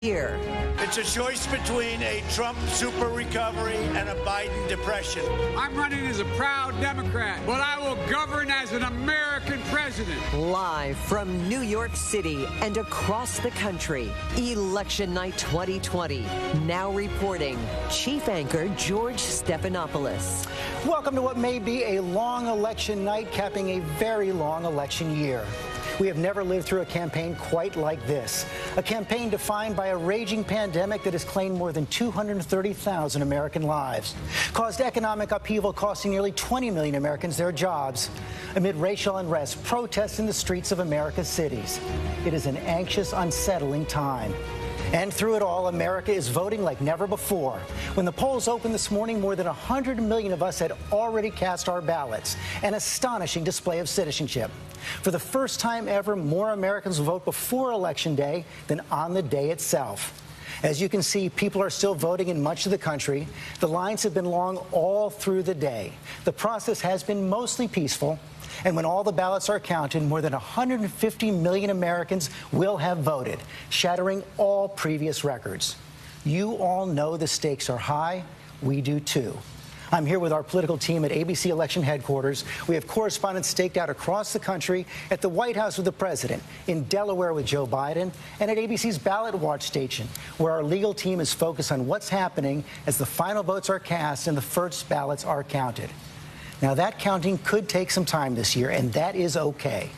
Here. It's a choice between a Trump super recovery and a Biden depression. I'm running as a proud Democrat, but I will govern as an American president. Live from New York City and across the country, Election Night 2020. Now reporting, Chief Anchor George Stephanopoulos. Welcome to what may be a long election night, capping a very long election year. We have never lived through a campaign quite like this. A campaign defined by a raging pandemic that has claimed more than 230,000 American lives, caused economic upheaval costing nearly 20 million Americans their jobs, amid racial unrest, protests in the streets of America's cities. It is an anxious, unsettling time. And through it all, America is voting like never before. When the polls opened this morning, more than 100 million of us had already cast our ballots, an astonishing display of citizenship. For the first time ever, more Americans will vote before Election Day than on the day itself. As you can see, people are still voting in much of the country. The lines have been long all through the day. The process has been mostly peaceful. And when all the ballots are counted, more than 150 million Americans will have voted, shattering all previous records. You all know the stakes are high. We do too. I'm here with our political team at ABC Election Headquarters. We have correspondents staked out across the country, at the White House with the president, in Delaware with Joe Biden, and at ABC's Ballot Watch station, where our legal team is focused on what's happening as the final votes are cast and the first ballots are counted. Now, that counting could take some time this year, and that is okay.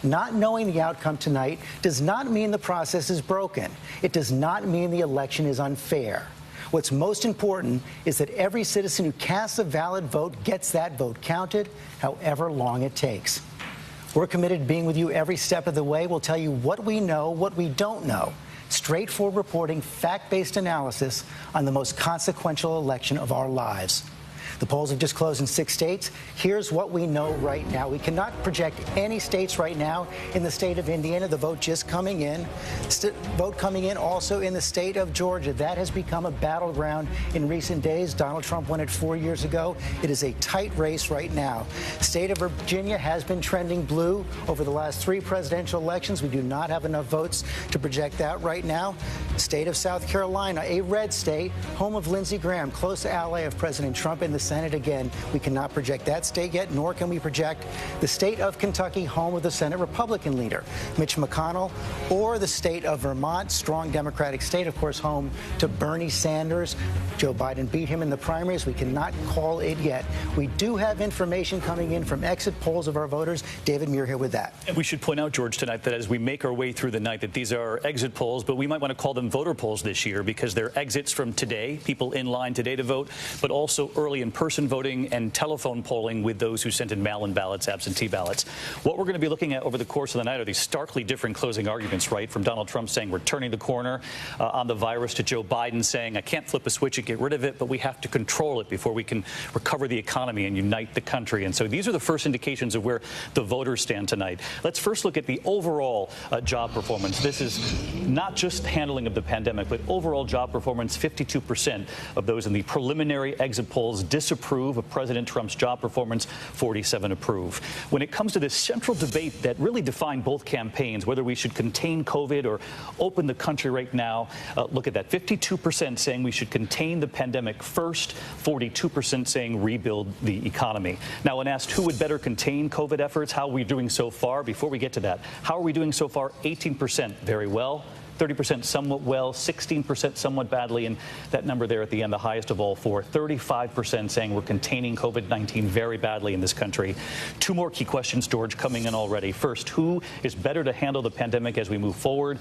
Not knowing the outcome tonight does not mean the process is broken. It does not mean the election is unfair. What's most important is that every citizen who casts a valid vote gets that vote counted, however long it takes. We're committed to being with you every step of the way. We'll tell you what we know, what we don't know. Straightforward reporting, fact-based analysis on the most consequential election of our lives. The polls have just closed in 6 states. Here's what we know right now. We cannot project any states right now. In the state of Indiana, the vote just coming in. Vote coming in also in the state of Georgia. That has become a battleground in recent days. Donald Trump won it 4 years ago. It is a tight race right now. State of Virginia has been trending blue over the last 3 presidential elections. We do not have enough votes to project that right now. State of South Carolina, a red state, home of Lindsey Graham, close ally of President Trump in the Senate. Again, we cannot project that state yet, nor can we project the state of Kentucky, home of the Senate Republican leader, Mitch McConnell, or the state of Vermont, strong Democratic state, of course, home to Bernie Sanders. Joe Biden beat him in the primaries. We cannot call it yet. We do have information coming in from exit polls of our voters. David Muir here with that. And we should point out, George, tonight that as we make our way through the night, that these are exit polls, but we might want to call them voter polls this year because they're exits from today, people in line today to vote, but also early in-person voting and telephone polling with those who sent in mail-in ballots, absentee ballots. What we're going to be looking at over the course of the night are these starkly different closing arguments, right? From Donald Trump saying we're turning the corner on the virus to Joe Biden saying I can't flip a switch and get rid of it, but we have to control it before we can recover the economy and unite the country. And so these are the first indications of where the voters stand tonight. Let's first look at the overall job performance. This is not just handling of the pandemic, but overall job performance. 52% of those in the preliminary exit polls disapprove of President Trump's job performance, 47 approve. When it comes to this central debate that really defined both campaigns, whether we should contain COVID or open the country right now, look at that. 52% saying we should contain the pandemic first, 42% saying rebuild the economy. Now, when asked who would better contain COVID efforts, how are we doing so far? Before we get to that, how are we doing so far? 18% very well. 30% somewhat well, 16% somewhat badly, and that number there at the end, the highest of all four, 35% saying we're containing COVID-19 very badly in this country. 2 more key questions, George, coming in already. First, who is better to handle the pandemic as we move forward?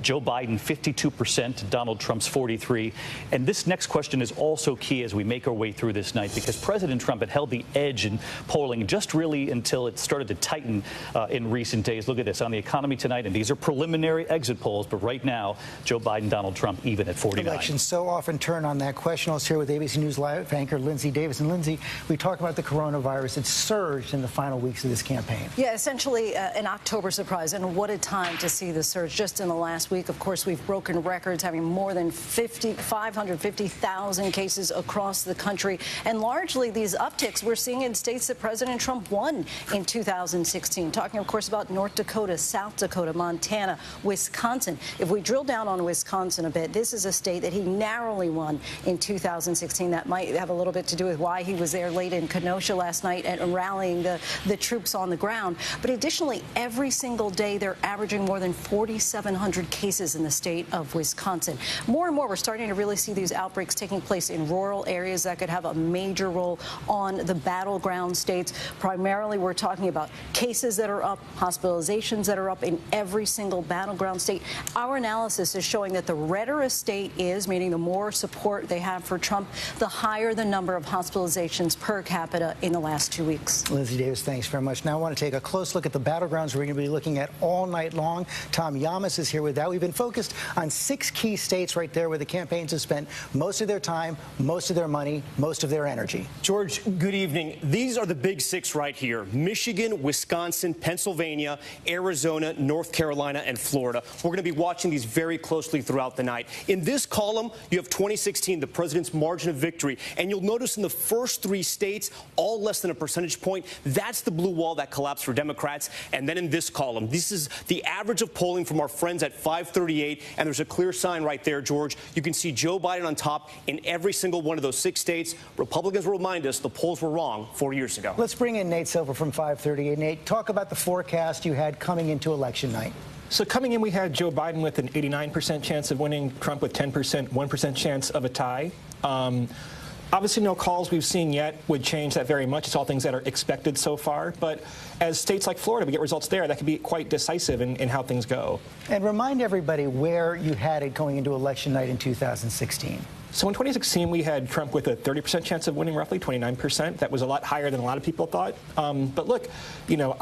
Joe Biden, 52%, Donald Trump's 43%. And this next question is also key as we make our way through this night, because President Trump had held the edge in polling just really until it started to tighten in recent days. Look at this on the economy tonight, and these are preliminary exit polls, but right now, Joe Biden, Donald Trump, even at 49. Elections so often turn on that question. I was here with ABC News Live anchor Lindsey Davis. And Lindsey, we talk about the coronavirus. It surged in the final weeks of this campaign. Yeah, essentially an October surprise. And what a time to see the surge just in the last week. Of course, we've broken records, having more than 550,000 cases across the country. And largely these upticks we're seeing in states that President Trump won in 2016. Talking, of course, about North Dakota, South Dakota, Montana, Wisconsin. If we we drill down on Wisconsin a bit, this is a state that he narrowly won in 2016. That might have a little bit to do with why he was there late in Kenosha last night and rallying the troops on the ground. But additionally, every single day they're averaging more than 4,700 cases in the state of Wisconsin. More and more, we're starting to really see these outbreaks taking place in rural areas that could have a major role on the battleground states. Primarily, we're talking about cases that are up, hospitalizations that are up in every single battleground state. Our analysis is showing that the redder a state is, meaning the more support they have for Trump, the higher the number of hospitalizations per capita in the last 2 weeks. Lindsey Davis, thanks very much. Now I want to take a close look at the battlegrounds we're going to be looking at all night long. Tom Yamas is here with that. We've been focused on 6 key states right there where the campaigns have spent most of their time, most of their money, most of their energy. George, good evening. These are the big 6 right here: Michigan, Wisconsin, Pennsylvania, Arizona, North Carolina, and Florida. We're going to be watching these very closely throughout the night. In this column, you have 2016, the president's margin of victory. And you'll notice in the first 3 states, all less than a percentage point. That's the blue wall that collapsed for Democrats. And then in this column, this is the average of polling from our friends at 538. And there's a clear sign right there, George. You can see Joe Biden on top in every single one of those 6 states. Republicans will remind us the polls were wrong 4 years ago. Let's bring in Nate Silver from 538. Nate, talk about the forecast you had coming into election night. So coming in, we had Joe Biden with an 89% chance of winning, Trump with 10%, 1% chance of a tie. Obviously, no calls we've seen yet would change that very much. It's all things that are expected so far. But as states like Florida, we get results there, that could be quite decisive in how things go. And remind everybody where you had it going into election night in 2016. So in 2016, we had Trump with a 30% chance of winning, roughly 29%. That was a lot higher than a lot of people thought. But look,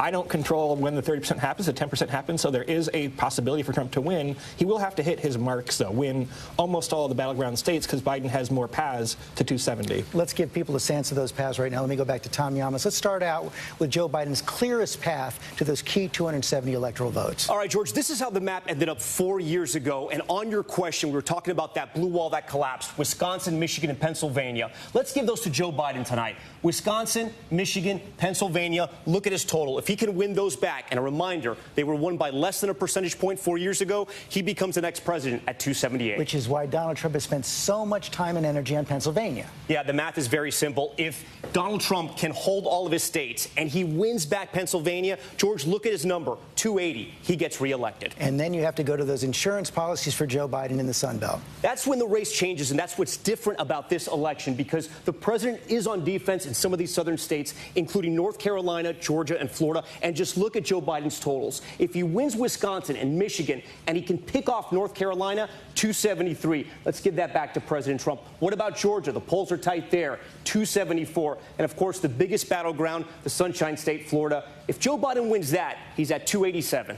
I don't control when the 30% happens, the 10% happens. So there is a possibility for Trump to win. He will have to hit his marks, though, win almost all of the battleground states, because Biden has more paths to 270. Let's give people a sense of those paths right now. Let me go back to Tom Yamas. Let's start out with Joe Biden's clearest path to those key 270 electoral votes. All right, George, this is how the map ended up 4 years ago. And on your question, we were talking about that blue wall that collapsed. Wisconsin, Michigan, and Pennsylvania. Let's give those to Joe Biden tonight. Wisconsin, Michigan, Pennsylvania. Look at his total. If he can win those back, and a reminder, they were won by less than a percentage point 4 years ago, he becomes the next president at 278. Which is why Donald Trump has spent so much time and energy on Pennsylvania. Yeah, the math is very simple. If Donald Trump can hold all of his states and he wins back Pennsylvania, George, look at his number, 280. He gets reelected. And then you have to go to those insurance policies for Joe Biden in the Sun Belt. That's when the race changes, and that's what's different about this election, because the president is on defense in some of these southern states, including North Carolina, Georgia, and Florida. And just look at Joe Biden's totals. If he wins Wisconsin and Michigan and he can pick off North Carolina, 273. Let's give that back to President Trump. What about Georgia? The polls are tight there, 274. And, of course, the biggest battleground, the Sunshine State, Florida. If Joe Biden wins that, he's at 287.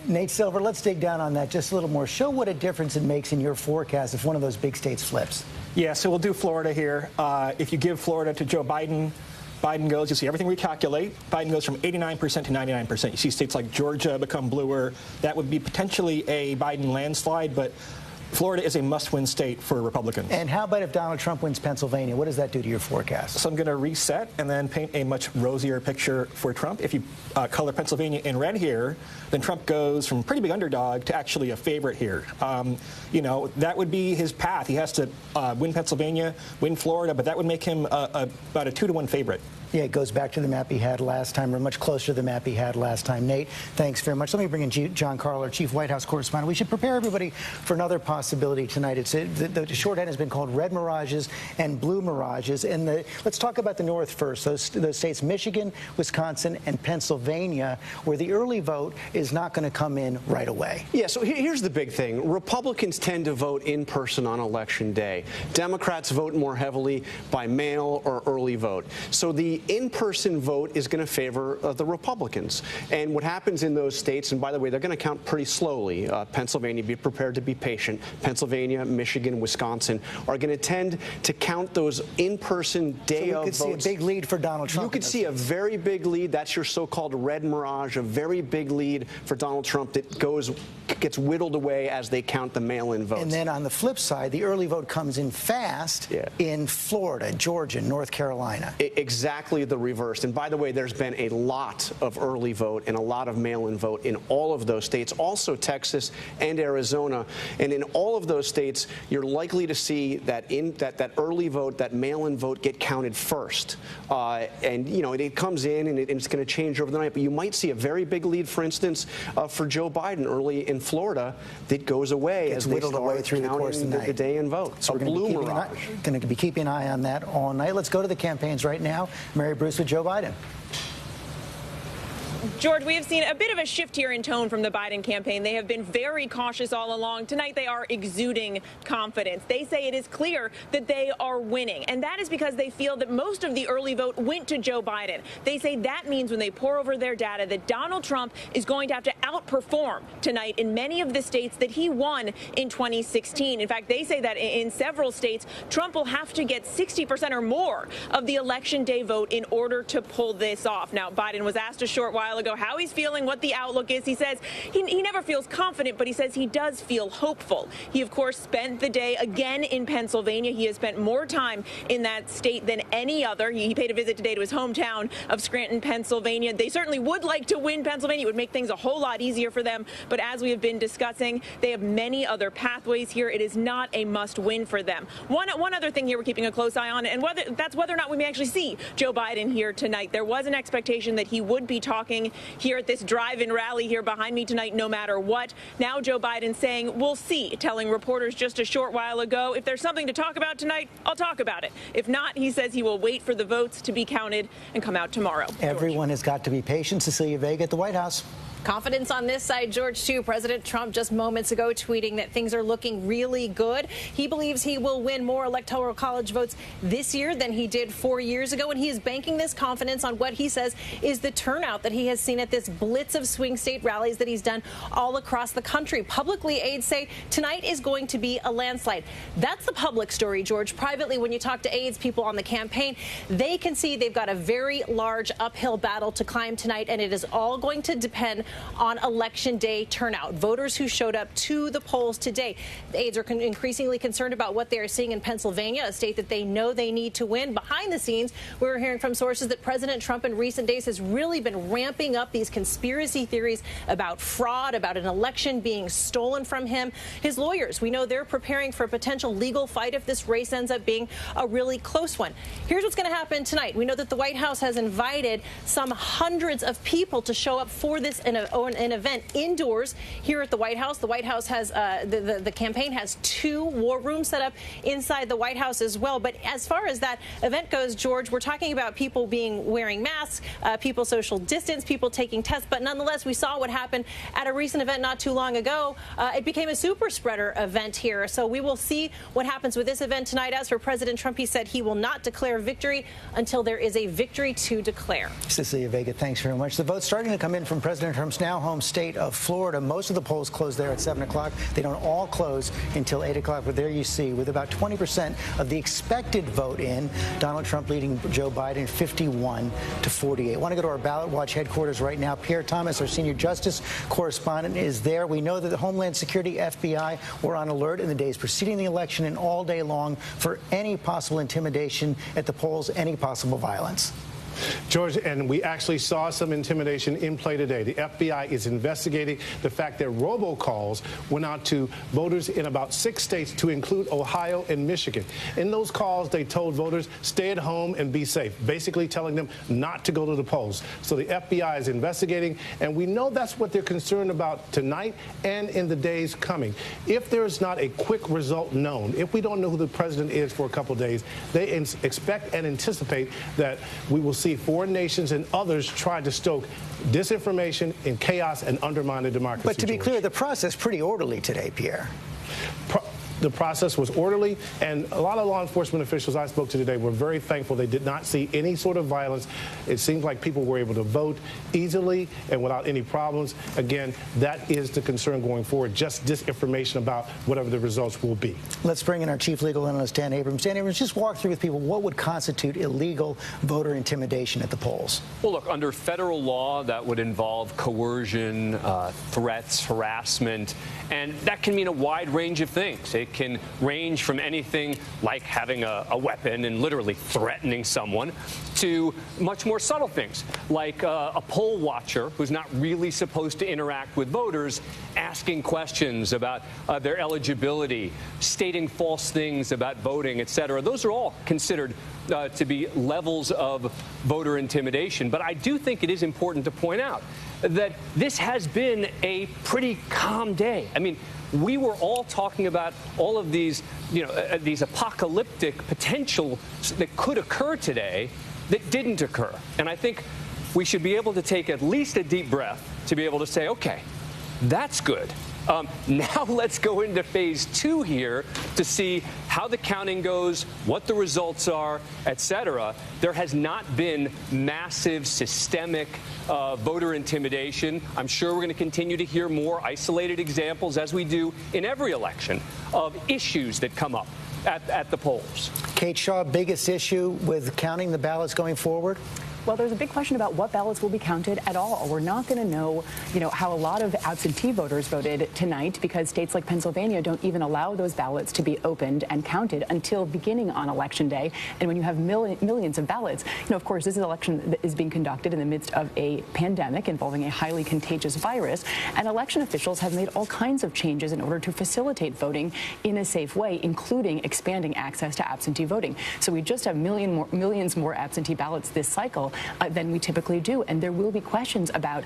Nate Silver, let's dig down on that just a little more. Show what a difference it makes in your forecast if one of those big states flips. Yeah, so we'll do Florida here. If you give Florida to Joe Biden, Biden goes, you see everything we calculate. Biden goes from 89% to 99%. You see states like Georgia become bluer. That would be potentially a Biden landslide, but Florida is a must-win state for Republicans. And how about if Donald Trump wins Pennsylvania? What does that do to your forecast? So I'm going to reset and then paint a much rosier picture for Trump. If you color Pennsylvania in red here, then Trump goes from pretty big underdog to actually a favorite here. That would be his path. He has to win Pennsylvania, win Florida, but that would make him about a 2-to-1 favorite. Yeah, it goes back to the map he had last time, or much closer to the map he had last time. Nate, thanks very much. Let me bring in John Carl, our chief White House correspondent. We should prepare everybody for another possibility tonight. The shorthand has been called red mirages and blue mirages. And let's talk about the North first. Those states, Michigan, Wisconsin, and Pennsylvania, where the early vote is not going to come in right away. Yeah, so here's the big thing. Republicans tend to vote in person on Election Day. Democrats vote more heavily by mail or early vote. So the in-person vote is going to favor the Republicans. And what happens in those states, and by the way, they're going to count pretty slowly. Pennsylvania, be prepared to be patient. Pennsylvania, Michigan, Wisconsin are going to tend to count those in-person day of votes. So we could see a big lead for Donald Trump. You could see a very big lead. That's your so-called red mirage, a very big lead for Donald Trump that gets whittled away as they count the mail-in votes. And then on the flip side, the early vote comes in fast in Florida, Georgia, North Carolina. Exactly exactly the reverse. And by the way, there's been a lot of early vote and a lot of mail-in vote in all of those states, also Texas and Arizona. And in all of those states, you're likely to see that that early vote, that mail-in vote, get counted first. And, you know, it comes in and it's going to change over the night. But you might see a very big lead, for instance, for Joe Biden early in Florida that goes away as they start away through the course of the day in vote. So we're going to be keeping an eye on that all night. Let's go to the campaigns right now. Mary Bruce with Joe Biden. George, we have seen a bit of a shift here in tone from the Biden campaign. They have been very cautious all along. Tonight, they are exuding confidence. They say it is clear that they are winning, and that is because they feel that most of the early vote went to Joe Biden. They say that means when they pour over their data that Donald Trump is going to have to outperform tonight in many of the states that he won in 2016. In fact, they say that in several states, Trump will have to get 60% or more of the election day vote in order to pull this off. Now, Biden was asked a short while ago how he's feeling, what the outlook is. He says he never feels confident, but he says he does feel hopeful. He, of course, spent the day again in Pennsylvania. He has spent more time in that state than any other. He paid a visit today to his hometown of Scranton, Pennsylvania. They certainly would like to win Pennsylvania. It would make things a whole lot easier for them. But as we have been discussing, they have many other pathways here. It is not a must-win for them. One other thing here we're keeping a close eye on, and whether or not we may actually see Joe Biden here tonight. There was an expectation that he would be talking here at this drive-in rally here behind me tonight, no matter what. Now Joe Biden saying, we'll see, telling reporters just a short while ago, if there's something to talk about tonight, I'll talk about it. If not, he says he will wait for the votes to be counted and come out tomorrow. Everyone has got to be patient. Cecilia Vega at the White House. Confidence on this side, George, too. President Trump just moments ago tweeting that things are looking really good. He believes he will win more electoral college votes this year than he did 4 years ago, and he is banking this confidence on what he says is the turnout that he has seen at this blitz of swing state rallies that he's done all across the country. Publicly, aides say tonight is going to be a landslide. That's the public story, George. Privately, when you talk to aides, people on the campaign, they can see they've got a very large uphill battle to climb tonight, and it is all going to depend on Election Day turnout. Voters who showed up to the polls today. The aides are increasingly concerned about what they are seeing in Pennsylvania, a state that they know they need to win. Behind the scenes, we were hearing from sources that President Trump in recent days has really been ramping up these conspiracy theories about fraud, about an election being stolen from him. His lawyers, we know they're preparing for a potential legal fight if this race ends up being a really close one. Here's what's going to happen tonight. We know that the White House has invited some hundreds of people to show up for this an event indoors here at the White House. The White House has the campaign has 2 war rooms set up inside the White House as well. But as far as that event goes, George, we're talking about people wearing masks, people social distance, people taking tests. But nonetheless, we saw what happened at a recent event not too long ago. It became a super spreader event here. So we will see what happens with this event tonight. As for President Trump, he said he will not declare victory until there is a victory to declare. Cecilia Vega, thanks very much. The vote's starting to come in from President Trump's now home state of Florida. Most of the polls close there at 7 o'clock. They don't all close until 8 o'clock. But there you see, with about 20% of the expected vote in, Donald Trump leading Joe Biden 51-48. I want to go to our Ballot Watch headquarters right now. Pierre Thomas, our senior justice correspondent, is there. We know that the Homeland Security, FBI, were on alert in the days preceding the election and all day long for any possible intimidation at the polls, any possible violence. George, and we actually saw some intimidation in play today. The FBI is investigating the fact that robocalls went out to voters in about 6 states, to include Ohio and Michigan. In those calls, they told voters, stay at home and be safe, basically telling them not to go to the polls. So the FBI is investigating, and we know that's what they're concerned about tonight and in the days coming. If there is not a quick result known, if we don't know who the president is for a couple of days, they expect and anticipate that we will see foreign nations and others try to stoke disinformation and chaos and undermine the democracy. But to be clear, the process pretty orderly today, Pierre. The process was orderly, and a lot of law enforcement officials I spoke to today were very thankful. They did not see any sort of violence. It seems like people were able to vote easily and without any problems. Again, that is the concern going forward, just disinformation about whatever the results will be. Let's bring in our chief legal analyst, Dan Abrams. Dan Abrams, just walk through with people what would constitute illegal voter intimidation at the polls. Well, look, under federal law, that would involve coercion, threats, harassment, and that can mean a wide range of things. It It can range from anything like having a weapon and literally threatening someone to much more subtle things like a poll watcher who's not really supposed to interact with voters asking questions about their eligibility, stating false things about voting, etc. Those are all considered to be levels of voter intimidation. But I do think it is important to point out that this has been a pretty calm day. I mean, we were all talking about all of these, these apocalyptic potential that could occur today that didn't occur. And I think we should be able to take at least a deep breath to be able to say, okay, that's good. Now let's go into phase 2 here to see how the counting goes, what the results are, etc. There has not been massive systemic voter intimidation. I'm sure we're going to continue to hear more isolated examples, as we do in every election, of issues that come up at the polls. Kate Shaw, biggest issue with counting the ballots going forward? Well, there's a big question about what ballots will be counted at all. We're not going to know, how a lot of absentee voters voted tonight because states like Pennsylvania don't even allow those ballots to be opened and counted until beginning on Election Day. And when you have millions of ballots, of course, this election that is being conducted in the midst of a pandemic involving a highly contagious virus. And election officials have made all kinds of changes in order to facilitate voting in a safe way, including expanding access to absentee voting. So we just have millions more absentee ballots this cycle than we typically do. And there will be questions about,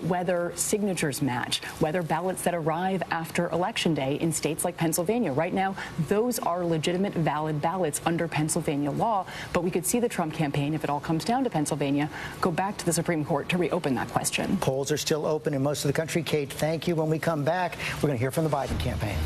whether signatures match, whether ballots that arrive after Election Day in states like Pennsylvania. Right now, those are legitimate, valid ballots under Pennsylvania law. But we could see the Trump campaign, if it all comes down to Pennsylvania, go back to the Supreme Court to reopen that question. Polls are still open in most of the country. Kate, thank you. When we come back, we're going to hear from the Biden campaign.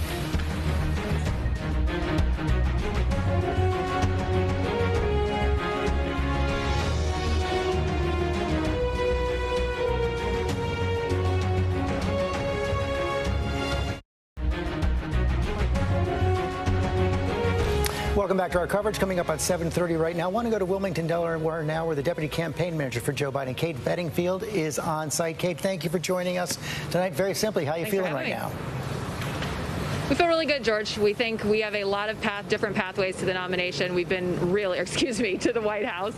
Welcome back to our coverage. Coming up at 7:30 right now. I want to go to Wilmington, Delaware now, where the deputy campaign manager for Joe Biden, Kate Bedingfield, is on site. Kate, thank you for joining us tonight. Very simply, how are you feeling right now? We feel really good, George. We think we have a lot of different pathways to the nomination. We've been really, to the White House.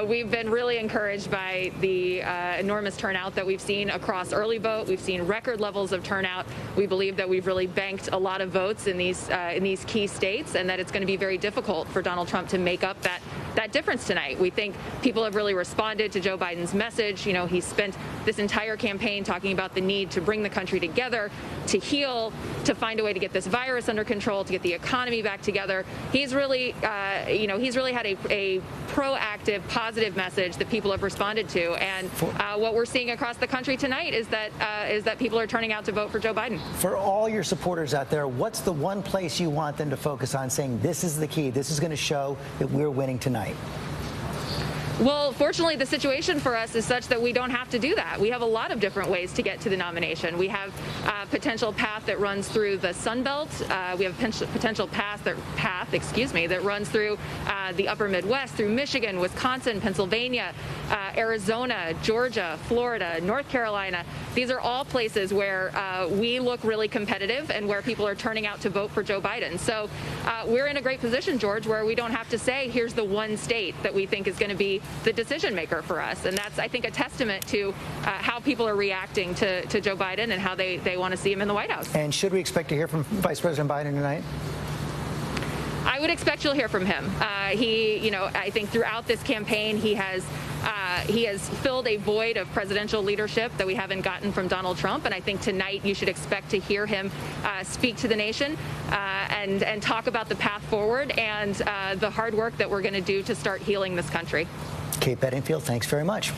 We've been really encouraged by the enormous turnout that we've seen across early vote. We've seen record levels of turnout. We believe that we've really banked a lot of votes in these key states, and that it's going to be very difficult for Donald Trump to make up that difference tonight. We think people have really responded to Joe Biden's message. He spent this entire campaign talking about the need to bring the country together, to heal, to find a way to get this virus under control, to get the economy back together. He's really, he's really had a proactive, positive message that people have responded to. And what we're seeing across the country tonight is that people are turning out to vote for Joe Biden. For all your supporters out there, what's the one place you want them to focus on, saying this is the key, this is going to show that we're winning tonight? Well, fortunately, the situation for us is such that we don't have to do that. We have a lot of different ways to get to the nomination. We have a potential path that runs through the Sun Belt. We have a potential path that runs through the upper Midwest, through Michigan, Wisconsin, Pennsylvania, Arizona, Georgia, Florida, North Carolina. These are all places where we look really competitive and where people are turning out to vote for Joe Biden. So we're in a great position, George, where we don't have to say, here's the one state that we think is going to be the decision maker for us. And that's, I think, a testament to how people are reacting to Joe Biden and how they want to see him in the White House. And should we expect to hear from Vice President Biden tonight? I would expect you'll hear from him. I think throughout this campaign, he has filled a void of presidential leadership that we haven't gotten from Donald Trump. And I think tonight you should expect to hear him speak to the nation and talk about the path forward and the hard work that we're going to do to start healing this country. Kate Bedingfield, thanks very much.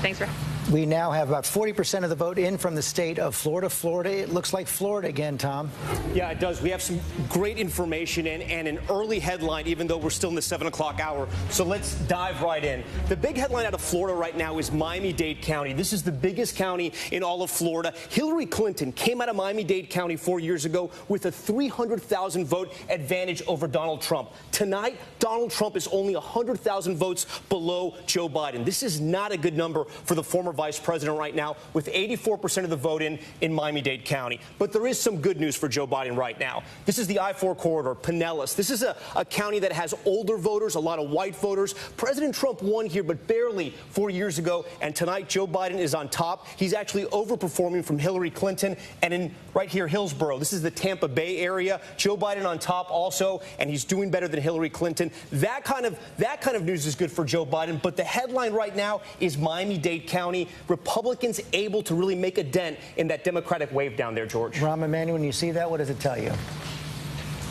Thanks for We now have about 40% of the vote in from the state of Florida. Florida, it looks like Florida again, Tom. Yeah, it does. We have some great information and an early headline, even though we're still in the 7 o'clock hour. So let's dive right in. The big headline out of Florida right now is Miami-Dade County. This is the biggest county in all of Florida. Hillary Clinton came out of Miami-Dade County 4 years ago with a 300,000 vote advantage over Donald Trump. Tonight, Donald Trump is only 100,000 votes below Joe Biden. This is not a good number for the former vice president right now with 84% of the vote in Miami-Dade County. But there is some good news for Joe Biden right now. This is the I-4 corridor, Pinellas. This is a county that has older voters, a lot of white voters. President Trump won here, but barely 4 years ago. And tonight, Joe Biden is on top. He's actually overperforming from Hillary Clinton. And in right here, Hillsborough, this is the Tampa Bay area. Joe Biden on top also, and he's doing better than Hillary Clinton. That kind of news is good for Joe Biden. But the headline right now is Miami-Dade County. Republicans able to really make a dent in that Democratic wave down there, George. Rahm Emanuel, when you see that, what does it tell you?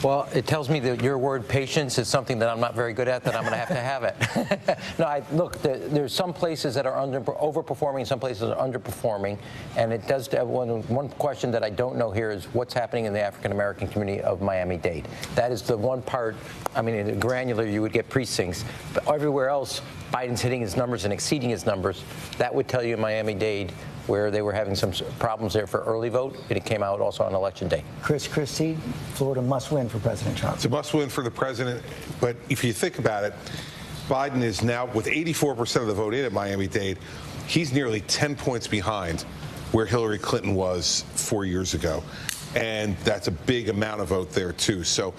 Well, it tells me that your word patience is something that I'm not very good at, that I'm going to have it. No, look, there's some places that are overperforming, some places are underperforming, and it does have one question that I don't know here is what's happening in the African-American community of Miami-Dade. That is the one part, I mean, in the granular, you would get precincts, but everywhere else, Biden's hitting his numbers and exceeding his numbers. That would tell you Miami-Dade, where they were having some problems there for early vote, and it came out also on Election Day. Christie, Florida must win for President Trump. It's a must win for the president, but if you think about it, Biden is now, with 84% of the vote in at Miami-Dade, he's nearly 10 points behind where Hillary Clinton was 4 years ago. And that's a big amount of vote there, too. So,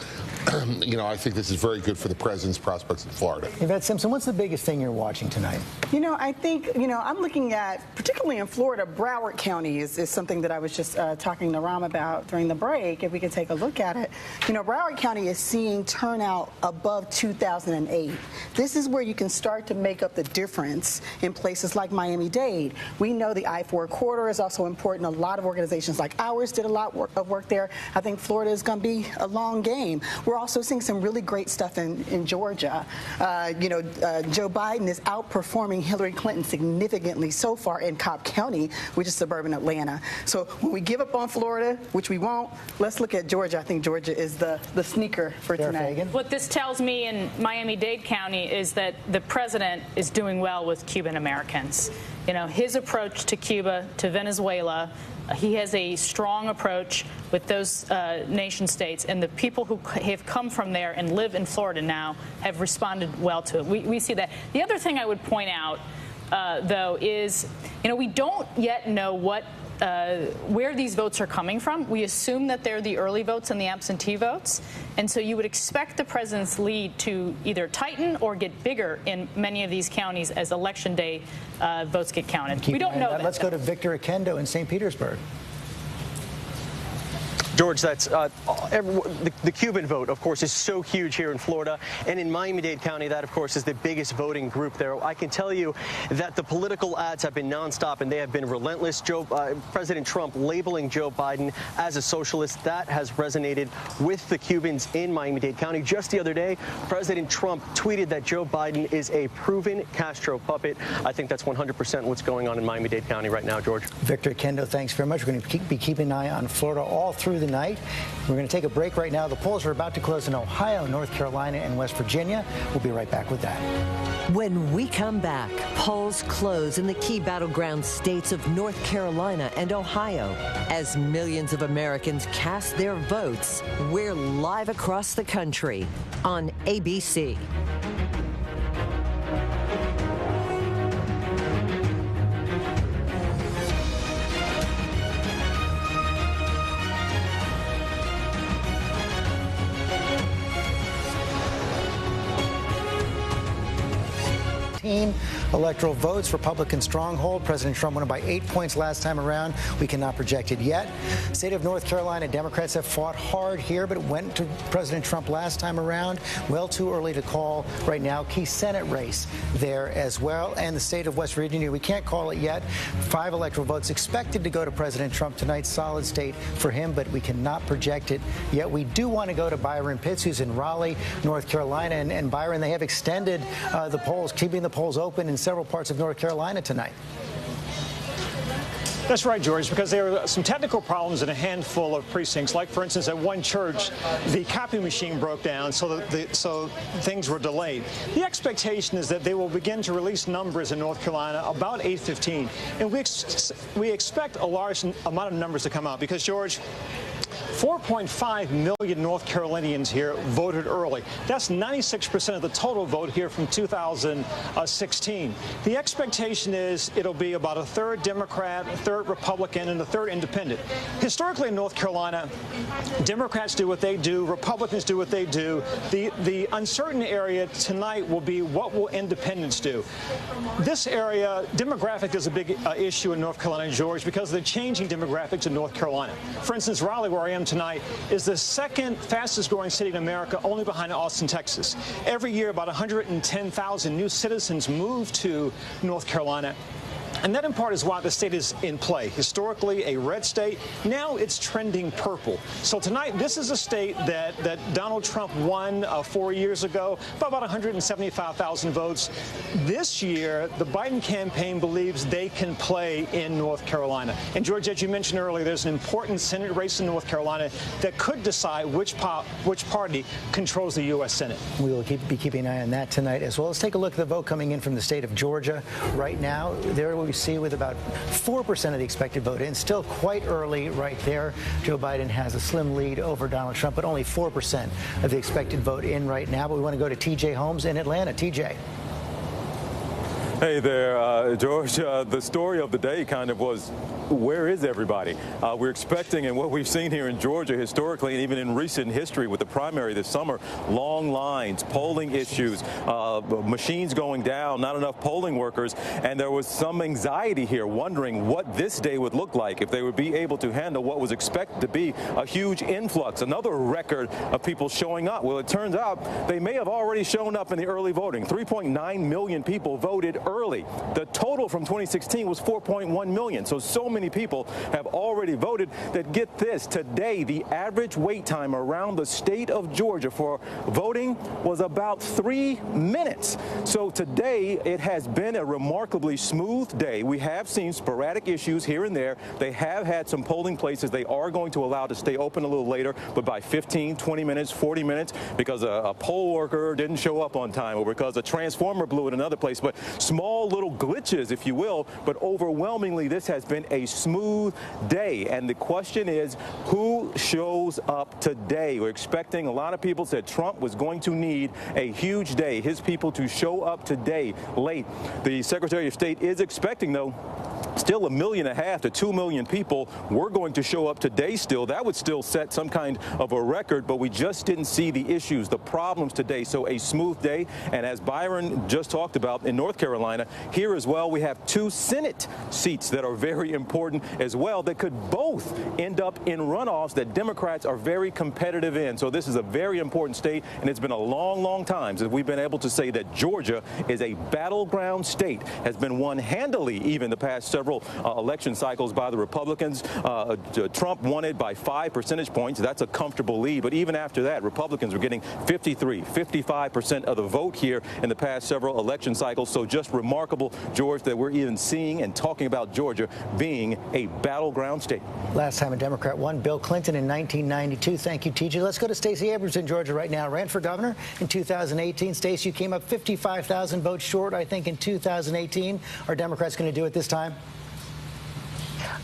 I think this is very good for the president's prospects in Florida. Yvette Simpson, what's the biggest thing you're watching tonight? I think, I'm looking at, particularly in Florida, Broward County is something that I was just talking to Rahm about during the break. If we could take a look at it. Broward County is seeing turnout above 2008. This is where you can start to make up the difference in places like Miami-Dade. We know the I-4 corridor is also important. A lot of organizations like ours did a lot of work there. I think Florida is going to be a long game. We're also seeing some really great stuff in Georgia. Joe Biden is outperforming Hillary Clinton significantly so far in Cobb County, which is suburban Atlanta. So when we give up on Florida, which we won't, let's look at Georgia. I think Georgia is the sneaker for tonight. What this tells me in Miami-Dade County is that the president is doing well with Cuban Americans. His approach to Cuba, to Venezuela, he has a strong approach with those nation states, and the people who have come from there and live in Florida now have responded well to it. We see that. The other thing I would point out, though, is we don't yet know where these votes are coming from. We assume that they're the early votes and the absentee votes, and so you would expect the president's lead to either tighten or get bigger in many of these counties as Election Day votes get counted. We don't know that. Let's go to Victor Oquendo in St. Petersburg. George, that's the Cuban vote, of course, is so huge here in Florida. And in Miami-Dade County, that, of course, is the biggest voting group there. I can tell you that the political ads have been nonstop, and they have been relentless. President Trump labeling Joe Biden as a socialist, that has resonated with the Cubans in Miami-Dade County. Just the other day, President Trump tweeted that Joe Biden is a proven Castro puppet. I think that's 100% what's going on in Miami-Dade County right now, George. Victor Oquendo, thanks very much. We're going to be keeping an eye on Florida all through the night. We're going to take a break right now. The polls are about to close in Ohio, North Carolina, and West Virginia. We'll be right back with that. When we come back, polls close in the key battleground states of North Carolina and Ohio. As millions of Americans cast their votes, we're live across the country on ABC. Electoral votes, Republican stronghold. President Trump won by 8 points last time around. We cannot project it yet. State of North Carolina, Democrats have fought hard here, but it went to President Trump last time around. Well, too early to call right now. Key Senate race there as well. And the state of West Virginia, we can't call it yet. 5 electoral votes expected to go to President Trump tonight. Solid state for him, but we cannot project it yet. We do want to go to Byron Pitts, who's in Raleigh, North Carolina. And Byron, they have extended the polls, keeping the polls open in several parts of North Carolina tonight. That's right, George, because there are some technical problems in a handful of precincts. Like, for instance, at one church, the copy machine broke down, so things were delayed. The expectation is that they will begin to release numbers in North Carolina about 8:15, and we expect a large amount of numbers to come out because, George, 4.5 million North Carolinians here voted early. That's 96% of the total vote here from 2016. The expectation is it'll be about a third Democrat, a third Republican, and a third independent. Historically in North Carolina, Democrats do what they do, Republicans do what they do. The uncertain area tonight will be what will independents do. This area, demographic is a big issue in North Carolina, George, because of the changing demographics in North Carolina. For instance, Raleigh, where I am tonight, is the second fastest growing city in America, only behind Austin, Texas. Every year, about 110,000 new citizens move to North Carolina. And that in part is why the state is in play. Historically, a red state. Now it's trending purple. So tonight, this is a state that Donald Trump won 4 years ago by about 175,000 votes. This year, the Biden campaign believes they can play in North Carolina. And George, as you mentioned earlier, there's an important Senate race in North Carolina that could decide which party controls the U.S. Senate. We will be keeping an eye on that tonight as well. Let's take a look at the vote coming in from the state of Georgia right now. There we see with about 4% of the expected vote in. Still quite early right there. Joe Biden has a slim lead over Donald Trump, but only 4% of the expected vote in right now. But we want to go to TJ Holmes in Atlanta. TJ. Hey there, George. The story of the day kind of was, where is everybody? We're expecting, and what we've seen here in Georgia historically, and even in recent history with the primary this summer, long lines, polling issues, machines going down, not enough polling workers, and there was some anxiety here, wondering what this day would look like, if they would be able to handle what was expected to be a huge influx, another record of people showing up. Well, it turns out they may have already shown up in the early voting. 3.9 million people voted early. The total from 2016 was 4.1 million. So many people have already voted that, get this, today the average wait time around the state of Georgia for voting was about 3 minutes. So today it has been a remarkably smooth day. We have seen sporadic issues here and there. They have had some polling places they are going to allow to stay open a little later, but by 15, 20 minutes, 40 minutes, because a poll worker didn't show up on time or because a transformer blew in another place. But small little glitches, if you will, but overwhelmingly this has been a smooth day. And the question is, who shows up today? We're expecting, a lot of people said Trump was going to need a huge day, his people to show up today late. The Secretary of State is expecting, though, still 1.5 million to 2 million people were going to show up today still. That would still set some kind of a record, but we just didn't see the issues, the problems today. So a smooth day. And as Byron just talked about in North Carolina, here as well, we have 2 Senate seats that are very important as well that could both end up in runoffs that Democrats are very competitive in. So this is a very important state, and it's been a long, long time since we've been able to say that Georgia is a battleground state, has been won handily even the past several election cycles by the Republicans. Trump won it by 5 percentage points. That's a comfortable lead. But even after that, Republicans were getting 53, 55% of the vote here in the past several election cycles. So just remarkable, George, that we're even seeing and talking about Georgia being a battleground state. Last time a Democrat won, Bill Clinton in 1992. Thank you, TJ. Let's go to Stacey Abrams in Georgia right now. Ran for governor in 2018. Stacey, you came up 55,000 votes short, I think, in 2018. Are Democrats going to do it this time?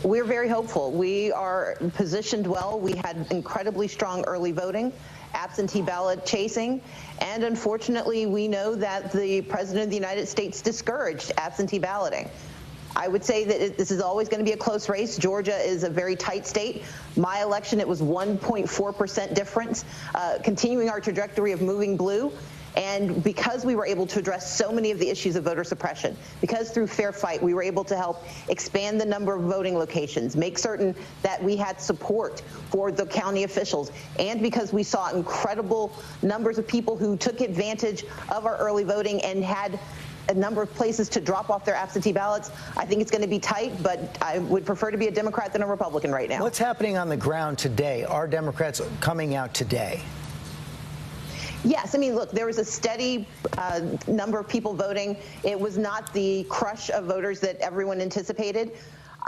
We're very hopeful. We are positioned well. We had incredibly strong early voting, absentee ballot chasing, and unfortunately, we know that the President of the United States discouraged absentee balloting. I would say that this is always going to be a close race. Georgia is a very tight state. My election, it was 1.4% difference, continuing our trajectory of moving blue. And because we were able to address so many of the issues of voter suppression, because through Fair Fight we were able to help expand the number of voting locations, make certain that we had support for the county officials, and because we saw incredible numbers of people who took advantage of our early voting and had a number of places to drop off their absentee ballots, I think it's going to be tight, but I would prefer to be a Democrat than a Republican right now. What's happening on the ground today? Are Democrats coming out today? Yes, I mean, look, there was a steady number of people voting. It was not the crush of voters that everyone anticipated.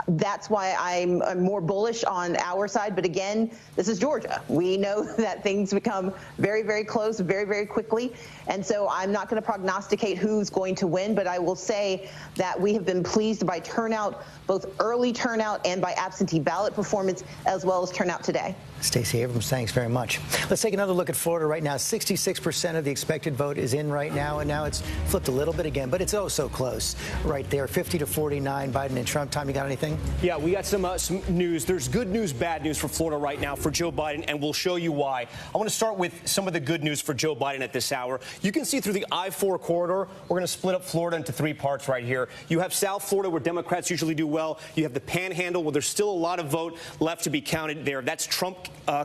That's why I'm more bullish on our side. But again, this is Georgia. We know that things become very, very close very, very quickly. And so I'm not going to prognosticate who's going to win. But I will say that we have been pleased by turnout, both early turnout and by absentee ballot performance, as well as turnout today. Stacey Abrams, thanks very much. Let's take another look at Florida right now. 66% of the expected vote is in right now, and now it's flipped a little bit again, but it's oh so close right there, 50-49, Biden and Trump. Tom, you got anything? Yeah, we got some news. There's good news, bad news for Florida right now for Joe Biden, and we'll show you why. I want to start with some of the good news for Joe Biden at this hour. You can see through the I-4 corridor, we're going to split up Florida into three parts right here. You have South Florida, where Democrats usually do well. You have the Panhandle, where there's still a lot of vote left to be counted there. That's Trump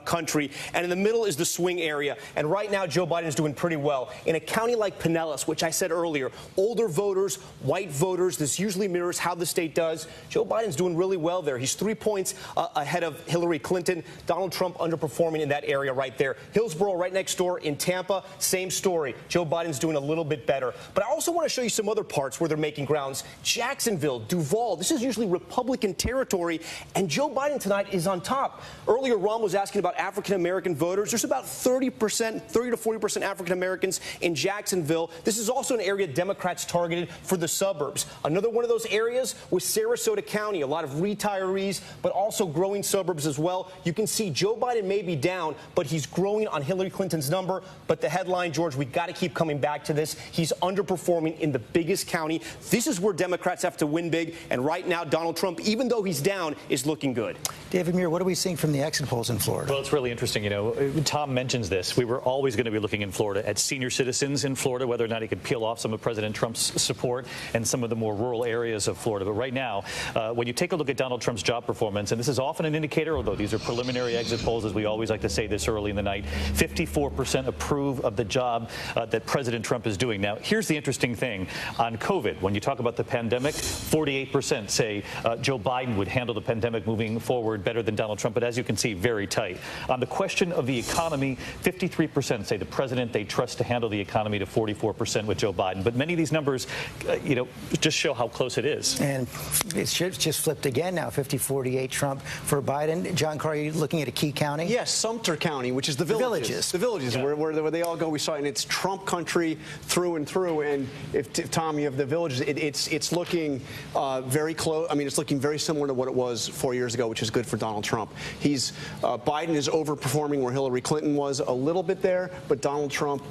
country. And in the middle is the swing area. And right now, Joe Biden is doing pretty well. In a county like Pinellas, which I said earlier, older voters, white voters, this usually mirrors how the state does. Joe Biden's doing really well there. He's 3 points ahead of Hillary Clinton. Donald Trump underperforming in that area right there. Hillsborough right next door in Tampa, same story. Joe Biden's doing a little bit better. But I also want to show you some other parts where they're making grounds. Jacksonville, Duval, this is usually Republican territory, and Joe Biden tonight is on top. Earlier, Ron was asking about African-American voters. There's about 30 to 40% African-Americans in Jacksonville. This is also an area Democrats targeted for the suburbs. Another one of those areas was Sarasota County, a lot of retirees, but also growing suburbs as well. You can see Joe Biden may be down, but he's growing on Hillary Clinton's number. But the headline, George, we got to keep coming back to this. He's underperforming in the biggest county. This is where Democrats have to win big. And right now, Donald Trump, even though he's down, is looking good. David Muir, what are we seeing from the exit polls in Florida? Well, it's really interesting. You know, Tom mentions this. We were always going to be looking in Florida at senior citizens in Florida, whether or not he could peel off some of President Trump's support and some of the more rural areas of Florida. But right now, when you take a look at Donald Trump's job performance, and this is often an indicator, although these are preliminary exit polls, as we always like to say this early in the night, 54% approve of the job that President Trump is doing. Now, here's the interesting thing. On COVID, when you talk about the pandemic, 48% say Joe Biden would handle the pandemic moving forward better than Donald Trump. But as you can see, very tight. On the question of the economy, 53% say the president they trust to handle the economy, to 44% with Joe Biden. But many of these numbers, just show how close it is. And it's just flipped again now, 50-48 Trump for Biden. John Carr, are you looking at a key county? Yes, Sumter County, which is the villages. The villages, yeah. where they all go. We saw, and it's Trump country through and through. And if Tom, you have the villages, it's looking very close. I mean, it's looking very similar to what it was 4 years ago, which is good for Donald Trump. Biden is overperforming where Hillary Clinton was a little bit there, but Donald Trump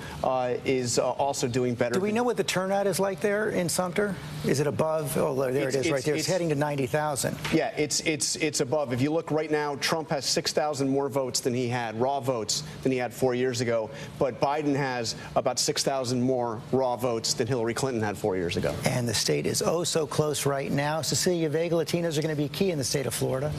is also doing better. Do we know what the turnout is like there in Sumter? Is it above? Oh, there it is right there. It's heading to 90,000. Yeah, it's above. If you look right now, Trump has 6,000 more votes than he had, raw votes, than he had 4 years ago. But Biden has about 6,000 more raw votes than Hillary Clinton had 4 years ago. And the state is oh so close right now. Cecilia Vega, Latinos are going to be key in the state of Florida.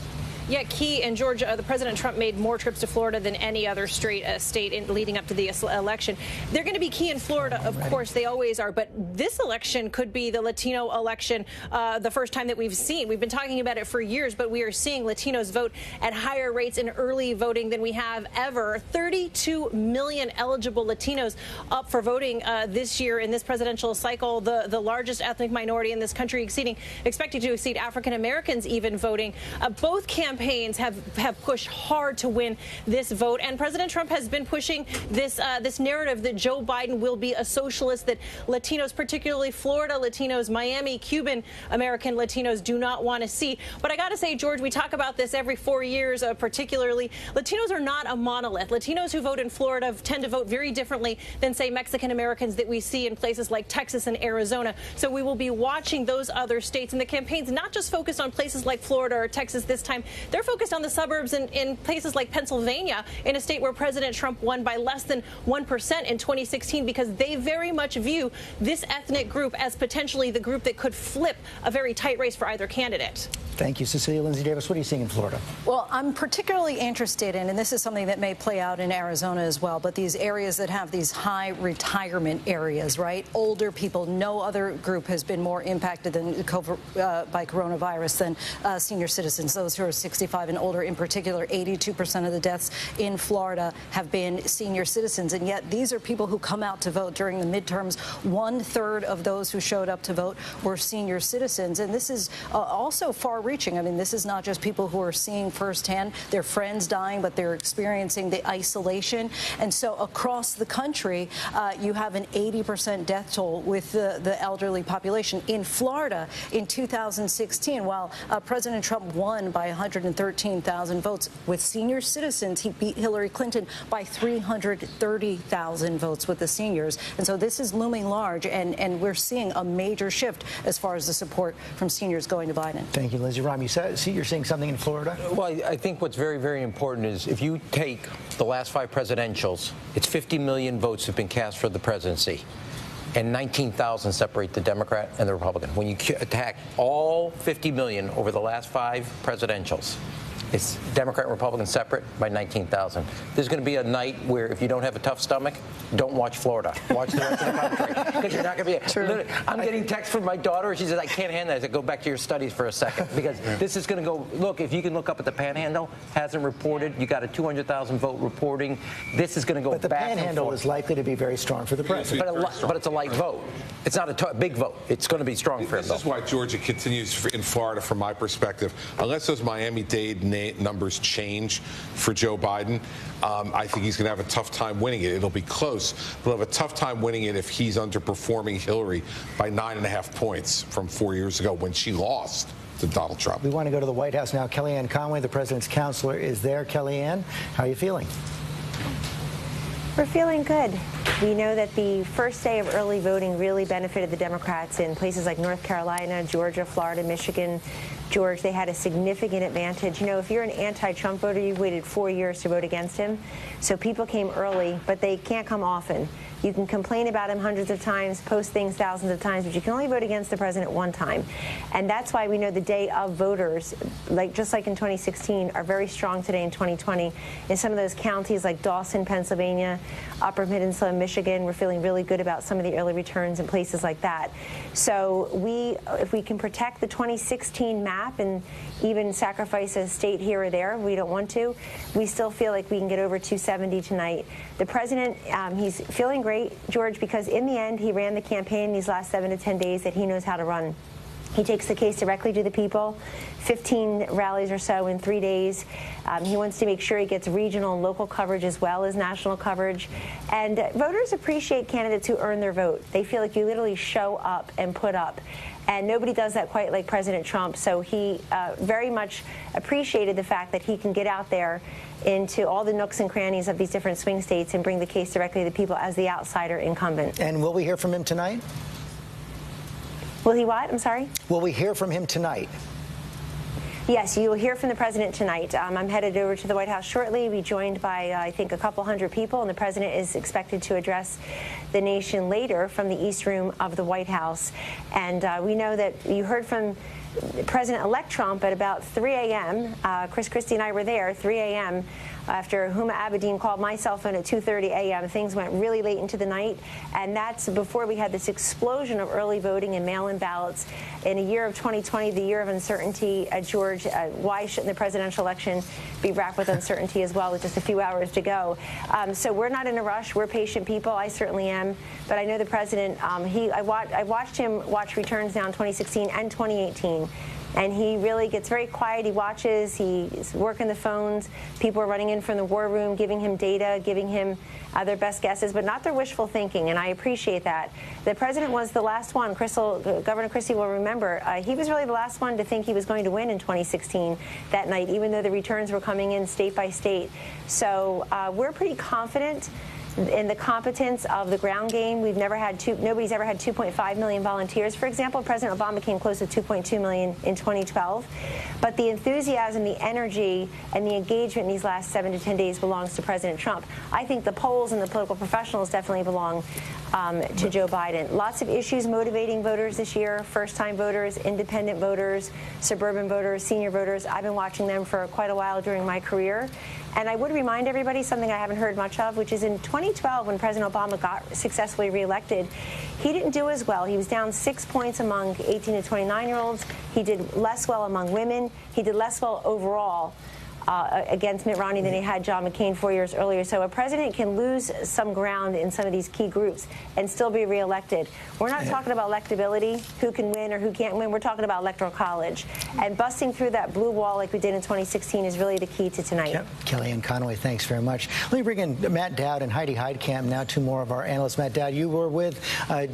Yeah, key. And George, the President Trump made more trips to Florida than any other state leading up to the election. They're going to be key in Florida, of course. They always are. But this election could be the Latino election, the first time that we've seen. We've been talking about it for years, but we are seeing Latinos vote at higher rates in early voting than we have ever. 32 million eligible Latinos up for voting this year in this presidential cycle, the largest ethnic minority in this country, expected to exceed African Americans even voting. Both campaigns have pushed hard to win this vote, and President Trump has been pushing this narrative that Joe Biden will be a socialist, that Latinos, particularly Florida Latinos, Miami, Cuban American Latinos, do not want to see. But I got to say, George, we talk about this every 4 years, particularly. Latinos are not a monolith. Latinos who vote in Florida tend to vote very differently than, say, Mexican Americans that we see in places like Texas and Arizona. So we will be watching those other states, and the campaign's not just focused on places like Florida or Texas this time. They're focused on the suburbs in places like Pennsylvania, in a state where President Trump won by less than 1% in 2016, because they very much view this ethnic group as potentially the group that could flip a very tight race for either candidate. Thank you, Cecilia. Lindsay Davis, what are you seeing in Florida? Well, I'm particularly interested in, and this is something that may play out in Arizona as well, but these areas that have these high retirement areas, right? Older people. No other group has been more impacted by coronavirus than senior citizens, those who are 65 and older in particular. 82% of the deaths in Florida have been senior citizens, and yet these are people who come out to vote during the midterms. 1/3 of those who showed up to vote were senior citizens, and this is also far-reaching. I mean, this is not just people who are seeing firsthand their friends dying, but they're experiencing the isolation. And so across the country, you have an 80% death toll with the elderly population. In Florida, in 2016, while President Trump won by 100 313,000 votes. With senior citizens, he beat Hillary Clinton by 330,000 votes with the seniors. And so this is looming large, and we're seeing a major shift as far as the support from seniors going to Biden. Thank you, Lindsey. Ram, you're seeing something in Florida? Well, I think what's very, very important is if you take the last 5 presidentials, it's 50 million votes have been cast for the presidency, and 19,000 separate the Democrat and the Republican. When you attack all 50 million over the last 5 presidentials, it's Democrat and Republican separate by 19,000. There's going to be a night where if you don't have a tough stomach, don't watch Florida. Watch the rest of the country. Because you're not going to be... I'm getting texts from my daughter. She says, I can't handle it. I said, go back to your studies for a second. Because this is going to go... Look, if you can look up at the Panhandle, hasn't reported. You got a 200,000 vote reporting. This is going to go back. But the Panhandle is likely to be very strong for the president. But it's a light vote. It's not a big vote. It's going to be strong for him. This is why Georgia continues in Florida, from my perspective. Unless those Miami-Dade numbers change for Joe Biden, I think he's going to have a tough time winning it. It'll be close, but he'll have a tough time winning it if he's underperforming Hillary by 9.5 points from 4 years ago when she lost to Donald Trump. We want to go to the White House now. Kellyanne Conway, the president's counselor, is there. Kellyanne, how are you feeling? We're feeling good. We know that the first day of early voting really benefited the Democrats in places like North Carolina, Georgia, Florida, Michigan. George, they had a significant advantage. You know, if you're an anti-Trump voter, you've waited 4 years to vote against him. So people came early, but they can't come often. You can complain about him hundreds of times, post things thousands of times, but you can only vote against the president one time. And that's why we know the day of voters, just like in 2016, are very strong today in 2020. In some of those counties like Dawson, Pennsylvania, Upper Peninsula, Michigan, we're feeling really good about some of the early returns in places like that. So if we can protect the 2016 map and even sacrifice a state here or there, we don't want to, we still feel like we can get over 270 tonight. The president, he's feeling great, George, because in the end, he ran the campaign these last 7 to 10 days that he knows how to run. He takes the case directly to the people, 15 rallies or so in 3 days. He wants to make sure he gets regional and local coverage as well as national coverage. And voters appreciate candidates who earn their vote. They feel like you literally show up and put up. And nobody does that quite like President Trump. So he very much appreciated the fact that he can get out there into all the nooks and crannies of these different swing states and bring the case directly to the people as the outsider incumbent. And will we hear from him tonight? Will he what? I'm sorry? Will we hear from him tonight? Yes, you will hear from the president tonight. I'm headed over to the White House shortly. We'll be joined by, I think, a couple hundred people, and the president is expected to address the nation later from the East Room of the White House. And we know that you heard from President-elect Trump at about 3 a.m. Chris Christie and I were there, 3 a.m. after Huma Abedin called my cell phone at 2:30 a.m. Things went really late into the night, and that's before we had this explosion of early voting and mail-in ballots. In a year of 2020, the year of uncertainty, George, why shouldn't the presidential election be wrapped with uncertainty as well with just a few hours to go? So we're not in a rush. We're patient people. I certainly am. But I know the president, I watched him watch returns now in 2016 and 2018. And he really gets very quiet. He watches. He's working the phones. People are running in from the war room, giving him data, giving him their best guesses, but not their wishful thinking, and I appreciate that. The president was the last one. Governor Christie will remember. He was really the last one to think he was going to win in 2016 that night, even though the returns were coming in state by state. So we're pretty confident in the competence of the ground game. We've never had nobody's ever had 2.5 million volunteers. For example, President Obama came close to 2.2 million in 2012. But the enthusiasm, the energy, and the engagement in these last 7 to 10 days belongs to President Trump. I think the polls and the political professionals definitely belong to Joe Biden. Lots of issues motivating voters this year: first-time voters, independent voters, suburban voters, senior voters. I've been watching them for quite a while during my career. And I would remind everybody something I haven't heard much of, which is in 2012, when President Obama got successfully reelected, he didn't do as well. He was down 6 points among 18 to 29-year-olds. He did less well among women. He did less well overall against Mitt Romney than he had John McCain 4 years earlier. So a president can lose some ground in some of these key groups and still be reelected. We're not talking about electability, who can win or who can't win. We're talking about electoral college. And busting through that blue wall like we did in 2016 is really the key to tonight. Kellyanne Conway, thanks very much. Let me bring in Matt Dowd and Heidi Heitkamp, now two more of our analysts. Matt Dowd, you were with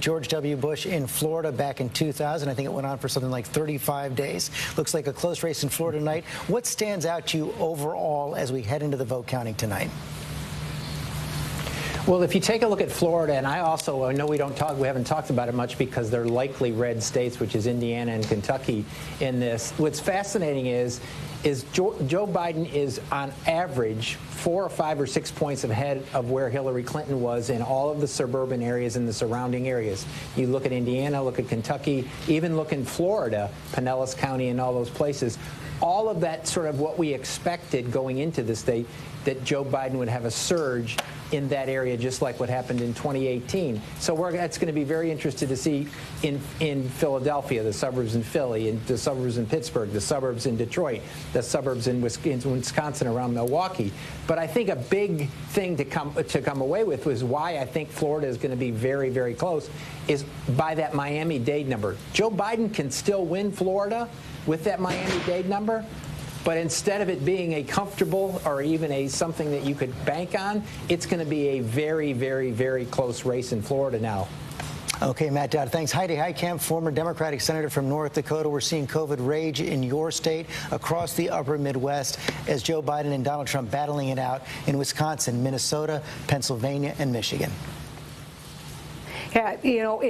George W. Bush in Florida back in 2000. I think it went on for something like 35 days. Looks like a close race in Florida tonight. What stands out to you overall as we head into the vote counting tonight? Well, if you take a look at Florida, and I know we haven't talked about it much because they're likely red states, which is Indiana and Kentucky in this. What's fascinating is Joe Biden is on average 4 or 5 or 6 points ahead of where Hillary Clinton was in all of the suburban areas and the surrounding areas. You look at Indiana, look at Kentucky, even look in Florida, Pinellas County and all those places. All of that sort of what we expected going into the state, that Joe Biden would have a surge in that area, just like what happened in 2018. So that's going to be very interested to see in Philadelphia, the suburbs in Philly, and the suburbs in Pittsburgh, the suburbs in Detroit, the suburbs in Wisconsin around Milwaukee. But I think a big thing to come away with was why I think Florida is going to be very, very close is by that Miami-Dade number. Joe Biden can still win Florida with that Miami-Dade number. But instead of it being a comfortable or even something that you could bank on, it's going to be a very, very, very close race in Florida now. Okay, Matt Dowd, thanks. Heidi Heitkamp, former Democratic senator from North Dakota. We're seeing COVID rage in your state, across the upper Midwest, as Joe Biden and Donald Trump battling it out in Wisconsin, Minnesota, Pennsylvania, and Michigan. Yeah, you know,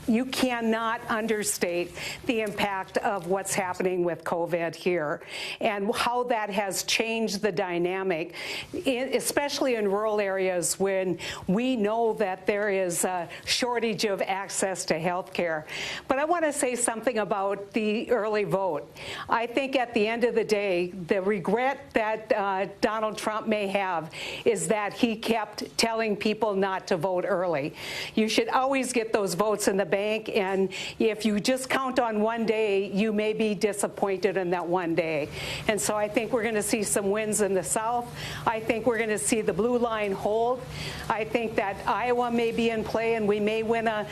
you cannot understate the impact of what's happening with COVID here and how that has changed the dynamic, especially in rural areas when we know that there is a shortage of access to health care. But I want to say something about the early vote. I think at the end of the day, the regret that Donald Trump may have is that he kept telling people not to vote early. You should always get those votes in the bank, and if you just count on one day, you may be disappointed in that one day. And so I think we're going to see some wins in the South. I think we're going to see the blue line hold. I think that Iowa may be in play, and we may win a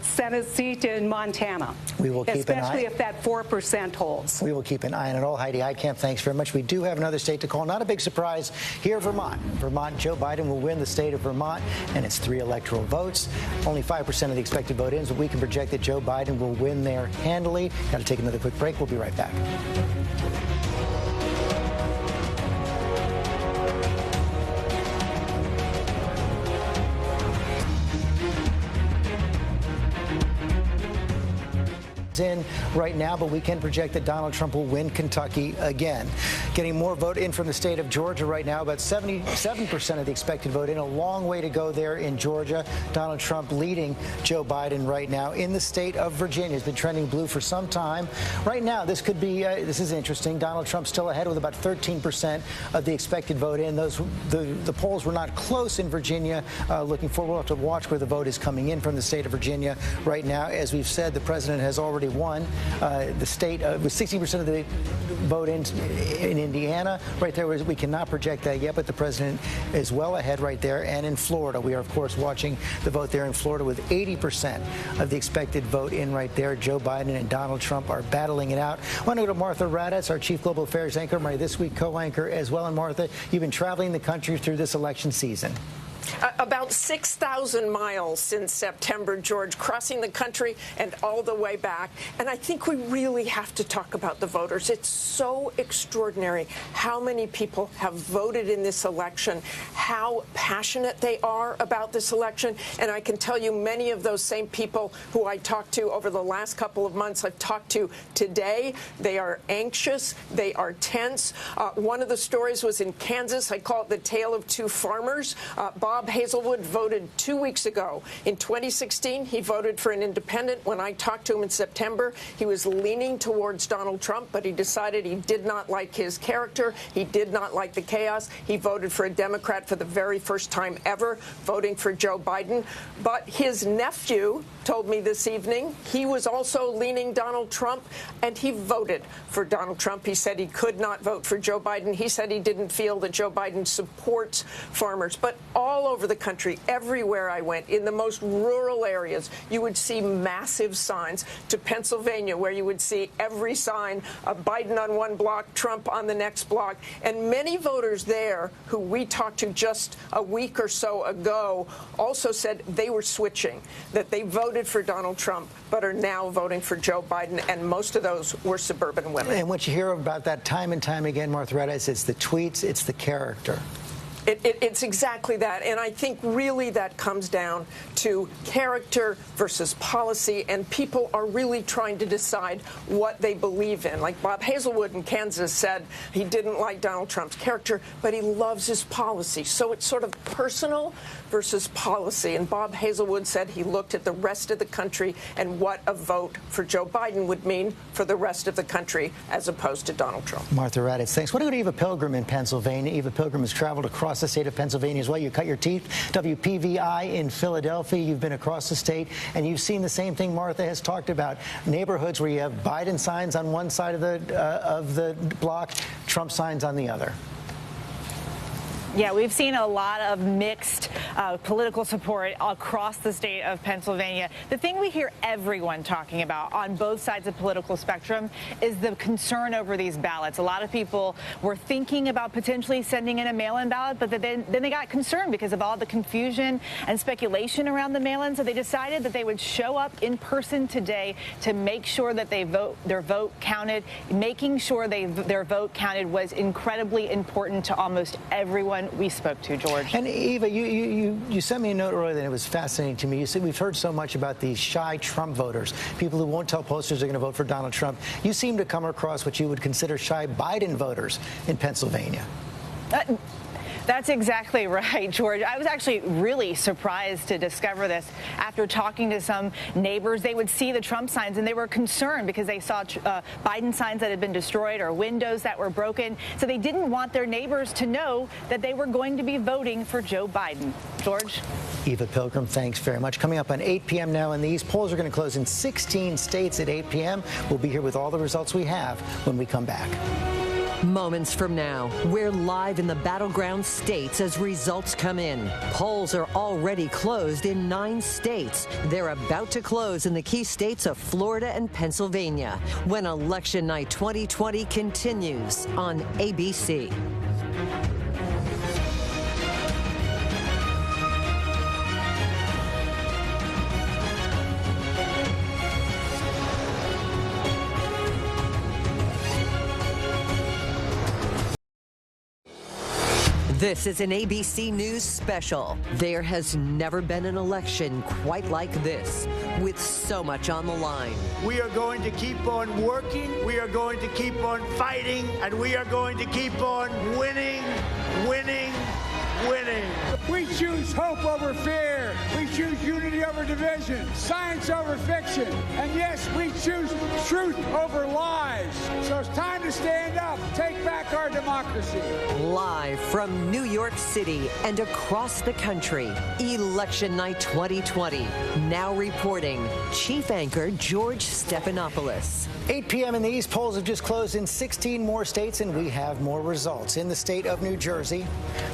Senate seat in Montana. We will keep an eye. Especially if that 4% holds. We will keep an eye on it all. Heidi Heitkamp, thanks very much. We do have another state to call. Not a big surprise here, Vermont. Vermont, Joe Biden will win the state of Vermont, and it's 3 electoral votes. Only 5% of the expected vote-ins, but we can project that Joe Biden will win there handily. Got to take another quick break. We'll be right back. In right now, but we can project that Donald Trump will win Kentucky again. Getting more vote in from the state of Georgia right now, about 77% of the expected vote in. A long way to go there in Georgia. Donald Trump leading Joe Biden right now. In the state of Virginia, has been trending blue for some time. Right now, this could be, this is interesting. Donald Trump still ahead with about 13% of the expected vote in. The polls were not close in Virginia. Looking forward, we'll have to watch where the vote is coming in from the state of Virginia right now. As we've said, the president has already won the state with 60% of the vote in Indiana. Right there, we cannot project that yet, but the president is well ahead right there. And in Florida, we are, of course, watching the vote there in Florida with 80% of the expected vote in right there. Joe Biden and Donald Trump are battling it out. I want to go to Martha Raddatz, our chief global affairs anchor, my This Week co-anchor as well. And Martha, you've been traveling the country through this election season. About 6,000 miles since September, George, crossing the country and all the way back. And I think we really have to talk about the voters. It's so extraordinary how many people have voted in this election, how passionate they are about this election. And I can tell you many of those same people who I talked to over the last couple of months, I've talked to today. They are anxious. They are tense. One of the stories was in Kansas. I call it the tale of two farmers. Bob Hazelwood voted 2 weeks ago. In 2016, he voted for an independent. When I talked to him in September, he was leaning towards Donald Trump, but he decided he did not like his character. He did not like the chaos. He voted for a Democrat for the very first time ever, voting for Joe Biden. But his nephew told me this evening he was also leaning Donald Trump, and he voted for Donald Trump. He said he could not vote for Joe Biden. He said he didn't feel that Joe Biden supports farmers. But all over the country, everywhere I went, in the most rural areas, you would see massive signs. To Pennsylvania, where you would see every sign of Biden on one block, Trump on the next block. And many voters there who we talked to just a week or so ago also said they were switching, that they voted for Donald Trump but are now voting for Joe Biden, and most of those were suburban women. And what you hear about that time and time again, Martha Raddatz, it's the tweets, it's the character. It's exactly that. And I think really that comes down to character versus policy, and people are really trying to decide what they believe in. Like Bob Hazelwood in Kansas said he didn't like Donald Trump's character, but he loves his policy. So it's sort of personal versus policy. And Bob Hazelwood said he looked at the rest of the country and what a vote for Joe Biden would mean for the rest of the country as opposed to Donald Trump. Martha Raddatz, thanks. What about Eva Pilgrim in Pennsylvania? Eva Pilgrim has traveled across the state of Pennsylvania as well. You cut your teeth. WPVI in Philadelphia. You've been across the state, and you've seen the same thing Martha has talked about. Neighborhoods where you have Biden signs on one side of the block, Trump signs on the other. Yeah, we've seen a lot of mixed political support across the state of Pennsylvania. The thing we hear everyone talking about on both sides of the political spectrum is the concern over these ballots. A lot of people were thinking about potentially sending in a mail-in ballot, but then they got concerned because of all the confusion and speculation around the mail-in. So they decided that they would show up in person today to make sure that their vote counted. Making sure their vote counted was incredibly important to almost everyone we spoke to, George. And Eva, you sent me a note earlier that it was fascinating to me. You said we've heard so much about these shy Trump voters, people who won't tell posters they're going to vote for Donald Trump. You seem to come across what you would consider shy Biden voters in Pennsylvania. That's exactly right, George. I was actually really surprised to discover this after talking to some neighbors. They would see the Trump signs and they were concerned because they saw Biden signs that had been destroyed or windows that were broken. So they didn't want their neighbors to know that they were going to be voting for Joe Biden. George? Eva Pilgrim, thanks very much. Coming up on 8 p.m. now, and these polls are going to close in 16 states at 8 p.m. We'll be here with all the results we have when we come back. Moments from now, we're live in the battleground states as results come in. Polls are already closed in 9 states. They're about to close in the key states of Florida and Pennsylvania when Election Night 2020 continues on ABC. This is an ABC News special. There has never been an election quite like this, with so much on the line. We are going to keep on working, we are going to keep on fighting, and we are going to keep on winning, winning, winning. We choose hope over fear. We choose unity over division, science over fiction, and yes, we choose truth over lies. So it's time to stand up, take back our democracy. Live from New York City and across the country, Election Night 2020. Now reporting, Chief Anchor George Stephanopoulos. 8 p.m. in the East, polls have just closed in 16 more states, and we have more results. In the state of New Jersey,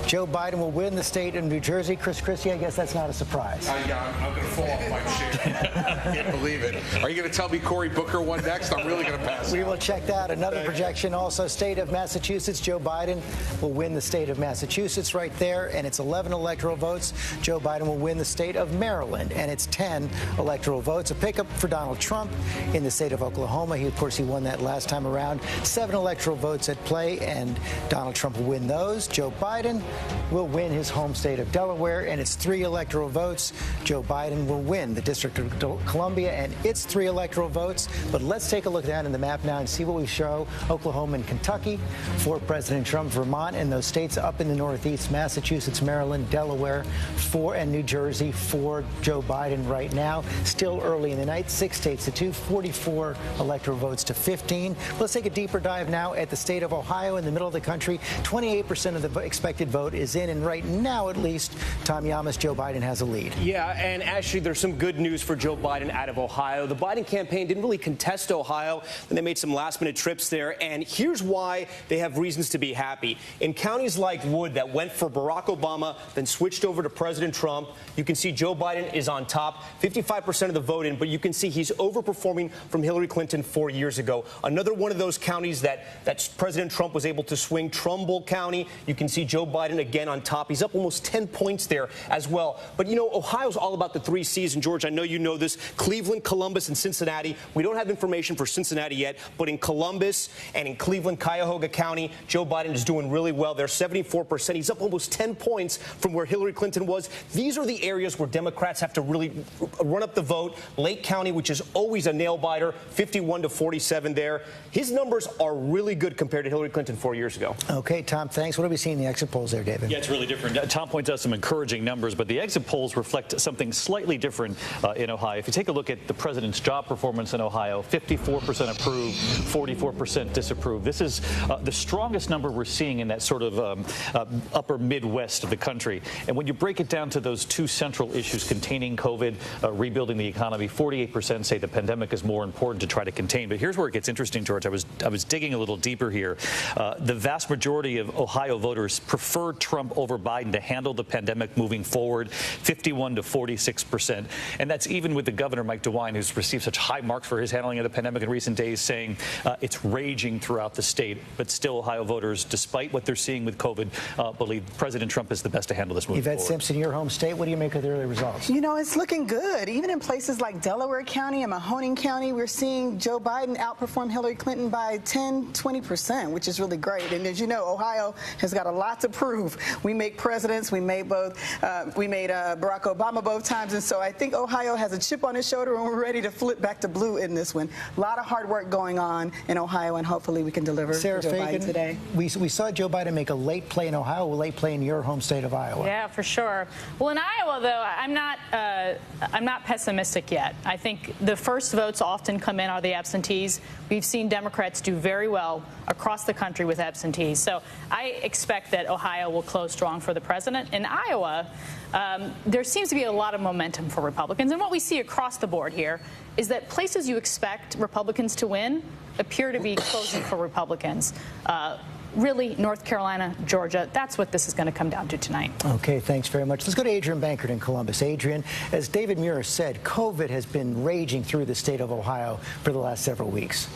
Joe Biden will win the state of New Jersey. Chris Christie, I guess that's not a surprise. Yeah, I'm going to fall off my chair. I can't believe it. Are you going to tell me Cory Booker won next? I'm really going to pass. We will check that. Another projection also, state of Massachusetts. Joe Biden will win the state of Massachusetts right there, and it's 11 electoral votes. Joe Biden will will win the state of Maryland, and it's 10 electoral votes. A pickup for Donald Trump in the state of Oklahoma. Of course, he won that last time around. 7 electoral votes at play, and Donald Trump will win those. Joe Biden will win his home state of Delaware, and it's 3 electoral votes. Joe Biden will win the District of Columbia, and it's 3 electoral votes. But let's take a look down in the map now and see what we show. Oklahoma and Kentucky for President Trump, Vermont, and those states up in the Northeast, Massachusetts, Maryland, Delaware, and New Jersey for Joe Biden right now. Still early in the night, 6 states to 2, 44 electoral votes to 15. Let's take a deeper dive now at the state of Ohio in the middle of the country. 28% of the expected vote is in, and right now, at least, Tom Yamas, Joe Biden has a lead. Yeah, and actually, there's some good news for Joe Biden out of Ohio. The Biden campaign didn't really contest Ohio, and they made some last-minute trips there, and here's why they have reasons to be happy. In counties like Wood that went for Barack Obama, then switched over to President Trump, you can see Joe Biden is on top, 55% of the vote in, but you can see he's overperforming from Hillary Clinton 4 years ago. Another one of those counties that President Trump was able to swing, Trumbull County, you can see Joe Biden again on top. He's up almost 10 points there as well. But, you know, Ohio's all about the 3 C's, and George, I know you know this, Cleveland, Columbus, and Cincinnati. We don't have information for Cincinnati yet, but in Columbus and in Cleveland, Cuyahoga County, Joe Biden is doing really well. They're 74%. He's up almost 10 points from where Hillary Clinton was. These are the areas where Democrats have to really run up the vote. Lake County, which is always a nail-biter, 51 to 47 there. His numbers are really good compared to Hillary Clinton 4 years ago. Okay, Tom, thanks. What have we seen in the exit polls there, David? Yeah, it's really different. Tom points out some encouraging numbers, but the exit polls reflect something slightly different in Ohio. If you take a look at the president's job performance in Ohio, 54% approve, 44% disapprove. This is the strongest number we're seeing in that sort of upper Midwest of the country. And when you break it down to those 2 central issues, containing COVID, rebuilding the economy, 48% say the pandemic is more important to try to contain. But here's where it gets interesting, George. I was digging a little deeper here. The vast majority of Ohio voters prefer Trump over Biden to handle the pandemic moving forward, 51 to 46%. And that's even with the governor, Mike DeWine, who's received such high marks for his handling of the pandemic in recent days, saying it's raging throughout the state. But still, Ohio voters, despite what they're seeing with COVID, believe President Trump is the best to handle this moving Yvette forward. Simpson, your home state, what do you make of the early results? You know, it's looking good. Even in places like Delaware County and Mahoning County, we're seeing Joe Biden outperform Hillary Clinton by 10, 20%, which is really great. And as you know, Ohio has got a lot to prove. We make presidents. We made Barack Obama both times. And so I think Ohio has a chip on his shoulder, and we're ready to flip back to blue in this one. A lot of hard work going on in Ohio, and hopefully we can deliver Sarah for Joe Fagan, Biden today. We saw Joe Biden make a late play in Ohio, a late play in your home state of Iowa. Yeah, for sure. Well, in Iowa, though, I'm not pessimistic yet. I think the first votes often come in are the absentees. We've seen Democrats do very well across the country with absentees. So I expect that Ohio will close strong for the president. In Iowa, there seems to be a lot of momentum for Republicans. And what we see across the board here is that places you expect Republicans to win appear to be closing for Republicans. Really, North Carolina, Georgia, that's what this is going to come down to tonight. Okay, thanks very much. Let's go to Adrian Bankert in Columbus. Adrian, as David Muir said, COVID has been raging through the state of Ohio for the last several weeks.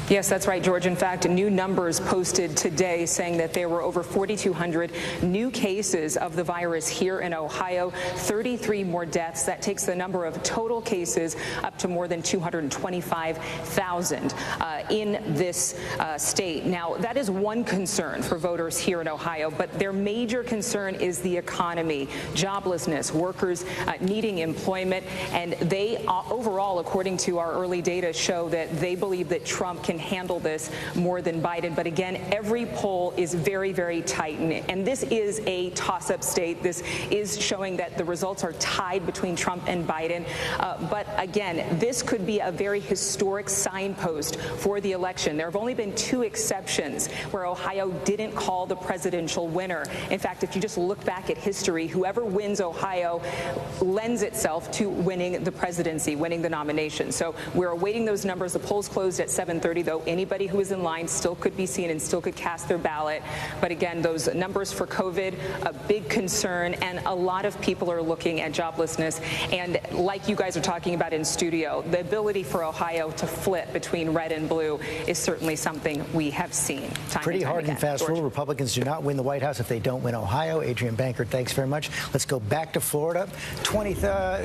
Yes, that's right, George. In fact, new numbers posted today saying that there were over 4,200 new cases of the virus here in Ohio, 33 more deaths. That takes the number of total cases up to more than 225,000 in this state. Now, that is one concern for voters here in Ohio, but their major concern is the economy, joblessness, workers needing employment, and they overall, according to our early data, show that they believe that Trump can handle this more than Biden. But again, every poll is very, very tight. And this is a toss-up state. This is showing that the results are tied between Trump and Biden. But again, this could be a very historic signpost for the election. There have only been 2 exceptions where Ohio didn't call the presidential winner. In fact, if you just look back at history, whoever wins Ohio lends itself to winning the presidency, winning the nomination. So we're awaiting those numbers. The polls closed at 7:30 though. Anybody who is in line still could be seen and still could cast their ballot. But again, those numbers for COVID, a big concern, and a lot of people are looking at joblessness. And like you guys are talking about in studio, the ability for Ohio to flip between red and blue is certainly something we have seen time Pretty and time hard again. and fast George. rule. Republicans do not win the White House if they don't win Ohio. Adrian Banker, thanks very much. Let's go back to Florida.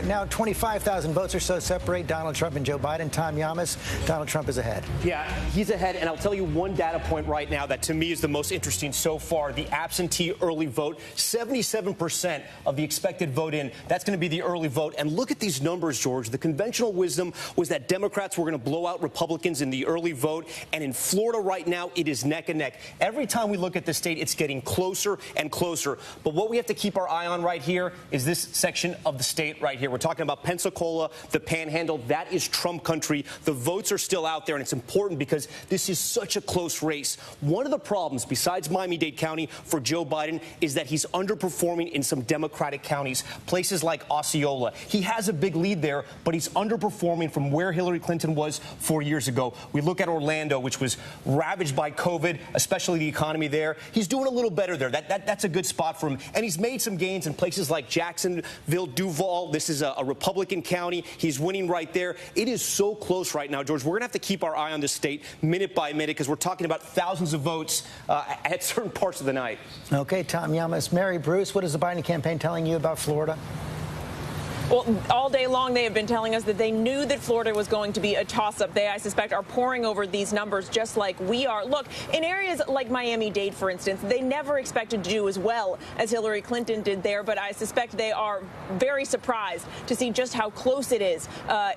Now 25,000 votes or so separate Donald Trump and Joe Biden. Tom Yamas, Donald Trump is ahead. Yeah, he's ahead, and I'll tell you one data point right now that to me is the most interesting so far. The absentee early vote, 77% of the expected vote in. That's going to be the early vote. And look at these numbers, George. The conventional wisdom was that Democrats were going to blow out Republicans in the early vote. And in Florida right now, it is neck and neck. Every time we look at the state, it's getting closer and closer. But what we have to keep our eye on right here is this section of the state right here. We're talking about Pensacola, the Panhandle. That is Trump country. The votes are still out there, and it's important because this is such a close race. One of the problems, besides Miami-Dade County, for Joe Biden is that he's underperforming in some Democratic counties, places like Osceola. He has a big lead there, but he's underperforming from where Hillary Clinton was 4 years ago. We look at Orlando, which was ravaged by COVID, especially the economy there. He's doing a little better there. That's a good spot for him. And he's made some gains in places like Jacksonville, Duval. This is a Republican county. He's winning right there. It is so close right now, George. We're going to have to keep our eye on this state minute by minute because we're talking about thousands of votes at certain parts of the night. Okay, Tom Yamas. Mary Bruce, what is the Biden campaign telling you about Florida? Well, all day long they have been telling us that they knew that Florida was going to be a toss-up. They, I suspect, are poring over these numbers just like we are. Look, in areas like Miami-Dade, for instance, they never expected to do as well as Hillary Clinton did there, but I suspect they are very surprised to see just how close it is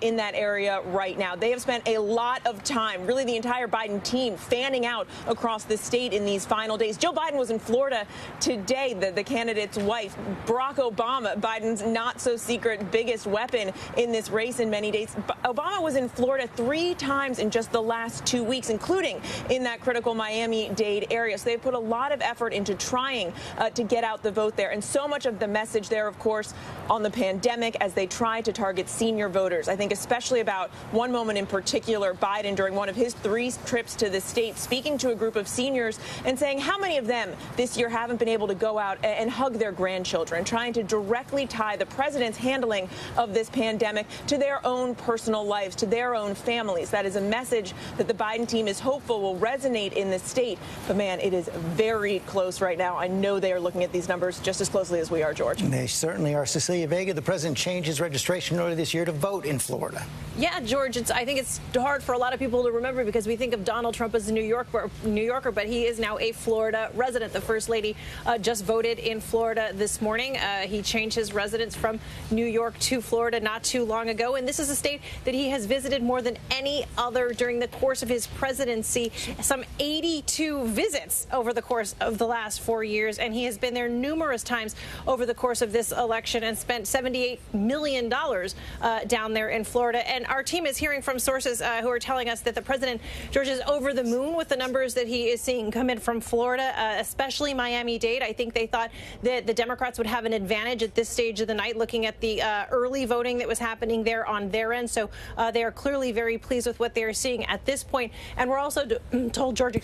in that area right now. They have spent a lot of time, really the entire Biden team, fanning out across the state in these final days. Joe Biden was in Florida today, the candidate's wife. Barack Obama, Biden's not-so-secret biggest weapon in this race in many days. Obama was in Florida 3 times in just the last 2 weeks, including in that critical Miami-Dade area. So they've put a lot of effort into trying to get out the vote there. And so much of the message there, of course, on the pandemic as they try to target senior voters. I think especially about one moment in particular, Biden, during one of his 3 trips to the state, speaking to a group of seniors and saying how many of them this year haven't been able to go out and hug their grandchildren, trying to directly tie the president's handling of this pandemic to their own personal lives, to their own families. That is a message that the Biden team is hopeful will resonate in the state. But, man, it is very close right now. I know they are looking at these numbers just as closely as we are, George. They certainly are. Cecilia Vega, the president changed his registration earlier this year to vote in Florida. Yeah, George, I think it's hard for a lot of people to remember because we think of Donald Trump as a New Yorker, but he is now a Florida resident. The First Lady just voted in Florida this morning. He changed his residence from New York to Florida not too long ago, and this is a state that he has visited more than any other during the course of his presidency, some 82 visits over the course of the last 4 years, and he has been there numerous times over the course of this election and spent $78 million down there in Florida. And our team is hearing from sources who are telling us that the president, George, is over the moon with the numbers that he is seeing come in from Florida, especially Miami-Dade. I think they thought that the Democrats would have an advantage at this stage of the night, looking at the early voting that was happening there on their end. So they are clearly very pleased with what they are seeing at this point. And we're also told, George,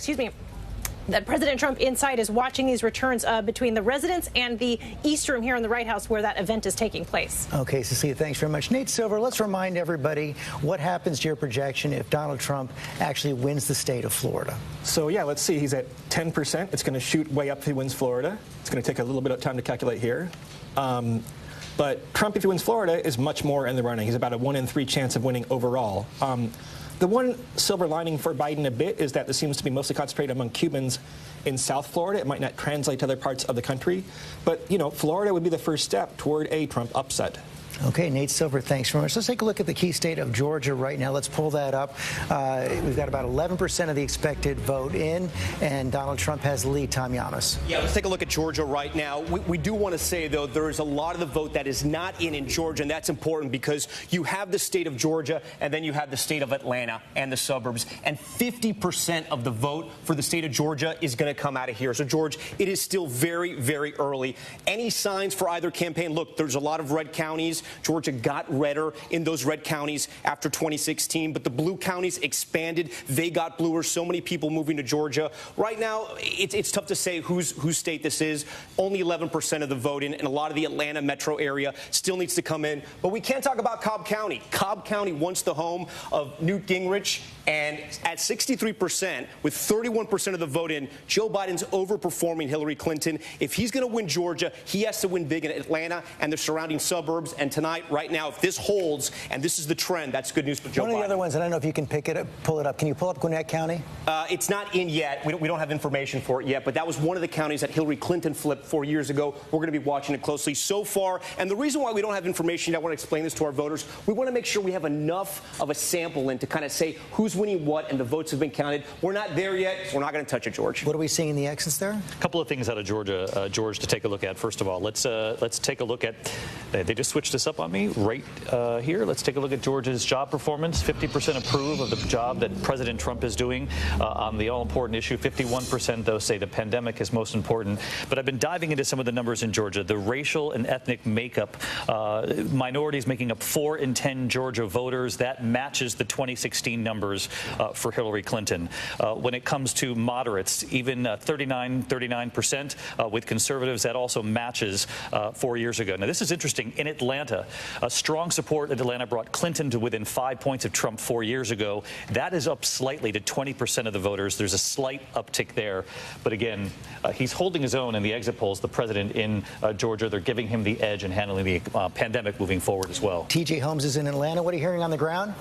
that President Trump inside is watching these returns between the residence and the East Room here in the White House where that event is taking place. Okay, Cecilia, thanks very much. Nate Silver, let's remind everybody what happens to your projection if Donald Trump actually wins the state of Florida. So, yeah, let's see. He's at 10%. It's going to shoot way up if he wins Florida. It's going to take a little bit of time to calculate here. But Trump, if he wins Florida, is much more in the running. He's about a 1 in 3 chance of winning overall. The one silver lining for Biden a bit is that this seems to be mostly concentrated among Cubans in South Florida. It might not translate to other parts of the country. But, Florida would be the first step toward a Trump upset. Okay, Nate Silver, thanks very much. Let's take a look at the key state of Georgia right now. Let's pull that up. We've got about 11% of the expected vote in, and Donald Trump has the lead. Tom Yamas. Yeah, let's take a look at Georgia right now. We do want to say, though, there is a lot of the vote that is not in Georgia, and that's important because you have the state of Georgia, and then you have the state of Atlanta and the suburbs, and 50% of the vote for the state of Georgia is going to come out of here. So, George, it is still very, very early. Any signs for either campaign? Look, there's a lot of red counties. Georgia got redder in those red counties after 2016, but the blue counties expanded. They got bluer. So many people moving to Georgia. Right now, it's tough to say whose state this is. Only 11% of the vote in, and a lot of the Atlanta metro area still needs to come in. But we can't talk about Cobb County. Cobb County, once the home of Newt Gingrich, and at 63%, with 31% of the vote in, Joe Biden's overperforming Hillary Clinton. If he's going to win Georgia, he has to win big in Atlanta and the surrounding suburbs. And tonight, right now, if this holds, and this is the trend, that's good news for Joe Biden. One of the other ones, and I don't know if you can pull it up. Can you pull up Gwinnett County? It's not in yet. We don't have information for it yet, but that was one of the counties that Hillary Clinton flipped 4 years ago. We're going to be watching it closely so far. And the reason why we don't have information, I want to explain this to our voters, we want to make sure we have enough of a sample in to kind of say who's winning what, and the votes have been counted. We're not there yet, so we're not going to touch it, George. What are we seeing in the exits there? A couple of things out of Georgia, George, to take a look at. First of all, let's take a look at, they just switched this up on me right here. Let's take a look at Georgia's job performance. 50% approve of the job that President Trump is doing on the all-important issue. 51%, though, say the pandemic is most important. But I've been diving into some of the numbers in Georgia. The racial and ethnic makeup, minorities making up 4 in 10 Georgia voters. That matches the 2016 numbers for Hillary Clinton. When it comes to moderates, even 39%. With conservatives, that also matches 4 years ago. Now, this is interesting. In Atlanta, strong support in Atlanta brought Clinton to within 5 points of Trump 4 years ago. That is up slightly to 20% of the voters. There's a slight uptick there. But again, he's holding his own in the exit polls, the president in Georgia. They're giving him the edge in handling the pandemic moving forward as well. TJ Holmes is in Atlanta. What are you hearing on the ground?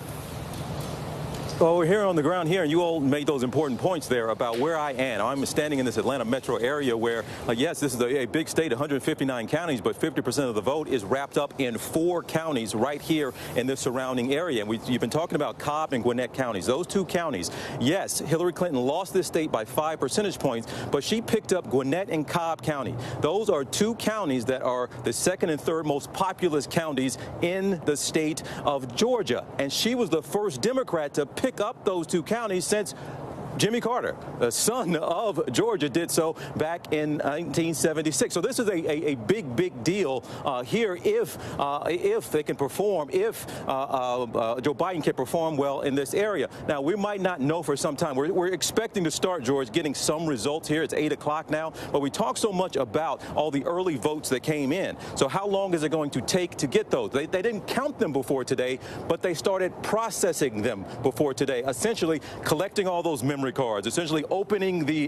Well, we're here on the ground here, and you all made those important points there about where I am. I'm standing in this Atlanta metro area where, yes, this is a big state, 159 counties, but 50% of the vote is wrapped up in 4 counties right here in this surrounding area. And you've been talking about Cobb and Gwinnett counties. Those 2 counties, yes, Hillary Clinton lost this state by 5 percentage points, but she picked up Gwinnett and Cobb County. Those are 2 counties that are the 2nd and 3rd most populous counties in the state of Georgia. And she was the first Democrat to pick up those 2 counties since Jimmy Carter, the son of Georgia, did so back in 1976. So this is a big deal here if they can perform, if Joe Biden can perform well in this area. Now, we might not know for some time. We're expecting to start, George, getting some results here. It's 8 o'clock now, but we talk so much about all the early votes that came in. So how long is it going to take to get those? They didn't count them before today, but they started processing them before today, essentially collecting all those memory cards, essentially opening the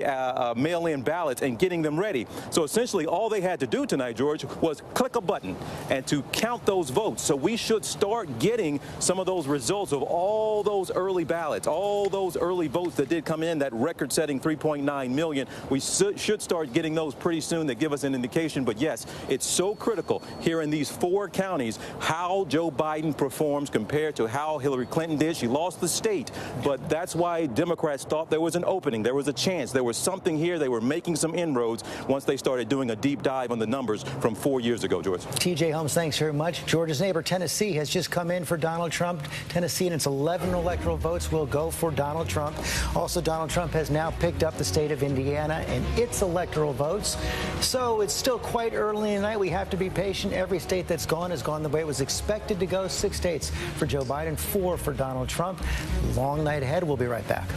mail-in ballots and getting them ready. So essentially all they had to do tonight, George, was click a button and to count those votes. So we should start getting some of those results of all those early ballots, all those early votes that did come in, that record-setting 3.9 million. We should start getting those pretty soon that give us an indication. But yes, it's so critical here in these 4 counties how Joe Biden performs compared to how Hillary Clinton did. She lost the state, but that's why Democrats thought there was an opening, there was a chance, there was something here. They were making some inroads once they started doing a deep dive on the numbers from 4 years ago, George. TJ Holmes, thanks very much. Georgia's neighbor, Tennessee, has just come in for Donald Trump. Tennessee and its 11 electoral votes will go for Donald Trump. Also, Donald Trump has now picked up the state of Indiana and its electoral votes. So it's still quite early in the night. We have to be patient. Every state that's gone has gone the way it was expected to go. 6 states for Joe Biden, 4 for Donald Trump. Long night ahead. We'll be right back.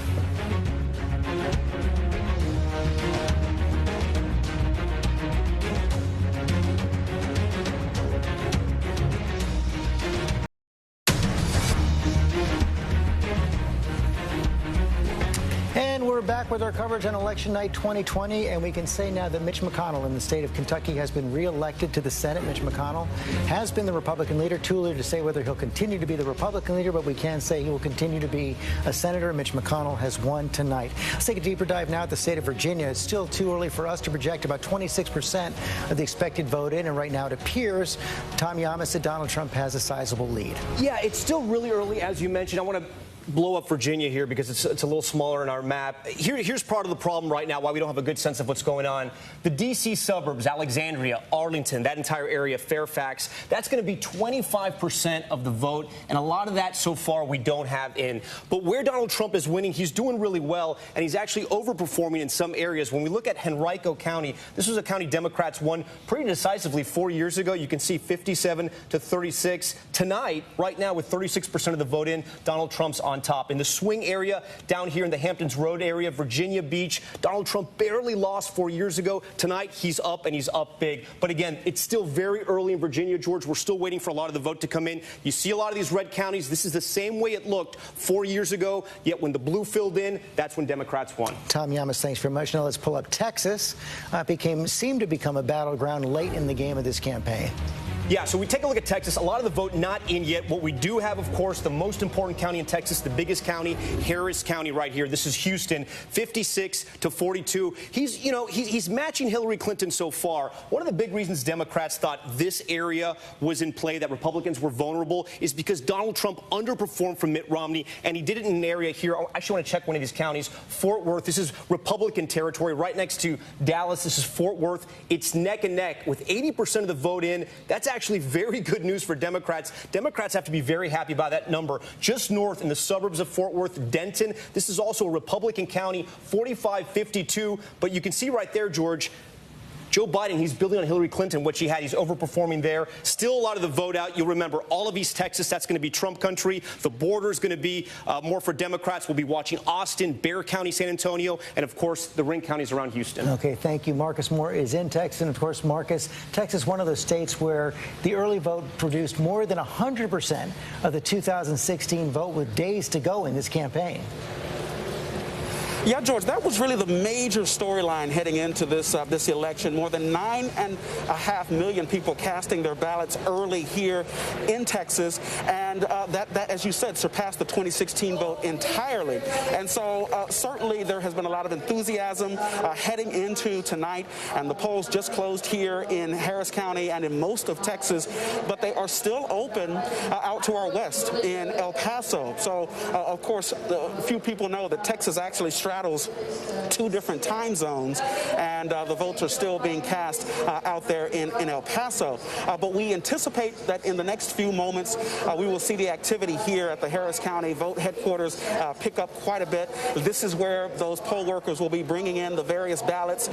And we're back with our coverage on Election Night 2020, and we can say now that Mitch McConnell in the state of Kentucky has been reelected to the Senate. Mitch McConnell has been the Republican leader. Too early to say whether he'll continue to be the Republican leader, but we can say he will continue to be a senator. Mitch McConnell has won tonight. Let's take a deeper dive now at the state of Virginia. It's still too early for us to project about 26% of the expected vote in, and right now it appears, Tom Yamas, that Donald Trump has a sizable lead. Yeah, it's still really early, as you mentioned. I want to blow up Virginia here because it's a little smaller in our map. Here's part of the problem right now, why we don't have a good sense of what's going on. The D.C. suburbs, Alexandria, Arlington, that entire area, Fairfax, that's going to be 25% of the vote, and a lot of that so far we don't have in. But where Donald Trump is winning, he's doing really well, and he's actually overperforming in some areas. When we look at Henrico County, this was a county Democrats won pretty decisively 4 years ago. You can see 57 to 36. Tonight, right now, with 36% of the vote in, Donald Trump's on top. In the swing area down here in the Hamptons Road area, Virginia Beach, Donald Trump barely lost 4 years ago. Tonight, he's up, and he's up big. But again, it's still very early in Virginia, George. We're still waiting for a lot of the vote to come in. You see a lot of these red counties. This is the same way it looked 4 years ago, yet when the blue filled in, that's when Democrats won. Tom Yamas, thanks very much. Now let's pull up Texas. Seemed to become a battleground late in the game of this campaign. Yeah, so we take a look at Texas. A lot of the vote not in yet. What we do have, of course, the most important county in Texas, the biggest county, Harris County right here. This is Houston, 56 to 42. He's matching Hillary Clinton so far. One of the big reasons Democrats thought this area was in play, that Republicans were vulnerable, is because Donald Trump underperformed from Mitt Romney, and he did it in an area here. I actually want to check one of these counties. Fort Worth, this is Republican territory right next to Dallas. This is Fort Worth. It's neck and neck with 80% of the vote in. That's actually very good news for Democrats. Democrats have to be very happy about that number. Just north in the suburbs of Fort Worth, Denton. This is also a Republican county, 45-52. But you can see right there, George, Joe Biden, he's building on Hillary Clinton, what she had. He's overperforming there. Still a lot of the vote out. You'll remember all of East Texas, that's going to be Trump country. The border is going to be more for Democrats. We'll be watching Austin, Bexar County, San Antonio, and, of course, the ring counties around Houston. Okay, thank you. Marcus Moore is in Texas. And, of course, Marcus, Texas, one of those states where the early vote produced more than 100% of the 2016 vote with days to go in this campaign. Yeah, George, that was really the major storyline heading into this election. More than 9.5 million people casting their ballots early here in Texas, and that, as you said, surpassed the 2016 vote entirely. And so certainly there has been a lot of enthusiasm heading into tonight, and the polls just closed here in Harris County and in most of Texas, but they are still open out to our west in El Paso. So, of course, a few people know that Texas actually straddles two different time zones, and the votes are still being cast out there in El Paso. But we anticipate that in the next few moments we will see the activity here at the Harris County vote headquarters pick up quite a bit. This is where those poll workers will be bringing in the various ballots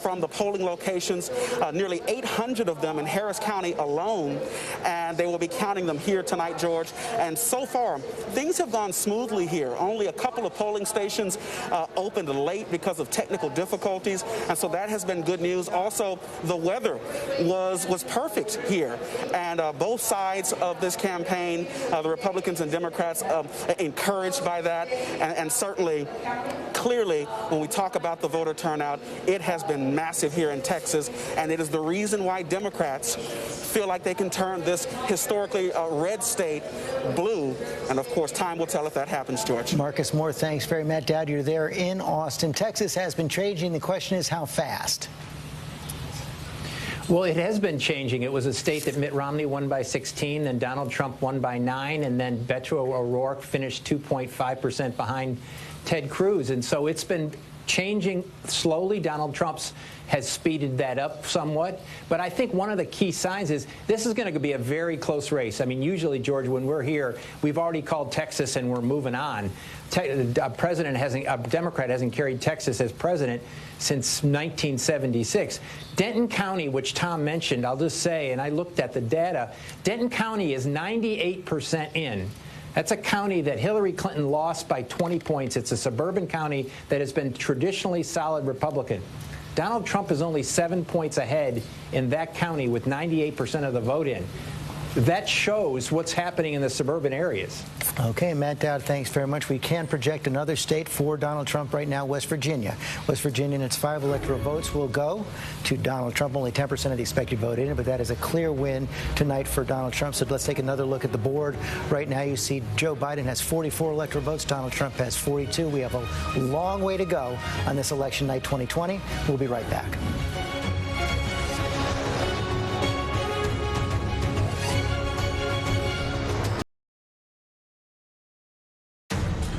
from the polling locations, nearly 800 of them in Harris County alone, and they will be counting them here tonight, George. And so far, things have gone smoothly here. Only a couple of polling stations opened late because of technical difficulties, and so that has been good news. Also, the weather was perfect here, and both sides of this campaign, the Republicans and Democrats, encouraged by that, and certainly, clearly, when we talk about the voter turnout, it has been massive here in Texas, and it is the reason why Democrats feel like they can turn this historically red state blue, and of course, time will tell if that happens, George. Marcus Moore, thanks very much. Dad, you're there in Austin. Texas has been changing. The question is how fast? Well, it has been changing. It was a state that Mitt Romney won by 16, then Donald Trump won by 9, and then Beto O'Rourke finished 2.5% behind Ted Cruz. And so it's been changing slowly. Donald Trump has speeded that up somewhat. But I think one of the key signs is this is going to be a very close race. I mean, usually, George, when we're here, we've already called Texas and we're moving on. A Democrat hasn't carried Texas as president since 1976. Denton County, which Tom mentioned, I'll just say, and I looked at the data, Denton County is 98% in. That's a county that Hillary Clinton lost by 20 points. It's a suburban county that has been traditionally solid Republican. Donald Trump is only 7 points ahead in that county with 98% of the vote in. That shows what's happening in the suburban areas. Okay, Matt Dowd, thanks very much. We can project another state for Donald Trump right now, West Virginia. West Virginia and its 5 electoral votes will go to Donald Trump. Only 10% of the expected vote in it, but that is a clear win tonight for Donald Trump. So let's take another look at the board. Right now you see Joe Biden has 44 electoral votes. Donald Trump has 42. We have a long way to go on this election night 2020. We'll be right back.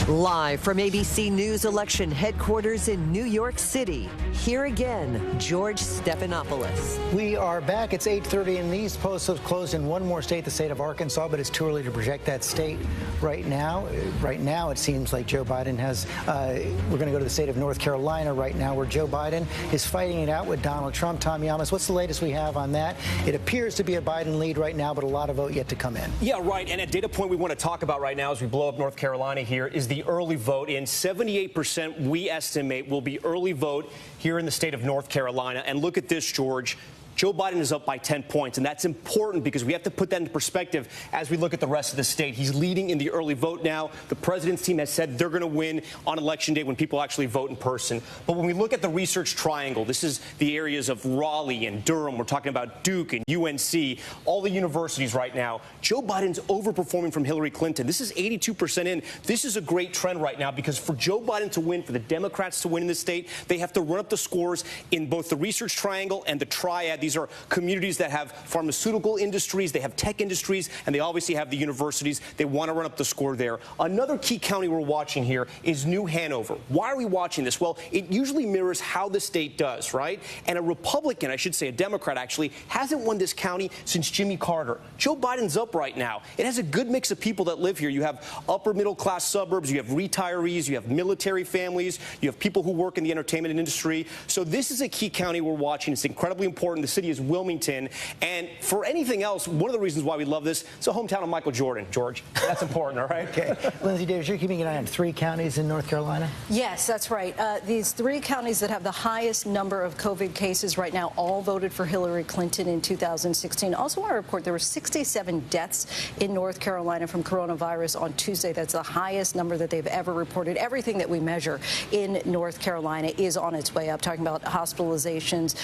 Live from ABC News election headquarters in New York City, here again, George Stephanopoulos. We are back. It's 8:30, and these polls have closed in one more state, the state of Arkansas, but it's too early to project that state right now. Right now, it seems like Joe Biden has, we're going to go to the state of North Carolina right now, where Joe Biden is fighting it out with Donald Trump. Tom Yamas, what's the latest we have on that? It appears to be a Biden lead right now, but a lot of vote yet to come in. Yeah, right. And a data point we want to talk about right now as we blow up North Carolina here is the early vote in. 78% we estimate will be early vote here in the state of North Carolina. And look at this, George. Joe Biden is up by 10 points, and that's important because we have to put that into perspective as we look at the rest of the state. He's leading in the early vote now. The president's team has said they're going to win on Election Day when people actually vote in person. But when we look at the research triangle, this is the areas of Raleigh and Durham. We're talking about Duke and UNC, all the universities right now. Joe Biden's overperforming from Hillary Clinton. This is 82% in. This is a great trend right now because for Joe Biden to win, for the Democrats to win in the state, they have to run up the scores in both the research triangle and the triad. These are communities that have pharmaceutical industries, they have tech industries, and they obviously have the universities. They want to run up the score there. Another key county we're watching here is New Hanover. Why are we watching this? Well, it usually mirrors how the state does, right? And a Republican, I should say a Democrat actually, hasn't won this county since Jimmy Carter. Joe Biden's up right now. It has a good mix of people that live here. You have upper middle class suburbs, you have retirees, you have military families, you have people who work in the entertainment industry. So this is a key county we're watching. It's incredibly important. The city is Wilmington. And for anything else, one of the reasons why we love this, it's a hometown of Michael Jordan, George. That's important, all right? Okay. Lindsey Davis, you're keeping an eye on 3 counties in North Carolina? Yes, that's right. These 3 counties that have the highest number of COVID cases right now all voted for Hillary Clinton in 2016. Also want to report there were 67 deaths in North Carolina from coronavirus on Tuesday. That's the highest number that they've ever reported. Everything that we measure in North Carolina is on its way up, talking about hospitalizations,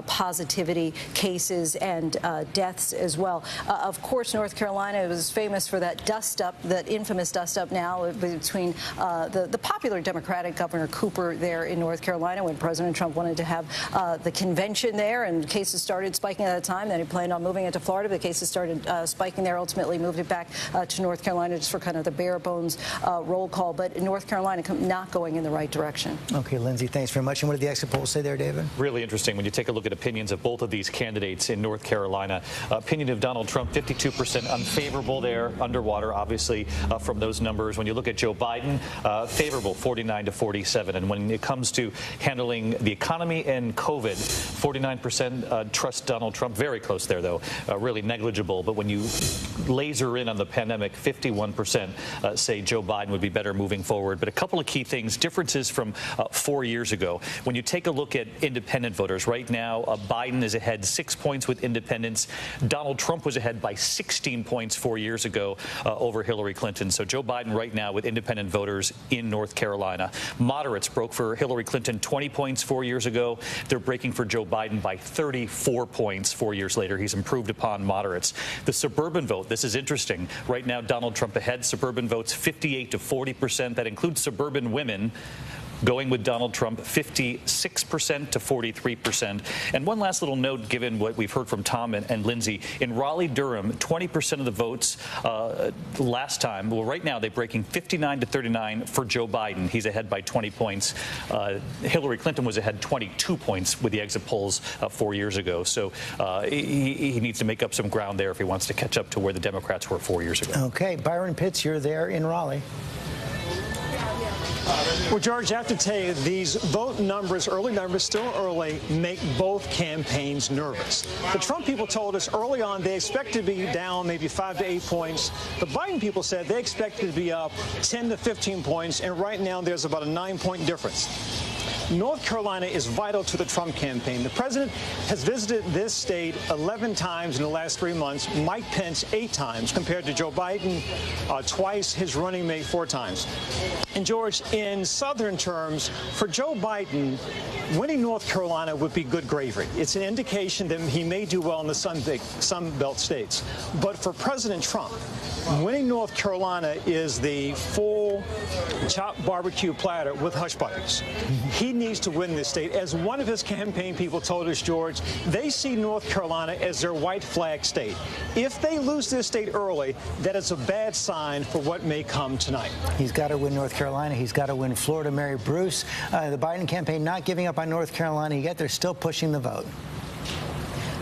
positivity, cases, and deaths as well. Of course, North Carolina was famous for that dust-up, that infamous dust-up now between the popular Democratic Governor Cooper there in North Carolina when President Trump wanted to have the convention there, and cases started spiking at the time. Then he planned on moving it to Florida. The cases started spiking there, ultimately moved it back to North Carolina just for kind of the bare bones roll call. But in North Carolina, not going in the right direction. Okay, Lindsey, thanks very much. And what did the exit polls say there, David? Really interesting when you take a look at opinions of both of these candidates in North Carolina. Opinion of Donald Trump, 52% unfavorable there, underwater, obviously, from those numbers. When you look at Joe Biden, favorable, 49 to 47. And when it comes to handling the economy and COVID, 49% trust Donald Trump. Very close there, though, really negligible. But when you laser in on the pandemic, 51% say Joe Biden would be better moving forward. But a couple of key things, differences from 4 years ago. When you take a look at independent voters, right now, Biden is ahead 6 points with independents. Donald Trump was ahead by 16 points 4 years ago over Hillary Clinton. So Joe Biden right now with independent voters in North Carolina. Moderates broke for Hillary Clinton 20 points 4 years ago. They're breaking for Joe Biden by 34 points 4 years later. He's improved upon moderates. The suburban vote, this is interesting. Right now, Donald Trump ahead. Suburban votes 58 to 40%. That includes suburban women. Going with Donald Trump, 56% to 43%. And one last little note, given what we've heard from Tom and Lindsey. In Raleigh-Durham, 20% of the votes last time. Well, right now, they're breaking 59 to 39 for Joe Biden. He's ahead by 20 points. Hillary Clinton was ahead 22 points with the exit polls 4 years ago. So he needs to make up some ground there if he wants to catch up to where the Democrats were 4 years ago. Okay. Byron Pitts, you're there in Raleigh. Well, George, I have to tell you, these vote numbers, early numbers, still early, make both campaigns nervous. The Trump people told us early on they expected to be down maybe 5 to 8 points. The Biden people said they expected to be up 10 to 15 points, and right now there's about a 9-point difference. North Carolina is vital to the Trump campaign. The president has visited this state 11 times in the last 3 months. Mike Pence 8 times, compared to Joe Biden twice, his running mate 4 times. And George, in Southern terms, for Joe Biden, winning North Carolina would be good gravy. It's an indication that he may do well in the Sun Belt states. But for President Trump, winning North Carolina is the full chopped barbecue platter with hush puppies. He needs to win this state. As one of his campaign people told us, George, they see North Carolina as their white flag state. If they lose this state early, that is a bad sign for what may come tonight. He's got to win North Carolina. He's got to win Florida. Mary Bruce, the Biden campaign not giving up on North Carolina, yet they're still pushing the vote.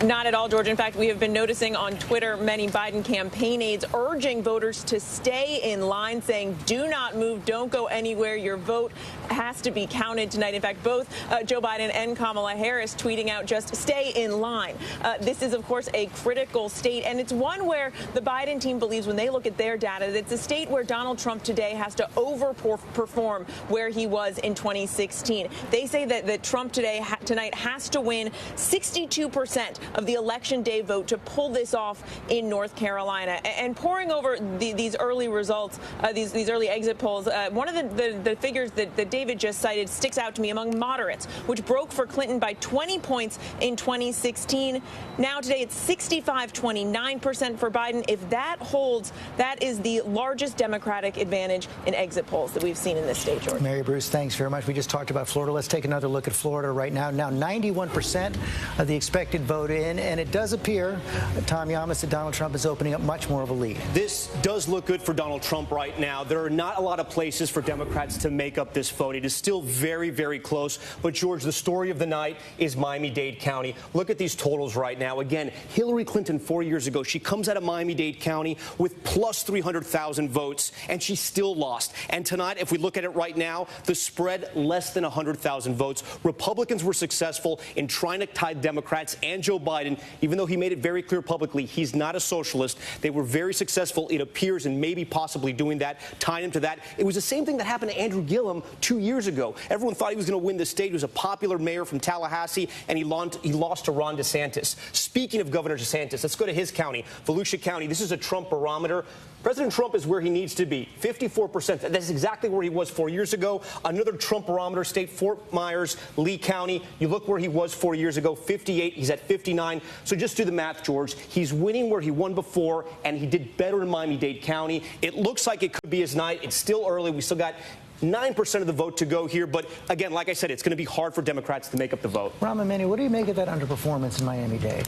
Not at all, George. In fact, we have been noticing on Twitter many Biden campaign aides urging voters to stay in line, saying, do not move, don't go anywhere. Your vote has to be counted tonight. In fact, both Joe Biden and Kamala Harris tweeting out just stay in line. This is, of course, a critical state, and it's one where the Biden team believes when they look at their data that it's a state where Donald Trump today has to overperform where he was in 2016. They say that Trump tonight has to win 62% of the Election Day vote to pull this off in North Carolina. And poring over these early results, these early exit polls, one of the figures that David just cited sticks out to me among moderates, which broke for Clinton by 20 points in 2016. Now today it's 65-29% for Biden. If that holds, that is the largest Democratic advantage in exit polls that we've seen in this state, George. Mary Bruce, thanks very much. We just talked about Florida. Let's take another look at Florida right now. Now 91% of the expected vote in, and it does appear, Tom Yamas, that Donald Trump is opening up much more of a lead. This does look good for Donald Trump right now. There are not a lot of places for Democrats to make up this vote. It is still very, very close. But, George, the story of the night is Miami-Dade County. Look at these totals right now. Again, Hillary Clinton 4 years ago, she comes out of Miami-Dade County with plus 300,000 votes, and she still lost. And tonight, if we look at it right now, the spread less than 100,000 votes. Republicans were successful in trying to tie Democrats and Joe Biden, even though he made it very clear publicly he's not a socialist. They were very successful, it appears, in maybe possibly doing that, tying him to that. It was the same thing that happened to Andrew Gillum 2 years ago. Everyone thought he was going to win the state. He was a popular mayor from Tallahassee, and he lost to Ron DeSantis. Speaking of Governor DeSantis, let's go to his county, Volusia County. This is a Trump barometer. President Trump is where he needs to be, 54%. That's exactly where he was 4 years ago. Another Trump barometer state, Fort Myers, Lee County. You look where he was 4 years ago, 58. He's at 59. So just do the math, George. He's winning where he won before, and he did better in Miami-Dade County. It looks like it could be his night. It's still early. We still got 9% of the vote to go here. But again, like I said, it's going to be hard for Democrats to make up the vote. Rahm Emanuel, what do you make of that underperformance in Miami-Dade?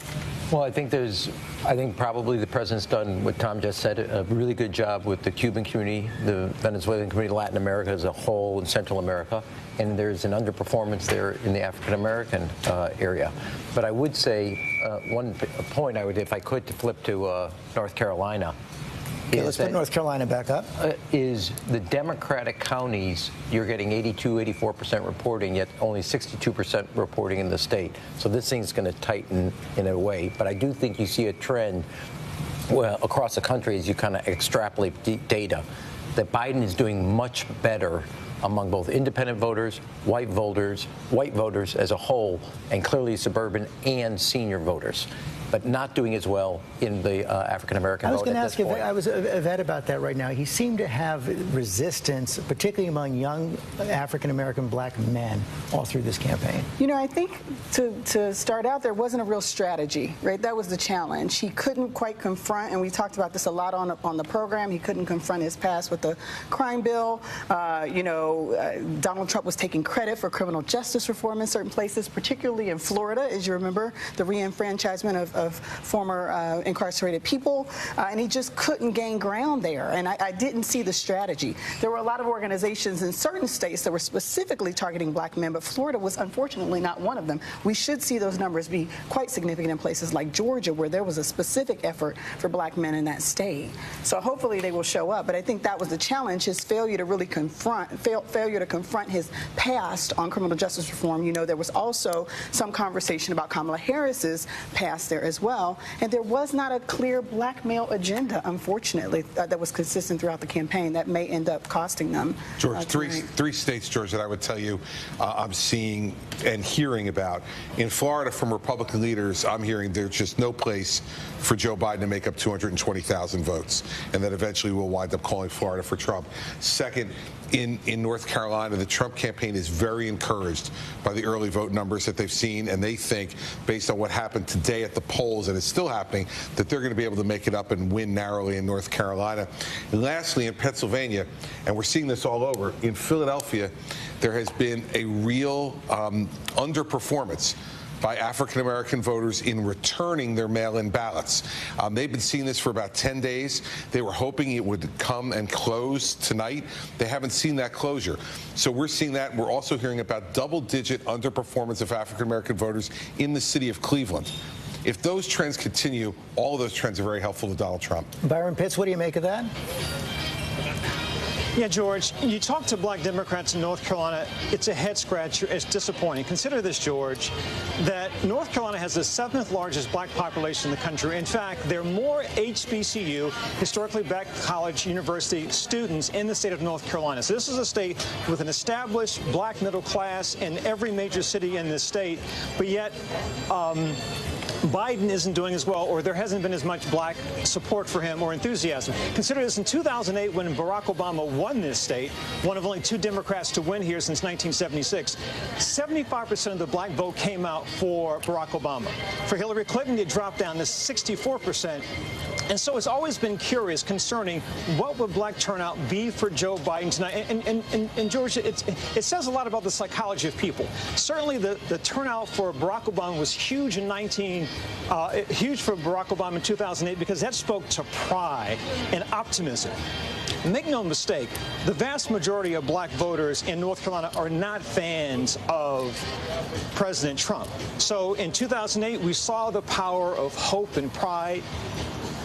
Well, I think probably the president's done what Tom just said, a really good job with the Cuban community, the Venezuelan community, Latin America as a whole, and Central America. And there's an underperformance there in the African-American area. But I would say one point if I could, to flip to North Carolina. Okay, let's put North Carolina back up. Is the Democratic counties, you're getting 84% reporting, yet only 62% reporting in the state. So this thing's going to tighten in a way. But I do think you see a trend across the country as you kind of extrapolate data that Biden is doing much better among both independent voters, white voters as a whole, and clearly suburban and senior voters, but not doing as well in the African-American vote. I was going to ask Yvette about that right now. He seemed to have resistance, particularly among young African-American black men, all through this campaign. You know, I think to start out, there wasn't a real strategy, right? That was the challenge. He couldn't quite confront, and we talked about this a lot on the program, he couldn't confront his past with the crime bill. Donald Trump was taking credit for criminal justice reform in certain places, particularly in Florida, as you remember, the reenfranchisement of former incarcerated people, and he just couldn't gain ground there. And I didn't see the strategy. There were a lot of organizations in certain states that were specifically targeting black men, but Florida was unfortunately not one of them. We should see those numbers be quite significant in places like Georgia, where there was a specific effort for black men in that state. So hopefully they will show up. But I think that was the challenge, his failure to really confront his past on criminal justice reform. You know, there was also some conversation about Kamala Harris's past there as well, and there was not a clear black male agenda, unfortunately, that was consistent throughout the campaign that may end up costing them. George, three states, George, that I would tell you I'm seeing and hearing about. In Florida, from Republican leaders, I'm hearing there's just no place for Joe Biden to make up 220,000 votes, and that eventually we'll wind up calling Florida for Trump. Second, in in North Carolina, the Trump campaign is very encouraged by the early vote numbers that they've seen, and they think, based on what happened today at the polls, and it's still happening, that they're going to be able to make it up and win narrowly in North Carolina. And lastly, in Pennsylvania, and we're seeing this all over, in Philadelphia, there has been a real underperformance by African-American voters in returning their mail-in ballots. They've been seeing this for about 10 days. They were hoping it would come and close tonight. They haven't seen that closure. So we're seeing that. We're also hearing about double-digit underperformance of African-American voters in the city of Cleveland. If those trends continue, all of those trends are very helpful to Donald Trump. Byron Pitts, what do you make of that? Yeah, George, you talk to black Democrats in North Carolina, it's a head scratcher. It's disappointing. Consider this, George, that North Carolina has the 7th largest black population in the country. In fact, there are more HBCU, historically black college university students in the state of North Carolina. So this is a state with an established black middle class in every major city in this state, but yet Biden isn't doing as well, or there hasn't been as much black support for him or enthusiasm. Consider this, in 2008, when Barack Obama won this state, one of only 2 Democrats to win here since 1976, 75% of the black vote came out for Barack Obama. For Hillary Clinton, it dropped down to 64%. And so it's always been curious concerning what would black turnout be for Joe Biden tonight. And George, it says a lot about the psychology of people. Certainly the turnout for Barack Obama was huge in huge for Barack Obama in 2008 because that spoke to pride and optimism. Make no mistake, the vast majority of black voters in North Carolina are not fans of President Trump. So in 2008, we saw the power of hope and pride.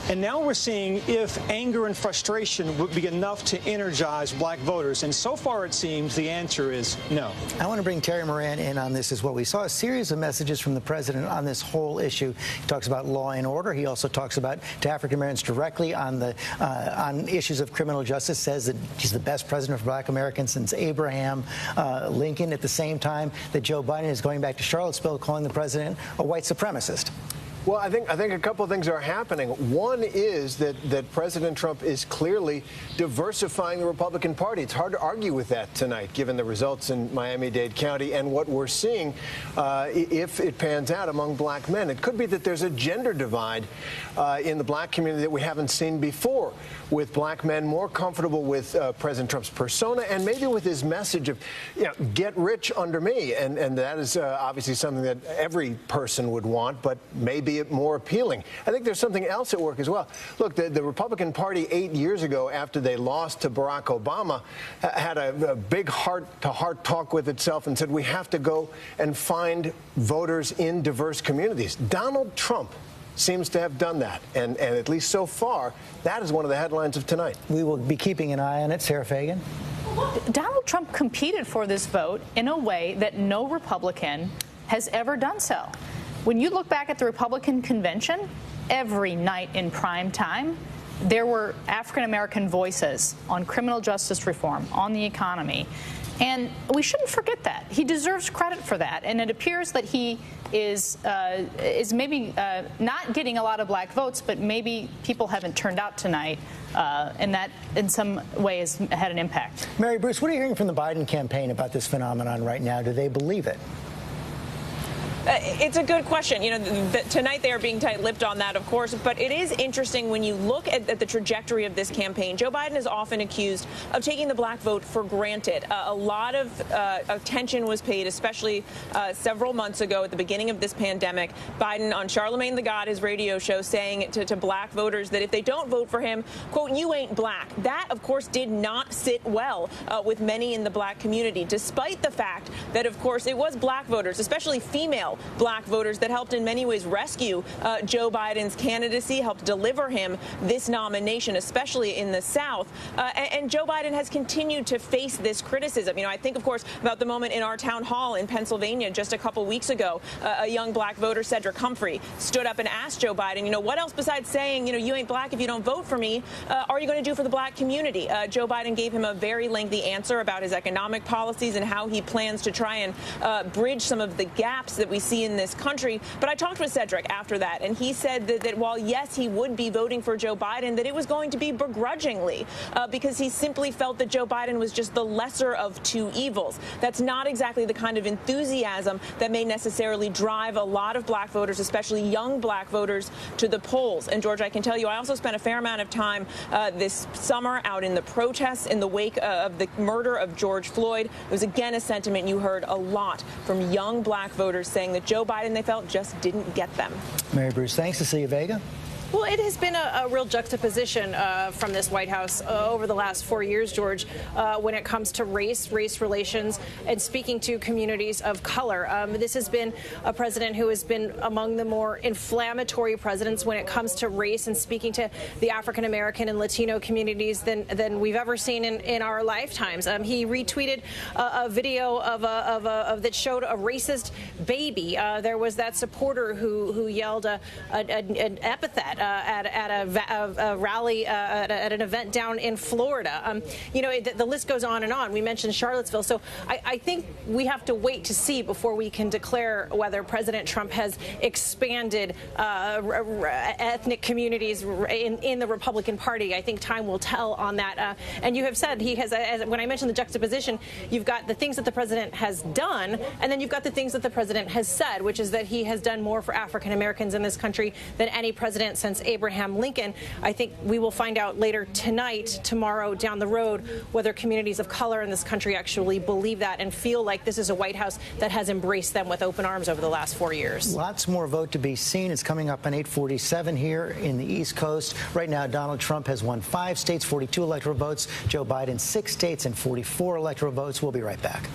And now we're seeing if anger and frustration would be enough to energize black voters. And so far, it seems the answer is no. I want to bring Terry Moran in on this as well. We saw a series of messages from the president on this whole issue. He talks about law and order. He also talks about to African Americans directly on the on issues of criminal justice, says that he's the best president for black Americans since Abraham Lincoln. At the same time that Joe Biden is going back to Charlottesville, calling the president a white supremacist. Well, I think a couple of things are happening. One is that President Trump is clearly diversifying the Republican Party. It's hard to argue with that tonight, given the results in Miami-Dade County and what we're seeing if it pans out among black men. It could be that there's a gender divide in the black community that we haven't seen before, with black men more comfortable with President Trump's persona and maybe with his message of, get rich under me. And that is obviously something that every person would want, but maybe it more appealing. I think there's something else at work as well. Look, the Republican Party 8 years ago, after they lost to Barack Obama, had a big heart-to-heart talk with itself and said, we have to go and find voters in diverse communities. Donald Trump seems to have done that. And at least so far, that is one of the headlines of tonight. We will be keeping an eye on it. Sarah Fagan. Donald Trump competed for this vote in a way that no Republican has ever done so. When you look back at the Republican convention, every night in prime time, there were African-American voices on criminal justice reform, on the economy. And we shouldn't forget that. He deserves credit for that. And it appears that he is maybe not getting a lot of black votes, but maybe people haven't turned out tonight, and that in some ways had an impact. Mary Bruce, what are you hearing from the Biden campaign about this phenomenon right now? Do they believe it? It's a good question. Tonight they are being tight-lipped on that, of course, but it is interesting when you look at the trajectory of this campaign. Joe Biden is often accused of taking the black vote for granted. A lot of attention was paid, especially several months ago at the beginning of this pandemic. Biden on Charlemagne the God, his radio show, saying to black voters that if they don't vote for him, quote, you ain't black. That, of course, did not sit well with many in the black community, despite the fact that, of course, it was black voters, especially female black voters, that helped in many ways rescue Joe Biden's candidacy, helped deliver him this nomination, especially in the South. And Joe Biden has continued to face this criticism. I think, of course, about the moment in our town hall in Pennsylvania just a couple weeks ago, a young black voter, Cedric Humphrey, stood up and asked Joe Biden, what else besides saying, you ain't black if you don't vote for me, are you going to do for the black community? Joe Biden gave him a very lengthy answer about his economic policies and how he plans to try and bridge some of the gaps that we see in this country. But I talked with Cedric after that, and he said that while, yes, he would be voting for Joe Biden, that it was going to be begrudgingly because he simply felt that Joe Biden was just the lesser of two evils. That's not exactly the kind of enthusiasm that may necessarily drive a lot of black voters, especially young black voters, to the polls. And, George, I can tell you, I also spent a fair amount of time this summer out in the protests in the wake of the murder of George Floyd. It was, again, a sentiment you heard a lot from young black voters saying that Joe Biden, they felt, just didn't get them. Mary Bruce, thanks. Cecilia Vega. Well, it has been a real juxtaposition from this White House over the last 4 years, George, when it comes to race relations, and speaking to communities of color. This has been a president who has been among the more inflammatory presidents when it comes to race and speaking to the African-American and Latino communities than we've ever seen in our lifetimes. He retweeted a video that showed a racist baby. There was that supporter who yelled an epithet at a rally at an event down in Florida. The list goes on and on. We mentioned Charlottesville. So I think we have to wait to see before we can declare whether President Trump has expanded ethnic communities in the Republican Party. I think time will tell on that. And you have said he has, when I mentioned the juxtaposition, you've got the things that the president has done, and then you've got the things that the president has said, which is that he has done more for African Americans in this country than any president since Abraham Lincoln. I think we will find out later tonight, tomorrow, down the road, whether communities of color in this country actually believe that and feel like this is a White House that has embraced them with open arms over the last 4 years. Lots more vote to be seen. It's coming up on 8:47 here in the East Coast. Right now, Donald Trump has won 5 states, 42 electoral votes. Joe Biden, 6 states and 44 electoral votes. We'll be right back.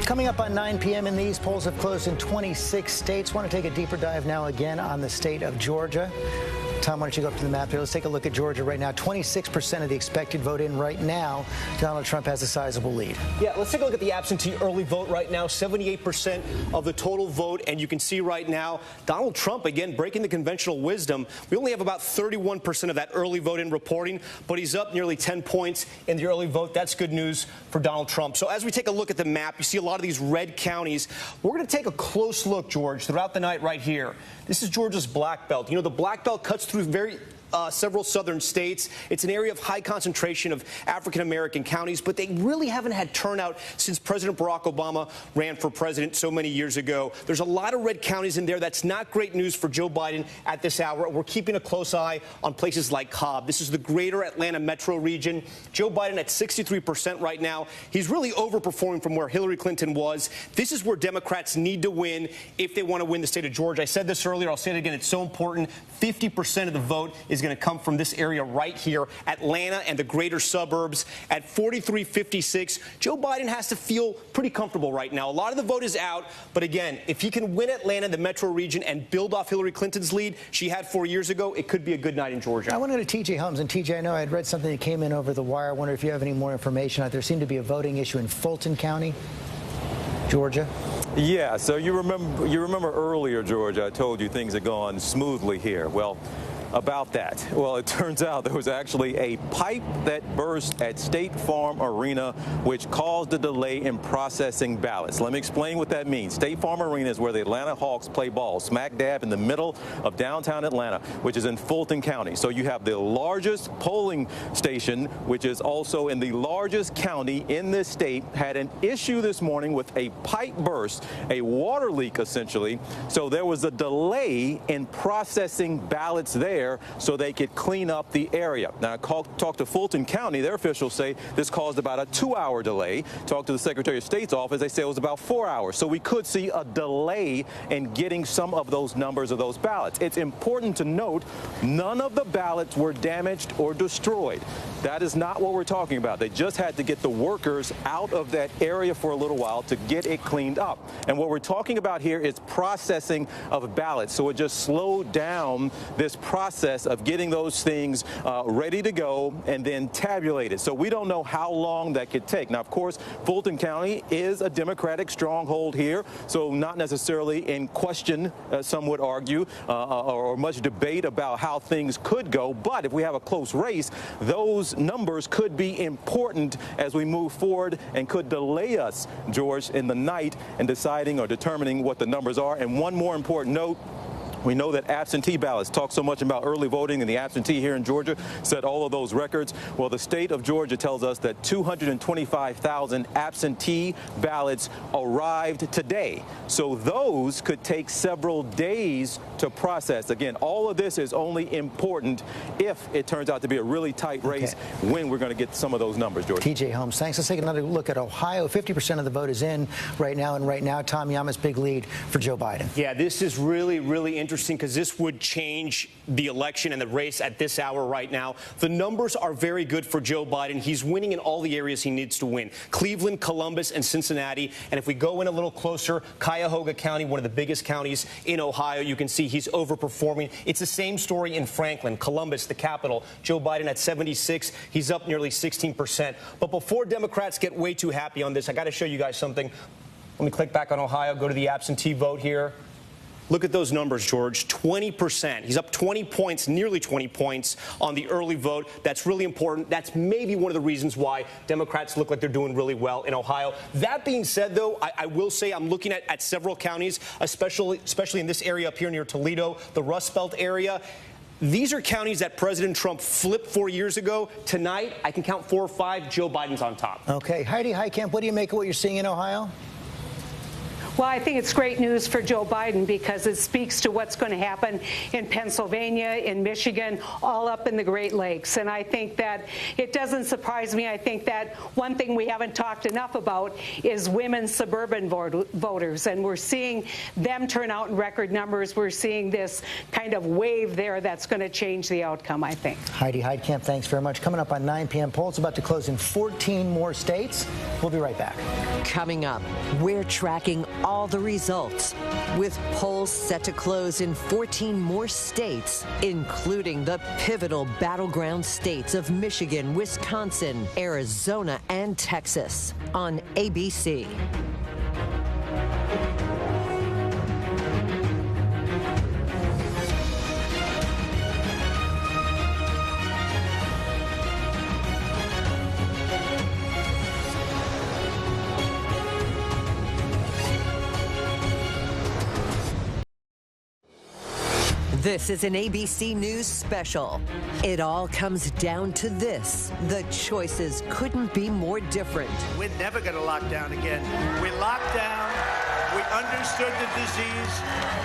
Coming up on 9 p.m. in the East, polls have closed in 26 states. Want to take a deeper dive now again on the state of Georgia. Tom, why don't you go up to the map here? Let's take a look at Georgia right now. 26% of the expected vote in right now. Donald Trump has a sizable lead. Yeah, let's take a look at the absentee early vote right now. 78% of the total vote. And you can see right now, Donald Trump, again, breaking the conventional wisdom. We only have about 31% of that early vote in reporting, but he's up nearly 10 points in the early vote. That's good news for Donald Trump. So as we take a look at the map, you see a lot of these red counties. We're going to take a close look, George, throughout the night right here. This is Georgia's black belt. You know, the black belt cuts through several southern states. It's an area of high concentration of African-American counties, but they really haven't had turnout since President Barack Obama ran for president so many years ago. There's a lot of red counties in there. That's not great news for Joe Biden at this hour. We're keeping a close eye on places like Cobb. This is the greater Atlanta metro region. Joe Biden at 63% right now. He's really overperforming from where Hillary Clinton was. This is where Democrats need to win if they want to win the state of Georgia. I said this earlier. I'll say it again. It's so important. 50% of the vote is going to come from this area right here, Atlanta and the greater suburbs. At 43-56, Joe Biden has to feel pretty comfortable right now. A lot of the vote is out, but again, if he can win Atlanta, the metro region, and build off Hillary Clinton's lead she had 4 years ago, it could be a good night in Georgia. I want to go to TJ Holmes. And TJ, I know I had read something that came in over the wire. I wonder if you have any more information. There seemed to be a voting issue in Fulton County, Georgia. Yeah, so you remember earlier, George, I told you things had gone smoothly here. Well, about that. Well, it turns out there was actually a pipe that burst at State Farm Arena, which caused a delay in processing ballots. Let me explain what that means. State Farm Arena is where the Atlanta Hawks play ball, smack dab in the middle of downtown Atlanta, which is in Fulton County. So you have the largest polling station, which is also in the largest county in this state, had an issue this morning with a pipe burst, a water leak essentially. So there was a delay in processing ballots there so they could clean up the area. Now, I talked to Fulton County. Their officials say this caused about a 2-hour delay. Talked to the Secretary of State's office. They say it was about 4 hours. So we could see a delay in getting some of those numbers of those ballots. It's important to note none of the ballots were damaged or destroyed. That is not what we're talking about. They just had to get the workers out of that area for a little while to get it cleaned up. And what we're talking about here is processing of ballots. So it just slowed down this process process of getting those things ready to go and then tabulated. So we don't know how long that could take. Now, of course, Fulton County is a Democratic stronghold here, so not necessarily in question, some would argue, or much debate about how things could go. But if we have a close race, those numbers could be important as we move forward and could delay us, George, in the night in deciding or determining what the numbers are. And one more important note. We know that absentee ballots, talk so much about early voting and the absentee here in Georgia, set all of those records. Well, the state of Georgia tells us that 225,000 absentee ballots arrived today. So those could take several days to process. Again, all of this is only important if it turns out to be a really tight race when we're going to get some of those numbers, George. TJ Holmes, thanks. Let's take another look at Ohio. 50% of the vote is in right now, and right now, Tom Yama's big lead for Joe Biden. Yeah, this is really, really interesting because this would change the election and the race at this hour right now. The numbers are very good for Joe Biden. He's winning in all the areas he needs to win. Cleveland, Columbus, and Cincinnati. And if we go in a little closer, Cuyahoga County, one of the biggest counties in Ohio, you can see he's overperforming. It's the same story in Franklin, Columbus, the capital. Joe Biden at 76. He's up nearly 16%. But before Democrats get way too happy on this, I got to show you guys something. Let me click back on Ohio, go to the absentee vote here. Look at those numbers, George. 20%. He's up 20 points, nearly 20 points on the early vote. That's really important. That's maybe one of the reasons why Democrats look like they're doing really well in Ohio. That being said, though, I will say I'm looking at several counties, especially in this area up here near Toledo, the Rust Belt area. These are counties that President Trump flipped 4 years ago. Tonight, I can count 4 or 5. Joe Biden's on top. Okay. Heidi Heitkamp, what do you make of what you're seeing in Ohio? Well, I think it's great news for Joe Biden because it speaks to what's going to happen in Pennsylvania, in Michigan, all up in the Great Lakes. And I think that it doesn't surprise me. I think that one thing we haven't talked enough about is women suburban voters. And we're seeing them turn out in record numbers. We're seeing this kind of wave there that's going to change the outcome, I think. Heidi Heitkamp, thanks very much. Coming up on 9 p.m. polls about to close in 14 more states. We'll be right back. Coming up, we're tracking all the results, with polls set to close in 14 more states, including the pivotal battleground states of Michigan, Wisconsin, Arizona, and Texas, on ABC. This is an ABC News special. It all comes down to this. The choices couldn't be more different. We're never going to lock down again. We locked down, we understood the disease,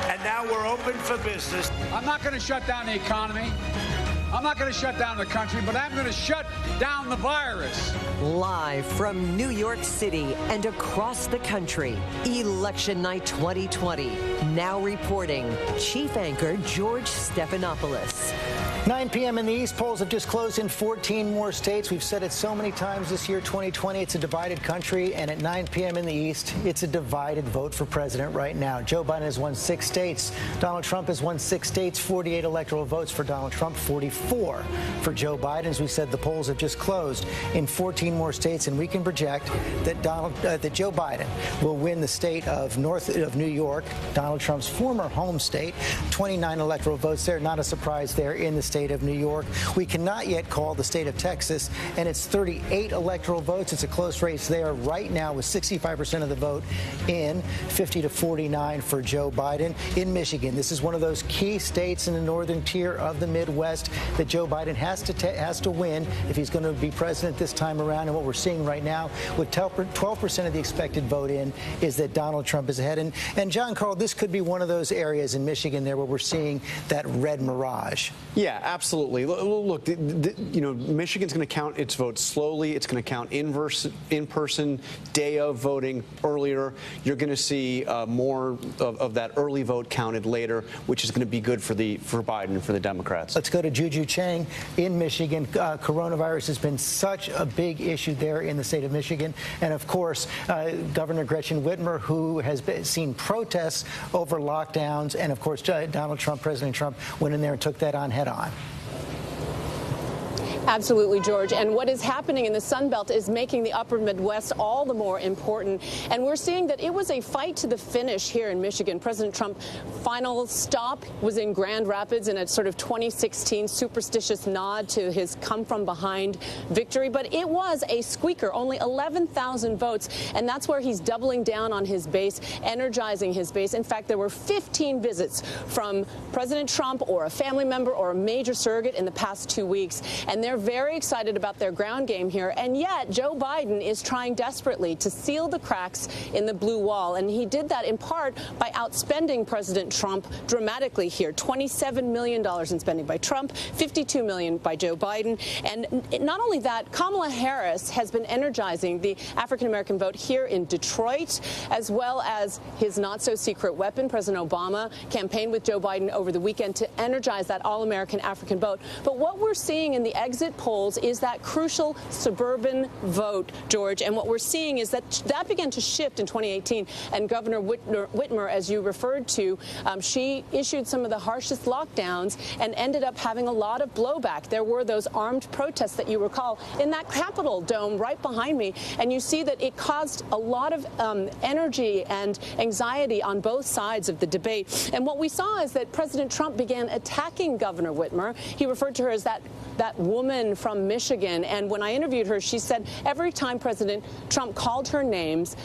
and now we're open for business. I'm not going to shut down the economy. I'm not going to shut down the country, but I'm going to shut down the virus. Live from New York City and across the country, Election Night 2020. Now reporting, Chief Anchor George Stephanopoulos. 9 p.m. in the East, polls have just closed in 14 more states. We've said it so many times this year, 2020, it's a divided country. And at 9 p.m. in the East, it's a divided vote for president right now. Joe Biden has won 6 states. Donald Trump has won 6 states, 48 electoral votes for Donald Trump, 44 for Joe Biden. As we said, the polls have just closed in 14 more states, and we can project that that Joe Biden will win the state of New York, Donald Trump's former home state. 29 electoral votes there, not a surprise there in the state of New York. We cannot yet call the state of Texas, and it's 38 electoral votes. It's a close race there right now with 65% of the vote in, 50 to 49 for Joe Biden. In Michigan, this is one of those key states in the northern tier of the Midwest that Joe Biden has to win if he's going to be president this time around. And what we're seeing right now with 12% of the expected vote in is that Donald Trump is ahead. And John Carl, this could be one of those areas in Michigan there where we're seeing that red mirage. Yeah, absolutely. Look, Michigan's going to count its votes slowly. It's going to count in-person day of voting earlier. You're going to see more of that early vote counted later, which is going to be good for Biden and for the Democrats. Let's go to Juju Juju Chang in Michigan. Coronavirus has been such a big issue there in the state of Michigan. And, of course, Governor Gretchen Whitmer, who has seen protests over lockdowns. And, of course, Donald Trump, President Trump, went in there and took that on head on. Absolutely, George. And what is happening in the Sun Belt is making the upper Midwest all the more important. And we're seeing that it was a fight to the finish here in Michigan. President Trump's final stop was in Grand Rapids in a sort of 2016 superstitious nod to his come-from-behind victory. But it was a squeaker, only 11,000 votes. And that's where he's doubling down on his base, energizing his base. In fact, there were 15 visits from President Trump or a family member or a major surrogate in the past 2 weeks. And they're very excited about their ground game here. And yet Joe Biden is trying desperately to seal the cracks in the blue wall. And he did that in part by outspending President Trump dramatically here. $27 million in spending by Trump, $52 million by Joe Biden. And not only that, Kamala Harris has been energizing the African-American vote here in Detroit, as well as his not-so-secret weapon. President Obama campaigned with Joe Biden over the weekend to energize that all-American African vote. But what we're seeing in the exit polls is that crucial suburban vote, George. And what we're seeing is that began to shift in 2018. And Governor Whitmer, as you referred to, she issued some of the harshest lockdowns and ended up having a lot of blowback. There were those armed protests that you recall in that Capitol dome right behind me. And you see that it caused a lot of energy and anxiety on both sides of the debate. And what we saw is that President Trump began attacking Governor Whitmer. He referred to her as that woman from Michigan. And when I interviewed her, she said every time President Trump called her names,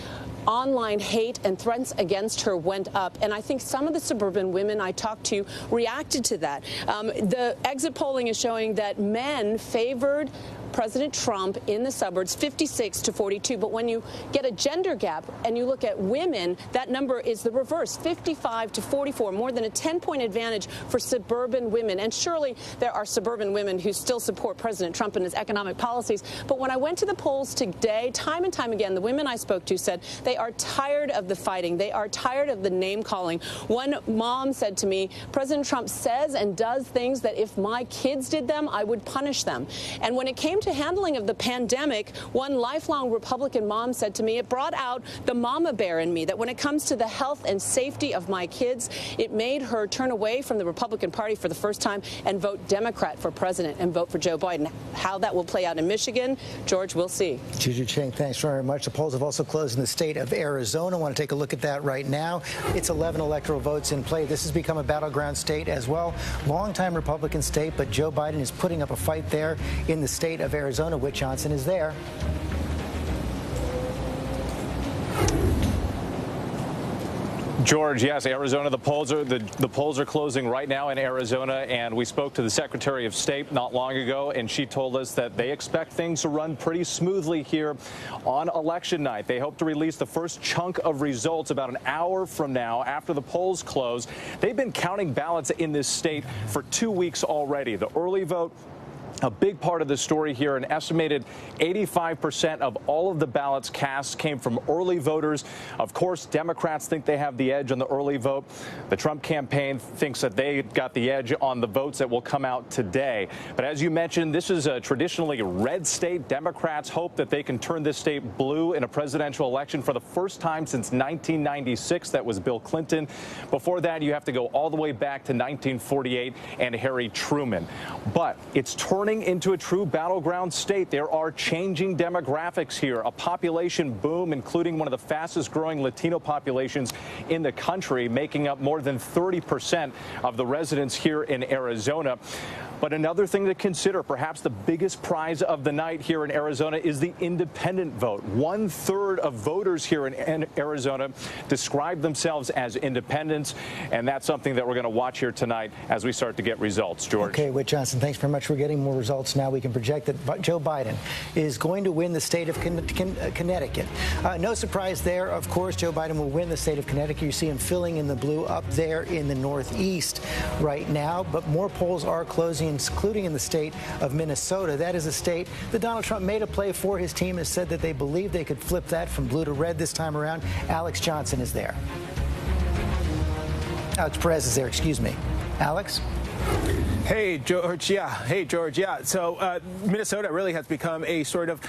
online hate and threats against her went up. And I think some of the suburban women I talked to reacted to that. The exit polling is showing that men favored President Trump in the suburbs, 56 to 42. But when you get a gender gap and you look at women, that number is the reverse, 55 to 44, more than a 10-point advantage for suburban women. And surely there are suburban women who still support President Trump and his economic policies. But when I went to the polls today, time and time again, the women I spoke to said they are tired of the fighting. They are tired of the name calling. One mom said to me, President Trump says and does things that if my kids did them, I would punish them. And when it came to handling of the pandemic, one lifelong Republican mom said to me, it brought out the mama bear in me, that when it comes to the health and safety of my kids, it made her turn away from the Republican Party for the first time and vote Democrat for president and vote for Joe Biden. How that will play out in Michigan, George, we'll see. Juju Chang, thanks very much. The polls have also closed in the state of Arizona. I want to take a look at that right now. It's 11 electoral votes in play. This has become a battleground state as well. Longtime Republican state, but Joe Biden is putting up a fight there in the state of Arizona. Whit Johnson is there. George, yes, Arizona, the polls are closing right now in Arizona, and we spoke to the Secretary of State not long ago, and she told us that they expect things to run pretty smoothly here on election night. They hope to release the first chunk of results about an hour from now after the polls close. They've been counting ballots in this state for 2 weeks already. The early vote, a big part of the story here. An estimated 85% of all of the ballots cast came from early voters. Of course, Democrats think they have the edge on the early vote. The Trump campaign thinks that they got the edge on the votes that will come out today. But as you mentioned, this is a traditionally red state. Democrats hope that they can turn this state blue in a presidential election for the first time since 1996. That was Bill Clinton. Before that, you have to go all the way back to 1948 and Harry Truman. But it's turning into a true battleground state. There are changing demographics here, a population boom, including one of the fastest growing Latino populations in the country, making up more than 30% of the residents here in Arizona. But another thing to consider, perhaps the biggest prize of the night here in Arizona, is the independent vote. 1/3 of voters here in Arizona describe themselves as independents, and that's something that we're going to watch here tonight as we start to get results. George. Okay, Whit Johnson, thanks very much. We're getting more results now. We can project that Joe Biden is going to win the state of Connecticut. No surprise there. Of course, Joe Biden will win the state of Connecticut. You see him filling in the blue up there in the northeast right now. But more polls are closing, including in the state of Minnesota. That is a state that Donald Trump made a play for. His team has said that they believe they could flip that from blue to red this time around. Alex Johnson is there. Alex Perez is there, excuse me. Alex? Hey, George. Yeah. So Minnesota really has become a sort of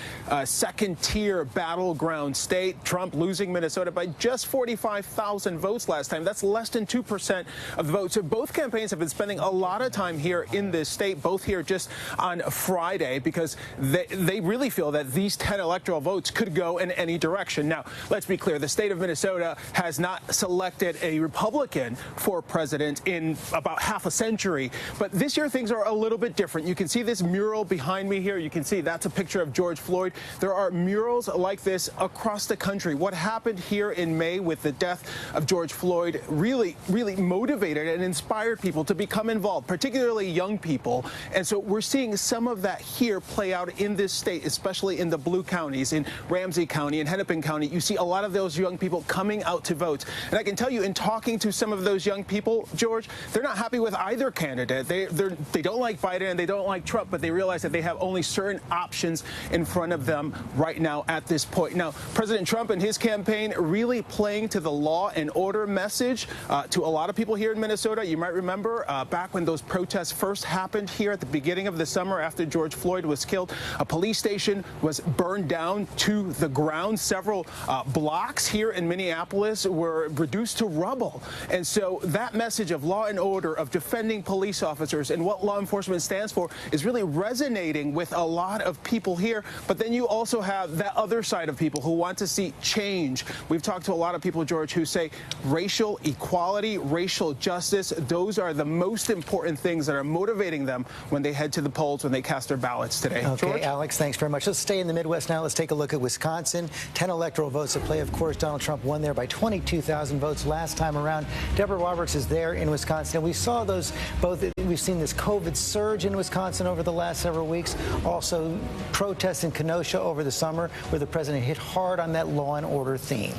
second-tier battleground state. Trump losing Minnesota by just 45,000 votes last time. That's less than 2% of the votes. So both campaigns have been spending a lot of time here in this state, both here just on Friday, because they really feel that these 10 electoral votes could go in any direction. Now, let's be clear. The state of Minnesota has not selected a Republican for president in about half a century, but this year things are a little bit different. You can see this mural behind me here. You can see that's a picture of George Floyd. There are murals like this across the country. What happened here in May with the death of George Floyd really motivated and inspired people to become involved, particularly young people. And so we're seeing some of that here play out in this state, especially in the blue counties, in Ramsey County and Hennepin County. You see a lot of those young people coming out to vote. And I can tell you, in talking to some of those young people, George, they're not happy with either candidate. They don't like Biden and they don't like Trump, but they realize that they have only certain options in front of them right now at this point. Now, President Trump and his campaign really playing to the law and order message to a lot of people here in Minnesota. You might remember back when those protests first happened here at the beginning of the summer after George Floyd was killed, a police station was burned down to the ground. Several blocks here in Minneapolis were reduced to rubble. And so that message of law and order, of defending police officers and what law enforcement stands for is really resonating with a lot of people here. But then you also have that other side of people who want to see change. We've talked to a lot of people, George, who say racial equality, racial justice, those are the most important things that are motivating them when they head to the polls, when they cast their ballots today. Okay, George? Alex, thanks very much. Let's stay in the Midwest now. Let's take a look at Wisconsin. 10 electoral votes at play. Of course, Donald Trump won there by 22,000 votes last time around. Deborah Roberts is there in Wisconsin. We saw those both. We've seen this COVID surge in Wisconsin over the last several weeks. Also, protests in Kenosha over the summer where the president hit hard on that law and order theme.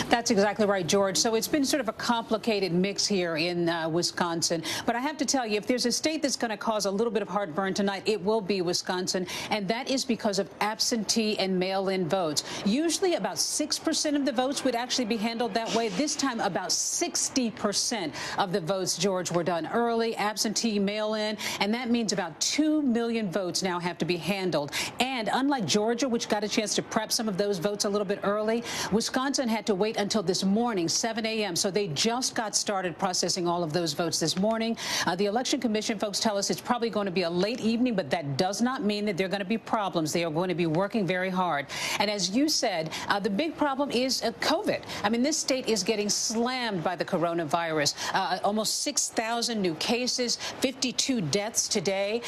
That's exactly right, George. So it's been sort of a complicated mix here in Wisconsin. But I have to tell you, if there's a state that's going to cause a little bit of heartburn tonight, it will be Wisconsin. And that is because of absentee and mail-in votes. Usually about 6% of the votes would actually be handled that way. This time, about 60% of the votes, George, were done early, absentee, mail-in. And that means about 2 million votes now have to be handled. And unlike Georgia, which got a chance to prep some of those votes a little bit early, Wisconsin had to wait until this morning, 7 a.m. So they just got started processing all of those votes this morning. The Election Commission folks tell us it's probably going to be a late evening, but that does not mean that there are going to be problems. They are going to be working very hard. And as you said, the big problem is COVID. I mean, this state is getting slammed by the coronavirus. Almost 6,000 new cases, 52 deaths today.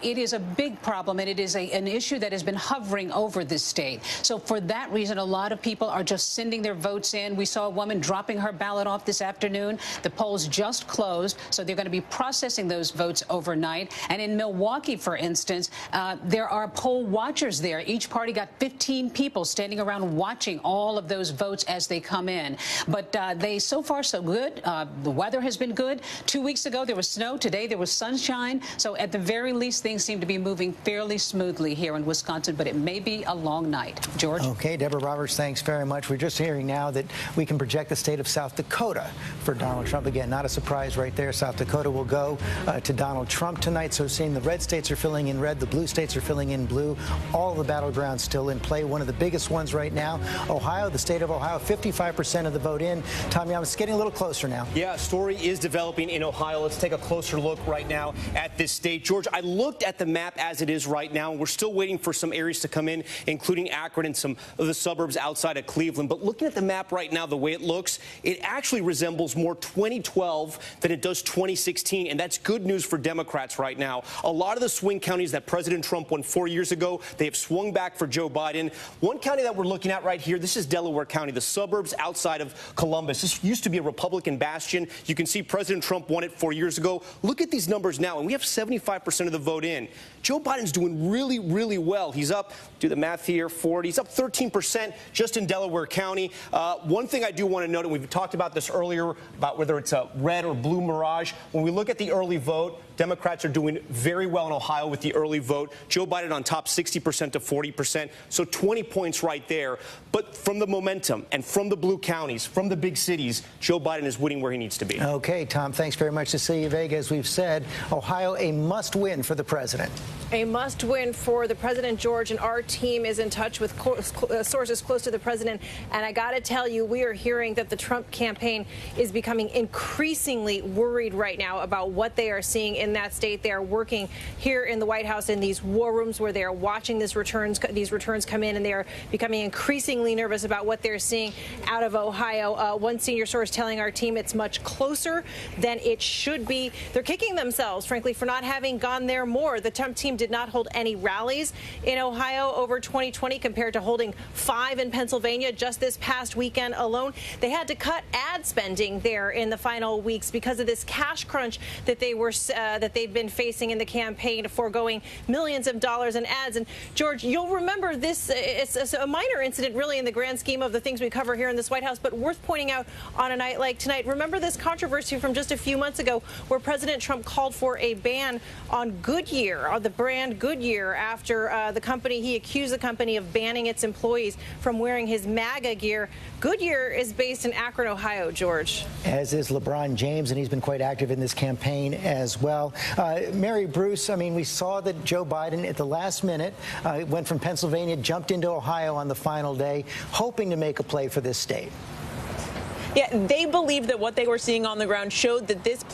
It is a big problem, and it is an issue that has been hovering over this state. So for that reason, a lot of people are just sending their votes in. We saw a woman dropping her ballot off this afternoon. The polls just closed, so they're going to be processing those votes overnight. And in Milwaukee, for instance, there are poll watchers there. Each party got 15 people standing around watching all of those votes as they come in. But so far, so good. The weather has been good. 2 weeks ago, there was snow. Today, there was sunshine. So at the very least, things seem to be moving fairly smoothly here in Wisconsin, but it may be a long night. George? Okay, Deborah Roberts, thanks very much. We're just hearing now that we can project the state of South Dakota for Donald Trump. Again, not a surprise right there. South Dakota will go to Donald Trump tonight. So seeing the red states are filling in red, the blue states are filling in blue. All the battlegrounds still in play. One of the biggest ones right now, Ohio, the state of Ohio, 55% of the vote in. Tommy, I'm getting a little closer now. Yeah, story is developing in Ohio. Let's take a closer look right now at this state. George, I looked at the map as it is right now, and we're still waiting for some areas to come in, including Akron and some of the suburbs outside of Cleveland. But looking at the map right now, the way it looks, it actually resembles more 2012 than it does 2016, and that's good news for Democrats right now. A lot of the swing counties that President Trump won 4 years ago, they have swung back for Joe Biden. One county that we're looking at right here, this is Delaware County, the suburbs outside of Columbus. This used to be a Republican bastion. You can see President Trump won it 4 years ago. Look at these numbers now, and we have 75% of the vote in. Joe Biden's doing really, really well. He's up, do the math here, 40. He's up 13% just in Delaware County. One thing I do want to note, and we've talked about this earlier, about whether it's a red or blue mirage. When we look at the early vote, Democrats are doing very well in Ohio with the early vote. Joe Biden on top 60% to 40%, so 20 points right there. But from the momentum and from the blue counties, from the big cities, Joe Biden is winning where he needs to be. Okay, Tom, thanks very much to see you, Vega. As we've said, Ohio, a must-win for the president. A must-win for the president, George, and our team is in touch with sources close to the president. And I got to tell you, we are hearing that the Trump campaign is becoming increasingly worried right now about what they are seeing in that state. They are working here in the White House in these war rooms where they are watching these returns come in, and they are becoming increasingly nervous about what they're seeing out of Ohio. One senior source telling our team it's much closer than it should be. They're kicking themselves, frankly, for not having gone there more. The Trump team did not hold any rallies in Ohio over 2020 compared to holding 5 in Pennsylvania just this past weekend alone. They had to cut ad spending there in the final weeks because of this cash crunch that they've been facing in the campaign, foregoing millions of dollars in ads. And George, you'll remember this. It's a minor incident, really, in the grand scheme of the things we cover here in this White House, but worth pointing out on a night like tonight. Remember this controversy from just a few months ago where President Trump called for a ban on Goodyear, on the brand Goodyear, after he accused the company of banning its employees from wearing his MAGA gear. Goodyear is based in Akron, Ohio, George. As is LeBron James, and he's been quite active in this campaign as well. Mary Bruce, I mean, we saw that Joe Biden at the last minute went from Pennsylvania, jumped into Ohio on the final day, hoping to make a play for this state. Yeah, they believed that what they were seeing on the ground showed that this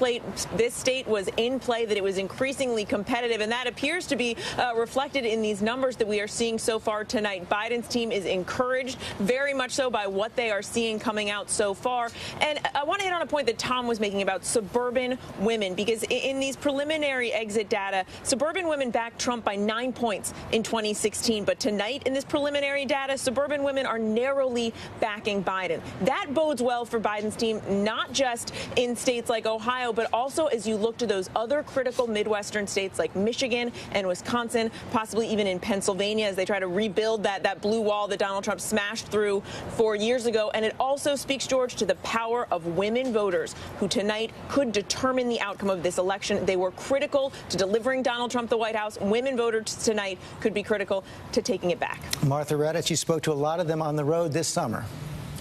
state was in play, that it was increasingly competitive, and that appears to be reflected in these numbers that we are seeing so far tonight. Biden's team is encouraged, very much so, by what they are seeing coming out so far. And I want to hit on a point that Tom was making about suburban women, because in these preliminary exit data, suburban women backed Trump by 9 points in 2016. But tonight, in this preliminary data, suburban women are narrowly backing Biden. That bodes well for Biden's team, not just in states like Ohio, but also as you look to those other critical Midwestern states like Michigan and Wisconsin, possibly even in Pennsylvania, as they try to rebuild that blue wall that Donald Trump smashed through 4 years ago. And it also speaks, George, to the power of women voters who tonight could determine the outcome of this election. They were critical to delivering Donald Trump the White House. Women voters tonight could be critical to taking it back. Martha Raddatz, you spoke to a lot of them on the road this summer.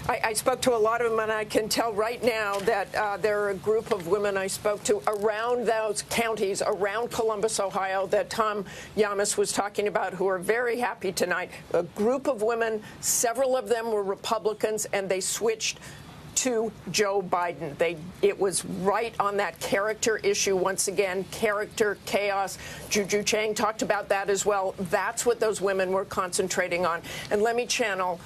I spoke to a lot of them, and I can tell right now that there are a group of women I spoke to around those counties, around Columbus, Ohio, that Tom Yamas was talking about, who are very happy tonight. A group of women, several of them were Republicans, and they switched to Joe Biden. It was right on that character issue once again, character, chaos. Juju Chang talked about that as well. That's what those women were concentrating on. And let me channel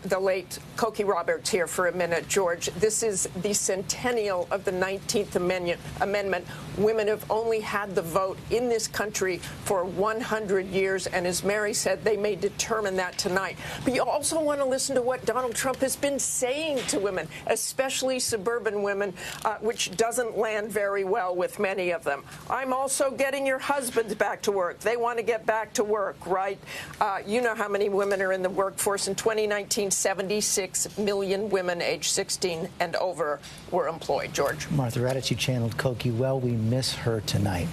the late Cokie Roberts here for a minute, George. This is the centennial of the 19th Amendment. Women have only had the vote in this country for 100 years, and as Mary said, they may determine that tonight. But you also want to listen to what Donald Trump has been saying to women, especially suburban women, which doesn't land very well with many of them. I'm also getting your husbands back to work. They want to get back to work, right? You know how many women are in the workforce. In 2019, 76 million women aged 16 and over were employed, George. Martha Raddatz, you channeled Cokie well. We miss her tonight.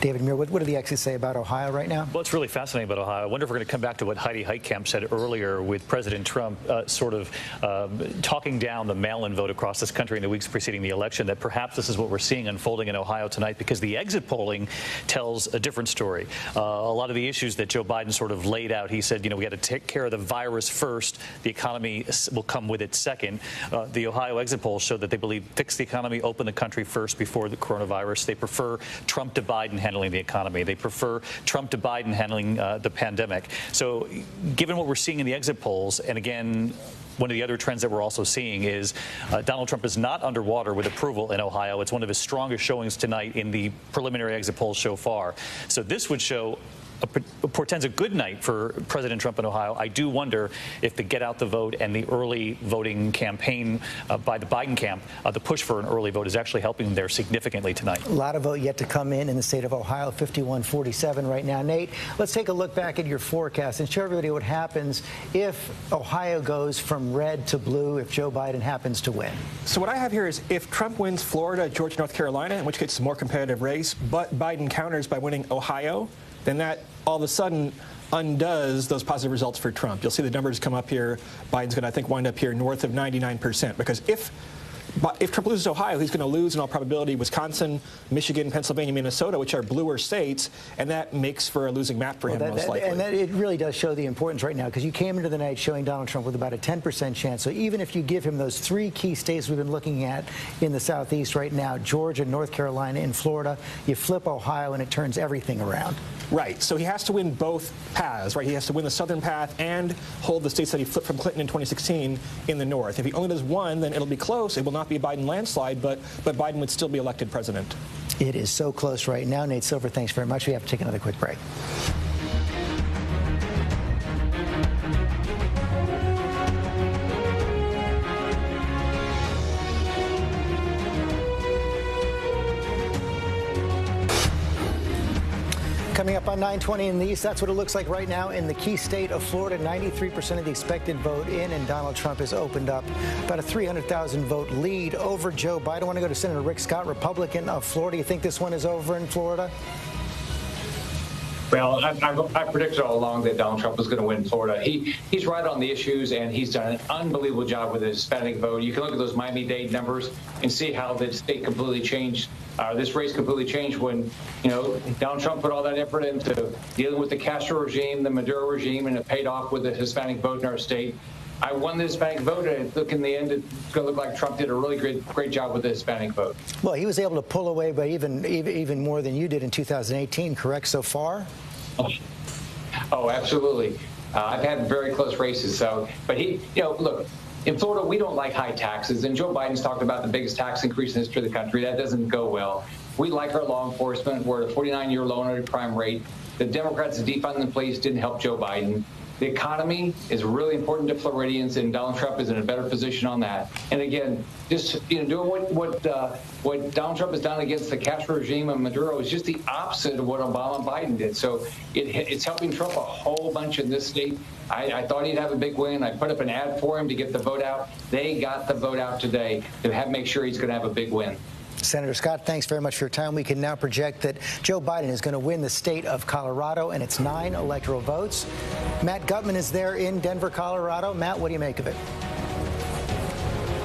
David Muir, what do the experts say about Ohio right now? Well, it's really fascinating about Ohio. I wonder if we're going to come back to what Heidi Heitkamp said earlier with President Trump sort of talking down the mail-in vote across this country in the weeks preceding the election, that perhaps this is what we're seeing unfolding in Ohio tonight, because the exit polling tells a different story. A lot of the issues that Joe Biden sort of laid out, he said, we got to take care of the virus first. The economy will come with it second. The Ohio exit polls show that they believe fix the economy, open the country first before the coronavirus. They prefer Trump to Biden handling the economy. They prefer Trump to Biden handling the pandemic. So given what we're seeing in the exit polls, and again, one of the other trends that we're also seeing is Donald Trump is not underwater with approval in Ohio. It's one of his strongest showings tonight in the preliminary exit polls so far. So this would show portends a good night for President Trump in Ohio. I do wonder if the get out the vote and the early voting campaign by the Biden camp, the push for an early vote is actually helping them there significantly tonight. A lot of vote yet to come in the state of Ohio, 51-47 right now. Nate, let's take a look back at your forecast and show everybody what happens if Ohio goes from red to blue if Joe Biden happens to win. So what I have here is if Trump wins Florida, Georgia, North Carolina, in which case it's a more competitive race, but Biden counters by winning Ohio, then that all of a sudden undoes those positive results for Trump. You'll see the numbers come up here. Biden's going to, I think, wind up here north of 99%, because if Trump loses Ohio, he's going to lose, in all probability, Wisconsin, Michigan, Pennsylvania, Minnesota, which are bluer states, and that makes for a losing map for him, most likely. And it really does show the importance right now, because you came into the night showing Donald Trump with about a 10% chance. So even if you give him those three key states we've been looking at in the Southeast right now, Georgia, North Carolina, and Florida, you flip Ohio and it turns everything around. Right. So he has to win both paths, right? He has to win the southern path and hold the states that he flipped from Clinton in 2016 in the north. If he only does one, then it'll be close. It will not be a Biden landslide, but Biden would still be elected president. It is so close right now. Nate Silver, thanks very much. We have to take another quick break. Coming up on 9:20 in the East, that's what it looks like right now in the key state of Florida. 93% of the expected vote in, and Donald Trump has opened up about a 300,000 vote lead over Joe Biden. I want to go to Senator Rick Scott, Republican of Florida. You think this one is over in Florida? Well, I predicted all along that Donald Trump was going to win Florida. He's right on the issues, and he's done an unbelievable job with the Hispanic vote. You can look at those Miami-Dade numbers and see how the state completely changed. This race completely changed when, Donald Trump put all that effort into dealing with the Castro regime, the Maduro regime, and it paid off with the Hispanic vote in our state. I won the Hispanic vote, and look, in the end, it's going to look like Trump did a really great job with the Hispanic vote. Well, he was able to pull away by even more than you did in 2018, correct, so far? Oh, absolutely. I've had very close races. But look, in Florida, we don't like high taxes, and Joe Biden's talked about the biggest tax increase in the history of the country. That doesn't go well. We like our law enforcement. We're at a 49-year low crime rate. The Democrats defunding the police didn't help Joe Biden. The economy is really important to Floridians, and Donald Trump is in a better position on that. And again, just doing what Donald Trump has done against the Castro regime and Maduro is just the opposite of what Obama and Biden did. So it's helping Trump a whole bunch in this state. I thought he'd have a big win. I put up an ad for him to get the vote out. They got the vote out today to make sure he's going to have a big win. Senator Scott, thanks very much for your time. We can now project that Joe Biden is going to win the state of Colorado, and it's 9 electoral votes. Matt Gutman is there in Denver, Colorado. Matt, what do you make of it?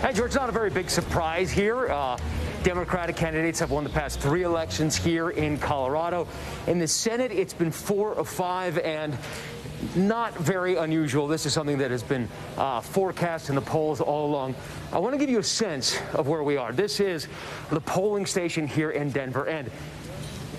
Hey, George, not a very big surprise here. Democratic candidates have won the past 3 elections here in Colorado. In the Senate, it's been 4 of 5, and not very unusual. This is something that has been forecast in the polls all along. I want to give you a sense of where we are. This is the polling station here in Denver, and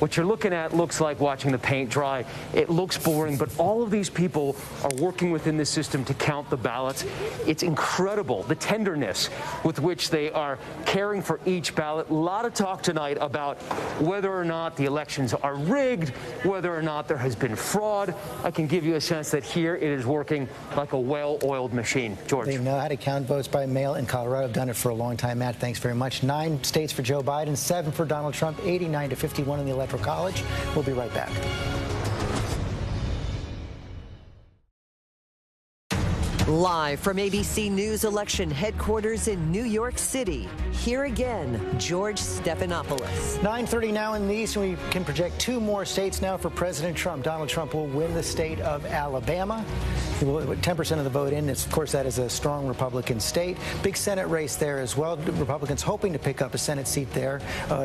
what you're looking at looks like watching the paint dry. It looks boring, but all of these people are working within the system to count the ballots. It's incredible, the tenderness with which they are caring for each ballot. A lot of talk tonight about whether or not the elections are rigged, whether or not there has been fraud. I can give you a sense that here it is working like a well-oiled machine. George. They know how to count votes by mail in Colorado. I've done it for a long time. Matt, thanks very much. 9 states for Joe Biden, 7 for Donald Trump, 89-51 in the Electoral College. We'll be right back. Live from ABC News election headquarters in New York City, here again, George Stephanopoulos. 9:30 now in the East, and we can project 2 more states now for President Trump. Donald Trump will win the state of Alabama. He will with 10% of the vote in. Of course, that is a strong Republican state. Big Senate race there as well. Republicans hoping to pick up a Senate seat there.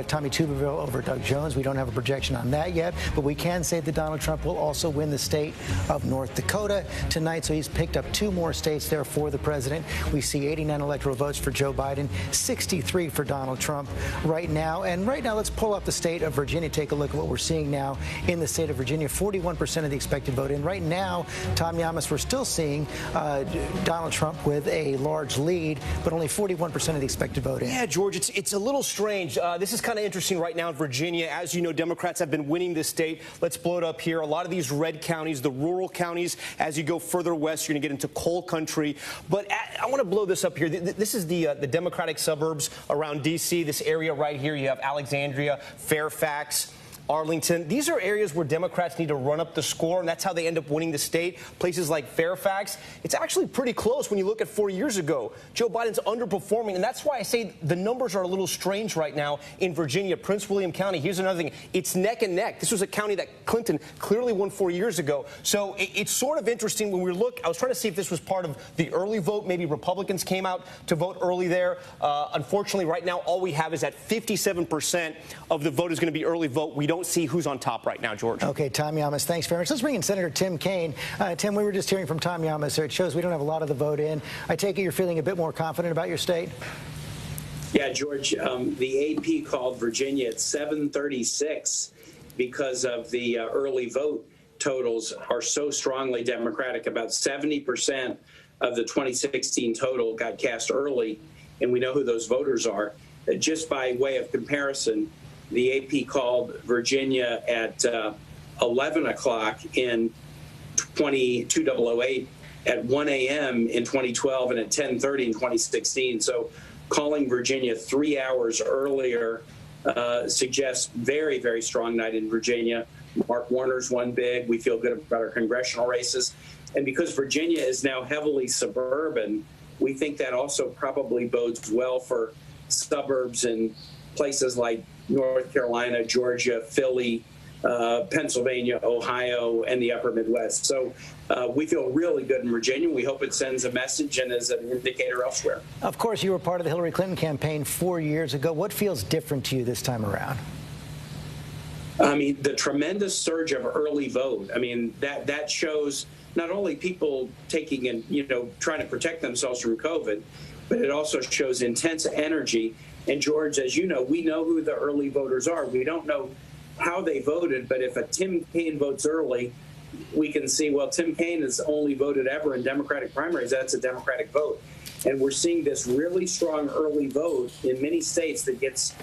Tommy Tuberville over Doug Jones. We don't have a projection on that yet, but we can say that Donald Trump will also win the state of North Dakota tonight. So he's picked up 2 more states there for the president. We see 89 electoral votes for Joe Biden, 63 for Donald Trump right now. And right now, let's pull up the state of Virginia. Take a look at what we're seeing now in the state of Virginia. 41% of the expected vote in. Right now, Tom Yamas, we're still seeing Donald Trump with a large lead, but only 41% of the expected vote in. Yeah, George, it's a little strange. This is kind of interesting right now in Virginia. As you know, Democrats have been winning this state. Let's blow it up here. A lot of these red counties, the rural counties, as you go further west, you're going to get into coal country. But I want to blow this up here. This is the Democratic suburbs around D.C., this area right here. You have Alexandria, Fairfax, Arlington. These are areas where Democrats need to run up the score, and that's how they end up winning the state. Places like Fairfax, it's actually pretty close when you look at 4 years ago. Joe Biden's underperforming, and that's why I say the numbers are a little strange right now in Virginia. Prince William County, here's another thing. It's neck and neck. This was a county that Clinton clearly won 4 years ago. So it's sort of interesting when we look. I was trying to see if this was part of the early vote. Maybe Republicans came out to vote early there. Unfortunately, right now, all we have is that 57% of the vote is going to be early vote. We don't see who's on top right now, George. Okay, Tom Yamas, thanks very much. Let's bring in Senator Tim Kaine. Tim, we were just hearing from Tom Yamas, so it shows we don't have a lot of the vote in. I take it you're feeling a bit more confident about your state? Yeah, George, the AP called Virginia at 736 because of the early vote totals are so strongly Democratic. About 70% of the 2016 total got cast early, and we know who those voters are. Just by way of comparison, the AP called Virginia at 11 o'clock in 2008, at 1 a.m. in 2012, and at 10:30 in 2016. So calling Virginia 3 hours earlier suggests very, very strong night in Virginia. Mark Warner's won big. We feel good about our congressional races. And because Virginia is now heavily suburban, we think that also probably bodes well for suburbs in places like North Carolina, Georgia, Philly, Pennsylvania, Ohio, and the upper Midwest. So we feel really good in Virginia. We hope it sends a message and is an indicator elsewhere. Of course, you were part of the Hillary Clinton campaign 4 years ago. What feels different to you this time around? I mean, the tremendous surge of early vote. I mean, that shows not only people taking and, trying to protect themselves from COVID, but it also shows intense energy. And George, as you know, we know who the early voters are. We don't know how they voted, but if a Tim Kaine votes early, we can see, well, Tim Kaine has only voted ever in Democratic primaries. That's a Democratic vote. And we're seeing this really strong early vote in many states that gets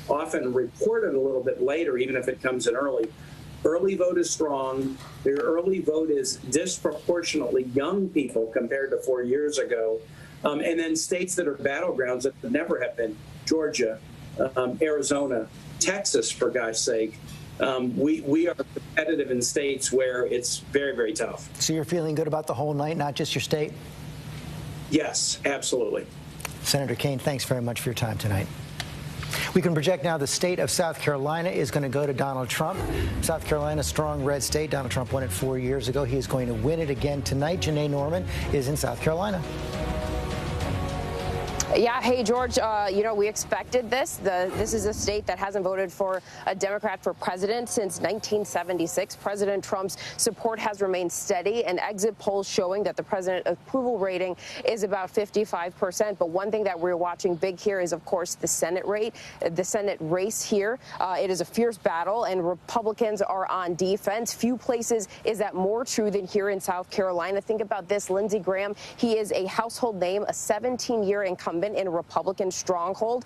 often reported a little bit later, even if it comes in early. Early vote is strong. The early vote is disproportionately young people compared to 4 years ago. And then states that are battlegrounds that never have been, Georgia, Arizona, Texas, for God's sake. We are competitive in states where it's very, very tough. So you're feeling good about the whole night, not just your state? Yes, absolutely. Senator Kaine, thanks very much for your time tonight. We can project now the state of South Carolina is going to go to Donald Trump. South Carolina, strong red state. Donald Trump won it 4 years ago. He is going to win it again tonight. Janae Norman is in South Carolina. Yeah, hey, George, we expected this. This is a state that hasn't voted for a Democrat for president since 1976. President Trump's support has remained steady, and exit polls showing that the president approval rating is about 55%. But one thing that we're watching big here is, of course, the Senate race here. It is a fierce battle, and Republicans are on defense. Few places is that more true than here in South Carolina. Think about this. Lindsey Graham, he is a household name, a 17-year incumbent in a Republican stronghold.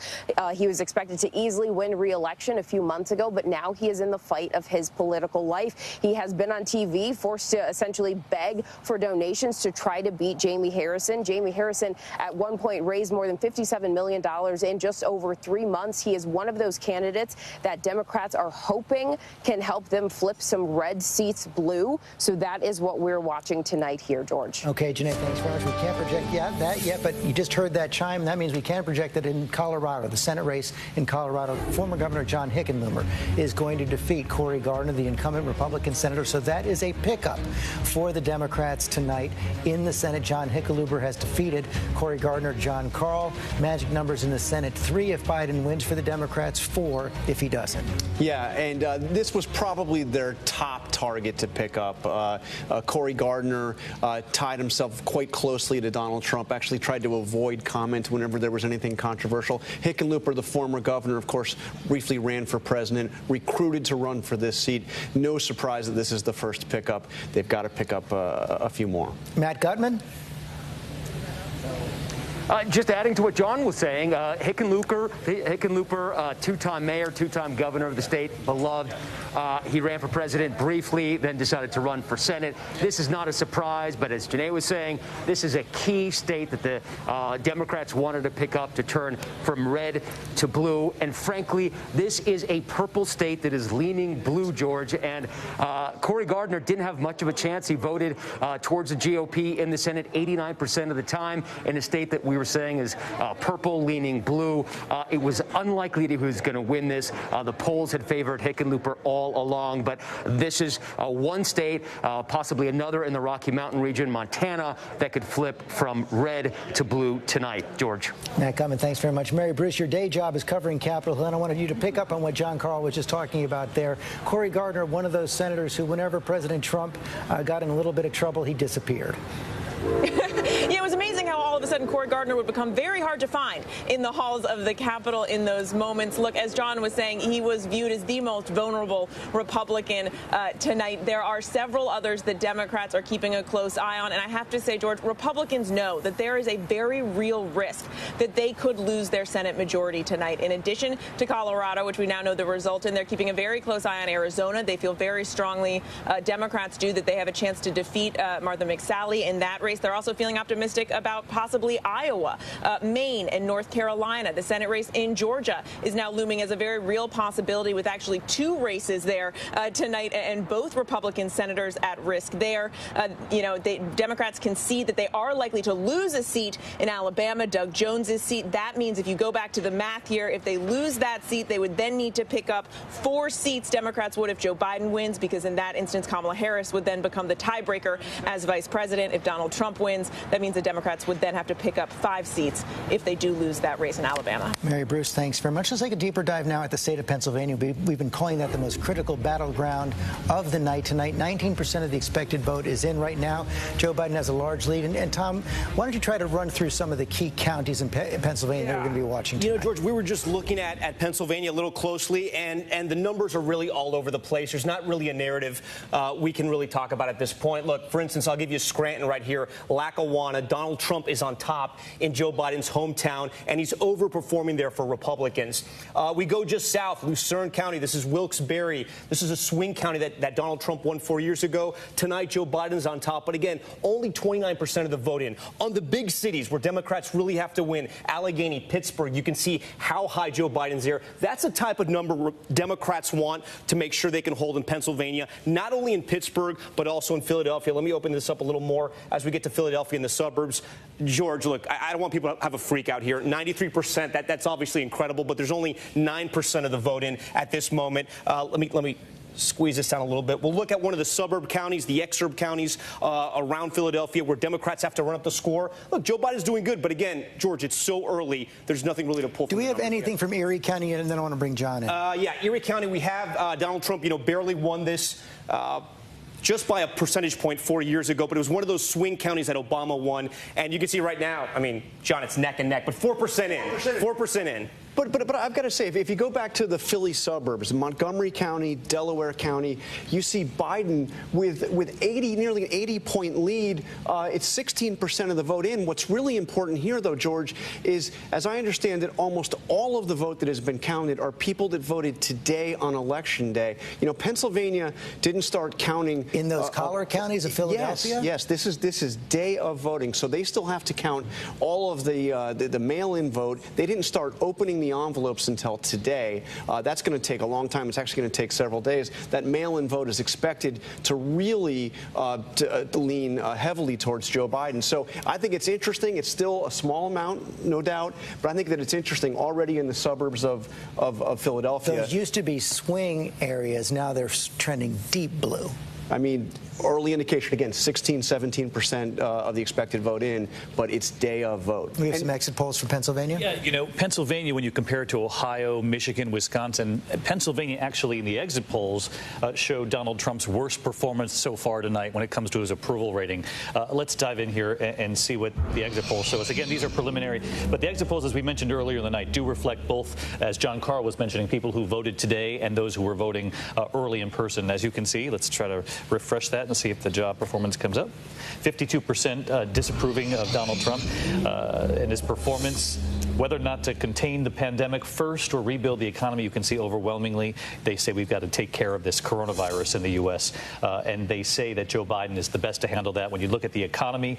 He was expected to easily win re-election a few months ago, but now he is in the fight of his political life. He has been on TV, forced to essentially beg for donations to try to beat Jamie Harrison. Jamie Harrison at one point raised more than $57 million in just over 3 months. He is one of those candidates that Democrats are hoping can help them flip some red seats blue. So that is what we're watching tonight here, George. Okay, Janae, thanks very much. We can't project that yet, but you just heard that chime time. That means we can project that in Colorado, the Senate race in Colorado, former Governor John Hickenlooper is going to defeat Cory Gardner, the incumbent Republican senator. So that is a pickup for the Democrats tonight in the Senate. John Hickenlooper has defeated Cory Gardner, John Karl. Magic numbers in the Senate: 3 if Biden wins for the Democrats, 4 if he doesn't. Yeah, and this was probably their top target to pick up. Cory Gardner tied himself quite closely to Donald Trump, actually tried to avoid comment whenever there was anything controversial. Hickenlooper, the former governor, of course, briefly ran for president, recruited to run for this seat. No surprise that this is the first pickup. They've got to pick up a few more. Matt Gutman? Just adding to what John was saying, Hickenlooper, two-time mayor, two-time governor of the state, beloved. He ran for president briefly, then decided to run for Senate. This is not a surprise, but as Janae was saying, this is a key state that the Democrats wanted to pick up to turn from red to blue. And frankly, this is a purple state that is leaning blue, George. And Cory Gardner didn't have much of a chance. He voted towards the GOP in the Senate 89% of the time in a state that we were saying is purple leaning blue. It was unlikely that he was going to win this. The polls had favored Hickenlooper all along, but this is one state, possibly another in the Rocky Mountain region, Montana, that could flip from red to blue tonight. George. Matt Gutman, thanks very much. Mary Bruce, your day job is covering Capitol Hill, and I wanted you to pick up on what John Karl was just talking about there. Cory Gardner, one of those senators who, whenever President Trump got in a little bit of trouble, he disappeared. Yeah, it was amazing how all of a sudden Cory Gardner would become very hard to find in the halls of the Capitol in those moments. Look, as John was saying, he was viewed as the most vulnerable Republican tonight. There are several others that Democrats are keeping a close eye on. And I have to say, George, Republicans know that there is a very real risk that they could lose their Senate majority tonight. In addition to Colorado, which we now know the result in, they're keeping a very close eye on Arizona. They feel very strongly, Democrats do, that they have a chance to defeat Martha McSally in that race. They're also feeling optimistic about possibly Iowa, Maine, and North Carolina. The Senate race in Georgia is now looming as a very real possibility, with actually 2 races there tonight, and both Republican senators at risk there. Democrats can see that they are likely to lose a seat in Alabama, Doug Jones's seat. That means if you go back to the math here, if they lose that seat, they would then need to pick up 4 seats. Democrats would if Joe Biden wins, because in that instance, Kamala Harris would then become the tiebreaker as vice president. If Donald Trump wins, that means the Democrats would then have to pick up 5 seats if they do lose that race in Alabama. Mary Bruce, thanks very much. Let's take a deeper dive now at the state of Pennsylvania. We've been calling that the most critical battleground of the night tonight. 19% of the expected vote is in right now. Joe Biden has a large lead. And Tom, why don't you try to run through some of the key counties in Pennsylvania that we're going to be watching tonight? You know, George, we were just looking at Pennsylvania a little closely, and the numbers are really all over the place. There's not really a narrative we can really talk about at this point. Look, for instance, I'll give you Scranton right here. Lackawanna, Donald Trump is on top in Joe Biden's hometown, and he's overperforming there for Republicans. We go just south, Lucerne County. This is Wilkes-Barre. This is a swing county that Donald Trump won 4 years ago. Tonight, Joe Biden's on top, but again, only 29% of the vote in. On the big cities where Democrats really have to win, Allegheny, Pittsburgh, you can see how high Joe Biden's there. That's the type of number Democrats want to make sure they can hold in Pennsylvania, not only in Pittsburgh, but also in Philadelphia. Let me open this up a little more as we get to Philadelphia and the suburbs. George, look, I don't want people to have a freak out here. 93%, that's obviously incredible, but there's only 9% of the vote in at this moment. Let me squeeze this down a little bit. We'll look at one of the suburb counties, the exurb counties around Philadelphia, where Democrats have to run up the score. Look, Joe Biden's doing good, but again, George, it's so early. There's nothing really to pull from. Do we have anything from Erie County? And then I want to bring John in. Yeah, Erie County, we have Donald Trump, barely won this. Just by a percentage point 4 years ago, but it was one of those swing counties that Obama won. And you can see right now, I mean, John, it's neck and neck, but 4% in. 4% in. But I've got to say, if you go back to the Philly suburbs, Montgomery County, Delaware County, you see Biden with nearly an 80-point lead. It's 16% of the vote in. What's really important here, though, George, is, as I understand it, almost all of the vote that has been counted are people that voted today on Election Day. Pennsylvania didn't start counting in those collar counties of Philadelphia. Yes, this is day of voting, so they still have to count all of the mail-in vote. They didn't start opening the envelopes until today. That's going to take a long time. It's actually going to take several days. That mail-in vote is expected to really lean heavily towards Joe Biden. So I think it's interesting. It's still a small amount, no doubt, but I think that it's interesting already in the suburbs of Philadelphia. Those used to be swing areas. Now they're trending deep blue. I mean, early indication, again, 17% of the expected vote in, but it's day of vote. We have some exit polls for Pennsylvania? Yeah, you know, Pennsylvania, when you compare it to Ohio, Michigan, Wisconsin, Pennsylvania actually in the exit polls showed Donald Trump's worst performance so far tonight when it comes to his approval rating. Let's dive in here and see what the exit polls show us. Again, these are preliminary, but the exit polls, as we mentioned earlier in the night, do reflect both, as John Carl was mentioning, people who voted today and those who were voting early in person. As you can see, let's try to refresh that and see if the job performance comes up. 52% disapproving of Donald Trump and his performance. Whether or not to contain the pandemic first or rebuild the economy, you can see overwhelmingly they say we've got to take care of this coronavirus in the U.S. And they say that Joe Biden is the best to handle that. When you look at the economy,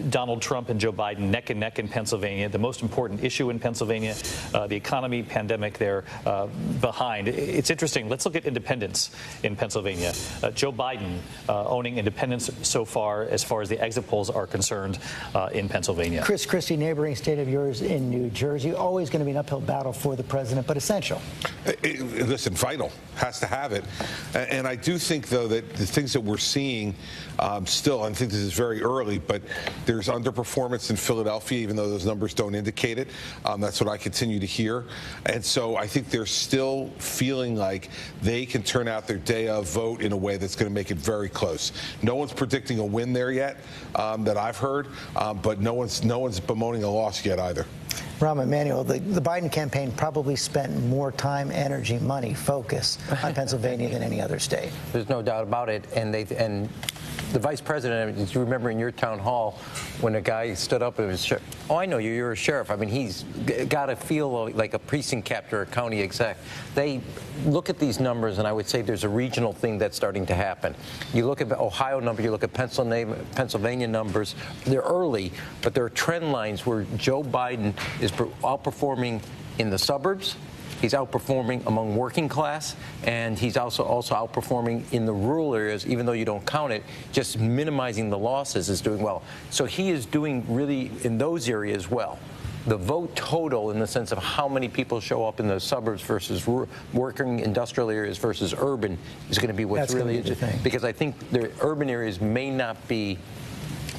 Donald Trump and Joe Biden neck and neck in Pennsylvania. The most important issue in Pennsylvania, the economy, pandemic, they're behind. It's interesting. Let's look at independents in Pennsylvania. Joe Biden owning independents so far as the exit polls are concerned in Pennsylvania. Chris Christie, neighboring state of yours in New Jersey, always going to be an uphill battle for the president, but essential. Listen, vital, has to have it. And I do think, though, that the things that we're seeing still, I think this is very early, but there's underperformance in Philadelphia, even though those numbers don't indicate it. That's what I continue to hear. And so I think they're still feeling like they can turn out their day of vote in a way that's going to make it very close. No one's predicting a win there yet that I've heard, but no one's bemoaning a loss yet either. Rahm Emanuel, the Biden campaign probably spent more time, energy, money, focus on Pennsylvania than any other state. There's no doubt about it. And the vice president, as you remember in your town hall, when a guy stood up and was, oh, I know you, you're a sheriff. I mean, he's got to feel like a precinct captain or a county exec. They look at these numbers, and I would say there's a regional thing that's starting to happen. You look at the Ohio number, you look at Pennsylvania numbers, they're early, but there are trend lines where Joe Biden is outperforming in the suburbs. He's outperforming among working class, and he's also outperforming in the rural areas, even though you don't count it. Just minimizing the losses is doing well. So he is doing really in those areas well. The vote total, in the sense of how many people show up in the suburbs versus working industrial areas versus urban, is going to be what's really interesting. Because I think the urban areas may not be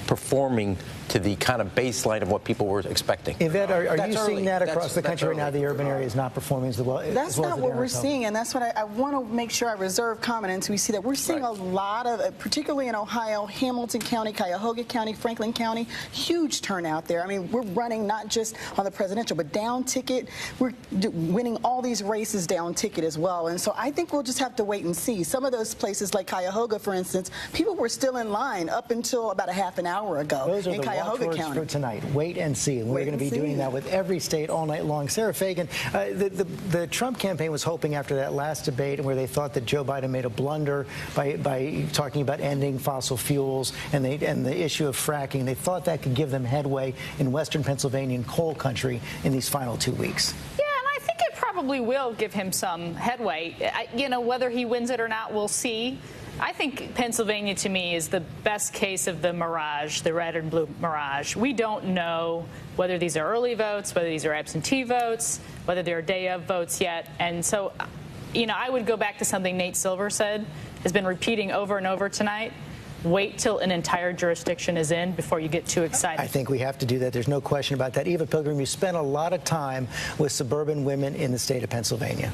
performing to the kind of baseline of what people were expecting. Yvette, are you seeing that across the country right now? The urban area is not performing as well. That's not what we're seeing, and that's what I want to make sure I reserve comment until we see that. We're seeing a lot of, particularly in Ohio, Hamilton County, Cuyahoga County, Franklin County, huge turnout there. I mean, we're running not just on the presidential, but down ticket. We're winning all these races down ticket as well, and so I think we'll just have to wait and see. Some of those places, like Cuyahoga, for instance, people were still in line up until about a half an hour ago. Those are in the Cuyahoga County. For tonight. Wait and see. And we're going to be doing that with every state all night long. Sarah Fagan, the Trump campaign was hoping after that last debate where they thought that Joe Biden made a blunder by talking about ending fossil fuels and the issue of fracking. They thought that could give them headway in western Pennsylvania and coal country in these final 2 weeks. Yeah, and I think it probably will give him some headway. Whether he wins it or not, we'll see. I think Pennsylvania, to me, is the best case of the mirage, the red and blue mirage. We don't know whether these are early votes, whether these are absentee votes, whether they're day of votes yet. And so, I would go back to something Nate Silver said, has been repeating over and over tonight. Wait till an entire jurisdiction is in before you get too excited. I think we have to do that. There's no question about that. Eva Pilgrim, you spent a lot of time with suburban women in the state of Pennsylvania.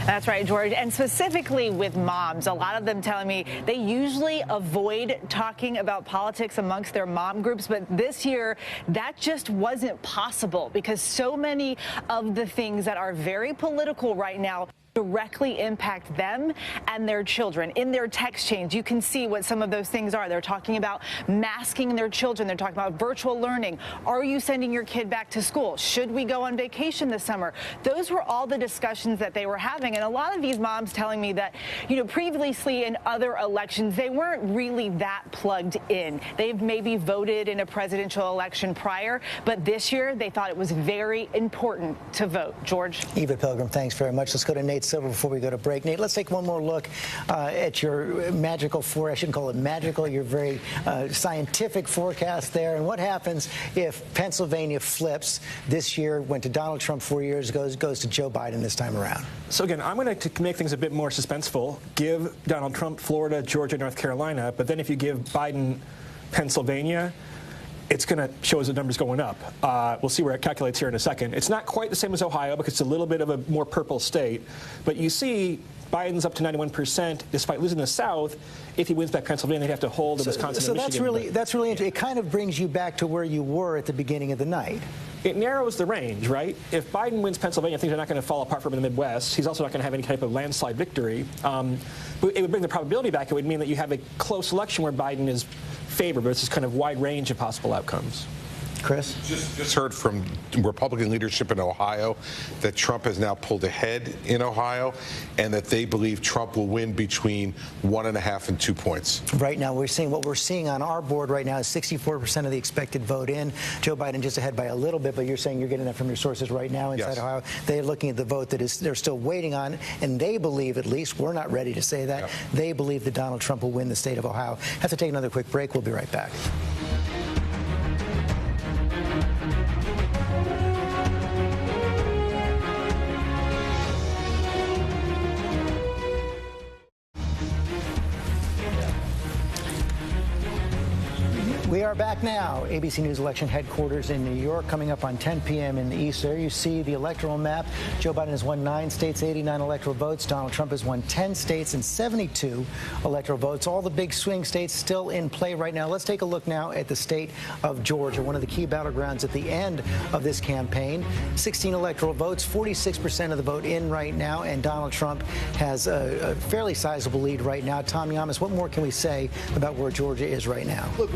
That's right, George. And specifically with moms, a lot of them telling me they usually avoid talking about politics amongst their mom groups. But this year, that just wasn't possible because so many of the things that are very political right now directly impact them and their children. In their text chains, you can see what some of those things are. They're talking about masking their children. They're talking about virtual learning. Are you sending your kid back to school? Should we go on vacation this summer? Those were all the discussions that they were having. And a lot of these moms telling me that, previously in other elections, they weren't really that plugged in. They've maybe voted in a presidential election prior, but this year they thought it was very important to vote. George? Eva Pilgrim, thanks very much. Let's go to Nate Silver before we go to break. Nate, let's take one more look at your magical I shouldn't call it magical, your very scientific forecast there. And what happens if Pennsylvania flips this year, went to Donald Trump 4 years ago, goes to Joe Biden this time around? So again, I'm going to make things a bit more suspenseful. Give Donald Trump Florida, Georgia, North Carolina, but then if you give Biden Pennsylvania, it's going to show as the numbers going up. We'll see where it calculates here in a second. It's not quite the same as Ohio because it's a little bit of a more purple state. But you see Biden's up to 91% despite losing the South. If he wins back Pennsylvania, he'd have to hold the Wisconsin and Michigan. So that's really interesting. It kind of brings you back to where you were at the beginning of the night. It narrows the range, right? If Biden wins Pennsylvania, things are not going to fall apart from in the Midwest. He's also not going to have any type of landslide victory. But it would bring the probability back. It would mean that you have a close election where Biden is favored, but it's this kind of wide range of possible outcomes. Chris? Just heard from Republican leadership in Ohio that Trump has now pulled ahead in Ohio and that they believe Trump will win between 1.5 and 2 points. Right now, what we're seeing on our board right now is 64% of the expected vote in. Joe Biden just ahead by a little bit, but you're saying you're getting that from your sources right now inside Ohio. They're looking at the vote that they're still waiting on, and they believe, at least, we're not ready to say that, they believe that Donald Trump will win the state of Ohio. Have to take another quick break. We'll be right back. We are back now. ABC News election headquarters in New York, coming up on 10 p.m. in the east. There you see the electoral map. Joe Biden has won 9 states, 89 electoral votes. Donald Trump has won 10 states and 72 electoral votes. All the big swing states still in play right now. Let's take a look now at the state of Georgia, one of the key battlegrounds at the end of this campaign. 16 electoral votes, 46% of the vote in right now, and Donald Trump has a fairly sizable lead right now. Tom Yamas, what more can we say about where Georgia is right now? Look,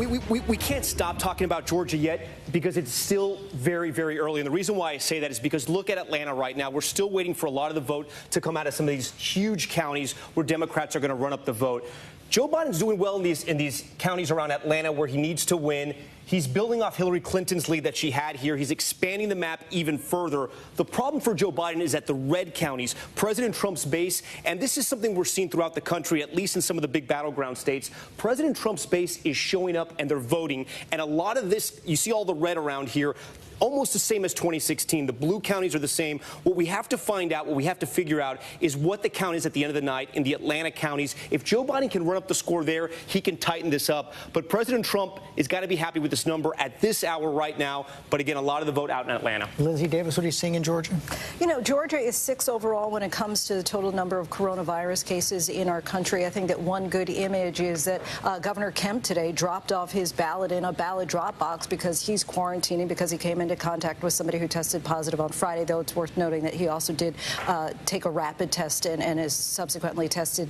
we can't stop talking about Georgia yet because it's still very, very early. And the reason why I say that is because look at Atlanta right now. We're still waiting for a lot of the vote to come out of some of these huge counties where Democrats are going to run up the vote. Joe Biden's doing well in these counties around Atlanta where he needs to win. He's building off Hillary Clinton's lead that she had here. He's expanding the map even further. The problem for Joe Biden is at the red counties, President Trump's base, and this is something we're seeing throughout the country, at least in some of the big battleground states. President Trump's base is showing up and they're voting. And a lot of this, you see all the red around here, almost the same as 2016. The blue counties are the same. What we have to find out, what we have to figure out is what the count is at the end of the night in the Atlanta counties. If Joe Biden can run up the score there, he can tighten this up. But President Trump has got to be happy with this number at this hour right now. But again, a lot of the vote out in Atlanta. Lindsey Davis, what are you seeing in Georgia? Georgia is 6th overall when it comes to the total number of coronavirus cases in our country. I think that one good image is that Governor Kemp today dropped off his ballot in a ballot drop box because he's quarantining because he came into contact with somebody who tested positive on Friday, though it's worth noting that he also did take a rapid test and is subsequently tested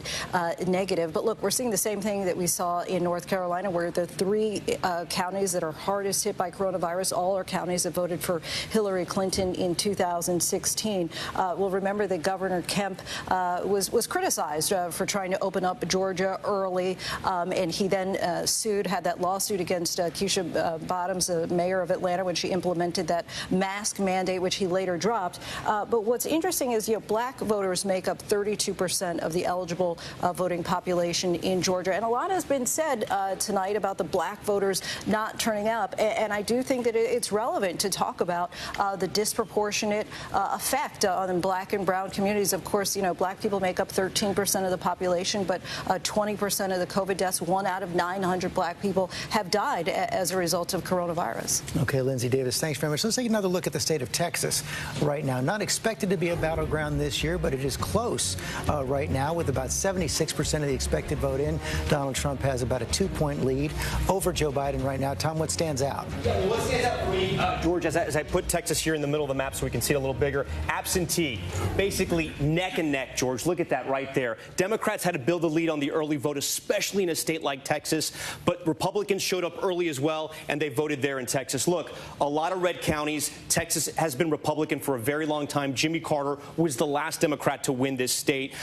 negative. But look, we're seeing the same thing that we saw in North Carolina, where the 3 counties that are hardest hit by coronavirus, all are counties that voted for Hillary Clinton in 2016. We'll remember that Governor Kemp was criticized for trying to open up Georgia early, and he then had that lawsuit against Keisha Bottoms, the mayor of Atlanta, when she implemented that mask mandate, which he later dropped. But what's interesting is, black voters make up 32% of the eligible voting population in Georgia. And a lot has been said tonight about the black voters not turning up. And I do think that it's relevant to talk about the disproportionate effect on black and brown communities. Of course, black people make up 13% of the population, but 20% of the COVID deaths, 1 out of 900 black people have died as a result of coronavirus. Okay, Lindsey Davis, thanks very much. Let's take another look at the state of Texas right now. Not expected to be a battleground this year, but it is close right now with about 76% of the expected vote in. Donald Trump has about a 2-point lead over Joe Biden right now. Tom, on what stands out. Yeah, well, what stands out for me, George, as I put Texas here in the middle of the map so we can see it a little bigger, absentee, basically neck and neck, George. Look at that right there. Democrats had to build a lead on the early vote, especially in a state like Texas, but Republicans showed up early as well, and they voted there in Texas. Look, a lot of red counties. Texas has been Republican for a very long time. Jimmy Carter was the last Democrat to win this state.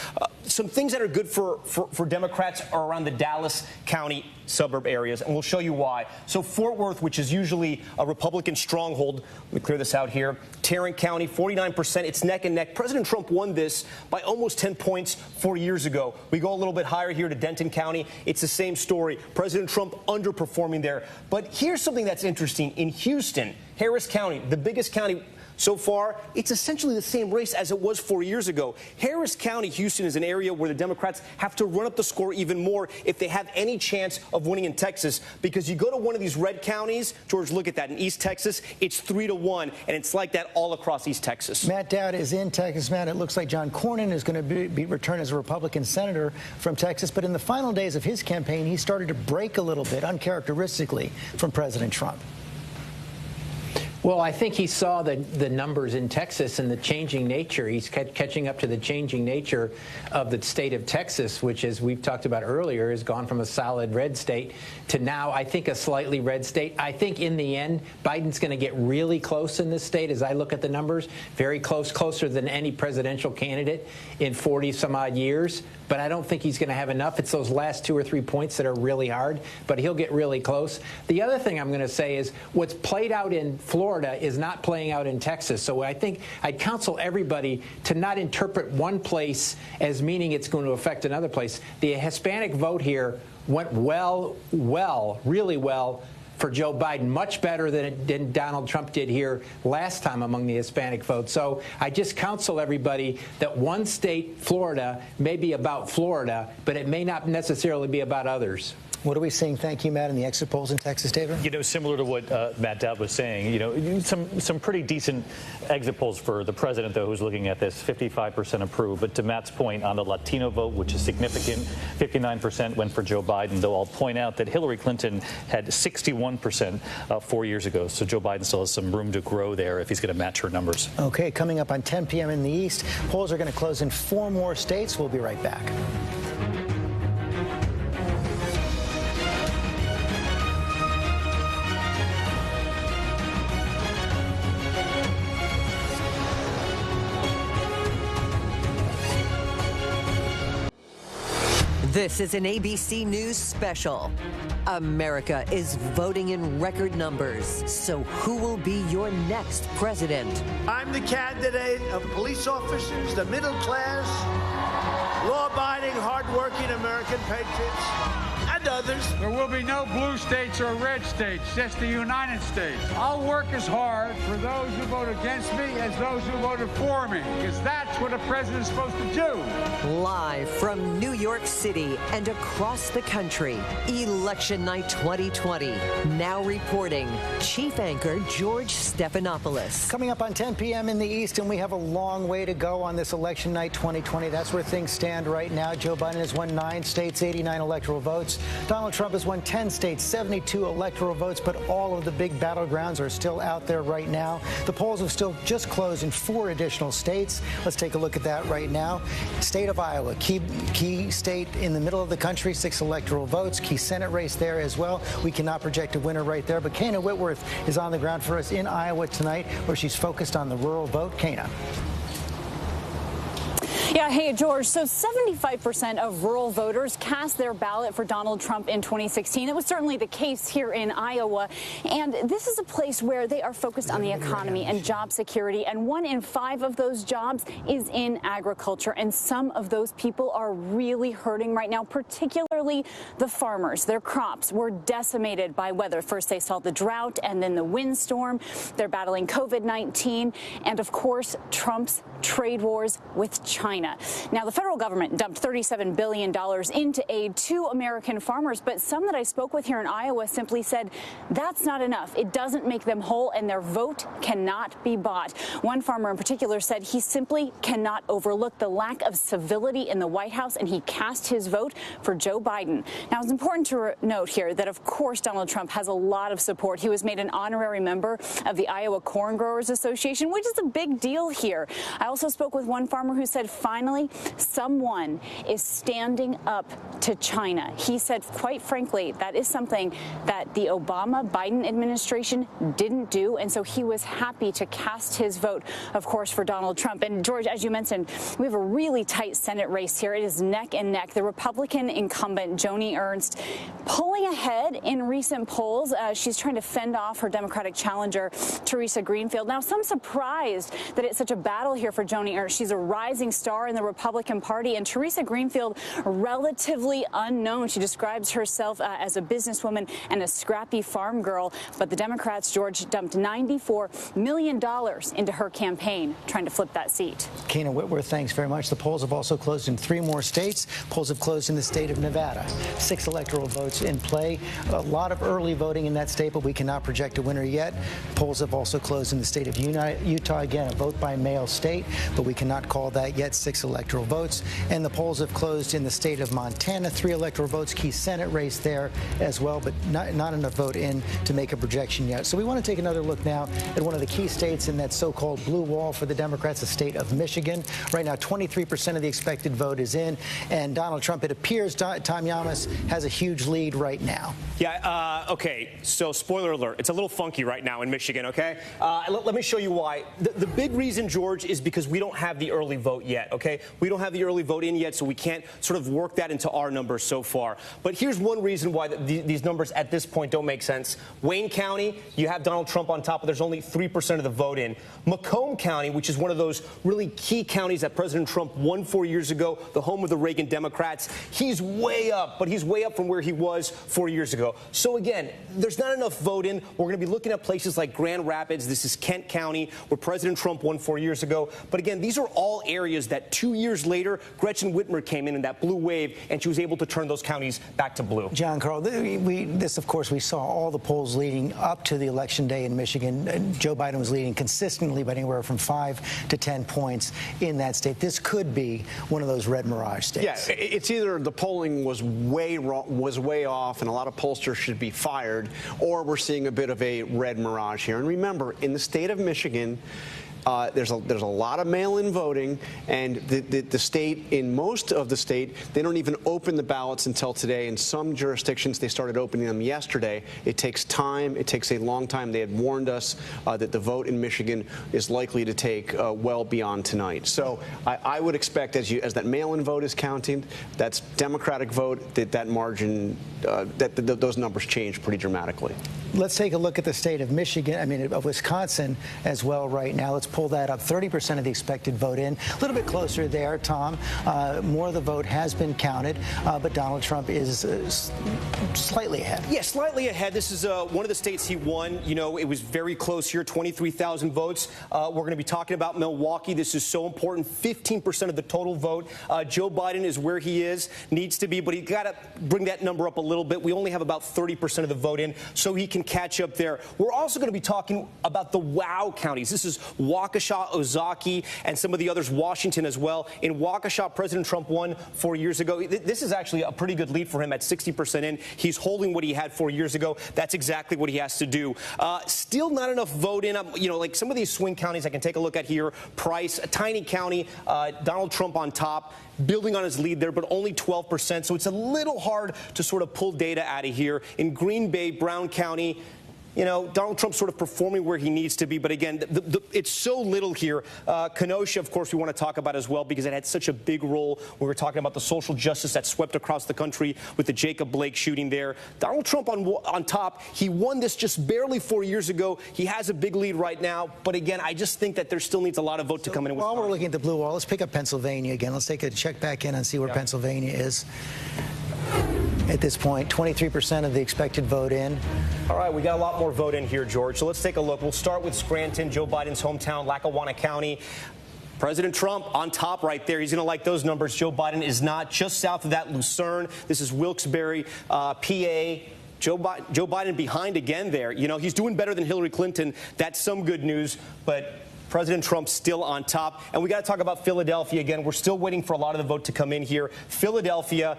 Some things that are good for Democrats are around the Dallas County suburb areas, and we'll show you why. So Fort Worth, which is usually a Republican stronghold, let me clear this out here. Tarrant County, 49%. It's neck and neck. President Trump won this by almost 10 points 4 years ago. We go a little bit higher here to Denton County. It's the same story. President Trump underperforming there. But here's something that's interesting. In Houston, Harris County, the biggest county so far, it's essentially the same race as it was 4 years ago. Harris County, Houston, is an area where the Democrats have to run up the score even more if they have any chance of winning in Texas, because you go to one of these red counties, George, look at that, in East Texas, it's 3-1, and it's like that all across East Texas. Matt Dowd is in Texas. Matt, it looks like John Cornyn is going to be returned as a Republican senator from Texas, but in the final days of his campaign, he started to break a little bit, uncharacteristically, from President Trump. Well, I think he saw the numbers in Texas and the changing nature. He's catching up to the changing nature of the state of Texas, which, as we've talked about earlier, has gone from a solid red state to now, I think, a slightly red state. I think in the end, Biden's going to get really close in this state as I look at the numbers, very close, closer than any presidential candidate in 40 some odd years. But I don't think he's going to have enough. It's those last 2 or 3 points that are really hard, but he'll get really close. The other thing I'm going to say is what's played out in Florida is not playing out in Texas. So I think I'd counsel everybody to not interpret one place as meaning it's going to affect another place. The Hispanic vote here went really well for Joe Biden, much better than Donald Trump did here last time among the Hispanic vote. So I just counsel everybody that one state, Florida, may be about Florida, but it may not necessarily be about others. What are we seeing? Thank you, Matt, in the exit polls in Texas, David? You know, similar to what Matt Dowd was saying, you know, some pretty decent exit polls for the president, though, who's looking at this, 55% approve. But to Matt's point on the Latino vote, which is significant, 59% went for Joe Biden, though I'll point out that Hillary Clinton had 61% 4 years ago. So Joe Biden still has some room to grow there if he's going to match her numbers. Okay, coming up on 10 p.m. in the East, polls are going to close in 4 more states. We'll be right back. This is an ABC News special. America is voting in record numbers. So who will be your next president? I'm the candidate of police officers, the middle class, law-abiding, hard-working American patriots, and others. There will be no blue states or red states, just the United States. I'll work as hard for those who vote against me as those who voted for me, because that's what a president's supposed to do. Live from New York City and across the country, Election Night 2020. Now reporting, Chief Anchor George Stephanopoulos. Coming up on 10 p.m. in the East, and we have a long way to go on this Election Night 2020. That's where things stand right now. Joe Biden has won 9 states, 89 electoral votes. Donald Trump has won 10 states, 72 electoral votes, but all of the big battlegrounds are still out there right now. The polls have still just closed in 4 additional states. Let's take a look at that right now. State of Iowa, key state in the middle of the country, 6 electoral votes, key Senate race there as well. We cannot project a winner right there, but Kana Whitworth is on the ground for us in Iowa tonight, where she's focused on the rural vote. Kana. Yeah, hey, George. So 75% of rural voters cast their ballot for Donald Trump in 2016. It was certainly the case here in Iowa. And this is a place where they are focused on the economy and job security. And 1 in 5 of those jobs is in agriculture. And some of those people are really hurting right now, particularly the farmers. Their crops were decimated by weather. First, they saw the drought and then the windstorm. They're battling COVID-19 and, of course, Trump's trade wars with China. China. Now, the federal government dumped $37 billion into aid to American farmers, but some that I spoke with here in Iowa simply said that's not enough. It doesn't make them whole, and their vote cannot be bought. One farmer in particular said he simply cannot overlook the lack of civility in the White House, and he cast his vote for Joe Biden. Now, it's important to note here that, of course, Donald Trump has a lot of support. He was made an honorary member of the Iowa Corn Growers Association, which is a big deal here. I also spoke with one farmer who said, finally, someone is standing up to China. He said, quite frankly, that is something that the Obama-Biden administration didn't do, and so he was happy to cast his vote, of course, for Donald Trump. And, George, as you mentioned, we have a really tight Senate race here. It is neck and neck. The Republican incumbent, Joni Ernst, pulling ahead in recent polls. She's trying to fend off her Democratic challenger, Teresa Greenfield. Now, some surprised that it's such a battle here for Joni Ernst. She's a rising star in the Republican Party, and Teresa Greenfield, relatively unknown. She describes herself as a businesswoman and a scrappy farm girl. But the Democrats, George, dumped $94 million into her campaign, trying to flip that seat. Keena Whitworth, thanks very much. The polls have also closed in 3 more states. Polls have closed in the state of Nevada. 6 electoral votes in play. A lot of early voting in that state, but we cannot project a winner yet. Polls have also closed in the state of Utah. Again, a vote-by-mail state, but we cannot call that yet. 6 electoral votes. And the polls have closed in the state of Montana. 3 electoral votes. Key Senate race there as well, but not enough vote in to make a projection yet. So we want to take another look now at one of the key states in that so-called blue wall for the Democrats, the state of Michigan. Right now, 23% of the expected vote is in, and Donald Trump, it appears, Tom Yamas, has a huge lead right now. Yeah, okay, so spoiler alert, it's a little funky right now in Michigan, okay? Let me show you why. The big reason, George, is because we don't have the early vote yet, okay? We don't have the early vote in yet, so we can't sort of work that into our numbers so far. But here's one reason why these numbers at this point don't make sense. Wayne County, you have Donald Trump on top, but there's only 3% of the vote in. Macomb County, which is one of those really key counties that President Trump won 4 years ago, the home of the Reagan Democrats, he's way up, but he's way up from where he was 4 years ago. So again, there's not enough vote in. We're going to be looking at places like Grand Rapids. This is Kent County, where President Trump won 4 years ago. But again, these are all areas that 2 years later, Gretchen Whitmer came in that blue wave, and she was able to turn those counties back to blue. John Carl, this, of course, we saw all the polls leading up to the election day in Michigan. Joe Biden was leading consistently by anywhere from 5 to 10 points in that state. This could be one of those red mirage states. Yeah, it's either the polling was way off and a lot of pollsters should be fired, or we're seeing a bit of a red mirage here. And remember, in the state of Michigan, there's a lot of mail-in voting, and the state, in most of the state, they don't even open the ballots until today. In some jurisdictions, they started opening them yesterday. It takes time. It takes a long time. They had warned us that the vote in Michigan is likely to take well beyond tonight. So I would expect, as that mail-in vote is counting, that's Democratic vote, that margin, those numbers change pretty dramatically. Let's take a look at the state of of Wisconsin as well right now. Let's pull that up. 30% of the expected vote in. A little bit closer there, Tom. More of the vote has been counted, but Donald Trump is slightly ahead. Yeah, slightly ahead. This is one of the states he won. You know, it was very close here, 23,000 votes. We're going to be talking about Milwaukee. This is so important. 15% of the total vote. Joe Biden is where he needs to be, but he's got to bring that number up a little bit. We only have about 30% of the vote in, so he can catch up there. We're also going to be talking about the WOW counties. This is Waukesha, Ozaukee, and some of the others, Washington as well. In Waukesha, President Trump won 4 years ago. This is actually a pretty good lead for him at 60% in. He's holding what he had 4 years ago. That's exactly what he has to do. Still not enough vote in. You know, like some of these swing counties I can take a look at here. Price, a tiny county, Donald Trump on top, building on his lead there, but only 12%. So it's a little hard to sort of pull data out of here. In Green Bay, Brown County, you know, Donald Trump's sort of performing where he needs to be. But again, it's so little here. Kenosha, of course, we want to talk about as well because it had such a big role. We were talking about the social justice that swept across the country with the Jacob Blake shooting there. Donald Trump on top. He won this just barely 4 years ago. He has a big lead right now. But again, I just think that there still needs a lot of vote to come in. While we're looking at the blue wall, let's pick up Pennsylvania again. Let's take a check back in and see where Pennsylvania is. At this point, 23% of the expected vote in. All right, we got a lot more vote in here, George. So let's take a look. We'll start with Scranton, Joe Biden's hometown, Lackawanna County. President Trump on top right there. He's going to like those numbers. Joe Biden is not. Just south of that, Lucerne. This is Wilkes-Barre, PA. Joe Biden behind again there. You know, he's doing better than Hillary Clinton. That's some good news. But President Trump still on top. And we got to talk about Philadelphia again. We're still waiting for a lot of the vote to come in here. Philadelphia,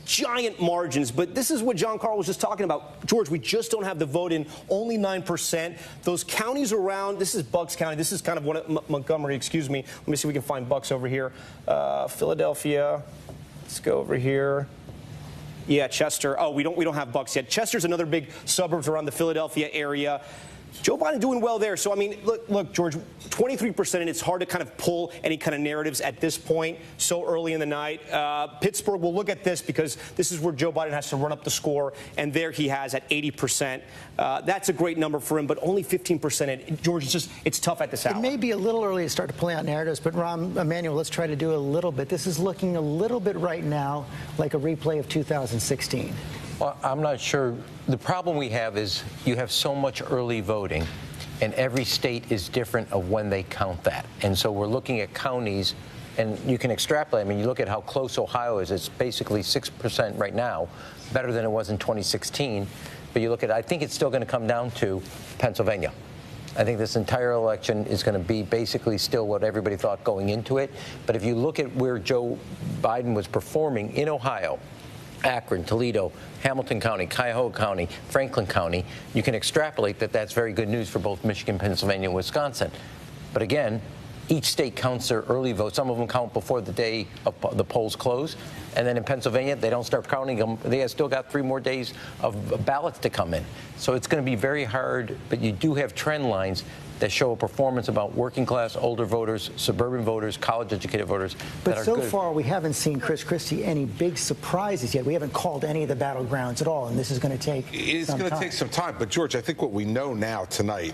giant margins. But this is what John Carl was just talking about. George, we just don't have the vote in, only 9%. Those counties around, this is Bucks County. This is kind of one of Montgomery, excuse me. Let me see if we can find Bucks over here. Philadelphia. Let's go over here. Yeah, Chester. Oh, we don't have Bucks yet. Chester's another big suburbs around the Philadelphia area. Joe Biden doing well there. So, I mean, look, George, 23%, and it's hard to kind of pull any kind of narratives at this point so early in the night. Pittsburgh, we'll look at this because this is where Joe Biden has to run up the score, and there he has at 80%. That's a great number for him, but only 15%. And George, it's tough at this hour. It may be a little early to start to play out narratives, but Emmanuel, let's try to do a little bit. This is looking a little bit right now like a replay of 2016. Well, I'm not sure. The problem we have is you have so much early voting, and every state is different of when they count that. And so we're looking at counties, and you can extrapolate. I mean, you look at how close Ohio is. It's basically 6% right now, better than it was in 2016. But you look at, I think it's still going to come down to Pennsylvania. I think this entire election is going to be basically still what everybody thought going into it. But if you look at where Joe Biden was performing in Ohio, Akron, Toledo, Hamilton County, Cuyahoga County, Franklin County, you can extrapolate that that's very good news for both Michigan, Pennsylvania, and Wisconsin. But again, each state counts their early votes. Some of them count before the day of the polls close. And then in Pennsylvania, they don't start counting them. They have still got 3 more days of ballots to come in. So it's going to be very hard, but you do have trend lines that show a performance about working class, older voters, suburban voters, college-educated voters. But that are so good. far, we haven't seen, Chris Christie, any big surprises yet. We haven't called any of the battlegrounds at all, and this is going to take some time. It's going to take some time. But, George, I think what we know now tonight,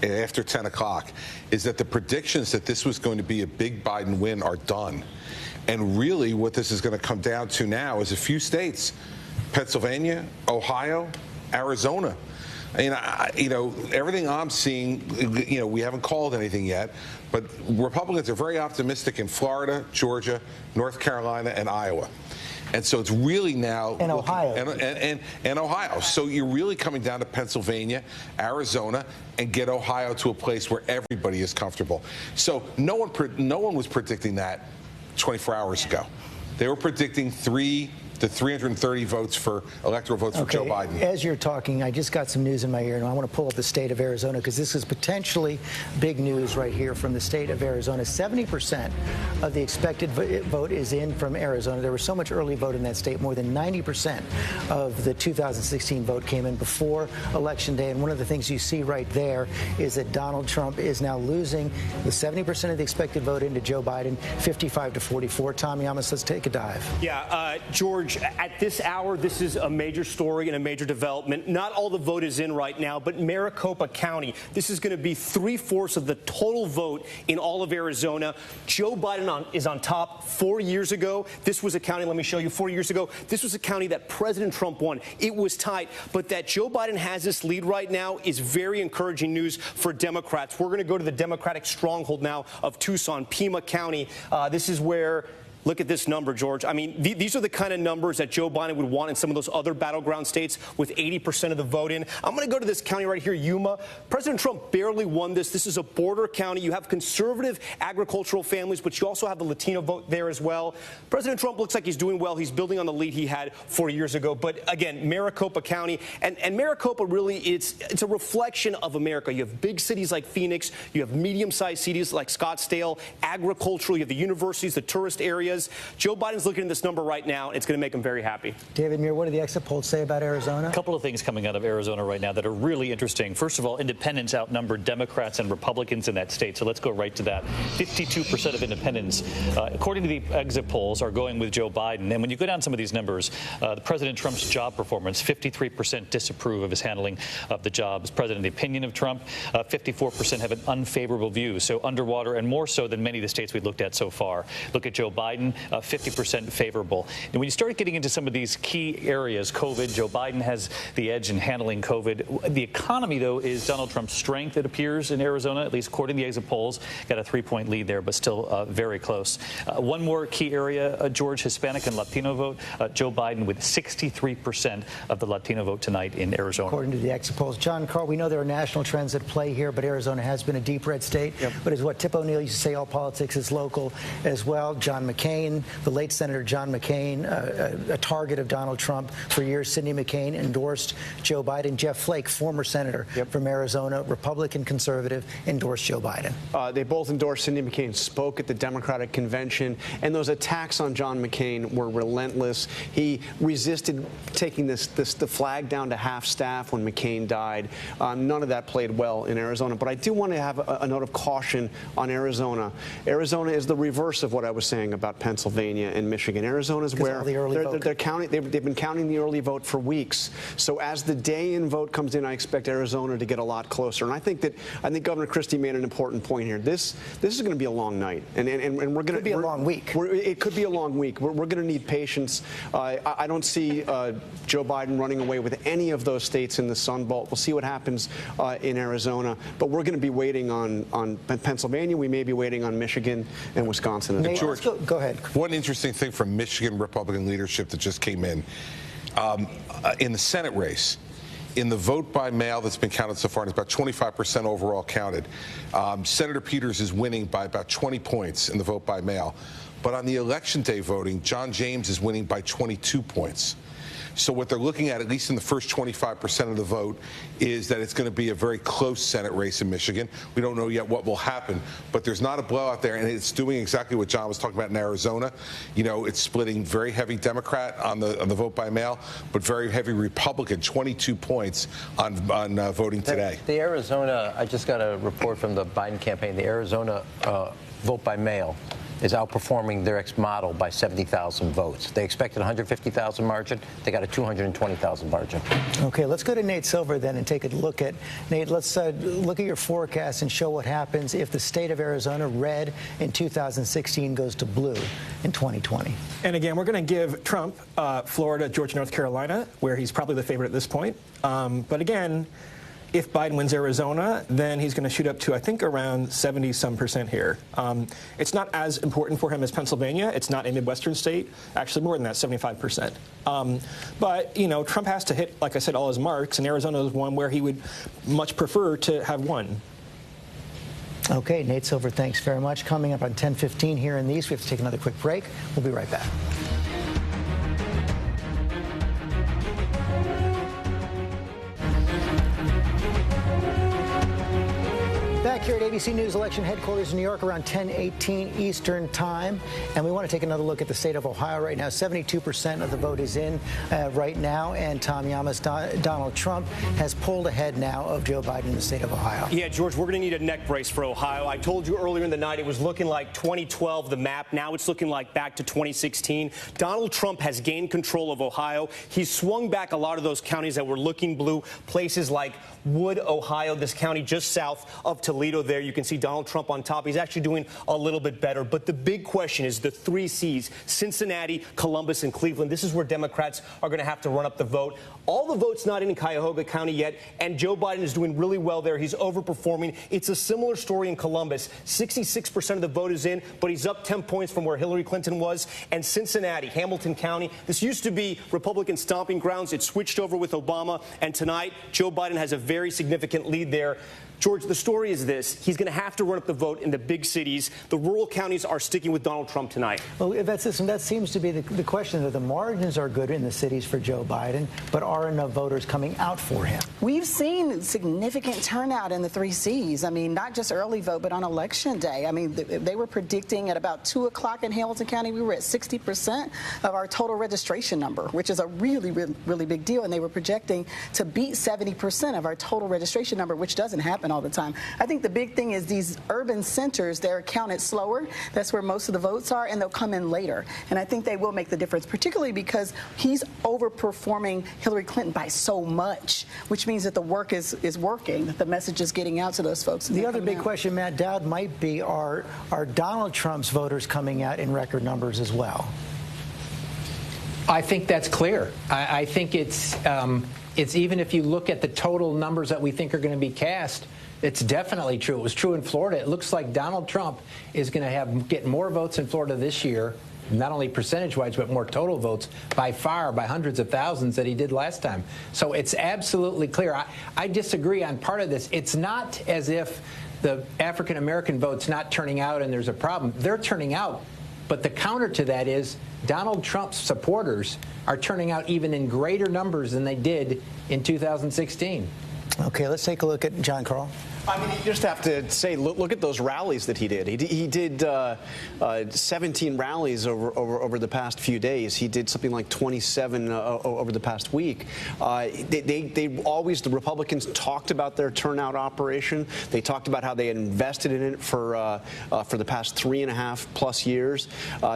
after 10 o'clock, is that the predictions that this was going to be a big Biden win are done. And really what this is going to come down to now is a few states, Pennsylvania, Ohio, Arizona. Everything I'm seeing, we haven't called anything yet, but Republicans are very optimistic in Florida, Georgia, North Carolina, and Iowa. And so it's really now and Ohio. And Ohio. So you're really coming down to Pennsylvania, Arizona, and get Ohio to a place where everybody is comfortable. So no one was predicting that 24 hours ago. They were predicting 330 votes for electoral votes for Joe Biden. As you're talking, I just got some news in my ear, and I want to pull up the state of Arizona because this is potentially big news right here from the state of Arizona. 70% of the expected vote is in from Arizona. There was so much early vote in that state. More than 90% of the 2016 vote came in before Election Day. And one of the things you see right there is that Donald Trump is now losing the 70% of the expected vote into Joe Biden, 55-44. Tommy Amos, let's take a dive. Yeah, George, at this hour, this is a major story and a major development. Not all the vote is in right now, but Maricopa County, this is going to be 3/4 of the total vote in all of Arizona. Joe Biden is on top. 4 years ago, this was a county, let me show you, 4 years ago, this was a county that President Trump won. It was tight, but that Joe Biden has this lead right now is very encouraging news for Democrats. We're going to go to the Democratic stronghold now of Tucson, Pima County. This is where Look at this number, George. I mean, these are the kind of numbers that Joe Biden would want in some of those other battleground states with 80% of the vote in. I'm going to go to this county right here, Yuma. President Trump barely won this. This is a border county. You have conservative agricultural families, but you also have the Latino vote there as well. President Trump looks like he's doing well. He's building on the lead he had 4 years ago. But again, Maricopa County, and Maricopa really, it's a reflection of America. You have big cities like Phoenix. You have medium-sized cities like Scottsdale, agricultural. You have the universities, the tourist areas. Joe Biden's looking at this number right now. It's going to make him very happy. David Muir, what do the exit polls say about Arizona? A couple of things coming out of Arizona right now that are really interesting. First of all, independents outnumber Democrats and Republicans in that state. So let's go right to that. 52% of independents, according to the exit polls, are going with Joe Biden. And when you go down some of these numbers, President Trump's job performance, 53% disapprove of his handling of the job as president. The opinion of Trump, 54% have an unfavorable view. So underwater, and more so than many of the states we looked at so far. Look at Joe Biden. Biden 50% favorable. And when you start getting into some of these key areas, COVID, Joe Biden has the edge in handling COVID. The economy, though, is Donald Trump's strength, it appears, in Arizona, at least according to the exit polls. Got a 3-point lead there, but still very close. One more key area, George, Hispanic and Latino vote. Joe Biden with 63% of the Latino vote tonight in Arizona. According to the exit polls. John, Carl, we know there are national trends at play here, but Arizona has been a deep red state. Yep. But as what Tip O'Neill used to say, all politics is local as well. John McCain, the late Senator John McCain, a target of Donald Trump for years. Sidney McCain endorsed Joe Biden. Jeff Flake, former senator from Arizona, Republican conservative, endorsed Joe Biden. They both endorsed Sidney McCain, spoke at the Democratic convention, and those attacks on John McCain were relentless. He resisted taking the flag down to half staff when McCain died. None of that played well in Arizona. But I do want to have a note of caution on Arizona. Arizona is the reverse of what I was saying about Pennsylvania and Michigan. Arizona is where they're counting. They've been counting the early vote for weeks. So as the day-in vote comes in, I expect Arizona to get a lot closer. And I think Governor Christie made an important point here. This is going to be a long night, and we're going to be a long week. It could be a long week. We're going to need patience. I don't see Joe Biden running away with any of those states in the Sun Belt. We'll see what happens in Arizona, but we're going to be waiting on Pennsylvania. We may be waiting on Michigan and Wisconsin. Nate, George, go ahead. One interesting thing from Michigan Republican leadership that just came in the Senate race. In the vote by mail that's been counted so far, and it's about 25% overall counted, Senator Peters is winning by about 20 points in the vote by mail. But on the election day voting, John James is winning by 22 points. So what they're looking at least in the first 25% of the vote, is that it's going to be a very close Senate race in Michigan. We don't know yet what will happen, but there's not a blowout there, and it's doing exactly what John was talking about in Arizona. You know, it's splitting very heavy Democrat on the vote by mail, but very heavy Republican, 22 points on voting today. The Arizona, I just got a report from the Biden campaign, the Arizona vote by mail is outperforming their ex-model by 70,000 votes. They expected 150,000 margin. They got a 220,000 margin. Okay, let's go to Nate Silver then and take a look at, Nate, let's look at your forecast and show what happens if the state of Arizona, red in 2016, goes to blue in 2020. And again, we're going to give Trump Florida, Georgia, North Carolina, where he's probably the favorite at this point. But again, if Biden wins Arizona, then he's going to shoot up to, I think, around 70-some% here. It's not as important for him as Pennsylvania. It's not a Midwestern state. Actually, more than that, 75%. But, you know, Trump has to hit, like I said, all his marks, and Arizona is one where he would much prefer to have won. Okay, Nate Silver, thanks very much. Coming up on 10:15 here in these, we have to take another quick break. We'll be right back. Back here at ABC News election headquarters in New York around 10:18 Eastern time. And we want to take another look at the state of Ohio right now. 72% of the vote is in right now. And Tom Yamas, Donald Trump has pulled ahead now of Joe Biden in the state of Ohio. Yeah, George, we're going to need a neck brace for Ohio. I told you earlier in the night it was looking like 2012, the map. Now it's looking like back to 2016. Donald Trump has gained control of Ohio. He's swung back a lot of those counties that were looking blue, places like Wood, Ohio, this county just south of Toledo there. You can see Donald Trump on top. He's actually doing a little bit better. But the big question is the 3 Cs, Cincinnati, Columbus, and Cleveland. This is where Democrats are going to have to run up the vote. All the votes not in Cuyahoga County yet, and Joe Biden is doing really well there. He's overperforming. It's a similar story in Columbus. 66% of the vote is in, but he's up 10 points from where Hillary Clinton was. And Cincinnati, Hamilton County, this used to be Republican stomping grounds. It switched over with Obama, and tonight Joe Biden has a very significant lead there. George, the story is this. He's going to have to run up the vote in the big cities. The rural counties are sticking with Donald Trump tonight. Well, that seems to be the question, that the margins are good in the cities for Joe Biden, but are enough voters coming out for him? We've seen significant turnout in the 3 Cs. I mean, not just early vote, but on election day. I mean, they were predicting at about 2 o'clock in Hamilton County, we were at 60% of our total registration number, which is a really big deal. And they were projecting to beat 70% of our total registration number, which doesn't happen happen all the time. I think the big thing is these urban centers, they're counted slower. That's where most of the votes are, and they'll come in later. And I think they will make the difference, particularly because he's overperforming Hillary Clinton by so much, which means that the work is working, that the message is getting out to those folks. The other big question, Matt Dowd, might be are Donald Trump's voters coming out in record numbers as well? I think that's clear. I think it's even if you look at the total numbers that we think are going to be cast, it's definitely true. It was true in Florida. It looks like Donald Trump is going to get more votes in Florida this year, not only percentage-wise, but more total votes by far, by hundreds of thousands that he did last time. So it's absolutely clear. I disagree on part of this. It's not as if the African-American vote's not turning out and there's a problem. They're turning out. But the counter to that is Donald Trump's supporters are turning out even in greater numbers than they did in 2016. Okay, let's take a look at John Carl. I mean, you just have to say, look at those rallies that he did. He did 17 rallies over the past few days. He did something like 27 over the past week. They always, the Republicans talked about their turnout operation. They talked about how they had invested in it for the past 3.5+ years.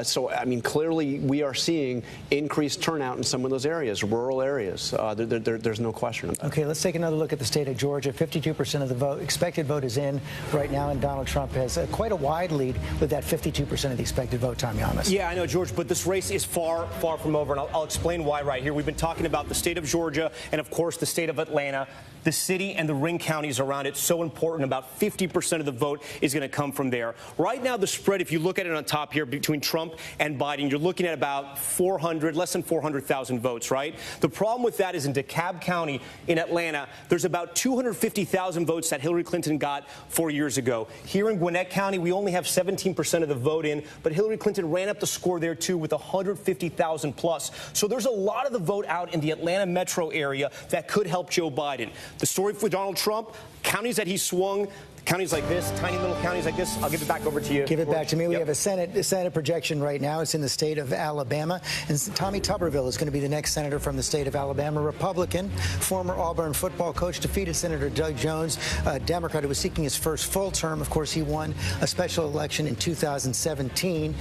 So, I mean, clearly we are seeing increased turnout in some of those areas, rural areas. There's no question about that. Okay, let's take another look at the state of Georgia. 52% of the vote. Expected vote is in right now, and Donald Trump has quite a wide lead with that 52% of the expected vote, Tom Yamas. Yeah, I know, George, but this race is far from over, and I'll explain why right here. We've been talking about the state of Georgia and, of course, the state of Atlanta. The city and the ring counties around it, so important. About 50% of the vote is going to come from there. Right now, the spread, if you look at it on top here between Trump and Biden, you're looking at about less than 400,000 votes, right? The problem with that is in DeKalb County in Atlanta, there's about 250,000 votes that Hillary Clinton got 4 years ago. Here in Gwinnett County, we only have 17% of the vote in, but Hillary Clinton ran up the score there, too, with 150,000 plus. So there's a lot of the vote out in the Atlanta metro area that could help Joe Biden. The story for Donald Trump, counties that he swung, counties like this, tiny little counties like this. I'll give it back over to you. Give it back to me. We have a Senate projection right now. It's in the state of Alabama. And Tommy Tuberville is going to be the next senator from the state of Alabama. Republican, former Auburn football coach, defeated Senator Doug Jones, a Democrat who was seeking his first full term. Of course, he won a special election in 2017.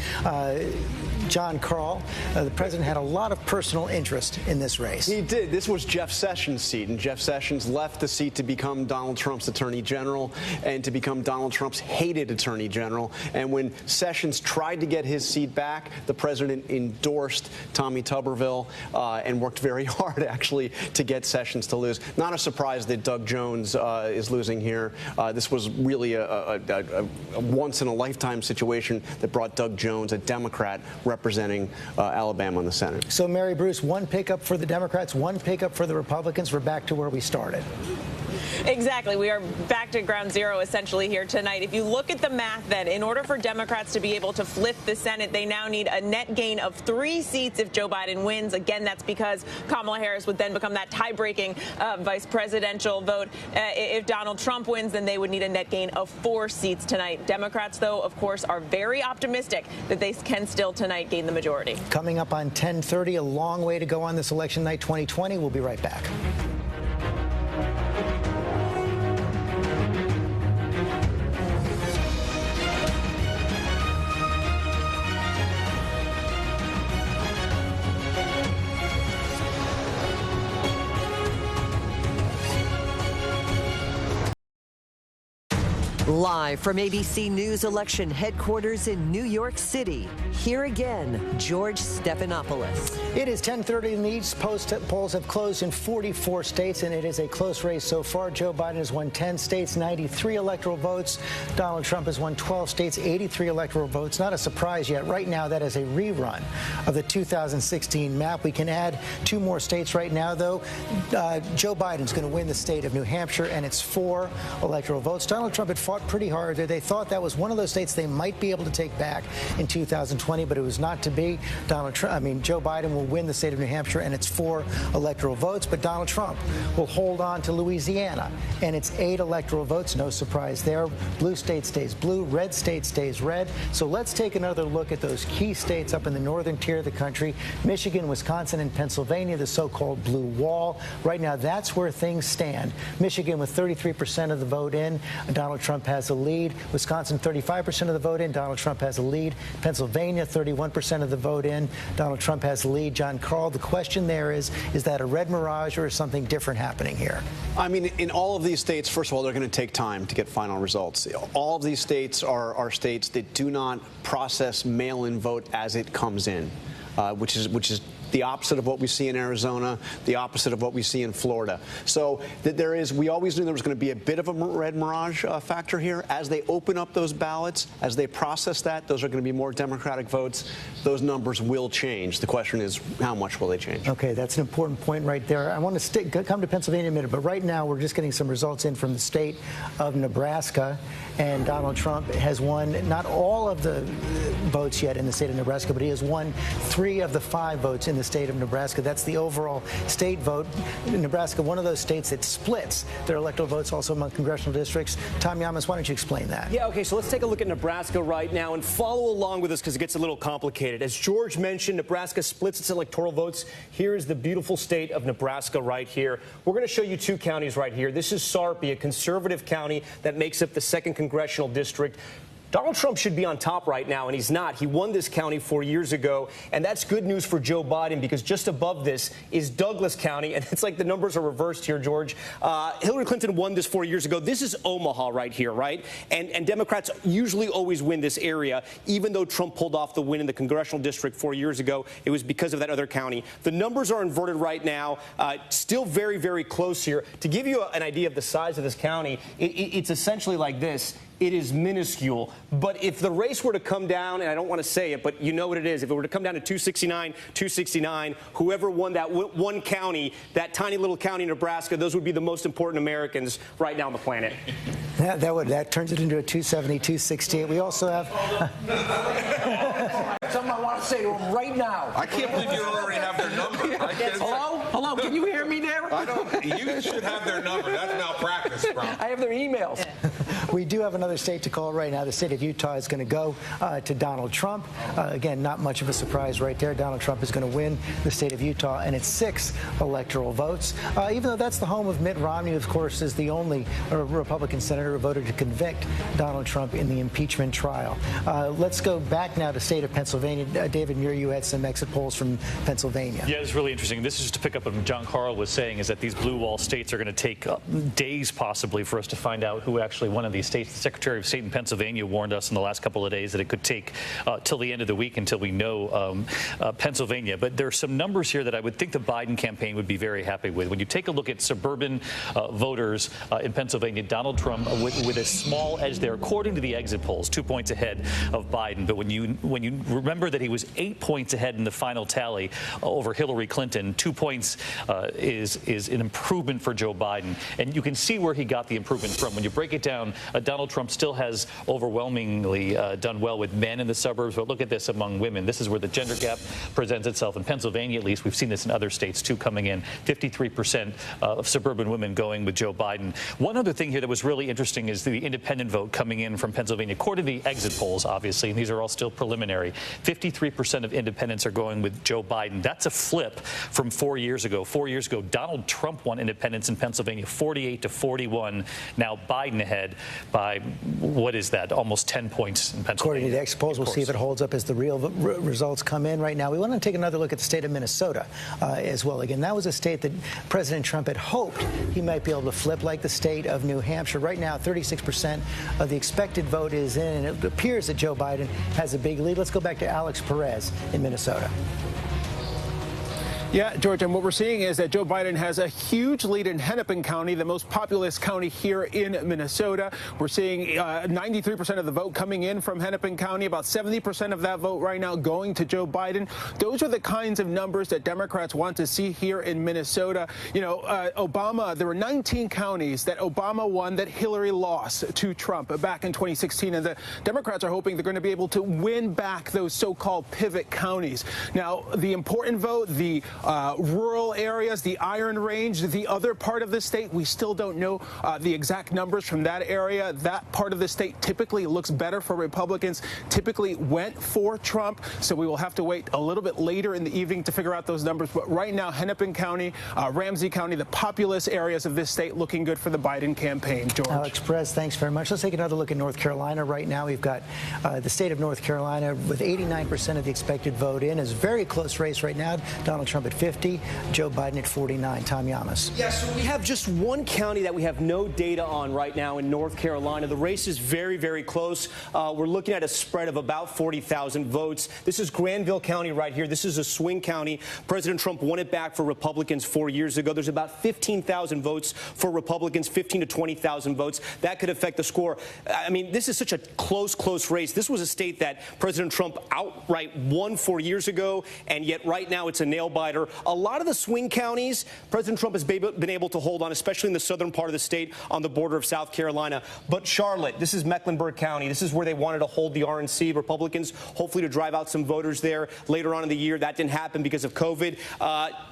John Carl, the president had a lot of personal interest in this race. He did. This was Jeff Sessions' seat, and Jeff Sessions left the seat to become Donald Trump's attorney general and to become Donald Trump's hated attorney general. And when Sessions tried to get his seat back, the president endorsed Tommy Tuberville and worked very hard, actually, to get Sessions to lose. Not a surprise that Doug Jones is losing here. This was really a once-in-a-lifetime situation that brought Doug Jones, a Democrat, representing Alabama in the Senate. So, Mary Bruce, one pickup for the Democrats, one pickup for the Republicans. We're back to where we started. Exactly. We are back to ground zero essentially here tonight. If you look at the math, then, in order for Democrats to be able to flip the Senate, they now need a net gain of 3 seats if Joe Biden wins. Again, that's because Kamala Harris would then become that tie-breaking vice presidential vote. If Donald Trump wins, then they would need a net gain of 4 seats tonight. Democrats, though, of course, are very optimistic that they can still tonight gain the majority. Coming up on 10:30, a long way to go on this election night 2020. We'll be right back. Live from ABC News election headquarters in New York City, here again, George Stephanopoulos. It is 10:30 in the East. Polls have closed in 44 states, and it is a close race so far. Joe Biden has won 10 states, 93 electoral votes. Donald Trump has won 12 states, 83 electoral votes. Not a surprise yet. Right now, that is a rerun of the 2016 map. We can add 2 more states right now, though. Joe Biden's going to win the state of New Hampshire, and it's 4 electoral votes. Donald Trump had fought fought pretty hard. They thought that was one of those states they might be able to take back in 2020, but it was not to be. Joe Biden will win the state of New Hampshire, and it's 4 electoral votes, but Donald Trump will hold on to Louisiana, and it's 8 electoral votes. No surprise there. Blue state stays blue, red state stays red. So let's take another look at those key states up in the northern tier of the country: Michigan, Wisconsin, and Pennsylvania, the so-called blue wall. Right now, that's where things stand. Michigan with 33% of the vote in, Donald Trump has a lead. Wisconsin, 35% of the vote in, Donald Trump has a lead. Pennsylvania, 31% of the vote in, Donald Trump has a lead. John Carl, the question there is that a red mirage or is something different happening here? I mean, in all of these states, first of all, they're going to take time to get final results. All of these states are states that do not process mail-in vote as it comes in, which is the opposite of what we see in Arizona, the opposite of what we see in Florida. So we always knew there was going to be a bit of a red mirage factor here. As they open up those ballots, as they process that, those are going to be more Democratic votes. Those numbers will change. The question is, how much will they change? Okay, that's an important point right there. I want to come to Pennsylvania in a minute, but right now we're just getting some results in from the state of Nebraska, and Donald Trump has won not all of the votes yet in the state of Nebraska, but he has won 3 of the 5 votes in the state of Nebraska. That's the overall state vote. Nebraska, one of those states that splits their electoral votes also among congressional districts. Tom Yamas, why don't you explain that? Yeah, okay, so let's take a look at Nebraska right now and follow along with us because it gets a little complicated. As George mentioned, Nebraska splits its electoral votes. Here is the beautiful state of Nebraska right here. We're going to show you 2 counties right here. This is Sarpy, a conservative county that makes up the 2nd congressional district. Donald Trump should be on top right now, and he's not. He won this county 4 years ago, and that's good news for Joe Biden because just above this is Douglas County, and it's like the numbers are reversed here, George. Hillary Clinton won this 4 years ago. This is Omaha right here, right? And Democrats usually always win this area, even though Trump pulled off the win in the congressional district 4 years ago. It was because of that other county. The numbers are inverted right now, still very, very close here. To give you an idea of the size of this county, it's essentially like this. It is minuscule. But if the race were to come down, and I don't want to say it, but you know what it is, if it were to come down to 269, whoever won that one county, that tiny little county, Nebraska, those would be the most important Americans right now on the planet. That turns it into a 270, 268. We also have... Something I want to say to them right now. I can't believe you already have their number. Hello? Can you hear me there? You should have their number. That's malpractice, bro. I have their emails. We do have another state to call right now. The state of Utah is going to go to Donald Trump. Again, not much of a surprise right there. Donald Trump is going to win the state of Utah, and it's 6 electoral votes. Even though that's the home of Mitt Romney, of course, is the only Republican senator who voted to convict Donald Trump in the impeachment trial. Let's go back now to the state of Pennsylvania. David Muir, you had some exit polls from Pennsylvania. Yeah, it's really interesting. This is just to pick up on what John Carl was saying, is that these blue wall states are going to take days possibly for us to find out who actually won of these states. The Secretary of State in Pennsylvania warned us in the last couple of days that it could take till the end of the week until we know Pennsylvania. But there are some numbers here that I would think the Biden campaign would be very happy with. When you take a look at suburban voters in Pennsylvania, Donald Trump with a small edge there, according to the exit polls, 2 points ahead of Biden. But when you remember that he was 8 points ahead in the final tally over Hillary Clinton, 2 points is an improvement for Joe Biden. And you can see where he got the improvement from. When you break it down, Donald Trump still has overwhelmingly done well with men in the suburbs, but look at this among women. This is where the gender gap presents itself. In Pennsylvania, at least, we've seen this in other states, too, coming in. 53% of suburban women going with Joe Biden. One other thing here that was really interesting is the independent vote coming in from Pennsylvania. According to the exit polls, obviously, and these are all still preliminary, 53% of independents are going with Joe Biden. That's a flip from 4 years ago. 4 years ago, Donald Trump won independents in Pennsylvania 48-41. Now Biden ahead by, what is that, almost 10 points in Pennsylvania. According to the exit polls, we'll see if it holds up as the real results come in right now. We want to take another look at the state of Minnesota as well. Again, that was a state that President Trump had hoped he might be able to flip, like the state of New Hampshire. Right now, 36% of the expected vote is in, and it appears that Joe Biden has a big lead. Let's go back to Alex Perez in Minnesota. Yeah, George, and what we're seeing is that Joe Biden has a huge lead in Hennepin County, the most populous county here in Minnesota. We're seeing 93% of the vote coming in from Hennepin County, about 70% of that vote right now going to Joe Biden. Those are the kinds of numbers that Democrats want to see here in Minnesota. You know, Obama, there were 19 counties that Obama won that Hillary lost to Trump back in 2016, and the Democrats are hoping they're going to be able to win back those so-called pivot counties. Now, the important vote, the rural areas, the Iron Range, the other part of the state, we still don't know the exact numbers from that area. That part of the state typically looks better for Republicans, typically went for Trump, so we will have to wait a little bit later in the evening to figure out those numbers. But right now, Hennepin County, Ramsey County, the populous areas of this state looking good for the Biden campaign. George. Alex Perez, thanks very much. Let's take another look at North Carolina right now. We've got the state of North Carolina with 89% of the expected vote in. It's a very close race right now. Donald Trump at 50, Joe Biden at 49. Tom Yamas. Yeah, so we have just one county that we have no data on right now in North Carolina. The race is very, very close. We're looking at a spread of about 40,000 votes. This is Granville County right here. This is a swing county. President Trump won it back for Republicans 4 years ago. There's about 15,000 votes for Republicans, 15 to 20,000 votes. That could affect the score. I mean, this is such a close race. This was a state that President Trump outright won 4 years ago, and yet right now it's a nail-biter. A lot of the swing counties, President Trump has been able to hold on, especially in the southern part of the state on the border of South Carolina. But Charlotte, this is Mecklenburg County. This is where they wanted to hold the RNC, Republicans, hopefully to drive out some voters there later on in the year. That didn't happen because of COVID.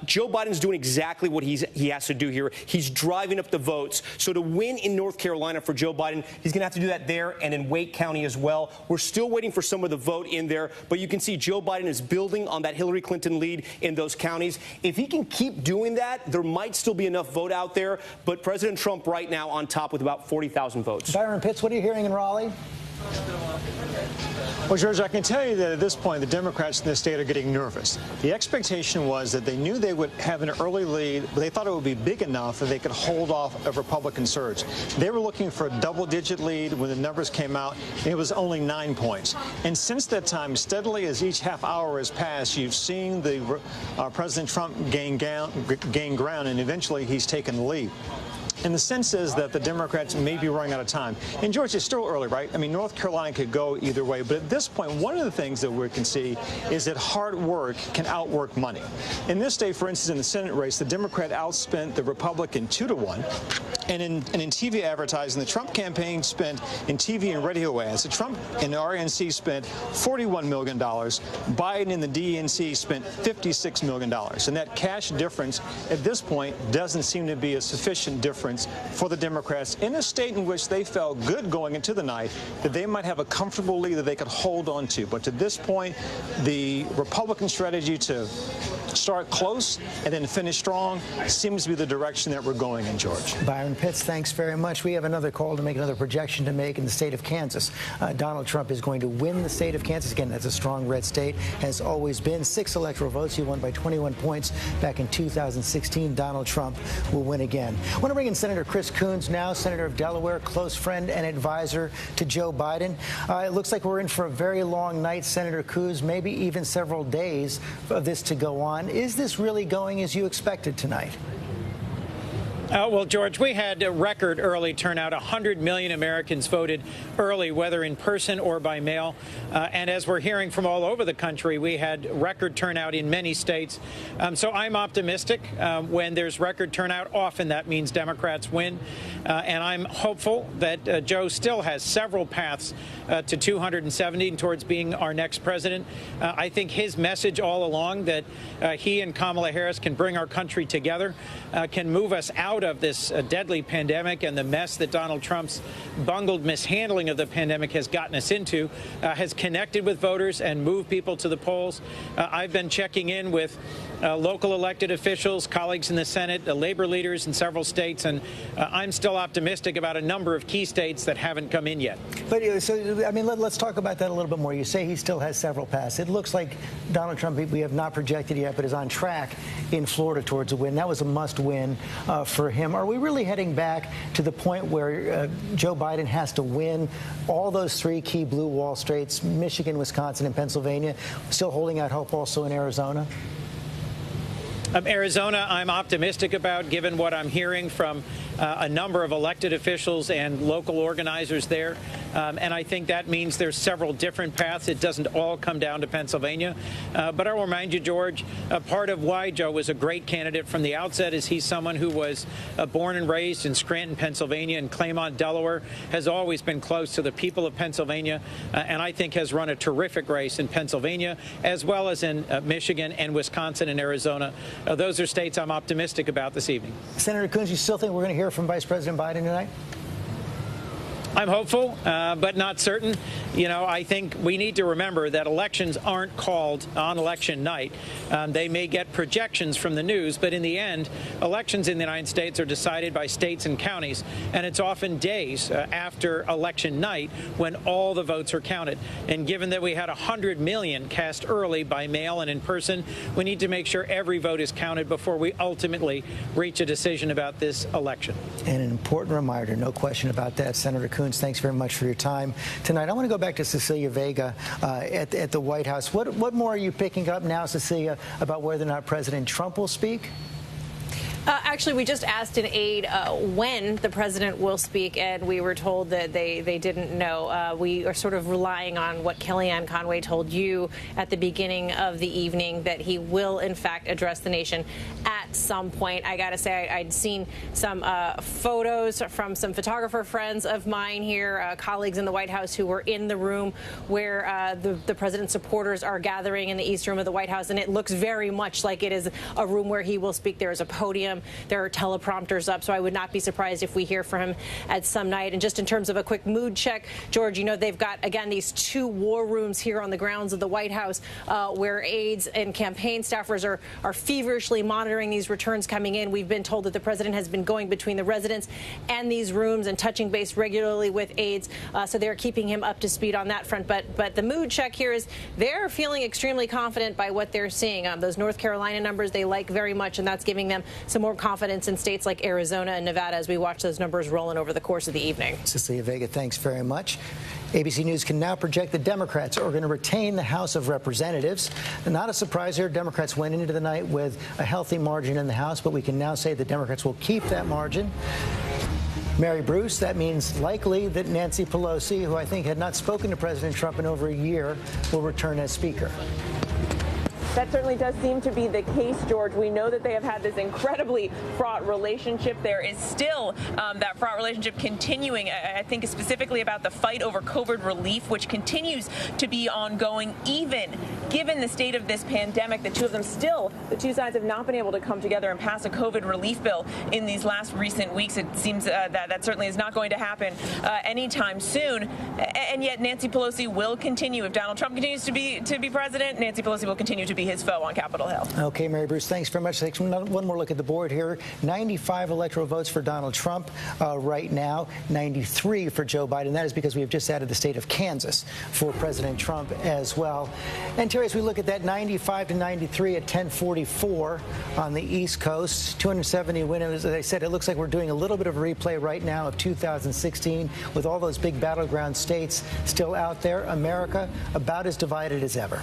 Joe Biden's doing exactly what he has to do here. He's driving up the votes. So to win in North Carolina for Joe Biden, he's going to have to do that there and in Wake County as well. We're still waiting for some of the vote in there, but you can see Joe Biden is building on that Hillary Clinton lead in those counties. If he can keep doing that, there might still be enough vote out there, but President Trump right now on top with about 40,000 votes. Byron Pitts, what are you hearing in Raleigh? Well, George, I can tell you that at this point, the Democrats in the state are getting nervous. The expectation was that they knew they would have an early lead, but they thought it would be big enough that they could hold off a Republican surge. They were looking for a double-digit lead when the numbers came out, and it was only 9 points. And since that time, steadily as each half hour has passed, you've seen the President Trump gain ground, and eventually he's taken the lead. And the sense is that the Democrats may be running out of time. And, George, it's still early, right? I mean, North Carolina could go either way. But at this point, one of the things that we can see is that hard work can outwork money. In this state, for instance, in the Senate race, the Democrat outspent the Republican 2-1. And in TV advertising, the Trump campaign spent in TV and radio ads. The Trump and the RNC spent $41 million. Biden and the DNC spent $56 million. And that cash difference at this point doesn't seem to be a sufficient difference for the Democrats in a state in which they felt good going into the night that they might have a comfortable lead that they could hold on to. But to this point, the Republican strategy to start close and then finish strong seems to be the direction that we're going in, George. Byron Pitts, thanks very much. We have another call to make, another projection to make in the state of Kansas. Donald Trump is going to win the state of Kansas. Again, that's a strong red state, has always been. 6 electoral votes. He won by 21 points back in 2016. Donald Trump will win again. I want to bring in Senator Chris Coons now, Senator of Delaware, close friend and advisor to Joe Biden. It looks like we're in for a very long night, Senator Coons, maybe even several days of this to go on. Is this really going as you expected tonight? Well, George, we had a record early turnout. 100 million Americans voted early, whether in person or by mail. And as we're hearing from all over the country, we had record turnout in many states. So I'm optimistic. When there's record turnout, often that means Democrats win. And I'm hopeful that Joe still has several paths to 270 and towards being our next president. I think his message all along that he and Kamala Harris can bring our country together, can move us out of this deadly pandemic and the mess that Donald Trump's bungled mishandling of the pandemic has gotten us into, has connected with voters and moved people to the polls. I've been checking in with local elected officials, colleagues in the Senate, the labor leaders in several states, and I'm still optimistic about a number of key states that haven't come in yet. But so, I mean, let's talk about that a little bit more. You say he still has several paths. It looks like Donald Trump, we have not projected yet, but is on track in Florida towards a win. That was a must-win for him. Are we really heading back to the point where Joe Biden has to win all those 3 key blue wall states, Michigan, Wisconsin, and Pennsylvania, still holding out hope also in Arizona? Arizona, I'm optimistic about, given what I'm hearing from a number of elected officials and local organizers there. And I think that means there's several different paths. It doesn't all come down to Pennsylvania. But I will remind you, George, part of why Joe was a great candidate from the outset is he's someone who was born and raised in Scranton, Pennsylvania, and Claymont, Delaware, has always been close to the people of Pennsylvania, and I think has run a terrific race in Pennsylvania, as well as in Michigan and Wisconsin and Arizona. Those are states I'm optimistic about this evening. Senator Coons, you still think we're going to hear from Vice President Biden tonight? I'm hopeful, but not certain. You know, I think we need to remember that elections aren't called on election night. They may get projections from the news, but in the end, elections in the United States are decided by states and counties, and it's often days after election night when all the votes are counted. And given that we had 100 million cast early by mail and in person, we need to make sure every vote is counted before we ultimately reach a decision about this election. And an important reminder, no question about that, Senator Coons, thanks very much for your time tonight. I want to go back to Cecilia Vega at the White House. What more are you picking up now, Cecilia, about whether or not President Trump will speak? Actually, we just asked an aide when the president will speak, and we were told that they didn't know. We are sort of relying on what Kellyanne Conway told you at the beginning of the evening, that he will, in fact, address the nation at some point. I got to say, I'd seen some photos from some photographer friends of mine here, colleagues in the White House who were in the room where the president's supporters are gathering in the East Room of the White House, and it looks very much like it is a room where he will speak. There is a podium. There are teleprompters up, so I would not be surprised if we hear from him at some night. And just in terms of a quick mood check, George, you know, they've got, again, these 2 war rooms here on the grounds of the White House where aides and campaign staffers are feverishly monitoring these returns coming in. We've been told that the president has been going between the residence and these rooms and touching base regularly with aides, so they're keeping him up to speed on that front. But the mood check here is they're feeling extremely confident by what they're seeing. Those North Carolina numbers they like very much, and that's giving them some more confidence in states like Arizona and Nevada as we watch those numbers rolling over the course of the evening. Cecilia Vega, thanks very much. ABC News can now project the Democrats are going to retain the House of Representatives. Not a surprise here. Democrats went into the night with a healthy margin in the House, but we can now say the Democrats will keep that margin. Mary Bruce, that means likely that Nancy Pelosi, who I think had not spoken to President Trump in over a year, will return as Speaker. That certainly does seem to be the case, George. We know that they have had this incredibly fraught relationship. There is still that fraught relationship continuing. I think specifically about the fight over COVID relief, which continues to be ongoing, even given the state of this pandemic. The two of them still, the two sides have not been able to come together and pass a COVID relief bill in these last recent weeks. It seems that certainly is not going to happen anytime soon. And yet Nancy Pelosi will continue. If Donald Trump continues to be president, Nancy Pelosi will continue to be his foe on Capitol Hill. Okay, Mary Bruce, thanks very much. Take one more look at the board here. 95 electoral votes for Donald Trump right now, 93 for Joe Biden. That is because we have just added the state of Kansas for President Trump as well. And Terry, as we look at that 95 to 93 at 10:44 on the East Coast, 270 winners. As I said, it looks like we're doing a little bit of a replay right now of 2016 with all those big battleground states still out there. America about as divided as ever.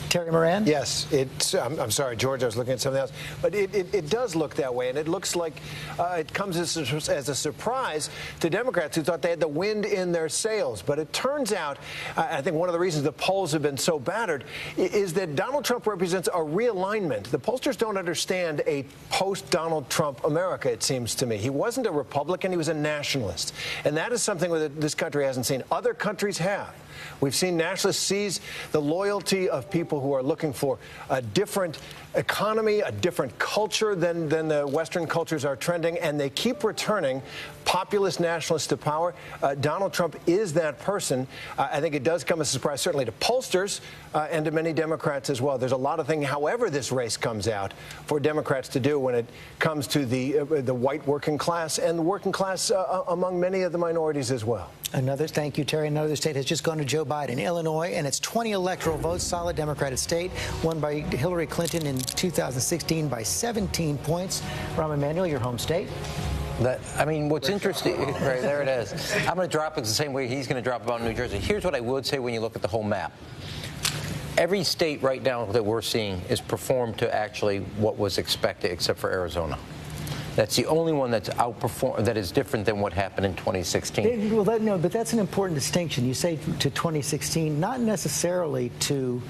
Terry Moran? Yes, I'm sorry, George, I was looking at something else. But it does look that way, and it looks like it comes as a surprise to Democrats who thought they had the wind in their sails. But it turns out, I think one of the reasons the polls have been so battered is that Donald Trump represents a realignment. The pollsters don't understand a post-Donald Trump America, it seems to me. He wasn't a Republican, he was a nationalist. And that is something that this country hasn't seen. Other countries have. We've seen nationalists seize the loyalty of people who are looking for a different economy, a different culture than the Western cultures are trending, and they keep returning populist nationalists to power. Donald Trump is that person. I think it does come as a surprise, certainly to pollsters and to many Democrats as well. There's a lot of things, however this race comes out, for Democrats to do when it comes to the white working class and the working class among many of the minorities as well. Thank you, Terry. Another state has just gone to Joe Biden, Illinois, and it's 20 electoral votes, solid Democratic state, won by Hillary Clinton in 2016 by 17 points. Rahm Emanuel, your home state. I mean, what's interesting, right, there it is. I'm going to drop it the same way he's going to drop about New Jersey. Here's what I would say when you look at the whole map. Every state right now that we're seeing is performed to actually what was expected, except for Arizona. That's the only one that's outperformed, that is different than what happened in 2016. Well, no, but that's an important distinction. You say to 2016, not necessarily to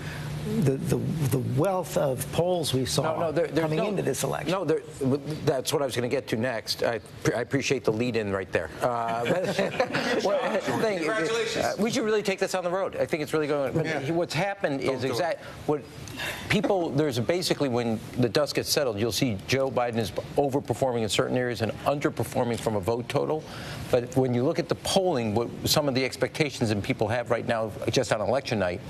the wealth of polls we saw coming into this election. No, that's what I was going to get to next. I appreciate the lead-in right there. Congratulations. We should really take this on the road. I think it's really going. But what's happened is what people. There's basically when the dust gets settled, you'll see Joe Biden is overperforming in certain areas and underperforming from a vote total. But when you look at the polling, what some of the expectations and people have right now, just on election night,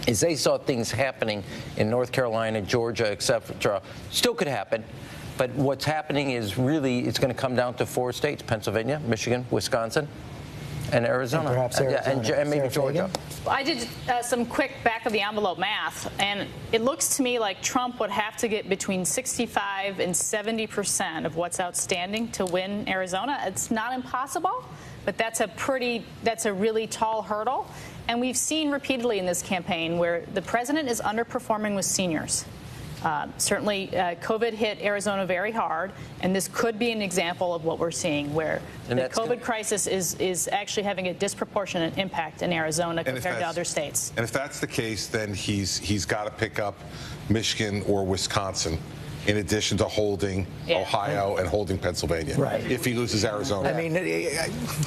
is they saw things happening in North Carolina, Georgia, etc. Still could happen. But what's happening is really it's going to come down to 4 states: Pennsylvania, Michigan, Wisconsin, and Arizona. And perhaps Arizona. And maybe Georgia. I did some quick back-of-the-envelope math, and it looks to me like Trump would have to get between 65 and 70% of what's outstanding to win Arizona. It's not impossible, but that's a really tall hurdle. And we've seen repeatedly in this campaign where the president is underperforming with seniors. Certainly, COVID hit Arizona very hard, and this could be an example of what we're seeing, where the COVID crisis is actually having a disproportionate impact in Arizona compared to other states. And if that's the case, then he's got to pick up Michigan or Wisconsin, in addition to holding Ohio and holding Pennsylvania, if he loses Arizona. I mean,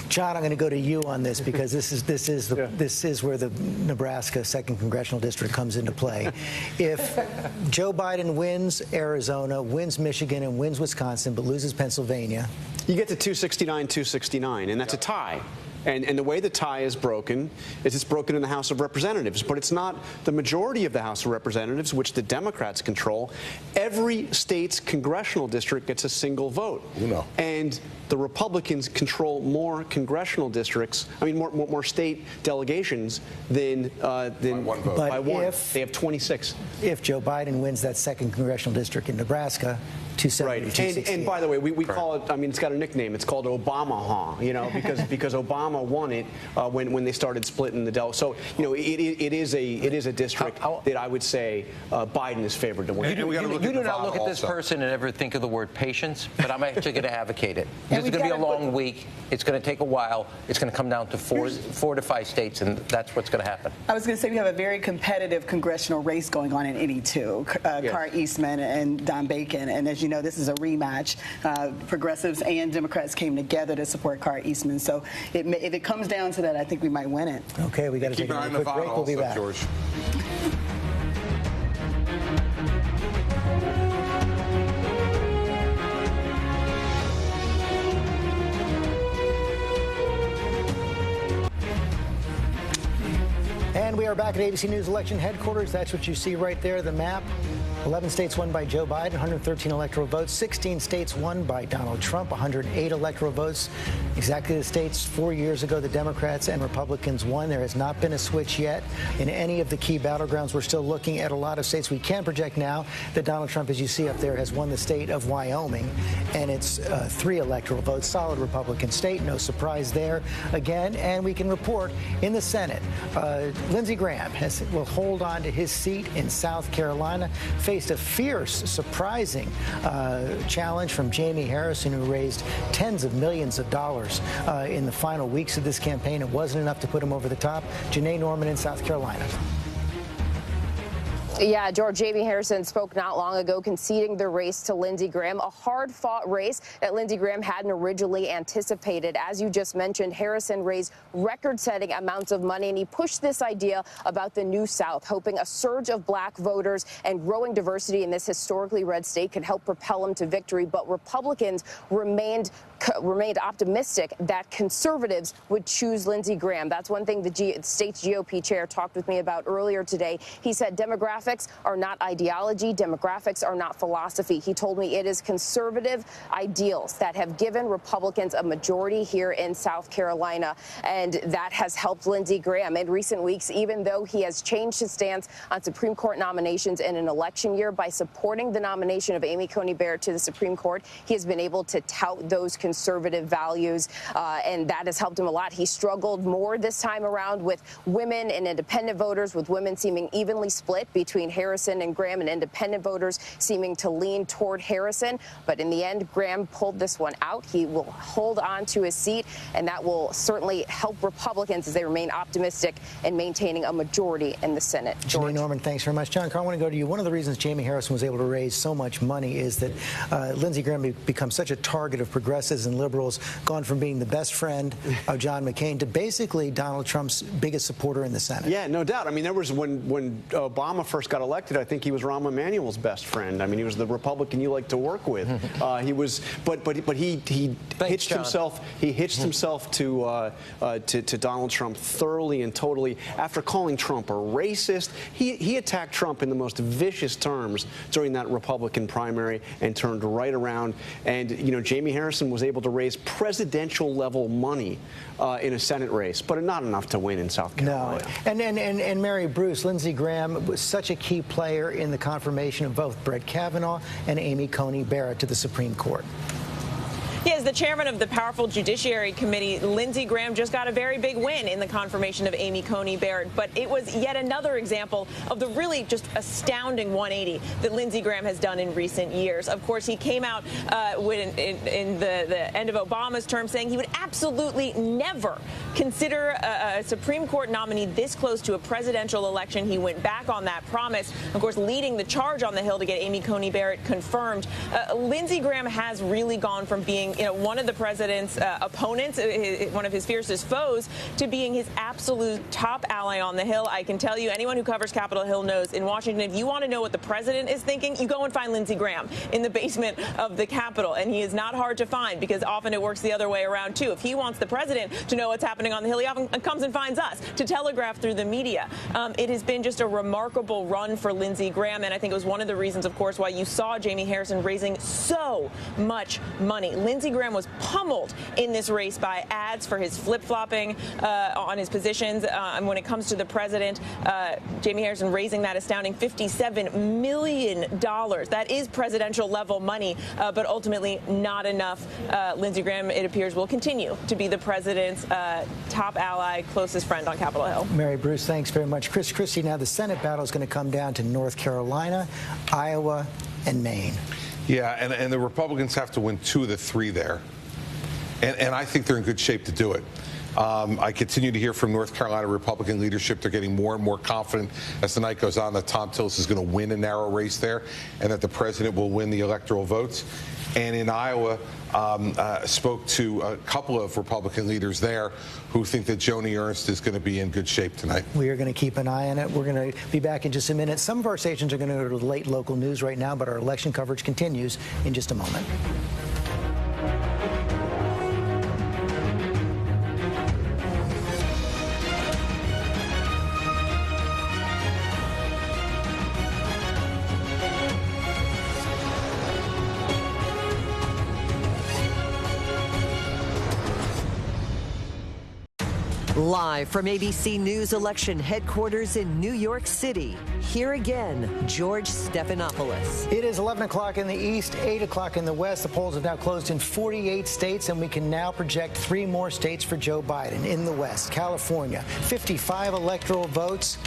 John, I'm going to go to you on this because this is where the Nebraska 2nd Congressional District comes into play. If Joe Biden wins Arizona, wins Michigan, and wins Wisconsin, but loses Pennsylvania, you get to 269-269, and that's a tie. And the way the tie is broken is it's broken in the House of Representatives, but it's not the majority of the House of Representatives, which the Democrats control. Every state's congressional district gets a single vote. And the Republicans control more congressional districts, more state delegations than one vote. By one. They have 26. If Joe Biden wins that 2nd Congressional District in Nebraska, 270, and by the way, we call it, it's got a nickname. It's called Obama-haw, because Obama won it when they started splitting the delegate. So, it is a district that I would say Biden is favored to win. You do not look at this person and ever think of the word patience, but I'm actually going to advocate it. This is going to be a long week. It's going to take a while. It's going to come down to 4 to 5 states, and that's what's going to happen. I was going to say we have a very competitive congressional race going on in NE2. Kari Eastman and Don Bacon, and as you know, this is a rematch. Progressives and Democrats came together to support Kari Eastman. So if it comes down to that, I think we might win it. Okay, we got to take a quick break. We'll be back. George. And we are back at ABC News Election Headquarters. That's what you see right there, the map. 11 states won by Joe Biden, 113 electoral votes. 16 states won by Donald Trump, 108 electoral votes. Exactly the states 4 years ago the Democrats and Republicans won. There has not been a switch yet in any of the key battlegrounds. We're still looking at a lot of states. We can project now that Donald Trump, as you see up there, has won the state of Wyoming, and it's 3 electoral votes. Solid Republican state, no surprise there again. And we can report in the Senate, Lindsey Graham will hold on to his seat in South Carolina. Faced a fierce, surprising challenge from Jamie Harrison, who raised tens of millions of dollars in the final weeks of this campaign. It wasn't enough to put him over the top. Janae Norman in South Carolina. Yeah, George, Jamie Harrison spoke not long ago conceding the race to Lindsey Graham, a hard-fought race that Lindsey Graham hadn't originally anticipated. As you just mentioned, Harrison raised record-setting amounts of money, and he pushed this idea about the New South, hoping a surge of black voters and growing diversity in this historically red state could help propel him to victory. But Republicans remained optimistic that conservatives would choose Lindsey Graham. That's one thing the state's GOP chair talked with me about earlier today. He said demographics are not ideology. Demographics are not philosophy. He told me it is conservative ideals that have given Republicans a majority here in South Carolina, and that has helped Lindsey Graham in recent weeks, even though he has changed his stance on Supreme Court nominations in an election year by supporting the nomination of Amy Coney Barrett to the Supreme Court. He has been able to tout those conservative conservative values, and that has helped him a lot. He struggled more this time around with women and independent voters, with women seeming evenly split between Harrison and Graham, and independent voters seeming to lean toward Harrison. But in the end, Graham pulled this one out. He will hold on to his seat, and that will certainly help Republicans as they remain optimistic in maintaining a majority in the Senate. George Norman, thanks very much. John Carr, I want to go to you. One of the reasons Jamie Harrison was able to raise so much money is that Lindsey Graham becomes such a target of progressives and liberals, gone from being the best friend of John McCain to basically Donald Trump's biggest supporter in the Senate. Yeah, no doubt. I mean, there was when Obama first got elected, I think he was Rahm Emanuel's best friend. I mean, he was the Republican you like to work with. He was, but he hitched himself. He hitched himself to Donald Trump thoroughly and totally. After calling Trump a racist, he attacked Trump in the most vicious terms during that Republican primary and turned right around. And you know, Jamie Harrison was able to raise presidential level money in a Senate race, but not enough to win in South Carolina. No, and Mary Bruce, Lindsey Graham was such a key player in the confirmation of both Brett Kavanaugh and Amy Coney Barrett to the Supreme Court. He is the chairman of the powerful Judiciary Committee. Lindsey Graham just got a very big win in the confirmation of Amy Coney Barrett, but it was yet another example of the really just astounding 180 that Lindsey Graham has done in recent years. Of course, he came out in the end of Obama's term saying he would absolutely never consider a Supreme Court nominee this close to a presidential election. He went back on that promise, of course, leading the charge on the Hill to get Amy Coney Barrett confirmed. Lindsey Graham has really gone from being one of the president's opponents, one of his fiercest foes, to being his absolute top ally on the Hill. I can tell you, anyone who covers Capitol Hill knows in Washington, if you want to know what the president is thinking, you go and find Lindsey Graham in the basement of the Capitol. And he is not hard to find because often it works the other way around, too. If he wants the president to know what's happening on the Hill, he often comes and finds us to telegraph through the media. It has been just a remarkable run for Lindsey Graham, and I think it was one of the reasons, of course, why you saw Jamie Harrison raising so much money. Lindsey Graham was pummeled in this race by ads for his flip-flopping on his positions. And when it comes to the president, Jamie Harrison raising that astounding $57 million. That is presidential level money, but ultimately not enough. Lindsey Graham, it appears, will continue to be the president's top ally, closest friend on Capitol Hill. Mary Bruce, thanks very much. Chris Christie, now the Senate battle is going to come down to North Carolina, Iowa, and Maine. Yeah, and the Republicans have to win 2 of the 3 there. And I think they're in good shape to do it. I continue to hear from North Carolina Republican leadership. They're getting more and more confident as the night goes on that Tom Tillis is going to win a narrow race there and that the president will win the electoral votes. And in Iowa, spoke to a couple of Republican leaders there who think that Joni Ernst is going to be in good shape tonight. We are going to keep an eye on it. We're going to be back in just a minute. Some of our stations are going to go to the late local news right now, but our election coverage continues in just a moment. Live from ABC News election headquarters in New York City, here again, George Stephanopoulos. It is 11 o'clock in the east, 8 o'clock in the west. The polls have now closed in 48 states, and we can now project 3 more states for Joe Biden. In the west, California, 55 electoral votes.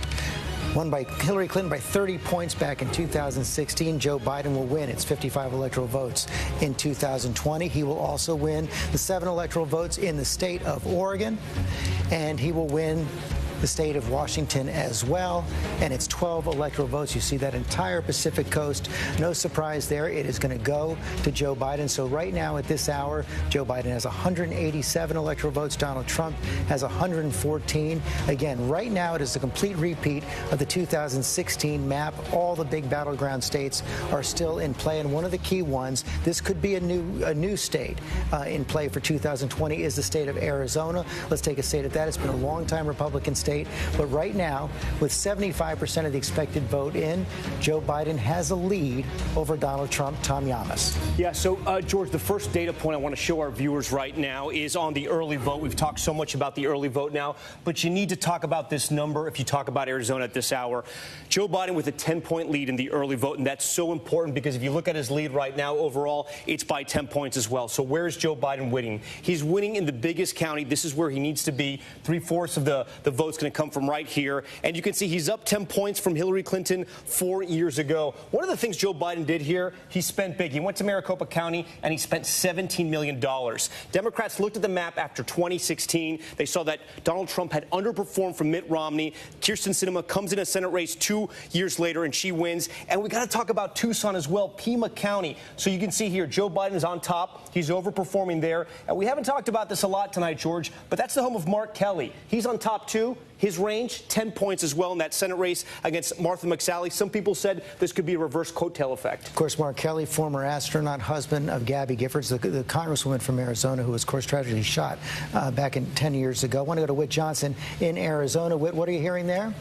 Won by Hillary Clinton by 30 points back in 2016. Joe Biden will win its 55 electoral votes in 2020. He will also win the 7 electoral votes in the state of Oregon, and he will win the state of Washington as well, and it's 12 electoral votes. You see that entire Pacific coast. No surprise there. It is going to go to Joe Biden. So right now at this hour, Joe Biden has 187 electoral votes. Donald Trump has 114. Again, right now it is a complete repeat of the 2016 map. All the big battleground states are still in play, and one of the key ones, this could be a new state in play for 2020, is the state of Arizona. Let's take a state at that. It's been a long time Republican state. state. But right now, with 75% of the expected vote in, Joe Biden has a lead over Donald Trump. Tom Yamas. Yeah, so, George, the first data point I want to show our viewers right now is on the early vote. We've talked so much about the early vote now, but you need to talk about this number if you talk about Arizona at this hour. Joe Biden with a 10-point lead in the early vote, and that's so important because if you look at his lead right now overall, it's by 10 points as well. So where is Joe Biden winning? He's winning in the biggest county. This is where he needs to be. 3/4 of the vote's going to come from right here. And you can see he's up 10 points from Hillary Clinton 4 years ago. One of the things Joe Biden did here, he spent big. He went to Maricopa County and he spent $17 million. Democrats looked at the map after 2016. They saw that Donald Trump had underperformed from Mitt Romney. Kyrsten Sinema comes in a Senate race 2 years later and she wins. And we got to talk about Tucson as well, Pima County. So you can see here, Joe Biden is on top. He's overperforming there. And we haven't talked about this a lot tonight, George, but that's the home of Mark Kelly. He's on top too. His range, 10 points as well in that Senate race against Martha McSally. Some people said this could be a reverse coattail effect. Of course, Mark Kelly, former astronaut, husband of Gabby Giffords, the congresswoman from Arizona who was, of course, tragically shot back 10 years ago. I want to go to Whit Johnson in Arizona. Whit, what are you hearing there?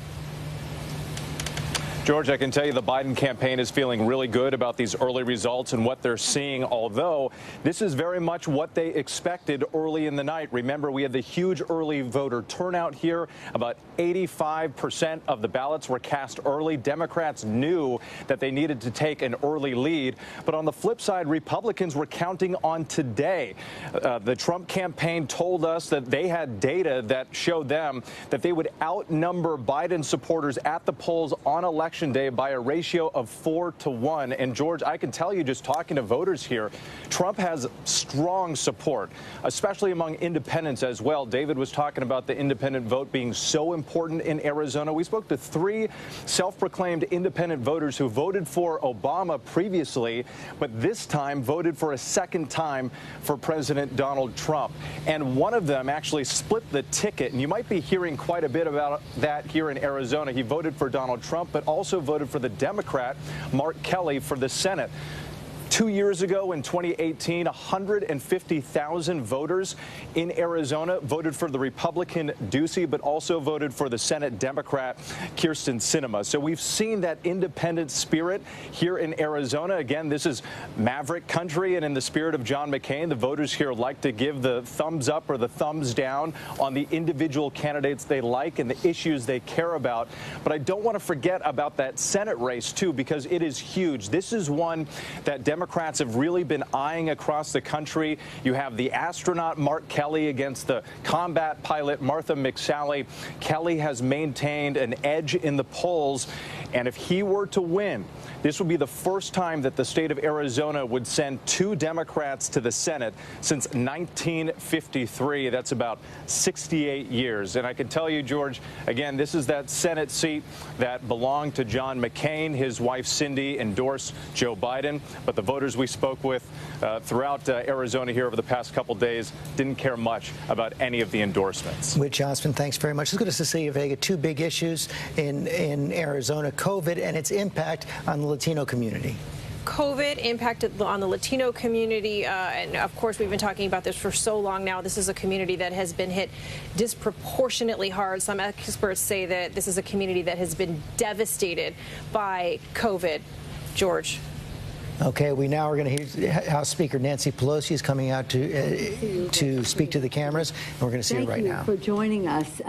George, I can tell you the Biden campaign is feeling really good about these early results and what they're seeing, although this is very much what they expected early in the night. Remember, we had the huge early voter turnout here. About 85% of the ballots were cast early. Democrats knew that they needed to take an early lead. But on the flip side, Republicans were counting on today. The Trump campaign told us that they had data that showed them that they would outnumber Biden supporters at the polls on election day by a ratio of 4-1. And George, I can tell you, just talking to voters here, Trump has strong support, especially among independents as well. David was talking about the independent vote being so important in Arizona. We spoke to 3 self-proclaimed independent voters who voted for Obama previously, but this time voted for a second time for President Donald Trump. And one of them actually split the ticket. And you might be hearing quite a bit about that here in Arizona. He voted for Donald Trump, but also voted for the Democrat, Mark Kelly, for the Senate. 2 years ago in 2018, 150,000 voters in Arizona voted for the Republican Ducey, but also voted for the Senate Democrat Kyrsten Sinema. So we've seen that independent spirit here in Arizona. Again, this is maverick country, and in the spirit of John McCain, the voters here like to give the thumbs up or the thumbs down on the individual candidates they like and the issues they care about. But I don't want to forget about that Senate race, too, because it is huge. This is one that Democrats have really been eyeing across the country. You have the astronaut Mark Kelly against the combat pilot Martha McSally. Kelly has maintained an edge in the polls, and if he were to win, this would be the first time that the state of Arizona would send 2 Democrats to the Senate since 1953. That's about 68 years. And I can tell you, George, again, this is that Senate seat that belonged to John McCain. His wife, Cindy, endorsed Joe Biden. But the voters we spoke with throughout Arizona here over the past couple days didn't care much about any of the endorsements. Whit Johnson, thanks very much. Let's go to Cecilia Vega. 2 big issues in Arizona, COVID and its impact on the Latino community. COVID impacted on the Latino community, and of course we've been talking about this for so long now. This is a community that has been hit disproportionately hard. Some experts say that this is a community that has been devastated by COVID. George. Okay, we now are going to hear House Speaker Nancy Pelosi is coming out to speak to the cameras, and we're going to see her right now. Thank you for joining us.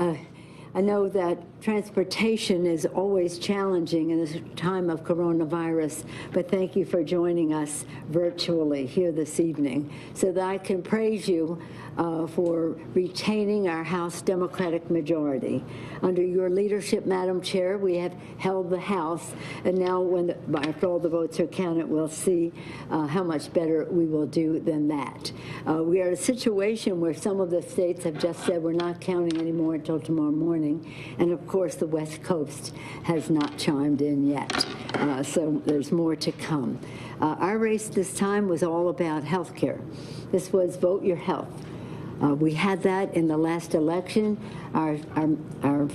I know that transportation is always challenging in this time of coronavirus, but thank you for joining us virtually here this evening so that I can praise you for retaining our House Democratic majority. Under your leadership, Madam Chair, we have held the House, and now after all the votes are counted, we'll see how much better we will do than that. We are in a situation where some of the states have just said we're not counting anymore until tomorrow morning, and of course the West Coast has not chimed in yet, so there's more to come. Our race this time was all about health care. This was Vote Your Health. We had that in the last election. Our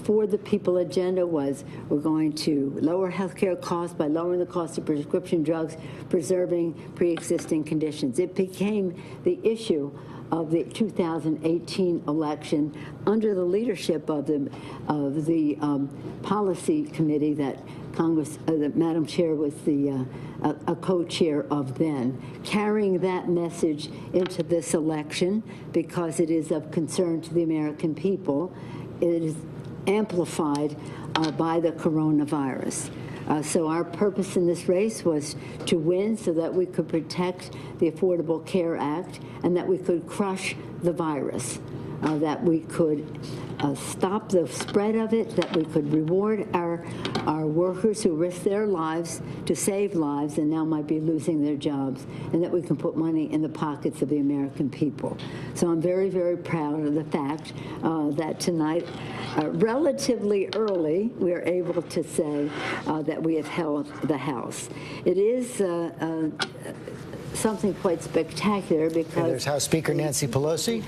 For the People agenda was we're going to lower health care costs by lowering the cost of prescription drugs, preserving pre-existing conditions. It became the issue of the 2018 election under the leadership of the policy committee that that Madam Chair was a co-chair of then, carrying that message into this election because it is of concern to the American people. It is amplified by the coronavirus. So our purpose in this race was to win so that we could protect the Affordable Care Act and that we could crush the virus, that we could stop the spread of it, that we could reward our workers who risk their lives to save lives and now might be losing their jobs, and that we can put money in the pockets of the American people. So I'm very, very proud of the fact that tonight, relatively early, we are able to say that we have held the House. It is something quite spectacular because... And there's House Speaker Nancy Pelosi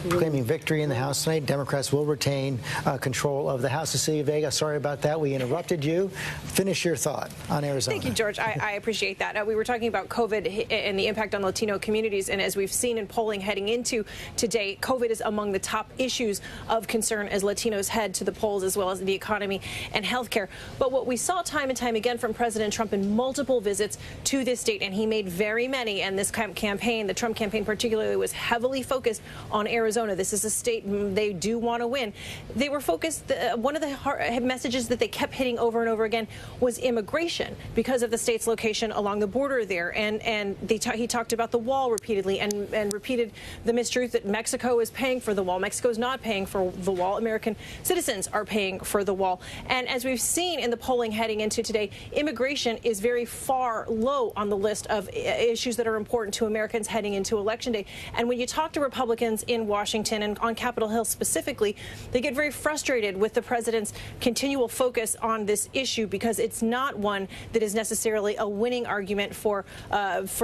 claiming victory in the House tonight. Democrats will retain control of the House. Cecilia Vega, sorry about that. We interrupted you. Finish your thought on Arizona. Thank you, George. I appreciate that. We were talking about COVID and the impact on Latino communities, and as we've seen in polling heading into today, COVID is among the top issues of concern as Latinos head to the polls, as well as the economy and healthcare. But what we saw time and time again from President Trump in multiple visits to this state, and he made very many, and this campaign, the Trump campaign particularly, was heavily focused on Arizona. This is a state they do want to win. They were focused, one of the messages that they kept hitting over and over again was immigration because of the state's location along the border there. And he talked about the wall repeatedly and repeated the mistruth that Mexico is paying for the wall. Mexico is not paying for the wall. American citizens are paying for the wall. And as we've seen in the polling heading into today, immigration is very far low on the list of issues that are important to Americans heading into Election Day. And when you talk to Republicans in Washington and on Capitol Hill specifically, they get very frustrated with the president's continual focus on this issue because it's not one that is necessarily a winning argument for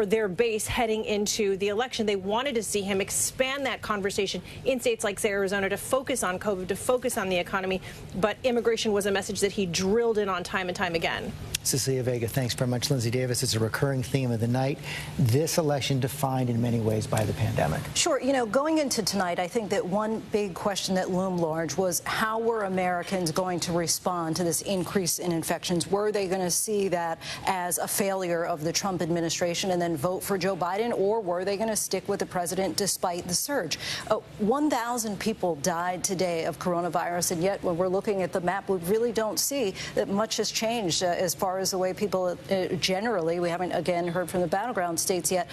their base heading into the election. They wanted to see him expand that conversation in states like Arizona to focus on COVID, to focus on the economy, but immigration was a message that he drilled in on time and time again. Cecilia Vega, thanks very much. Lindsey Davis, it's a recurring theme of the night. This election defined in many ways by the pandemic. Sure. You know, going into tonight, I think that one big question that loomed large was how were Americans going to respond to this increase in infections? Were they going to see that as a failure of the Trump administration and then vote for Joe Biden, or were they going to stick with the president despite the surge? 1,000 people died today of coronavirus, and yet when we're looking at the map, we really don't see that much has changed as far as the way people generally, we haven't again heard from the battleground states yet,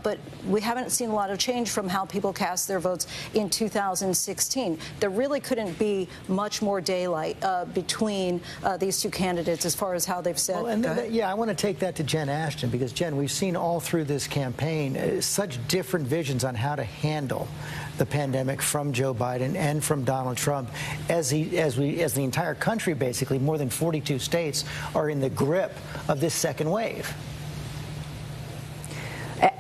but we haven't seen a lot of change from how people cast their votes in 2016. There really couldn't be much more daylight between these two candidates as far as how they've said. Well, yeah, I want to take that to Jen Ashton because, Jen, we've seen all through this campaign such different visions on how to handle the pandemic from Joe Biden and from Donald Trump as the entire country, basically, more than 42 states are in the grip of this second wave.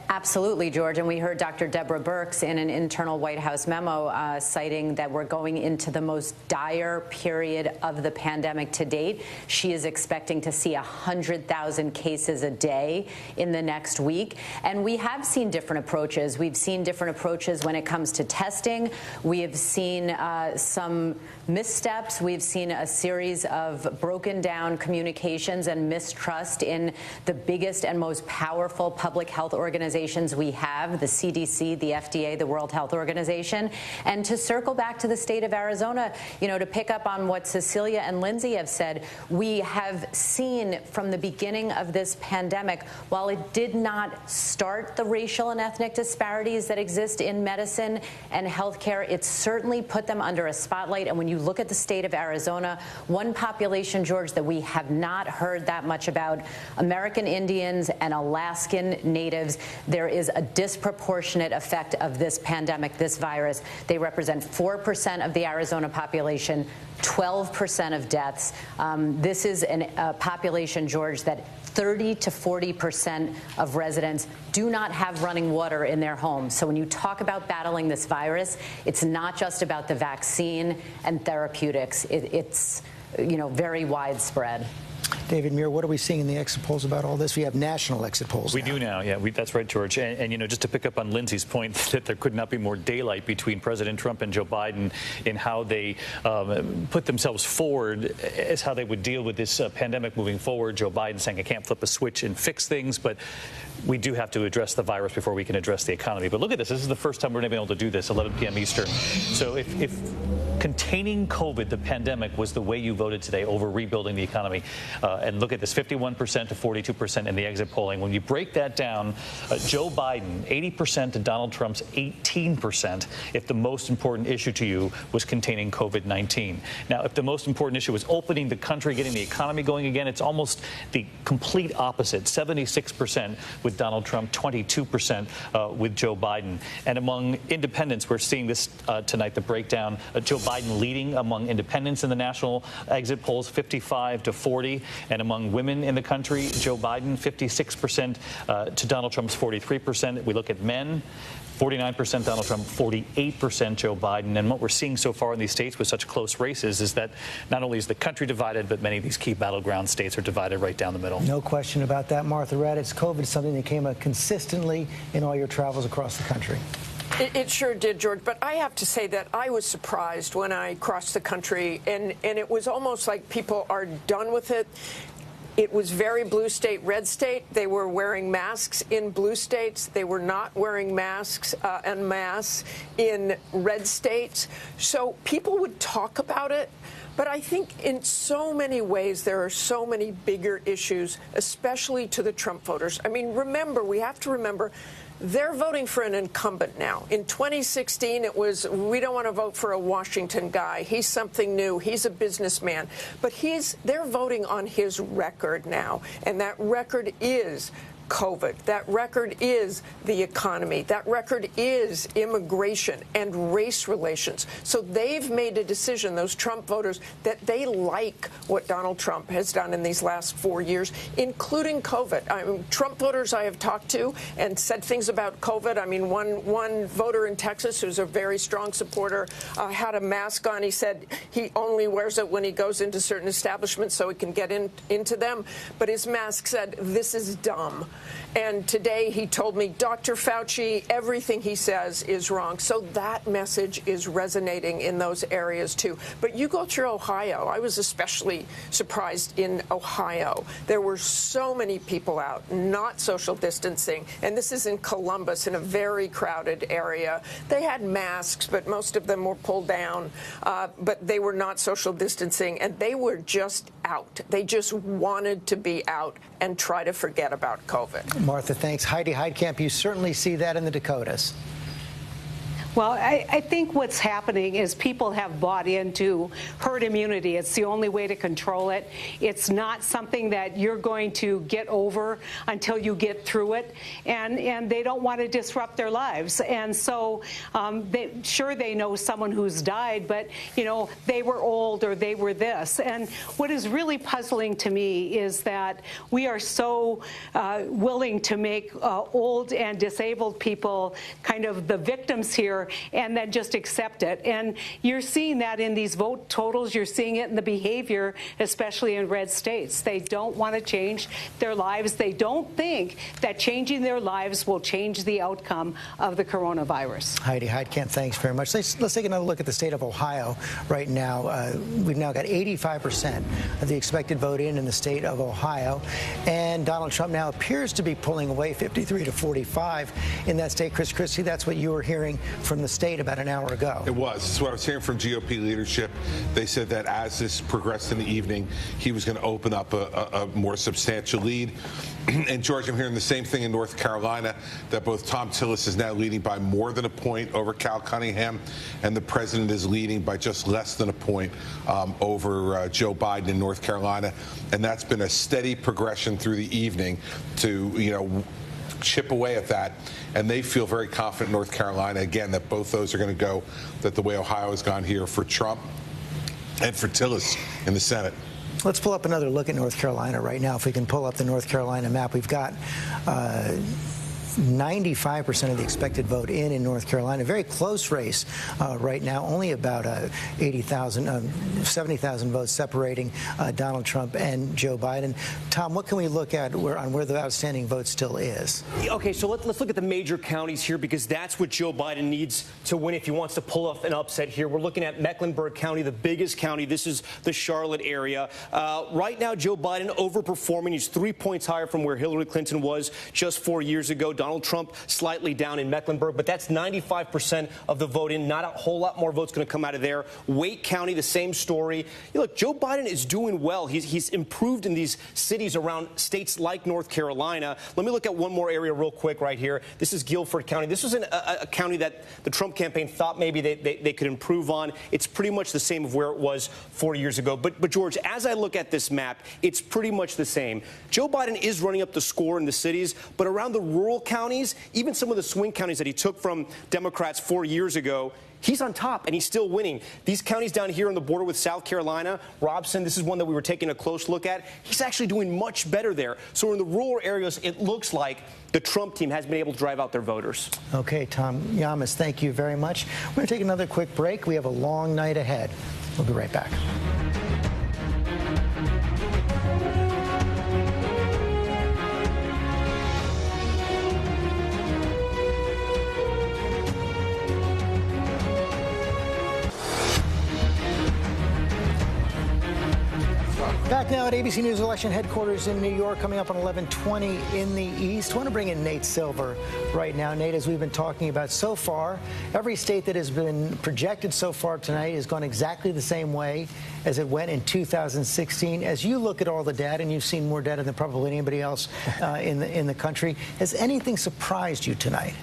Absolutely, George. And we heard Dr. Deborah Birx in an internal White House memo citing that we're going into the most dire period of the pandemic to date. She is expecting to see 100,000 cases a day in the next week. And we have seen different approaches. We've seen different approaches when it comes to testing. We have seen some missteps. We've seen a series of broken down communications and mistrust in the biggest and most powerful public health organizations we have, the CDC, the FDA, the World Health Organization. And to circle back to the state of Arizona, you know, to pick up on what Cecilia and Lindsey have said, we have seen from the beginning of this pandemic, while it did not start the racial and ethnic disparities that exist in medicine and healthcare, it certainly put them under a spotlight. And when you look at the state of Arizona, one population, George, that we have not heard that much about, American Indians and Alaskan Natives, there is a disproportionate effect of this pandemic, this virus. They represent 4% of the Arizona population, 12% of deaths. This is a population, George, that 30 to 40% of residents do not have running water in their homes. So when you talk about battling this virus, it's not just about the vaccine and therapeutics. It's, you know, very widespread. David Muir, what are we seeing in the exit polls about all this? We have national exit polls. We do now, yeah. That's right, George. And, you know, just to pick up on Lindsey's point that there could not be more daylight between President Trump and Joe Biden in how they put themselves forward as how they would deal with this pandemic moving forward. Joe Biden saying, I can't flip a switch and fix things, but we do have to address the virus before we can address the economy. But look at this. This is the first time we're going to be able to do this, 11 p.m. Eastern. So if containing COVID, the pandemic, was the way you voted today over rebuilding the economy, and look at this, 51% to 42% in the exit polling. When you break that down, Joe Biden, 80% to Donald Trump's 18%, if the most important issue to you was containing COVID-19. Now, if the most important issue was opening the country, getting the economy going again, it's almost the complete opposite, 76% with Donald Trump, 22% with Joe Biden. And among independents, we're seeing this tonight, the breakdown, Joe Biden leading among independents in the national exit polls, 55 to 40. And among women in the country, Joe Biden, 56% to Donald Trump's 43%. We look at men, 49% Donald Trump, 48% Joe Biden. And what we're seeing so far in these states with such close races is that not only is the country divided, but many of these key battleground states are divided right down the middle. No question about that, Martha Raddatz. COVID is something that came up consistently in all your travels across the country. It sure did, George. But I have to say that I was surprised when I crossed the country, and it was almost like people are done with it. It was very blue state, red state. They were wearing masks in blue states. They were not wearing masks en masse in red states. So people would talk about it. But I think in so many ways there are so many bigger issues, especially to the Trump voters. I mean, we have to remember, they're voting for an incumbent now. In 2016, it was, we don't want to vote for a Washington guy. He's something new. He's a businessman. But they're voting on his record now, and that record is COVID. That record is the economy. That record is immigration and race relations. So they've made a decision, those Trump voters, that they like what Donald Trump has done in these last 4 years, including COVID. I mean, Trump voters I have talked to and said things about COVID. I mean, one voter in Texas who's a very strong supporter had a mask on. He said he only wears it when he goes into certain establishments so he can get into them. But his mask said, "This is dumb." And today he told me, Dr. Fauci, everything he says is wrong. So that message is resonating in those areas, too. But you go through Ohio. I was especially surprised in Ohio. There were so many people out, not social distancing. And this is in Columbus, in a very crowded area. They had masks, but most of them were pulled down. But they were not social distancing. And they were just out. They just wanted to be out and try to forget about COVID. Martha, thanks. Heidi Heitkamp, you certainly see that in the Dakotas. Well, I think what's happening is people have bought into herd immunity. It's the only way to control it. It's not something that you're going to get over until you get through it, and they don't want to disrupt their lives. And so they know someone who's died, but, you know, they were old or they were this. And what is really puzzling to me is that we are so willing to make old and disabled people kind of the victims here, and then just accept it. And you're seeing that in these vote totals. You're seeing it in the behavior, especially in red states. They don't want to change their lives. They don't think that changing their lives will change the outcome of the coronavirus. Heidi Heitkamp, thanks very much. Let's take another look at the state of Ohio right now. We've now got 85% of the expected vote in the state of Ohio. And Donald Trump now appears to be pulling away 53 to 45 in that state. Chris Christie, that's what you were hearing from the state about an hour ago. It was. This is what I was hearing from GOP leadership. They said that as this progressed in the evening, he was going to open up a more substantial lead. And, George, I'm hearing the same thing in North Carolina, that both Tom Tillis is now leading by more than a point over Cal Cunningham, and the president is leading by just less than a point over Joe Biden in North Carolina. And that's been a steady progression through the evening to, you know, chip away at that, and they feel very confident in North Carolina, again, that both those are going to go that the way Ohio has gone here for Trump and for Tillis in the Senate. Let's pull up another look at North Carolina right now. If we can pull up the North Carolina map, we've got 95% of the expected vote in North Carolina. Very close race right now, only about 70,000 votes separating Donald Trump and Joe Biden. Tom, what can we look at on where the outstanding vote still is? Okay, so let's look at the major counties here, because that's what Joe Biden needs to win if he wants to pull off an upset here. We're looking at Mecklenburg County, the biggest county. This is the Charlotte area. Right now, Joe Biden overperforming. He's 3 points higher from where Hillary Clinton was just 4 years ago. Donald Trump slightly down in Mecklenburg, but that's 95% of the vote in. Not a whole lot more votes going to come out of there. Wake County, the same story. Look, Joe Biden is doing well. He's improved in these cities around states like North Carolina. Let me look at one more area real quick right here. This is Guilford County. This was a county that the Trump campaign thought maybe they could improve on. It's pretty much the same of where it was 4 years ago. But George, as I look at this map, it's pretty much the same. Joe Biden is running up the score in the cities, but around the rural counties, even some of the swing counties that he took from Democrats 4 years ago, he's on top, and he's still winning. These counties down here on the border with South Carolina, Robson, this is one that we were taking a close look at. He's actually doing much better there. So in the rural areas, it looks like the Trump team has been able to drive out their voters. Okay, Tom Yamas, thank you very much. We're going to take another quick break. We have a long night ahead. We'll be right back. Back now at ABC News election headquarters in New York, coming up on 11:20 in the East. I want to bring in Nate Silver right now. Nate, as we've been talking about so far, every state that has been projected so far tonight has gone exactly the same way as it went in 2016. As you look at all the data, and you've seen more data than probably anybody else in the country, has anything surprised you tonight?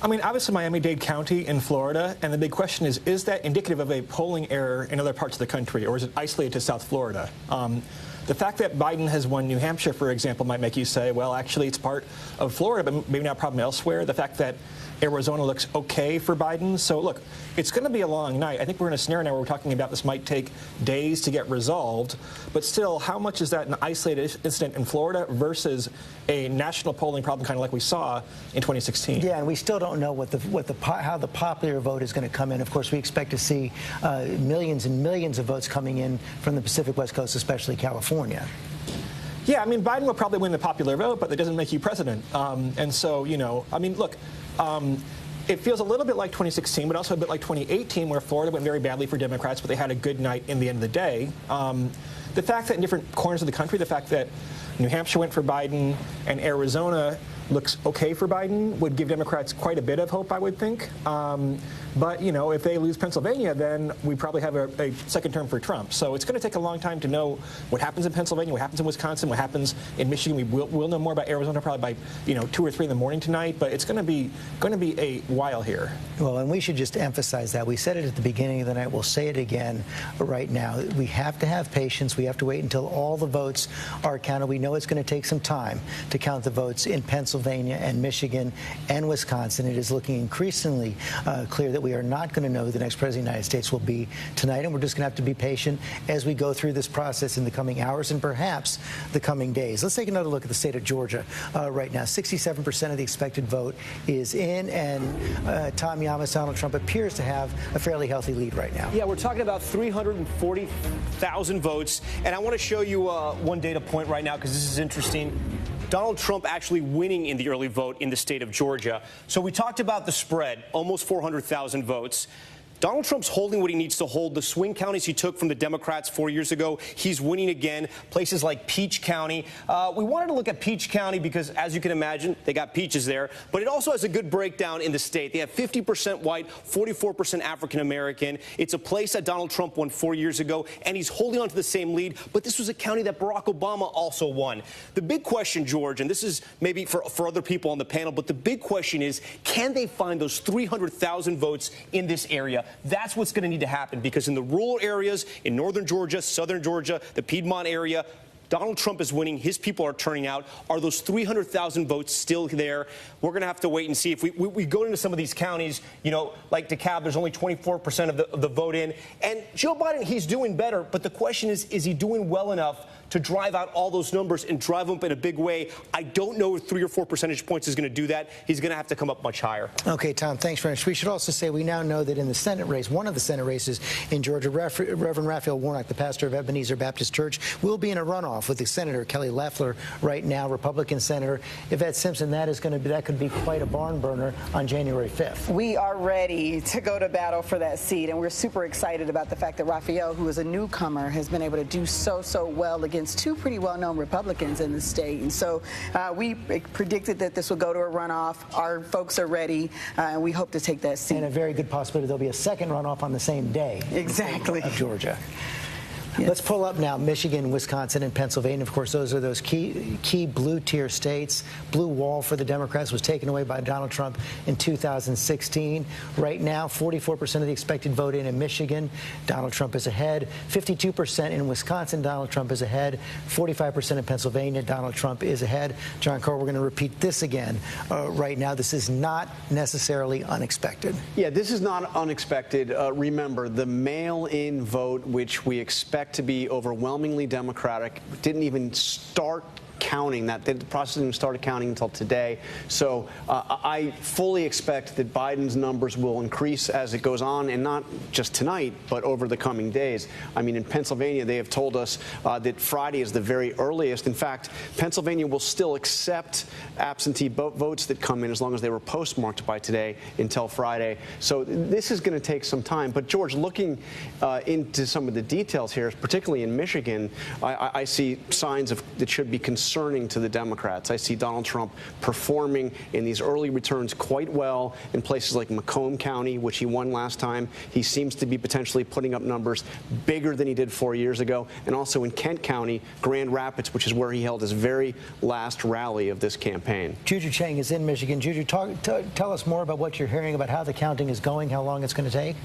I mean, obviously Miami-Dade County in Florida, and the big question is that indicative of a polling error in other parts of the country, or is it isolated to South Florida? The fact that Biden has won New Hampshire, for example, might make you say, well, actually, it's part of Florida, but maybe not a problem elsewhere. The fact that Arizona looks okay for Biden. So, look, it's going to be a long night. I think we're in a scenario now where we're talking about this might take days to get resolved. But still, how much is that an isolated incident in Florida versus a national polling problem kind of like we saw in 2016? Yeah, and we still don't know how the popular vote is going to come in. Of course, we expect to see millions and millions of votes coming in from the Pacific West Coast, especially California. Yeah, I mean, Biden will probably win the popular vote, but that doesn't make you president. And so, you know, I mean, look, it feels a little bit like 2016, but also a bit like 2018, where Florida went very badly for Democrats, but they had a good night in the end of the day. The fact that in different corners of the country, the fact that New Hampshire went for Biden and Arizona looks okay for Biden would give Democrats quite a bit of hope, I would think. But, you know, if they lose Pennsylvania, then we probably have a second term for Trump. So it's going to take a long time to know what happens in Pennsylvania, what happens in Wisconsin, what happens in Michigan. We'll know more about Arizona probably by, 2 or 3 in the morning tonight. But it's going to be a while here. Well, and we should just emphasize that. We said it at the beginning of the night. We'll say it again right now. We have to have patience. We have to wait until all the votes are counted. We know it's going to take some time to count the votes in Pennsylvania and Michigan and Wisconsin. It is looking increasingly clear that we are not going to know who the next president of the United States will be tonight, and we're just going to have to be patient as we go through this process in the coming hours and perhaps the coming days. Let's take another look at the state of Georgia right now. 67% of the expected vote is in, and Tom Yamas, Donald Trump appears to have a fairly healthy lead right now. Yeah, we're talking about 340,000 votes, and I want to show you one data point right now because this is interesting. Donald Trump actually winning in the early vote in the state of Georgia. So we talked about the spread, almost 400,000 votes. Donald Trump's holding what he needs to hold. The swing counties he took from the Democrats 4 years ago, he's winning again. Places like Peach County. We wanted to look at Peach County because, as you can imagine, they got peaches there. But it also has a good breakdown in the state. They have 50% white, 44% African-American. It's a place that Donald Trump won 4 years ago, and he's holding on to the same lead. But this was a county that Barack Obama also won. The big question, George, and this is maybe for other people on the panel, but the big question is, can they find those 300,000 votes in this area? That's what's going to need to happen, because in the rural areas, in northern Georgia, southern Georgia, the Piedmont area, Donald Trump is winning. His people are turning out. Are those 300,000 votes still there? We're going to have to wait and see. If we go into some of these counties, like DeKalb, there's only 24% of the vote in. And Joe Biden, he's doing better. But the question is he doing well enough to drive out all those numbers and drive them up in a big way. I don't know if 3 or 4 percentage points is going to do that. He's going to have to come up much higher. Okay, Tom, thanks very much. We should also say we now know that in the Senate race, one of the Senate races in Georgia, Reverend Raphael Warnock, the pastor of Ebenezer Baptist Church, will be in a runoff with the Senator Kelly Loeffler right now, Republican Senator. Yvette Simpson, that could be quite a barn burner on January 5th. We are ready to go to battle for that seat, and we're super excited about the fact that Raphael, who is a newcomer, has been able to do so well against two pretty well-known Republicans in the state. And so we predicted that this would go to a runoff. Our folks are ready, and we hope to take that seat. And a very good possibility there'll be a second runoff on the same day. Exactly. Of Georgia. Yes. Let's pull up now Michigan, Wisconsin, and Pennsylvania. Of course, those are those key blue-tier states. Blue wall for the Democrats was taken away by Donald Trump in 2016. Right now, 44% of the expected vote in Michigan, Donald Trump is ahead. 52% in Wisconsin, Donald Trump is ahead. 45% in Pennsylvania, Donald Trump is ahead. John Carl, we're going to repeat this again right now. This is not necessarily unexpected. Yeah, this is not unexpected. Remember, the mail-in vote, which we expect to be overwhelmingly Democratic, didn't even start counting. The process didn't start counting until today. So I fully expect that Biden's numbers will increase as it goes on, and not just tonight, but over the coming days. I mean, in Pennsylvania, they have told us that Friday is the very earliest. In fact, Pennsylvania will still accept absentee votes that come in as long as they were postmarked by today until Friday. So this is going to take some time. But, George, looking into some of the details here, particularly in Michigan, I see signs that should be concerning to the Democrats. I see Donald Trump performing in these early returns quite well in places like Macomb County, which he won last time. He seems to be potentially putting up numbers bigger than he did 4 years ago. And also in Kent County, Grand Rapids, which is where he held his very last rally of this campaign. Juju Chang is in Michigan. Juju, tell us more about what you're hearing about how the counting is going, how long it's going to take.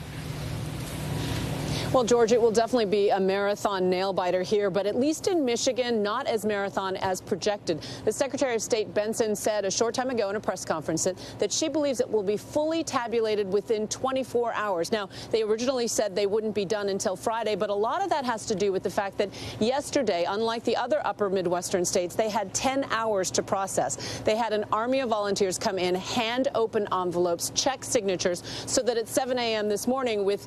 Well, George, it will definitely be a marathon nail-biter here, but at least in Michigan, not as marathon as projected. The Secretary of State Benson said a short time ago in a press conference that she believes it will be fully tabulated within 24 hours. Now, they originally said they wouldn't be done until Friday, but a lot of that has to do with the fact that yesterday, unlike the other upper Midwestern states, they had 10 hours to process. They had an army of volunteers come in, hand open envelopes, check signatures, so that at 7 a.m. this morning, with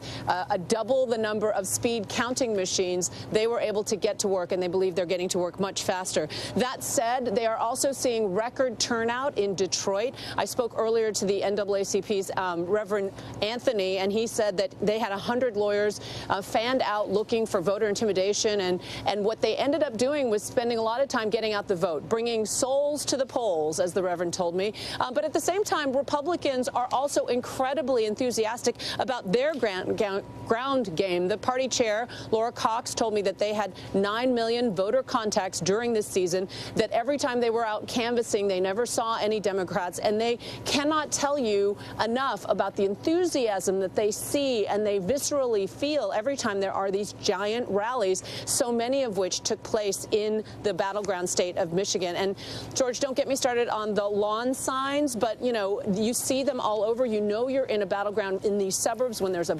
double the number of speed counting machines, they were able to get to work, and they believe they're getting to work much faster. That said, they are also seeing record turnout in Detroit. I spoke earlier to the NAACP's Reverend Anthony, and he said that they had 100 lawyers fanned out looking for voter intimidation, and what they ended up doing was spending a lot of time getting out the vote, bringing souls to the polls, as the Reverend told me. But at the same time, Republicans are also incredibly enthusiastic about their ground game. The party chair, Laura Cox, told me that they had 9 million voter contacts during this season, that every time they were out canvassing, they never saw any Democrats, and they cannot tell you enough about the enthusiasm that they see and they viscerally feel every time there are these giant rallies, so many of which took place in the battleground state of Michigan. And, George, don't get me started on the lawn signs, but, you know, you see them all over. You know you're in a battleground in these suburbs when there's a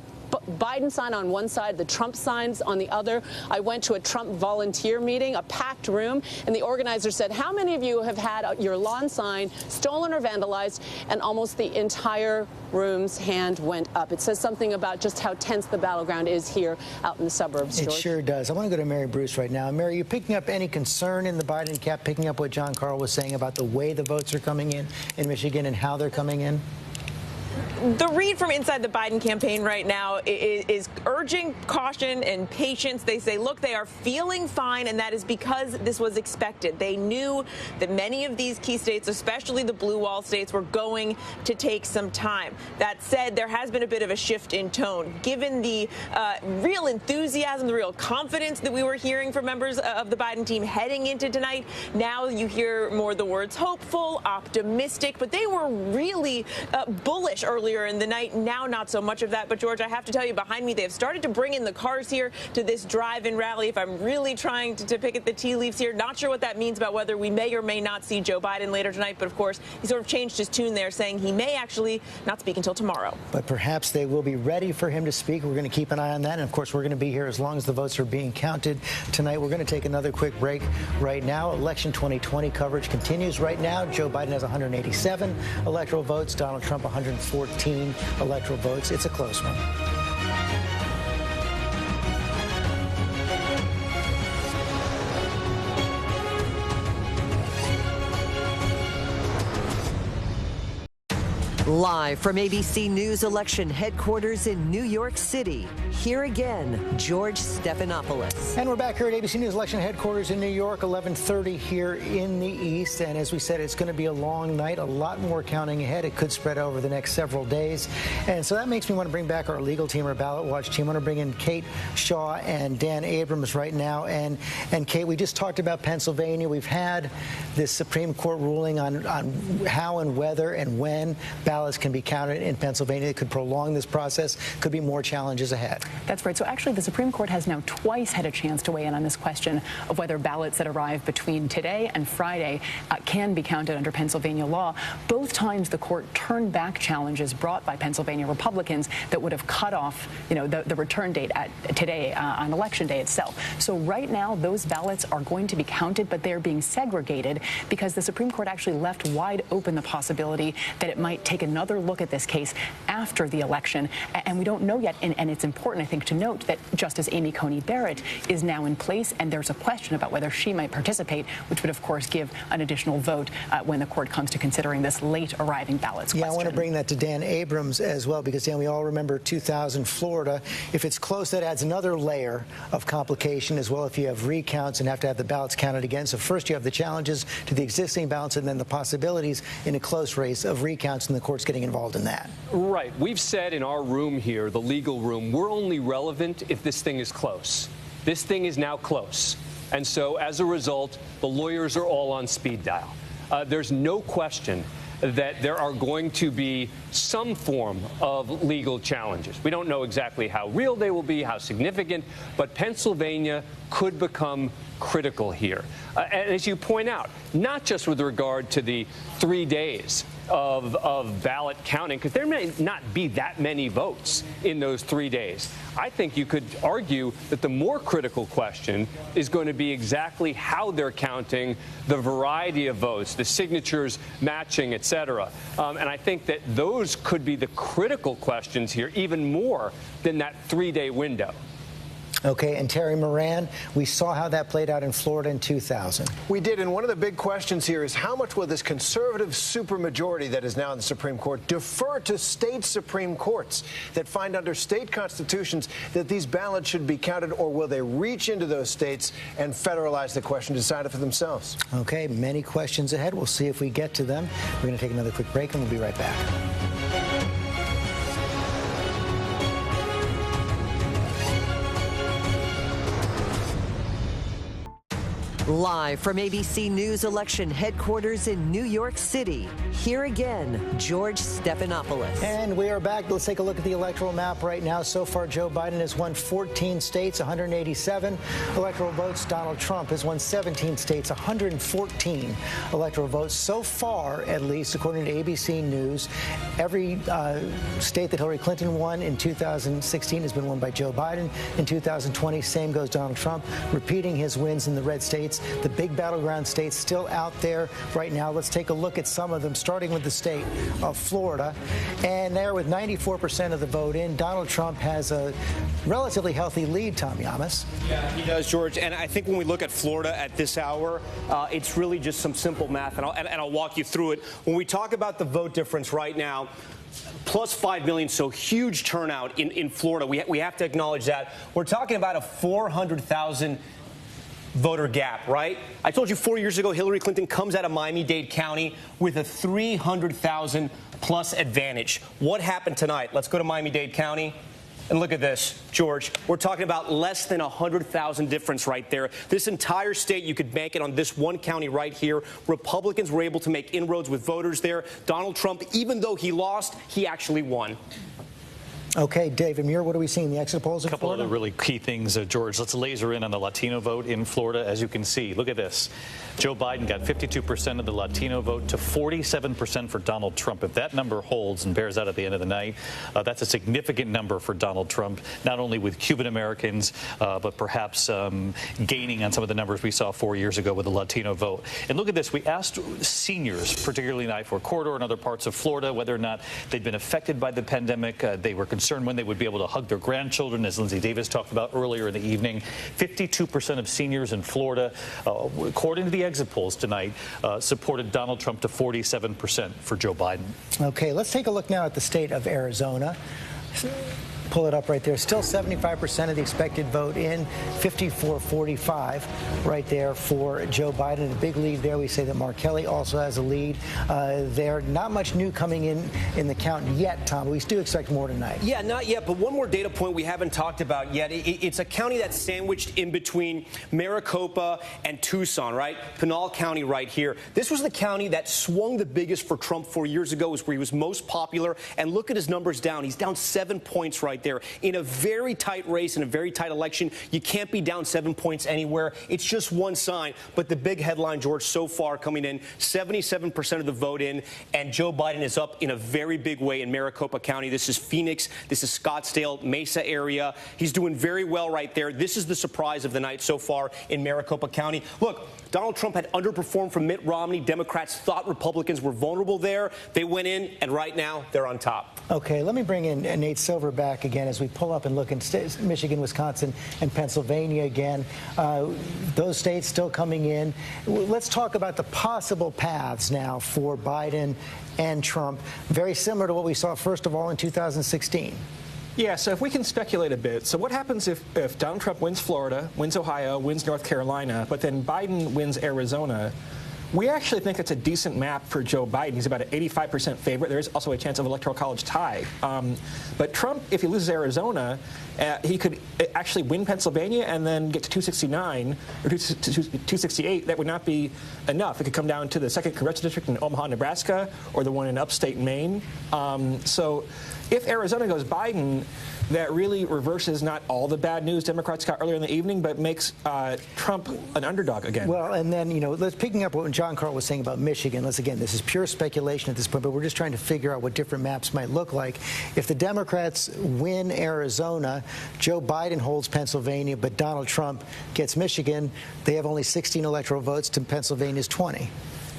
Biden sign on one side, the Trump signs on the other. I went to a Trump volunteer meeting, a packed room, and the organizer said, how many of you have had your lawn sign stolen or vandalized? And almost the entire room's hand went up. It says something about just how tense the battleground is here out in the suburbs, George. It sure does. I want to go to Mary Bruce right now. Mary, you picking up any concern in the Biden camp, picking up what John Carl was saying about the way the votes are coming in Michigan and how they're coming in? The read from inside the Biden campaign right now is urging caution and patience. They say, look, they are feeling fine, and that is because this was expected. They knew that many of these key states, especially the blue wall states, were going to take some time. That said, there has been a bit of a shift in tone. Given the real enthusiasm, the real confidence that we were hearing from members of the Biden team heading into tonight, now you hear more the words hopeful, optimistic, but they were really bullish earlier earlier in the night. Now, not so much of that. But, George, I have to tell you, behind me, they have started to bring in the cars here to this drive-in rally. If I'm really trying to pick at the tea leaves here, not sure what that means about whether we may or may not see Joe Biden later tonight. But, of course, he sort of changed his tune there, saying he may actually not speak until tomorrow. But perhaps they will be ready for him to speak. We're going to keep an eye on that. And, of course, we're going to be here as long as the votes are being counted tonight. We're going to take another quick break right now. Election 2020 coverage continues right now. Joe Biden has 187 electoral votes. Donald Trump 114 electoral votes. It's a close one. Live from ABC News election headquarters in New York City, here again, George Stephanopoulos. And we're back here at ABC News election headquarters in New York, 11:30 here in the East. And as we said, it's going to be a long night, a lot more counting ahead. It could spread over the next several days. And so that makes me want to bring back our legal team, our ballot watch team. I want to bring in Kate Shaw and Dan Abrams right now. And Kate, we just talked about Pennsylvania. We've had this Supreme Court ruling on how and whether and when ballots can be counted in Pennsylvania. It could prolong this process. Could be more challenges ahead. That's right. So actually, the Supreme Court has now twice had a chance to weigh in on this question of whether ballots that arrive between today and Friday can be counted under Pennsylvania law. Both times the court turned back challenges brought by Pennsylvania Republicans that would have cut off, the return date today on Election Day itself. So right now, those ballots are going to be counted, but they're being segregated because the Supreme Court actually left wide open the possibility that it might take another look at this case after the election. And we don't know yet. And it's important, I think, to note that Justice Amy Coney Barrett is now in place, and there's a question about whether she might participate, which would, of course, give an additional vote when the court comes to considering this late arriving ballots question. I want to bring that to Dan Abrams as well, because, Dan, we all remember 2000 Florida. If it's close, that adds another layer of complication as well if you have recounts and have to have the ballots counted again. So first you have the challenges to the existing ballots and then the possibilities in a close race of recounts, and the court's getting involved in that. Right. We've said in our room here, the legal room, we're only relevant if this thing is close. This thing is now close. And so as a result, the lawyers are all on speed dial. There's no question that there are going to be some form of legal challenges. We don't know exactly how real they will be, how significant, but Pennsylvania could become critical here. And as you point out, not just with regard to the 3 days of ballot counting, because there may not be that many votes in those 3 days. I think you could argue that the more critical question is going to be exactly how they're counting the variety of votes, the signatures matching, et cetera. And I think that those could be the critical questions here, even more than that 3-day window. Okay, and Terry Moran, we saw how that played out in Florida in 2000. We did, and one of the big questions here is how much will this conservative supermajority that is now in the Supreme Court defer to state Supreme Courts that find under state constitutions that these ballots should be counted, or will they reach into those states and federalize the question, decide it for themselves? Okay, many questions ahead. We'll see if we get to them. We're going to take another quick break, and we'll be right back. Live from ABC News election headquarters in New York City, here again, George Stephanopoulos. And we are back. Let's take a look at the electoral map right now. So far, Joe Biden has won 14 states, 187 electoral votes. Donald Trump has won 17 states, 114 electoral votes. So far, at least, according to ABC News, every state that Hillary Clinton won in 2016 has been won by Joe Biden. In 2020, same goes Donald Trump, repeating his wins in the red states. The big battleground states still out there right now. Let's take a look at some of them, starting with the state of Florida. And there, with 94% of the vote in, Donald Trump has a relatively healthy lead, Tom Yamas. Yeah, he does, George. And I think when we look at Florida at this hour, it's really just some simple math, and I'll walk you through it. When we talk about the vote difference right now, plus 5 million, so huge turnout in Florida. We have to acknowledge that. We're talking about a 400,000 voter gap, right? I told you 4 years ago, Hillary Clinton comes out of Miami-Dade County with a 300,000 plus advantage. What happened tonight? Let's go to Miami-Dade County. And look at this, George. We're talking about less than 100,000 difference right there. This entire state, you could bank it on this one county right here. Republicans were able to make inroads with voters there. Donald Trump, even though he lost, he actually won. Okay, David Muir, what are we seeing in the exit polls in Florida? A couple of the really key things, George. Let's laser in on the Latino vote in Florida. As you can see, look at this. Joe Biden got 52% of the Latino vote to 47% for Donald Trump. If that number holds and bears out at the end of the night, that's a significant number for Donald Trump, not only with Cuban Americans, but perhaps gaining on some of the numbers we saw 4 years ago with the Latino vote. And look at this. We asked seniors, particularly in the I-4 corridor and other parts of Florida, whether or not they'd been affected by the pandemic. They were concerned when they would be able to hug their grandchildren, as Lindsey Davis talked about earlier in the evening. 52% of seniors in Florida, according to the exit polls tonight, supported Donald Trump to 47% for Joe Biden. Okay, let's take a look now at the state of Arizona. Pull it up right there. Still 75% of the expected vote in, 54-45 right there for Joe Biden. A big lead there. We say that Mark Kelly also has a lead there. Not much new coming in the count yet, Tom. We do expect more tonight. Yeah, not yet. But one more data point we haven't talked about yet. It's a county that's sandwiched in between Maricopa and Tucson, right? Pinal County right here. This was the county that swung the biggest for Trump 4 years ago. It was where he was most popular. And look at his numbers down. He's down 7 points right there. In a very tight race, in a very tight election, you can't be down 7 points anywhere. It's just one sign. But the big headline, George, so far coming in, 77% of the vote in, and Joe Biden is up in a very big way in Maricopa County. This is Phoenix. This is Scottsdale, Mesa area. He's doing very well right there. This is the surprise of the night so far in Maricopa County. Look, Donald Trump had underperformed from Mitt Romney. Democrats thought Republicans were vulnerable there. They went in, and right now they're on top. Okay, let me bring in Nate Silver back again as we pull up and look in Michigan, Wisconsin, and Pennsylvania again. Those states still coming in. Let's talk about the possible paths now for Biden and Trump, very similar to what we saw, first of all, in 2016. Yeah, so if we can speculate a bit. So what happens if Donald Trump wins Florida, wins Ohio, wins North Carolina, but then Biden wins Arizona? We actually think it's a decent map for Joe Biden. He's about an 85% favorite. There is also a chance of electoral college tie. But Trump, if he loses Arizona, he could actually win Pennsylvania and then get to 269 or 268. That would not be enough. It could come down to the 2nd Congressional District in Omaha, Nebraska, or the one in upstate Maine. So if Arizona goes Biden, that really reverses not all the bad news Democrats got earlier in the evening, but makes Trump an underdog again. Well, and then, let's picking up what John Carl was saying about Michigan. Again, this is pure speculation at this point, but we're just trying to figure out what different maps might look like. If the Democrats win Arizona, Joe Biden holds Pennsylvania, but Donald Trump gets Michigan, they have only 16 electoral votes to Pennsylvania's 20.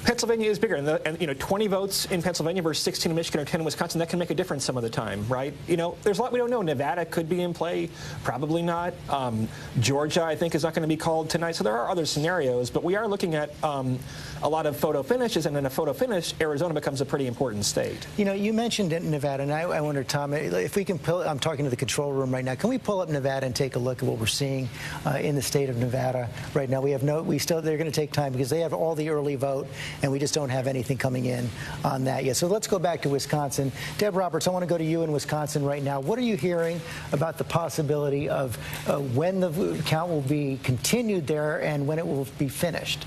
Pennsylvania is bigger, and 20 votes in Pennsylvania versus 16 in Michigan or 10 in Wisconsin, that can make a difference some of the time, right? There's a lot we don't know. Nevada could be in play, probably not. Georgia, I think, is not going to be called tonight. So there are other scenarios, but we are looking at a lot of photo finishes, and in a photo finish, Arizona becomes a pretty important state. You mentioned Nevada, and I wonder, Tom, if we can I'm talking to the control room right now. Can we pull up Nevada and take a look at what we're seeing in the state of Nevada right now? They're going to take time because they have all the early vote, and we just don't have anything coming in on that yet. So let's go back to Wisconsin. Deb Roberts, I want to go to you in Wisconsin right now. What are you hearing about the possibility of when the count will be continued there and when it will be finished?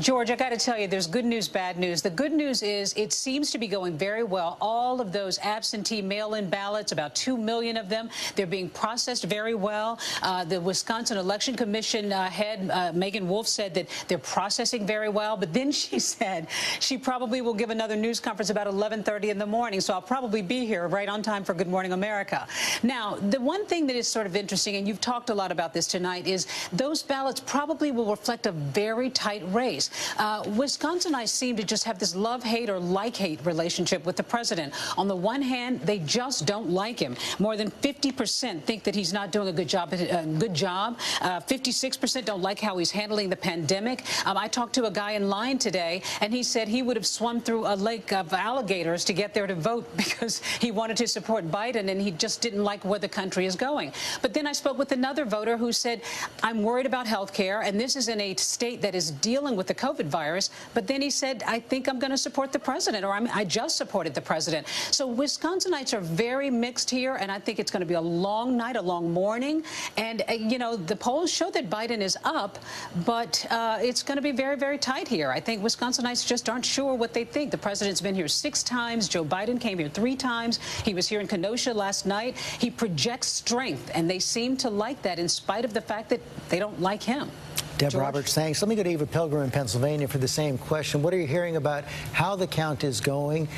George, I got to tell you, there's good news, bad news. The good news is it seems to be going very well. All of those absentee mail-in ballots, about 2 million of them, they're being processed very well. The Wisconsin Election Commission head, Megan Wolf, said that they're processing very well. But then she said she probably will give another news conference about 11:30 in the morning. So I'll probably be here right on time for Good Morning America. Now, the one thing that is sort of interesting, and you've talked a lot about this tonight, is those ballots probably will reflect a very tight race. Wisconsinites seem to just have this love-hate or like-hate relationship with the president. On the one hand, they just don't like him. More than 50% think that he's not doing a good job. 56% don't like how he's handling the pandemic. I talked to a guy in line today, and he said he would have swum through a lake of alligators to get there to vote because he wanted to support Biden, and he just didn't like where the country is going. But then I spoke with another voter who said, I'm worried about health care, and this is in a state that is dealing dealing with the COVID virus, but then he said, I think I'm going to support the president, or I just supported the president. So Wisconsinites are very mixed here, and I think it's going to be a long night, a long morning. And, you know, the polls show that Biden is up, but it's going to be very, very tight here. I think Wisconsinites just aren't sure what they think. The president's been here 6 times. Joe Biden came here 3 times. He was here in Kenosha last night. He projects strength, and they seem to like that in spite of the fact that they don't like him. Deb Roberts, thanks. Let me go to Eva Pilgrim in Pennsylvania for the same question. What are you hearing about how the count is going,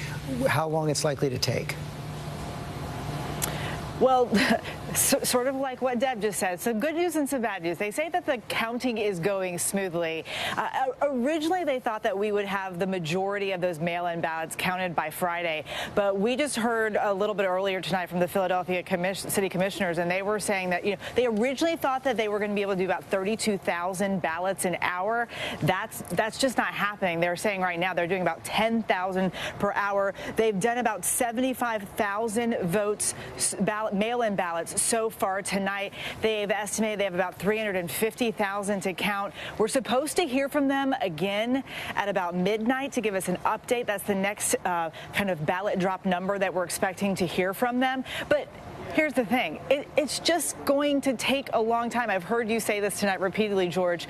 how long it's likely to take? Well, sort of like what Deb just said. Some good news and some bad news. They say that the counting is going smoothly. Originally, they thought that we would have the majority of those mail-in ballots counted by Friday. But we just heard a little bit earlier tonight from the Philadelphia City Commissioners, and they were saying that, you know, they originally thought that they were going to be able to do about 32,000 ballots an hour. That's just not happening. They're saying right now they're doing about 10,000 per hour. They've done about 75,000 votes, mail-in ballots so far tonight. They've estimated they have about 350,000 to count. We're supposed to hear from them again at about midnight to give us an update. That's the next kind of ballot drop number that we're expecting to hear from them. But here's the thing. It's just going to take a long time. I've heard you say this tonight repeatedly, George.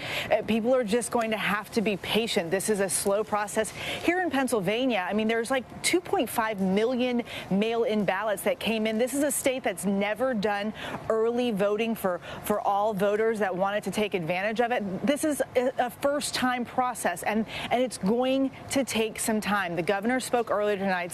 People are just going to have to be patient. This is a slow process. Here in Pennsylvania, I mean, there's like 2.5 million mail-in ballots that came in. This is a state that's never done early voting for all voters that wanted to take advantage of it. This is a first-time process, and it's going to take some time. The governor spoke earlier tonight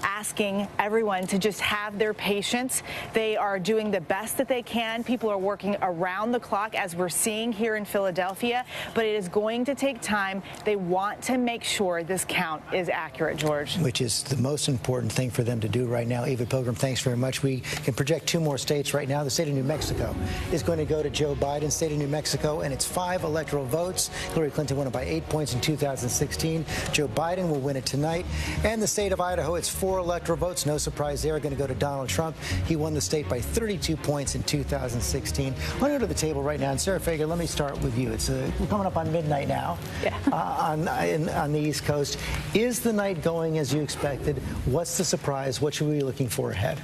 asking everyone to just have their patience. They are doing the best that they can. People are working around the clock, as we're seeing here in Philadelphia, but it is going to take time. They want to make sure this count is accurate, George. Which is the most important thing for them to do right now. Eva Pilgrim, thanks very much. We can project 2 more states right now. The state of New Mexico is going to go to Joe Biden. State of New Mexico, and it's 5 electoral votes. Hillary Clinton won it by 8 points in 2016. Joe Biden will win it tonight. And the state of Idaho, it's 4 electoral votes. No surprise there. Going to go to Donald Trump. He won the state by 32 points in 2016. I want to go to the table right now. And Sarah Fager, let me start with you. We're coming up on midnight now on the East Coast. Is the night going as you expected? What's the surprise? What should we be looking for ahead?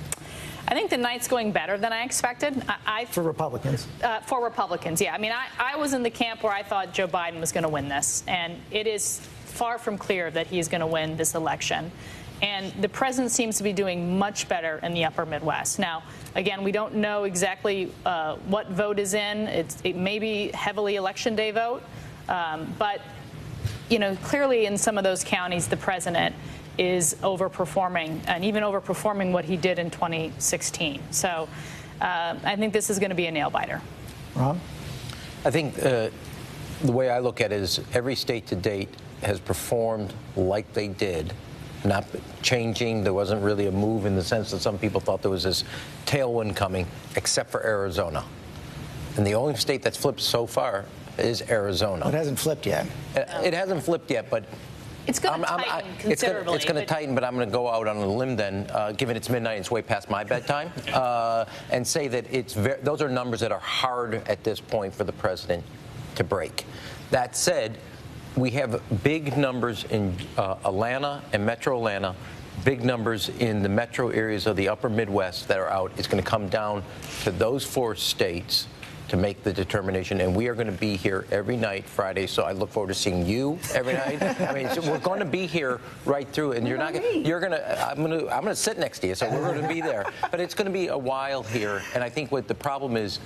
I think the night's going better than I expected. For Republicans? For Republicans, yeah. I mean, I was in the camp where I thought Joe Biden was going to win this, and it is far from clear that he's going to win this election. And the president seems to be doing much better in the upper Midwest. Now, again, we don't know exactly what vote is in. It may be heavily election day vote. But, you know, clearly in some of those counties, the president is overperforming, and even overperforming what he did in 2016. So I think this is going to be a nail-biter. Ron? I think the way I look at it is every state to date has performed like they did, not changing. There wasn't really a move in the sense that some people thought there was this tailwind coming, except for Arizona. And the only state that's flipped so far is Arizona. It hasn't flipped yet. It hasn't flipped yet, but it's going to tighten considerably. It's going to tighten, but I'm going to go out on a limb then, given it's midnight, it's way past my bedtime, and say that those are numbers that are hard at this point for the president to break. That said, we have big numbers in Atlanta and Metro Atlanta, big numbers in the metro areas of the upper Midwest that are out. It's going to come down to those 4 states to make the determination, and we are going to be here every night Friday, so I look forward to seeing you every night. I mean, so we're going to be here right through, and I'm going to sit next to you, so we're going to be there. But it's going to be a while here, and I think what the problem is,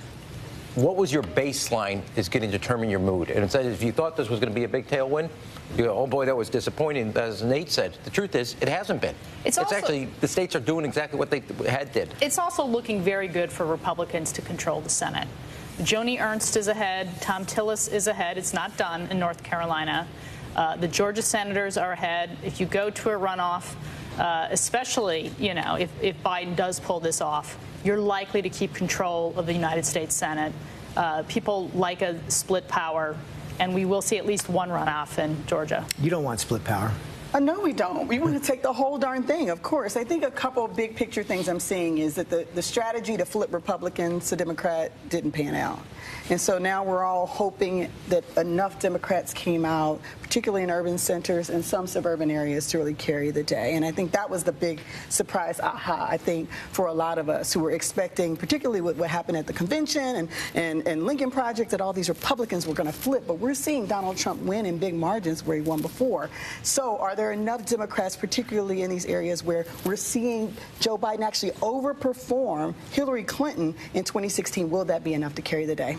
what was your baseline is going to determine your mood. And instead, if you thought this was going to be a big tailwind, you go, oh boy, that was disappointing. As Nate said, the truth is, it hasn't been. It's actually, the states are doing exactly what they did. It's also looking very good for Republicans to control the Senate. Joni Ernst is ahead. Tom Tillis is ahead. It's not done in North Carolina. The Georgia senators are ahead. If you go to a runoff, especially, you know, if Biden does pull this off, you're likely to keep control of the United States Senate. People like a split power, and we will see at least one runoff in Georgia. You don't want split power. No, we don't. We want to take the whole darn thing, of course. I think a couple of big picture things I'm seeing is that the strategy to flip Republicans to Democrat didn't pan out. And so now we're all hoping that enough Democrats came out, particularly in urban centers and some suburban areas, to really carry the day. And I think that was the big surprise, I think, for a lot of us who were expecting, particularly with what happened at the convention and Lincoln Project, that all these Republicans were going to flip. But we're seeing Donald Trump win in big margins where he won before. So are there enough Democrats, particularly in these areas where we're seeing Joe Biden actually overperform Hillary Clinton in 2016? Will that be enough to carry the day?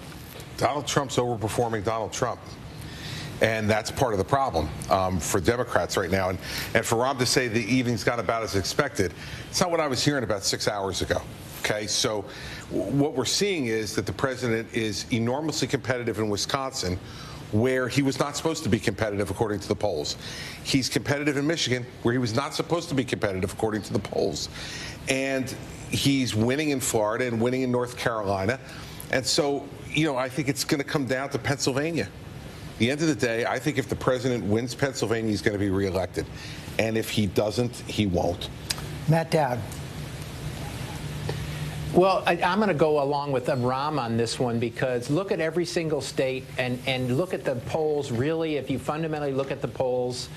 Donald Trump's overperforming Donald Trump. And that's part of the problem for Democrats right now. And for Rahm to say the evening's gone about as expected, it's not what I was hearing about 6 hours ago. Okay, so what we're seeing is that the president is enormously competitive in Wisconsin, where he was not supposed to be competitive according to the polls. He's competitive in Michigan, where he was not supposed to be competitive according to the polls. And he's winning in Florida and winning in North Carolina. And so, you know, I think it's going to come down to Pennsylvania. At the end of the day, I think if the president wins Pennsylvania, he's going to be reelected. And if he doesn't, he won't. Matt Dowd. Well, I'm going to go along with Rahm on this one, because look at every single state and look at the polls. Really, if you fundamentally look at the polls,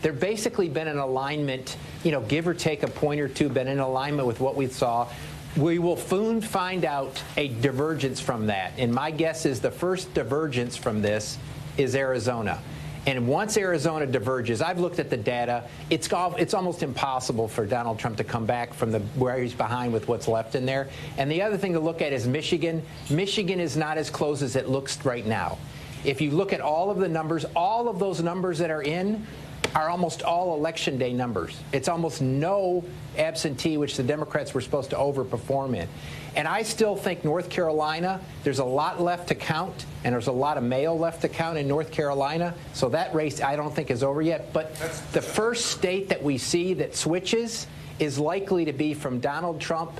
they're basically been in alignment, you know, give or take a point or two, been in alignment with what we saw. We will soon find out a divergence from that. And my guess is the first divergence from this is Arizona. And once Arizona diverges, I've looked at the data, it's almost impossible for Donald Trump to come back from where he's behind with what's left in there. And the other thing to look at is Michigan. Michigan is not as close as it looks right now. If you look at all of the numbers, all of those numbers that are in are almost all election day numbers. It's almost no absentee, which the Democrats were supposed to overperform in. And I still think North Carolina, there's a lot left to count, and there's a lot of mail left to count in North Carolina. So that race I don't think is over yet. But the first state that we see that switches is likely to be from Donald Trump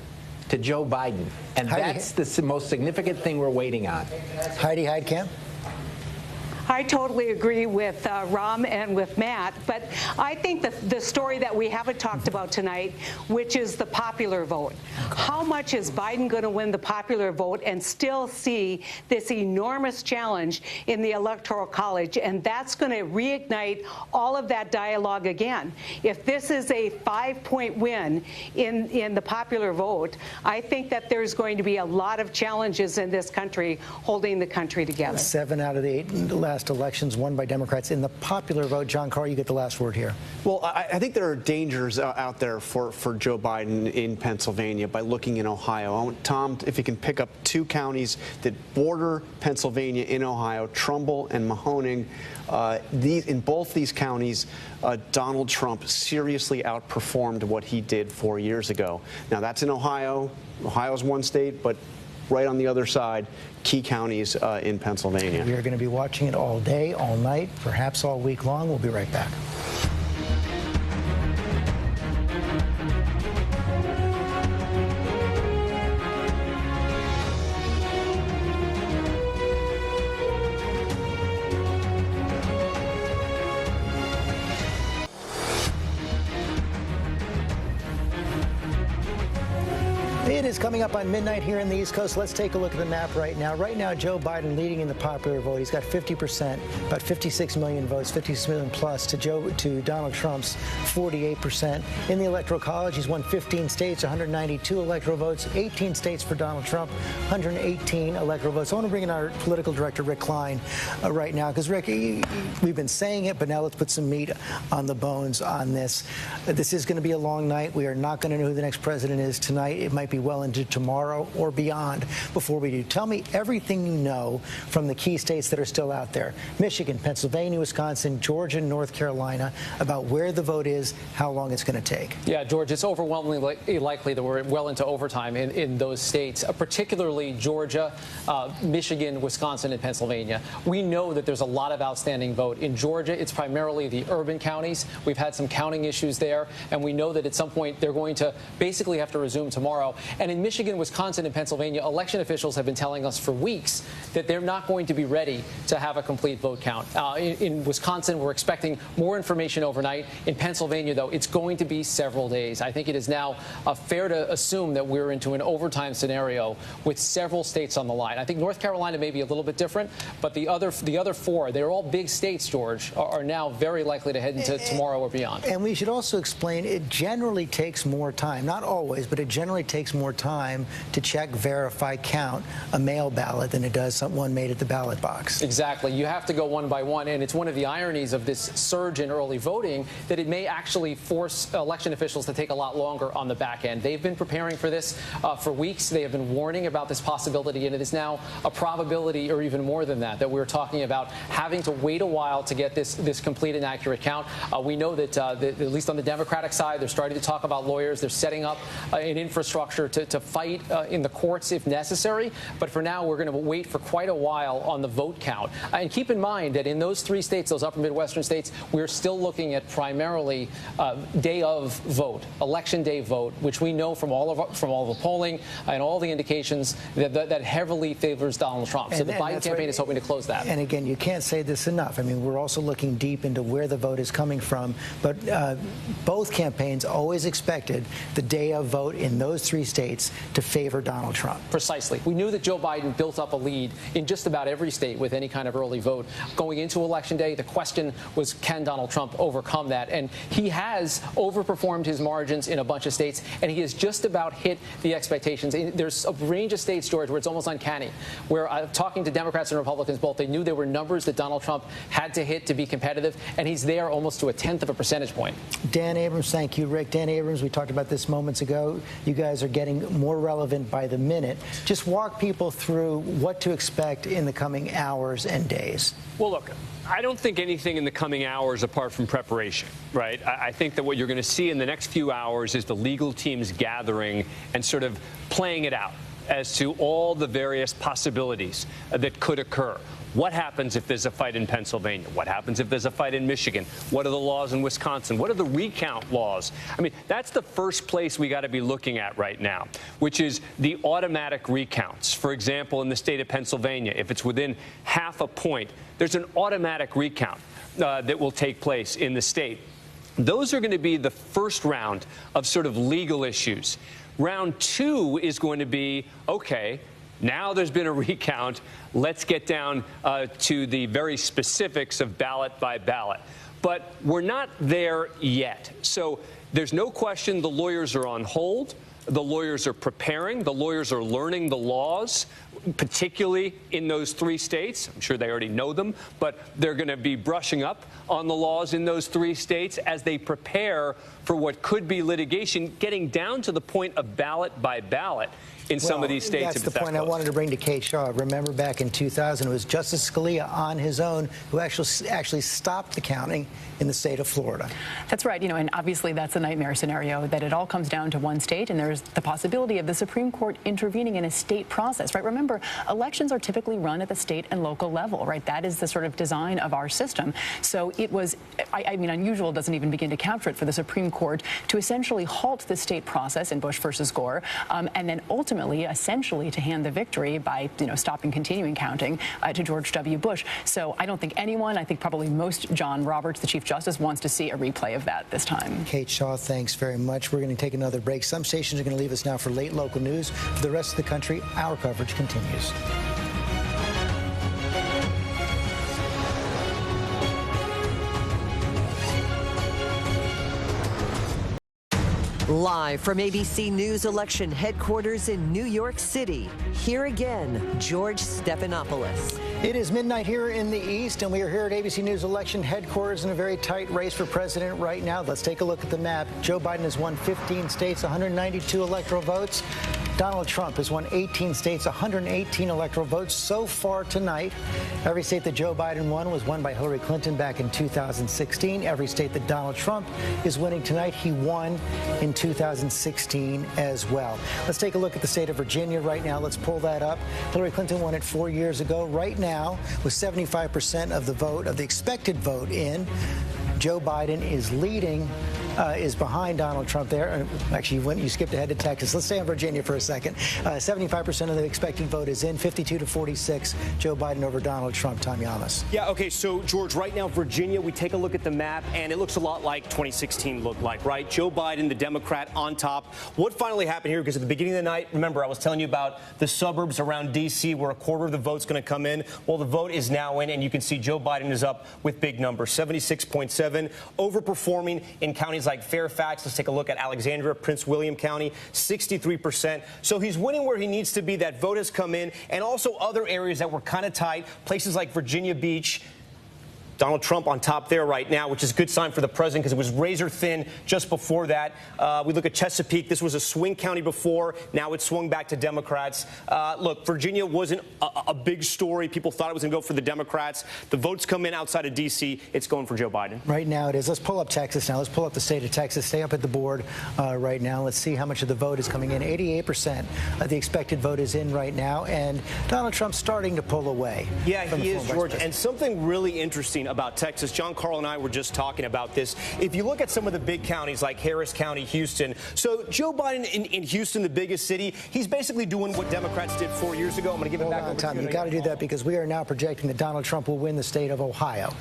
to Joe Biden. And that's the most significant thing we're waiting on. Heidi Heitkamp. I totally agree with Rahm and with Matt, but I think the story that we haven't talked about tonight, which is the popular vote. How much is Biden going to win the popular vote and still see this enormous challenge in the Electoral College? And that's going to reignite all of that dialogue again. If this is a 5-point win in the popular vote, I think that there's going to be a lot of challenges in this country holding the country together. 7 out of the 8 last elections won by Democrats in the popular vote. John Carr, you get the last word here. Well, I think there are dangers out there for Joe Biden in Pennsylvania by looking in Ohio. I want Tom, if you can pick up 2 counties that border Pennsylvania in Ohio, Trumbull and Mahoning. In both these counties, Donald Trump seriously outperformed what he did 4 years ago. Now, that's in Ohio. Ohio's one state, but right on the other side, key counties in Pennsylvania. We are going to be watching it all day, all night, perhaps all week long. We'll be right back. It is coming up on midnight here in the East Coast. Let's take a look at the map right now. Right now, Joe Biden leading in the popular vote. He's got 50%, about 56 million votes, 56 million plus to Donald Trump's 48%. In the Electoral College, he's won 15 states, 192 electoral votes, 18 states for Donald Trump, 118 electoral votes. I want to bring in our political director, Rick Klein, right now, because, Rick, we've been saying it, but now let's put some meat on the bones on this. This is going to be a long night. We are not going to know who the next president is tonight. It might be well into tomorrow or beyond before we do. Tell me everything you know from the key states that are still out there. Michigan, Pennsylvania, Wisconsin, Georgia, North Carolina, about where the vote is, how long it's going to take. Yeah, George, it's overwhelmingly likely that we're well into overtime in those states, particularly Georgia, Michigan, Wisconsin, and Pennsylvania. We know that there's a lot of outstanding vote. In Georgia, it's primarily the urban counties. We've had some counting issues there, and we know that at some point they're going to basically have to resume tomorrow. And in Michigan, Wisconsin, and Pennsylvania, election officials have been telling us for weeks that they're not going to be ready to have a complete vote count. In Wisconsin, we're expecting more information overnight. In Pennsylvania, though, it's going to be several days. I think it is now fair to assume that we're into an overtime scenario with several states on the line. I think North Carolina may be a little bit different, but the other four, they're all big states, George, are now very likely to head into tomorrow or beyond. And we should also explain it generally takes more time, not always, but it generally takes more time to check, verify, count a mail ballot than it does one made at the ballot box. Exactly. You have to go one by one, and it's one of the ironies of this surge in early voting that it may actually force election officials to take a lot longer on the back end. They've been preparing for this for weeks. They have been warning about this possibility, and it is now a probability, or even more than that we're talking about having to wait a while to get this complete and accurate count. We know that at least on the Democratic side, they're starting to talk about lawyers. They're setting up an infrastructure to fight in the courts if necessary. But for now, we're going to wait for quite a while on the vote count. And keep in mind that in those three states, those upper Midwestern states, we're still looking at primarily day of vote, election day vote, which we know from all of the polling and all the indications that heavily favors Donald Trump. So the Biden campaign is hoping to close that. And again, you can't say this enough. I mean, we're also looking deep into where the vote is coming from. But both campaigns always expected the day of vote in those three states to favor Donald Trump. Precisely. We knew that Joe Biden built up a lead in just about every state with any kind of early vote. Going into Election Day, the question was, can Donald Trump overcome that? And he has overperformed his margins in a bunch of states, and he has just about hit the expectations. There's a range of states, George, where it's almost uncanny, where talking to Democrats and Republicans both, they knew there were numbers that Donald Trump had to hit to be competitive, and he's there almost to a 1/10 of a percentage point. Dan Abrams, thank you, Rick. Dan Abrams, we talked about this moments ago. You guys are getting more relevant by the minute. Just walk people through what to expect in the coming hours and days. Well, look, I don't think anything in the coming hours apart from preparation, right? I think that what you're going to see in the next few hours is the legal teams gathering and sort of playing it out as to all the various possibilities that could occur. What happens if there's a fight in Pennsylvania? What happens if there's a fight in Michigan? What are the laws in Wisconsin? What are the recount laws? I mean, that's the first place we got to be looking at right now, which is the automatic recounts. For example, in the state of Pennsylvania, if it's within half a point, there's an automatic recount that will take place in the state. Those are going to be the first round of sort of legal issues. Round two is going to be, okay, now there's been a recount. Let's get down to the very specifics of ballot by ballot. But we're not there yet. So there's no question the lawyers are on hold. The lawyers are preparing. The lawyers are learning the laws, particularly in those three states. I'm sure they already know them, but they're going to be brushing up on the laws in those three states as they prepare for what could be litigation, getting down to the point of ballot by ballot in some of these states. That's the point I wanted to bring to Kate Shaw. Remember back in 2000, it was Justice Scalia on his own who actually stopped the counting in the state of Florida. That's right. And obviously that's a nightmare scenario, that it all comes down to one state, and there's the possibility of the Supreme Court intervening in a state process, right? Remember, elections are typically run at the state and local level, right? That is the sort of design of our system. So it was, I mean, unusual doesn't even begin to capture it for the Supreme Court to essentially halt the state process in Bush versus Gore, and then ultimately, essentially, to hand the victory by, stopping continuing counting to George W. Bush. So I don't think anyone, I think probably most, John Roberts, the Chief Justice, wants to see a replay of that this time. Kate Shaw, thanks very much. We're going to take another break. Some stations are going to leave us now for late local news. For the rest of the country, our coverage continues. Live from ABC News election headquarters in New York City, here again, George Stephanopoulos. It is midnight here in the East, and we are here at ABC News election headquarters in a very tight race for president right now. Let's take a look at the map. Joe Biden has won 15 states, 192 electoral votes. Donald Trump has won 18 states, 118 electoral votes so far tonight. Every state that Joe Biden won was won by Hillary Clinton back in 2016. Every state that Donald Trump is winning tonight, he won in 2016 as well. Let's take a look at the state of Virginia right now. Let's pull that up. Hillary Clinton won it 4 years ago. Right now, with 75% of the vote, of the expected vote in, Joe Biden is leading is behind Donald Trump there. Actually, you skipped ahead to Texas. Let's stay on Virginia for a second. 75% of the expected vote is in, 52-46, Joe Biden over Donald Trump. Tom Yamas. Yeah, okay, so, George, right now, Virginia, we take a look at the map, and it looks a lot like 2016 looked like, right? Joe Biden, the Democrat, on top. What finally happened here? Because at the beginning of the night, remember, I was telling you about the suburbs around D.C. where a quarter of the vote's going to come in. Well, the vote is now in, and you can see Joe Biden is up with big numbers, 76.7, overperforming in counties like Fairfax. Let's take a look at Alexandria, Prince William County, 63%. So he's winning where he needs to be. That vote has come in, and also other areas that were kind of tight, places like Virginia Beach. Donald Trump on top there right now, which is a good sign for the president because it was razor thin just before that. We look at Chesapeake. This was a swing county before. Now it's swung back to Democrats. Look, Virginia wasn't a big story. People thought it was going to go for the Democrats. The votes come in outside of D.C. It's going for Joe Biden. Right now it is. Let's pull up Texas now. Let's pull up the state of Texas. Stay up at the board right now. Let's see how much of the vote is coming in. 88% of the expected vote is in right now, and Donald Trump's starting to pull away. Yeah, he is, George. And something really interesting about Texas. John Carl and I were just talking about this. If you look at some of the big counties like Harris County, Houston, so Joe Biden in Houston, the biggest city, he's basically doing what Democrats did 4 years ago. I'm going to give it back over to you. You got to do that because we are now projecting that Donald Trump will win the state of Ohio.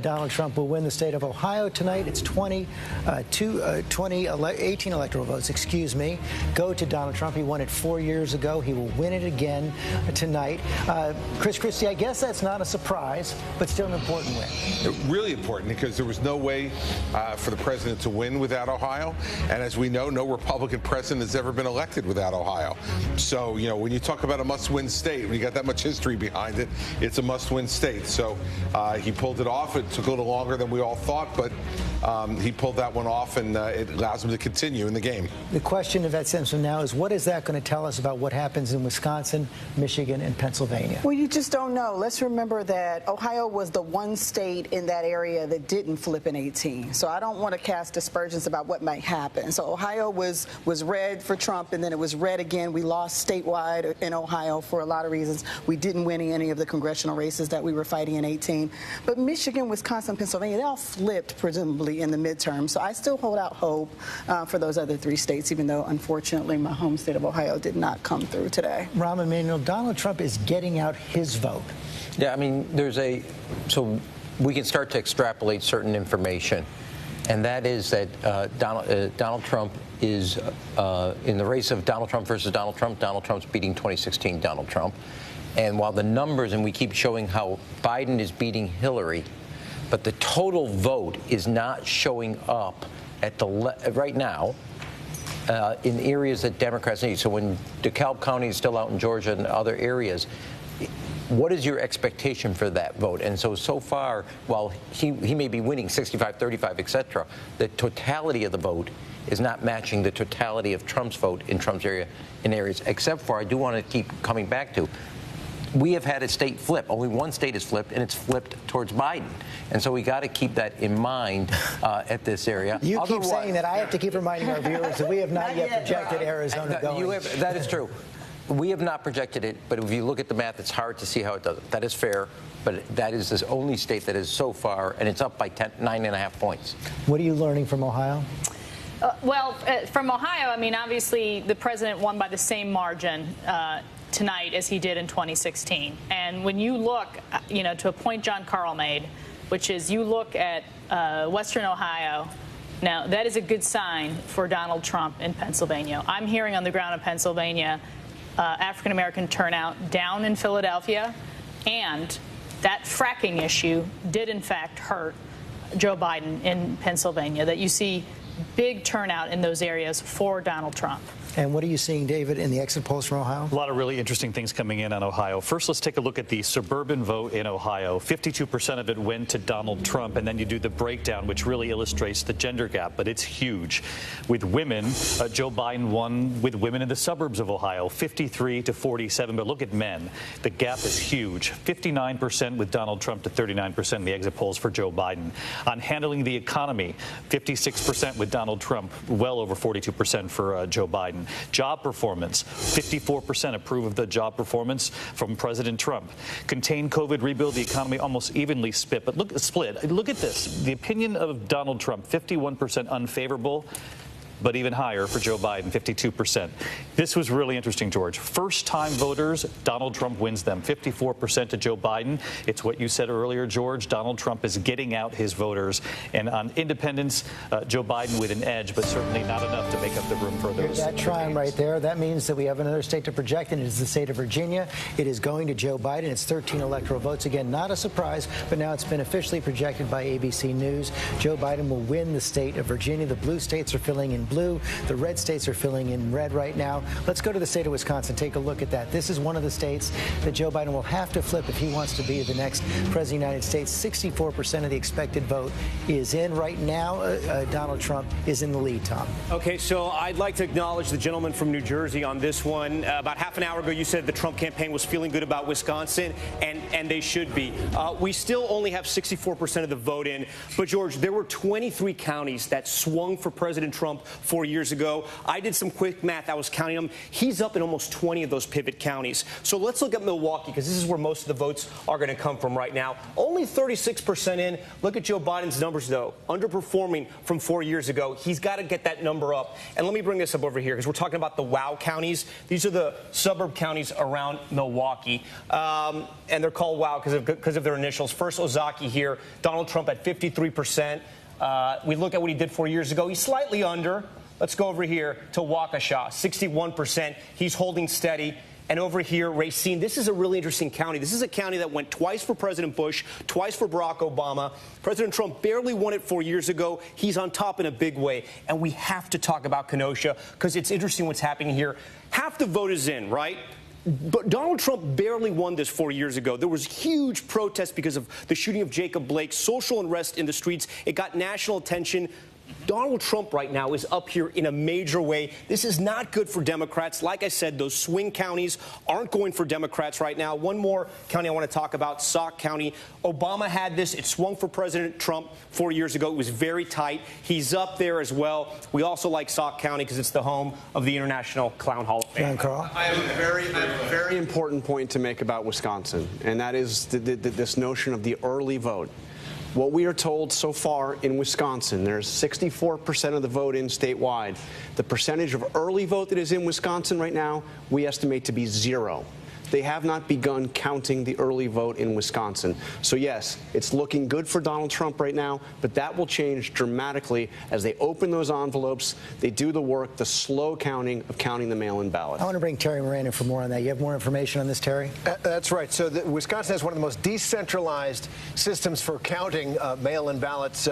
Donald Trump will win the state of Ohio tonight. It's 18 electoral votes, excuse me, go to Donald Trump. He won it 4 years ago. He will win it again tonight. Chris Christie, I guess that's not a surprise, but still an important win. Really important because there was no way for the president to win without Ohio. And as we know, no Republican president has ever been elected without Ohio. So, you know, when you talk about a must-win state, when you got that much history behind it, it's a must-win state. So he pulled it off. It took a little longer than we all thought, but he pulled that one off, and it allows him to continue in the game. The question of that Simpson now is, what is that going to tell us about what happens in Wisconsin, Michigan, and Pennsylvania? Well, you just don't know. Let's remember that Ohio was the one state in that area that didn't flip in 18. So I don't want to cast aspersions about what might happen. So Ohio was red for Trump, and then it was red again. We lost statewide in Ohio for a lot of reasons. We didn't win any of the congressional races that we were fighting in 18. But Michigan, Wisconsin, Pennsylvania, they all flipped, presumably, in the midterm. So I still hold out hope for those other three states, even though, unfortunately, my home state of Ohio did not come through today. Rahm Emanuel, Donald Trump is getting out his vote. Yeah, I mean, so we can start to extrapolate certain information, and that is that Donald Trump is in the race of Donald Trump versus Donald Trump's beating 2016 Donald Trump. And while the numbers, and we keep showing how Biden is beating Hillary, but the total vote is not showing up at the right now in areas that Democrats need. So when DeKalb County is still out in Georgia and other areas, what is your expectation for that vote? And so far, while he may be winning 65-35, et cetera, the totality of the vote is not matching the totality of Trump's vote in Trump's area in areas, except for, I do want to keep coming back to, we have had a state flip. Only one state has flipped, and it's flipped towards Biden. And so we got to keep that in mind at this area. You keep saying that. I have to keep reminding our viewers that we have not yet projected Arizona going. That is true. We have not projected it, but if you look at the math, it's hard to see how it does it. That is fair, but that is the only state that is so far, and it's up by 9.5 points. What are you learning from Ohio? From Ohio, I mean, obviously the president won by the same margin tonight as he did in 2016. And when you look, to a point John Carl made, which is you look at Western Ohio, now that is a good sign for Donald Trump in Pennsylvania. I'm hearing on the ground in Pennsylvania African-American turnout down in Philadelphia, and that fracking issue did in fact hurt Joe Biden in Pennsylvania, that you see big turnout in those areas for Donald Trump. And what are you seeing, David, in the exit polls from Ohio? A lot of really interesting things coming in on Ohio. First, let's take a look at the suburban vote in Ohio. 52% of it went to Donald Trump, and then you do the breakdown, which really illustrates the gender gap, but it's huge. With women, Joe Biden won with women in the suburbs of Ohio, 53-47. But look at men. The gap is huge. 59% with Donald Trump to 39% in the exit polls for Joe Biden. On handling the economy, 56% with Donald Trump, well over 42% for Joe Biden. 52%. Job performance, 54% approve of the job performance from President Trump. Contain COVID, rebuild the economy, almost evenly split. But look at this. The opinion of Donald Trump, 51% unfavorable, but even higher for Joe Biden, 52%. This was really interesting, George. First-time voters, Donald Trump wins them, 54% to Joe Biden. It's what you said earlier, George. Donald Trump is getting out his voters. And on independents, Joe Biden with an edge, but certainly not enough to make up the room for those. That trine right there, that means that we have another state to project, and it is the state of Virginia. It is going to Joe Biden. It's 13 electoral votes. Again, not a surprise, but now it's been officially projected by ABC News. Joe Biden will win the state of Virginia. The blue states are filling in blue. The red states are filling in red right now. Let's go to the state of Wisconsin. Take a look at that. This is one of the states that Joe Biden will have to flip if he wants to be the next president of the United States. 64% of the expected vote is in. Right now, Donald Trump is in the lead, Tom. Okay, so I'd like to acknowledge the gentleman from New Jersey on this one. About half an hour ago, you said the Trump campaign was feeling good about Wisconsin, and they should be. We still only have 64% of the vote in. But, George, there were 23 counties that swung for President Trump 4 years ago. I did some quick math. I was counting them. He's up in almost 20 of those pivot counties. So let's look at Milwaukee, because this is where most of the votes are going to come from right now. Only 36% in. Look at Joe Biden's numbers, though. Underperforming from 4 years ago. He's got to get that number up. And let me bring this up over here, because we're talking about the WOW counties. These are the suburb counties around Milwaukee. And they're called WOW because of their initials. First, Ozaki here. Donald Trump at 53%. We look at what he did 4 years ago. He's slightly under. Let's go over here to Waukesha, 61%. He's holding steady. And over here, Racine. This is a really interesting county. This is a county that went twice for President Bush, twice for Barack Obama. President Trump barely won it 4 years ago. He's on top in a big way. And we have to talk about Kenosha, because it's interesting what's happening here. Half the vote is in, right? But Donald Trump barely won this 4 years ago. There was huge protest because of the shooting of Jacob Blake, social unrest in the streets. It got national attention. Donald Trump right now is up here in a major way. This is not good for Democrats. Like I said, those swing counties aren't going for Democrats right now. One more county I want to talk about, Sauk County. Obama had this. It swung for President Trump 4 years ago. It was very tight. He's up there as well. We also like Sauk County because it's the home of the International Clown Hall of Fame. I have a very important point to make about Wisconsin, and that is this notion of the early vote. What we are told so far in Wisconsin, there's 64% of the vote in statewide. The percentage of early vote that is in Wisconsin right now, we estimate to be 0. They have not begun counting the early vote in Wisconsin. So, yes, it's looking good for Donald Trump right now, but that will change dramatically as they open those envelopes, they do the work, the slow counting of counting the mail-in ballots. I want to bring Terry Moran in for more on that. You have more information on this, Terry? That's right. So Wisconsin has one of the most decentralized systems for counting mail-in ballots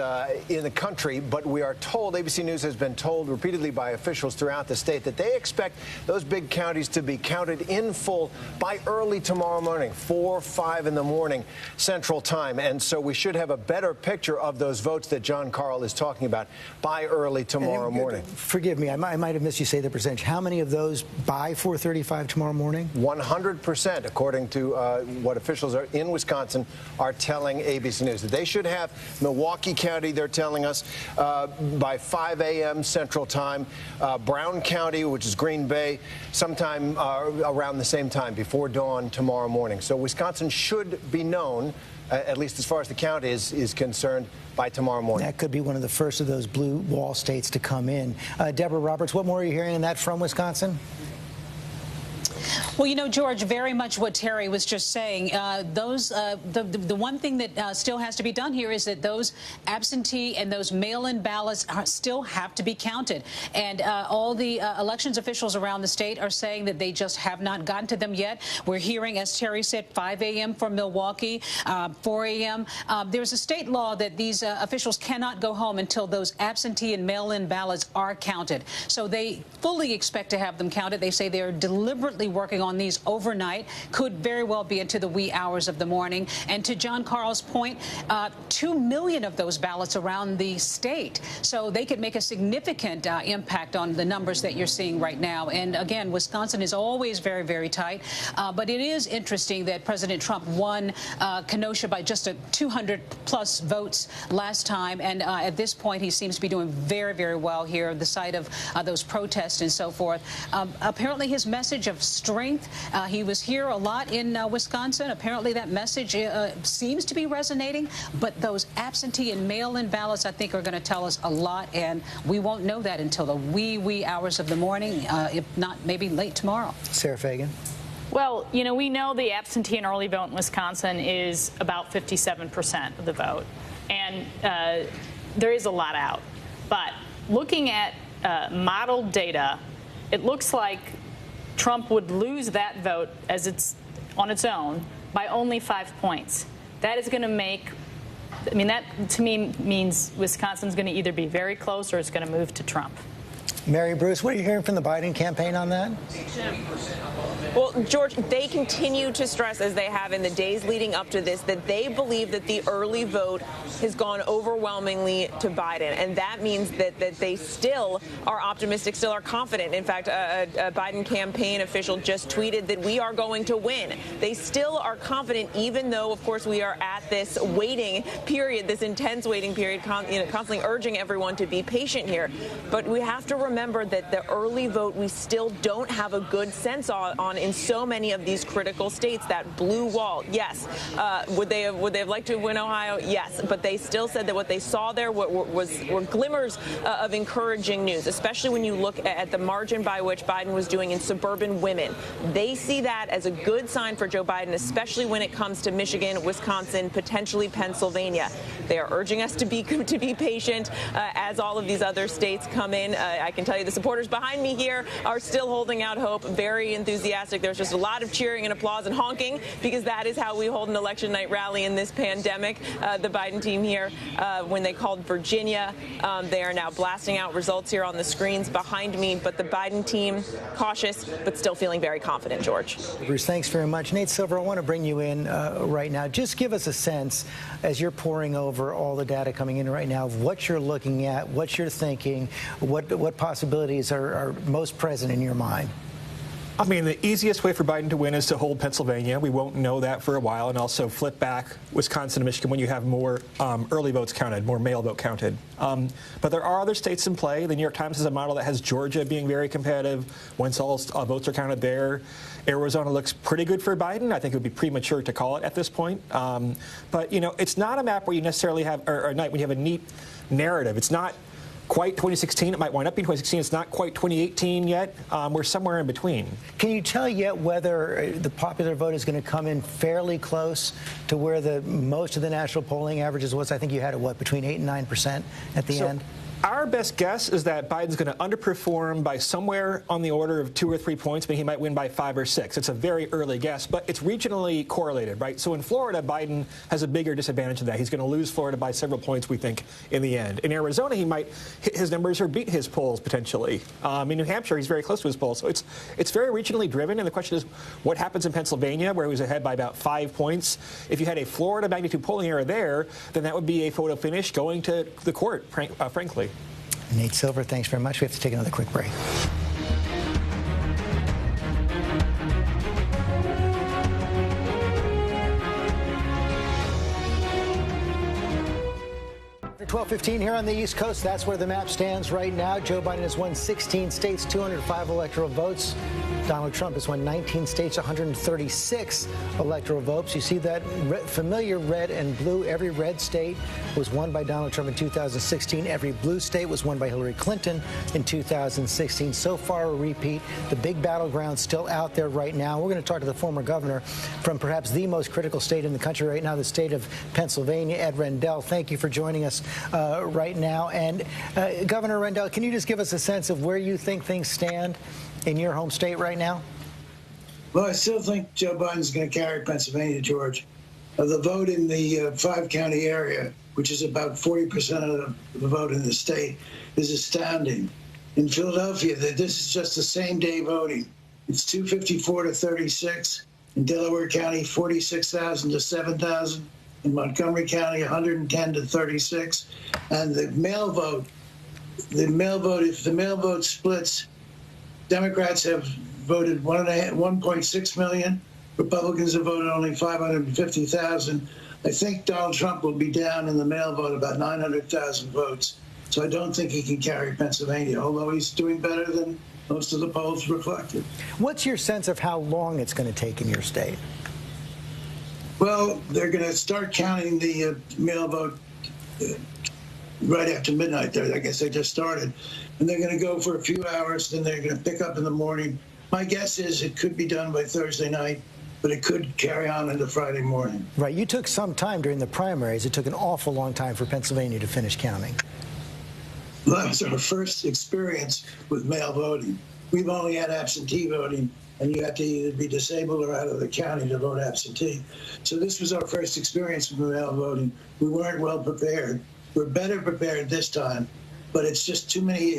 in the country, but we are told, ABC News has been told repeatedly by officials throughout the state, that they expect those big counties to be counted in full by early tomorrow morning, 4 or 5 in the morning Central Time. And so we should have a better picture of those votes that John Carl is talking about by early tomorrow morning. Forgive me, I might have missed you say the percentage. How many of those by 4:35 tomorrow morning? 100%, according to what officials are in Wisconsin are telling ABC News. They should have Milwaukee County, they're telling us, by 5 a.m. Central Time. Brown County, which is Green Bay, sometime around the same time, before dawn tomorrow morning. So Wisconsin should be known, at least as far as the count is concerned, by tomorrow morning. That could be one of the first of those blue wall states to come in. Deborah Roberts, what more are you hearing on that from Wisconsin? Well, you know, George, very much what Terry was just saying. The one thing that still has to be done here is that those absentee and those mail-in ballots still have to be counted. And all the elections officials around the state are saying that they just have not gotten to them yet. We're hearing, as Terry said, 5 a.m. for Milwaukee, 4 a.m. There's a state law that these officials cannot go home until those absentee and mail-in ballots are counted. So they fully expect to have them counted. They say they're deliberately working on these overnight, could very well be into the wee hours of the morning. And to John Carl's point, 2 million of those ballots around the state. So they could make a significant impact on the numbers that you're seeing right now. And again, Wisconsin is always very, very tight. But it is interesting that President Trump won Kenosha by just 200-plus votes last time. And at this point, he seems to be doing very, very well here, the site of those protests and so forth. Apparently, his message of strength, he was here a lot in Wisconsin. Apparently, that message seems to be resonating. But those absentee and mail-in ballots, I think, are going to tell us a lot. And we won't know that until the wee hours of the morning, if not maybe late tomorrow. Sarah Fagan. Well, you know, we know the absentee and early vote in Wisconsin is about 57% of the vote. And there is a lot out. But looking at modeled data, it looks like Trump would lose that vote as it's on its own by only 5 points. That is going to make, I mean, that to me means Wisconsin's going to either be very close or it's going to move to Trump. Mary Bruce, what are you hearing from the Biden campaign on that? Well, George, they continue to stress, as they have in the days leading up to this, that they believe that the early vote has gone overwhelmingly to Biden. And that means that they still are optimistic, still are confident. In fact, a Biden campaign official just tweeted that we are going to win. They still are confident, even though, of course, we are at this waiting period, this intense waiting period, constantly urging everyone to be patient here. But we have to remember that the early vote we still don't have a good sense on in so many of these critical states. That blue wall, yes. Would they have liked to win Ohio? Yes. But they still said that what they saw there were glimmers of encouraging news, especially when you look at the margin by which Biden was doing in suburban women. They see that as a good sign for Joe Biden, especially when it comes to Michigan, Wisconsin, potentially Pennsylvania. They are urging us to be patient as all of these other states come in. I can tell you the supporters behind me here are still holding out hope, very enthusiastic. There's just a lot of cheering and applause and honking because that is how we hold an election night rally in this pandemic. The Biden team here, when they called Virginia, they are now blasting out results here on the screens behind me. But the Biden team, cautious, but still feeling very confident, George. Bruce, thanks very much. Nate Silver, I want to bring you in right now. Just give us a sense, as you're poring over all the data coming in right now, of what you're looking at, what you're thinking, what possibilities are most present in your mind. I mean, the easiest way for Biden to win is to hold Pennsylvania. We won't know that for a while, and also flip back Wisconsin and Michigan when you have more early votes counted, more mail vote counted. But there are other states in play. The New York Times has a model that has Georgia being very competitive once all votes are counted there. Arizona looks pretty good for Biden. I think it would be premature to call it at this point. But, you know, it's not a map where you necessarily have, or a night when you have a neat narrative. It's not quite 2016. It might wind up being 2016. It's not quite 2018 yet. We're somewhere in between. Can you tell yet whether the popular vote is going to come in fairly close to where most of the national polling averages was? I think you had it, between 8 and 9% at the end? Our best guess is that Biden's going to underperform by somewhere on the order of 2 or 3 points, but he might win by 5 or 6. It's a very early guess, but it's regionally correlated, right? So in Florida, Biden has a bigger disadvantage of that. He's going to lose Florida by several points, we think, in the end. In Arizona, he might hit his numbers or beat his polls potentially. In New Hampshire, he's very close to his polls. So it's very regionally driven, and the question is what happens in Pennsylvania, where he was ahead by about 5 points. If you had a Florida magnitude polling error there, then that would be a photo finish going to the court, frankly. Nate Silver, thanks very much. We have to take another quick break. At 12:15 here on the East Coast, that's where the map stands right now. Joe Biden has won 16 states, 205 electoral votes. Donald Trump has won 19 states, 136 electoral votes. You see that familiar red and blue. Every red state was won by Donald Trump in 2016. Every blue state was won by Hillary Clinton in 2016. So far, a repeat. The big battleground still out there right now. We're going to talk to the former governor from perhaps the most critical state in the country right now, the state of Pennsylvania, Ed Rendell. Thank you for joining us right now. And Governor Rendell, can you just give us a sense of where you think things stand in your home state right now? Well, I still think Joe Biden's going to carry Pennsylvania, George. The vote in the 5-county area, which is about 40% of the vote in the state, is astounding. In Philadelphia, this is just the same day voting. it's 254 to 36. In Delaware County, 46,000 to 7,000. In Montgomery County, 110 to 36. And the mail vote, if the mail vote splits, Democrats have voted 1.6 million. Republicans have voted only 550,000. I think Donald Trump will be down in the mail vote about 900,000 votes. So I don't think he can carry Pennsylvania, although he's doing better than most of the polls reflected. What's your sense of how long it's going to take in your state? Well, they're going to start counting the mail vote right after midnight. I guess they just started. And they're going to go for a few hours, then they're going to pick up in the morning. My guess is it could be done by Thursday night, but it could carry on into Friday morning. Right. You took some time during the primaries. It took an awful long time for Pennsylvania to finish counting. Well, that was our first experience with mail voting. We've only had absentee voting, and you have to either be disabled or out of the county to vote absentee. So this was our first experience with mail voting. We weren't well prepared. We're better prepared this time, but it's just too many,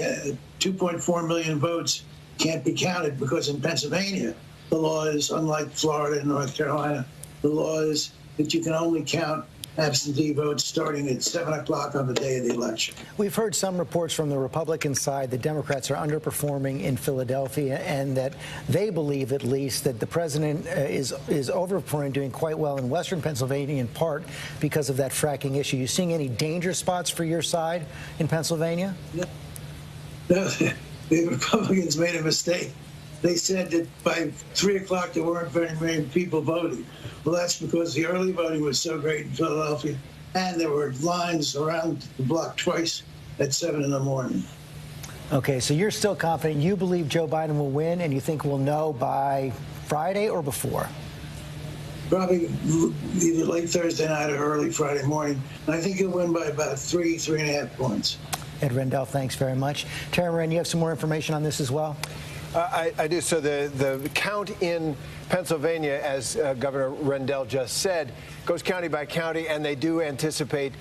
2.4 million votes can't be counted because in Pennsylvania, the law is, unlike Florida and North Carolina, the law is that you can only count absentee votes starting at 7 o'clock on the day of the election. We've heard some reports from the Republican side that Democrats are underperforming in Philadelphia and that they believe, at least, that the president is overperforming, doing quite well in western Pennsylvania, in part because of that fracking issue. You seeing any danger spots for your side in Pennsylvania? No, the Republicans made a mistake. They said that by 3 o'clock there weren't very many people voting. Well, that's because the early voting was so great in Philadelphia, and there were lines around the block twice at 7 in the morning. Okay, so you're still confident. You believe Joe Biden will win, and you think we'll know by Friday or before? Probably either late Thursday night or early Friday morning. And I think he'll win by about 3.5 points. Ed Rendell, thanks very much. Tara Moran, you have some more information on this as well? I do. So the count in Pennsylvania, as Governor Rendell just said, goes county by county, and they do anticipate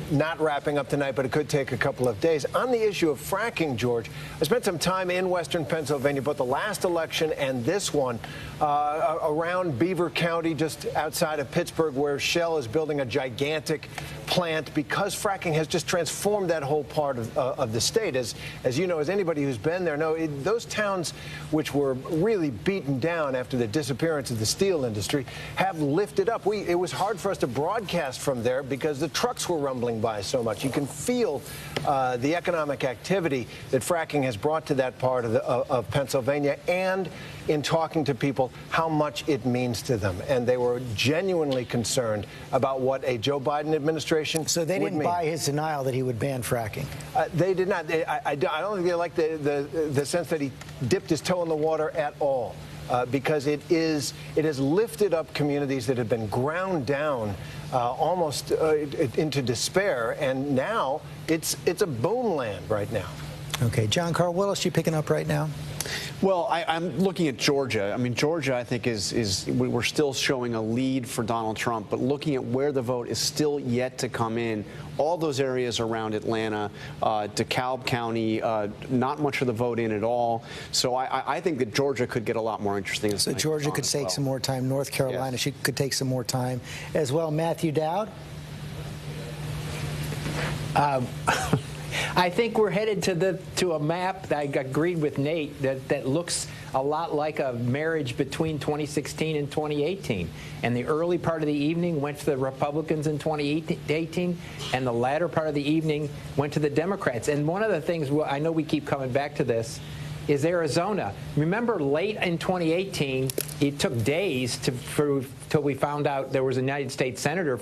not wrapping up tonight, but it could take a couple of days. On the issue of fracking, George, I spent some time in western Pennsylvania, both the last election and this one, around Beaver County, just outside of Pittsburgh, where Shell is building a gigantic plant because fracking has just transformed that whole part of the state. As you know, as anybody who's been there, those towns which were really beaten down after the disappearance of the steel industry have lifted up. It was hard for us to broadcast from there because the trucks were rumbling by so much. You can feel the economic activity that fracking has brought to that part of Pennsylvania, and in talking to people, how much it means to them. And they were genuinely concerned about what a Joe Biden administration So they didn't buy his denial that he would ban fracking? They did not. I don't think they like the sense that he dipped his toe in the water at all. Because it has lifted up communities that have been ground down almost into despair, and now it's a boom land right now. Okay, John Carl, what else are you picking up right now? Well, I'm looking at Georgia. I mean, Georgia, I think, we're still showing a lead for Donald Trump, but looking at where the vote is still yet to come in, all those areas around Atlanta, DeKalb County, not much of the vote in at all. So I think that Georgia could get a lot more interesting. So Georgia could take some more time. North Carolina, she could take some more time as well. Matthew Dowd? I think we're headed to a map that I agreed with Nate that looks a lot like a marriage between 2016 and 2018. And the early part of the evening went to the Republicans in 2018, and the latter part of the evening went to the Democrats. And one of the things, I know we keep coming back to this, is Arizona. Remember, late in 2018, it took days till we found out there was a United States senator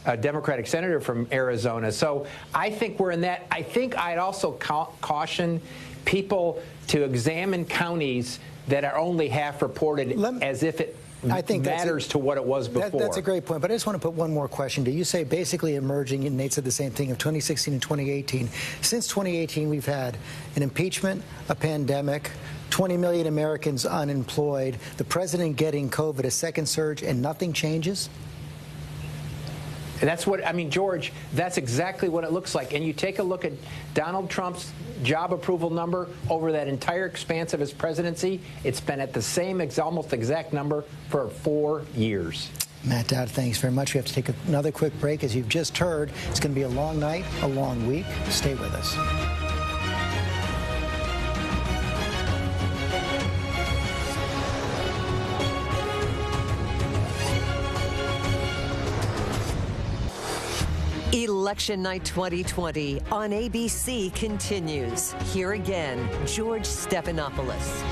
a Democratic senator from Arizona. So I think we're in that. I think I'd also caution people to examine counties that are only half reported as if it matters to what it was before. That's a great point, but I just want to put one more question. Do you say basically emerging, and Nate said the same thing, of 2016 and 2018. Since 2018, we've had an impeachment, a pandemic, 20 million Americans unemployed, the president getting COVID, a second surge, and nothing changes? That's what, I mean, George, that's exactly what it looks like. And you take a look at Donald Trump's job approval number over that entire expanse of his presidency. It's been at the same almost exact number for 4 years. Matt Dowd, thanks very much. We have to take another quick break. As you've just heard, it's going to be a long night, a long week. Stay with us. Election Night 2020 on ABC continues. Here again, George Stephanopoulos.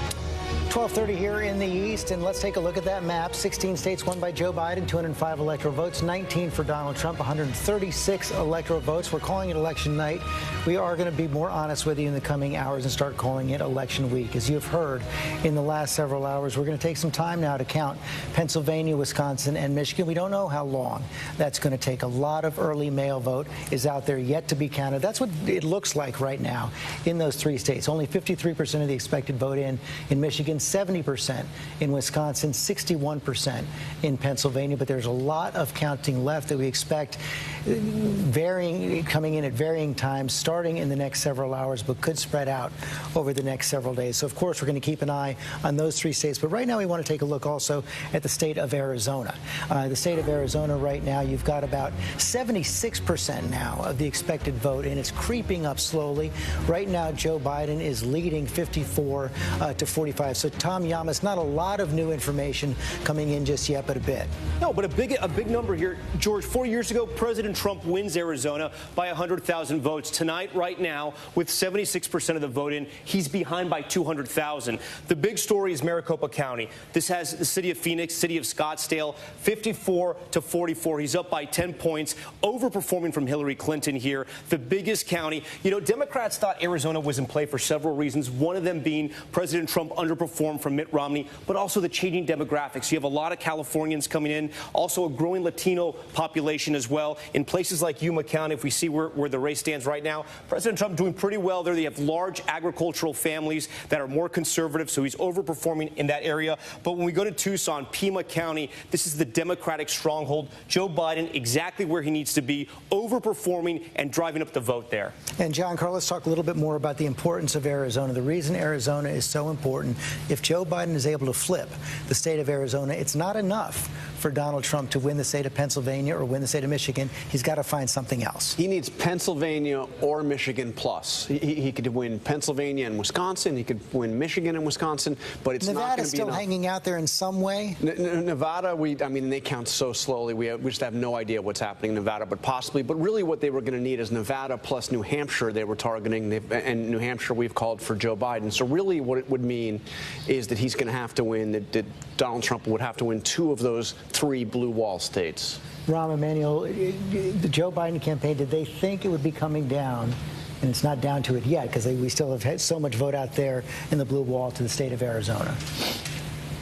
12:30 here in the East, and let's take a look at that map. 16 states won by Joe Biden, 205 electoral votes, 19 for Donald Trump, 136 electoral votes. We're calling it election night. We are going to be more honest with you in the coming hours and start calling it election week. As you've heard in the last several hours, we're going to take some time now to count Pennsylvania, Wisconsin, and Michigan. We don't know how long that's going to take. A lot of early mail vote is out there yet to be counted. That's what it looks like right now in those three states. Only 53% of the expected vote in Michigan, 70% in Wisconsin, 61% in Pennsylvania. But there's a lot of counting left that we expect coming in at varying times, starting in the next several hours, but could spread out over the next several days. So, of course, we're going to keep an eye on those three states. But right now we want to take a look also at the state of Arizona. The state of Arizona right now, you've got about 76% now of the expected vote, and it's creeping up slowly. Right now, Joe Biden is leading 54 to 45. So, Tom Yamas, not a lot of new information coming in just yet, but a bit. No, but a big number here. George, 4 years ago, President Trump wins Arizona by 100,000 votes. Tonight, right now, with 76% of the vote in, he's behind by 200,000. The big story is Maricopa County. This has the city of Phoenix, city of Scottsdale, 54 to 44. He's up by 10 points, overperforming from Hillary Clinton here. The biggest county. You know, Democrats thought Arizona was in play for several reasons, one of them being President Trump underperformed from Mitt Romney, but also the changing demographics. You have a lot of Californians coming in, also a growing Latino population as well. In places like Yuma County, if we see where the race stands right now, President Trump doing pretty well there. They have large agricultural families that are more conservative, so he's overperforming in that area. But when we go to Tucson, Pima County, this is the Democratic stronghold. Joe Biden exactly where he needs to be, overperforming and driving up the vote there. And John Carl, let's talk a little bit more about the importance of Arizona. The reason Arizona is so important, if Joe Biden is able to flip the state of Arizona, it's not enough for Donald Trump to win the state of Pennsylvania or win the state of Michigan. He's got to find something else. He needs Pennsylvania or Michigan plus. He could win Pennsylvania and Wisconsin. He could win Michigan and Wisconsin, but it's not going to be enough. Nevada's still hanging out there in some way? Nevada, I mean, they count so slowly. We just have no idea what's happening in Nevada, but possibly. But really what they were going to need is Nevada plus New Hampshire they were targeting, and New Hampshire we've called for Joe Biden. So really what it would mean is that he's going to have to win, that Donald Trump would have to win 2 of those 3 blue wall states. Rahm Emanuel, the Joe Biden campaign, did they think it would be coming down? And it's not down to it yet because we still have had so much vote out there in the blue wall to the state of Arizona.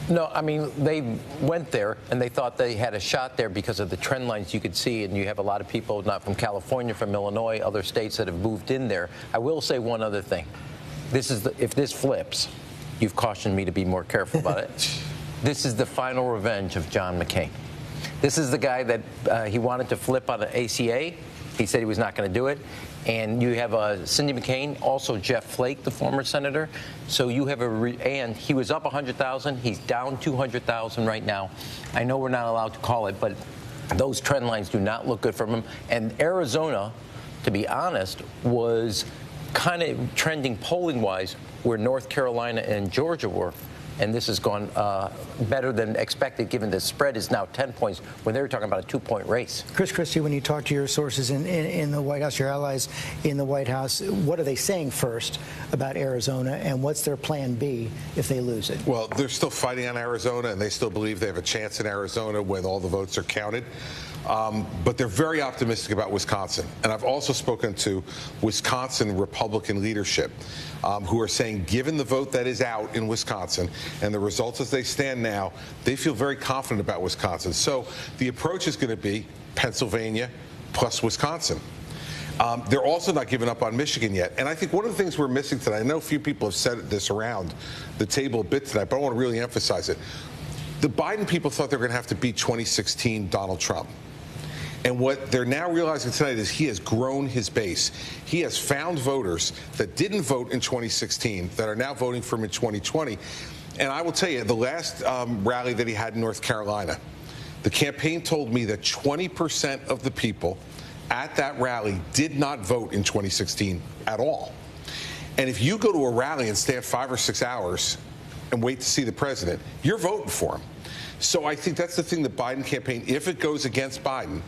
No, I mean, they went there and they thought they had a shot there because of the trend lines you could see. And you have a lot of people not from California, from Illinois, other states that have moved in there. I will say one other thing. If this flips, you've cautioned me to be more careful about it. This is the final revenge of John McCain. This is the guy that he wanted to flip on the ACA. He said he was not going to do it. And you have Cindy McCain, also Jeff Flake, the former senator. So you have and he was up 100,000. He's down 200,000 right now. I know we're not allowed to call it, but those trend lines do not look good for him. And Arizona, to be honest, was kind of trending polling-wise where North Carolina and Georgia were. And this has gone better than expected, given the spread is now 10 points when they were talking about a 2-point race. Chris Christie, when you talk to your sources in the White House, your allies in the White House, what are they saying first about Arizona, and what's their plan B if they lose it? Well, they're still fighting on Arizona, and they still believe they have a chance in Arizona when all the votes are counted. But they're very optimistic about Wisconsin. And I've also spoken to Wisconsin Republican leadership who are saying, given the vote that is out in Wisconsin and the results as they stand now, they feel very confident about Wisconsin. So the approach is going to be Pennsylvania plus Wisconsin. They're also not giving up on Michigan yet. And I think one of the things we're missing tonight, I know a few people have said this around the table a bit tonight, but I want to really emphasize it. The Biden people thought they were going to have to beat 2016 Donald Trump. And what they're now realizing tonight is he has grown his base. He has found voters that didn't vote in 2016 that are now voting for him in 2020. And I will tell you, the last rally that he had in North Carolina, the campaign told me that 20% of the people at that rally did not vote in 2016 at all. And if you go to a rally and stand 5 or 6 hours and wait to see the president, you're voting for him. So I think that's the thing, the Biden campaign, if it goes against Biden,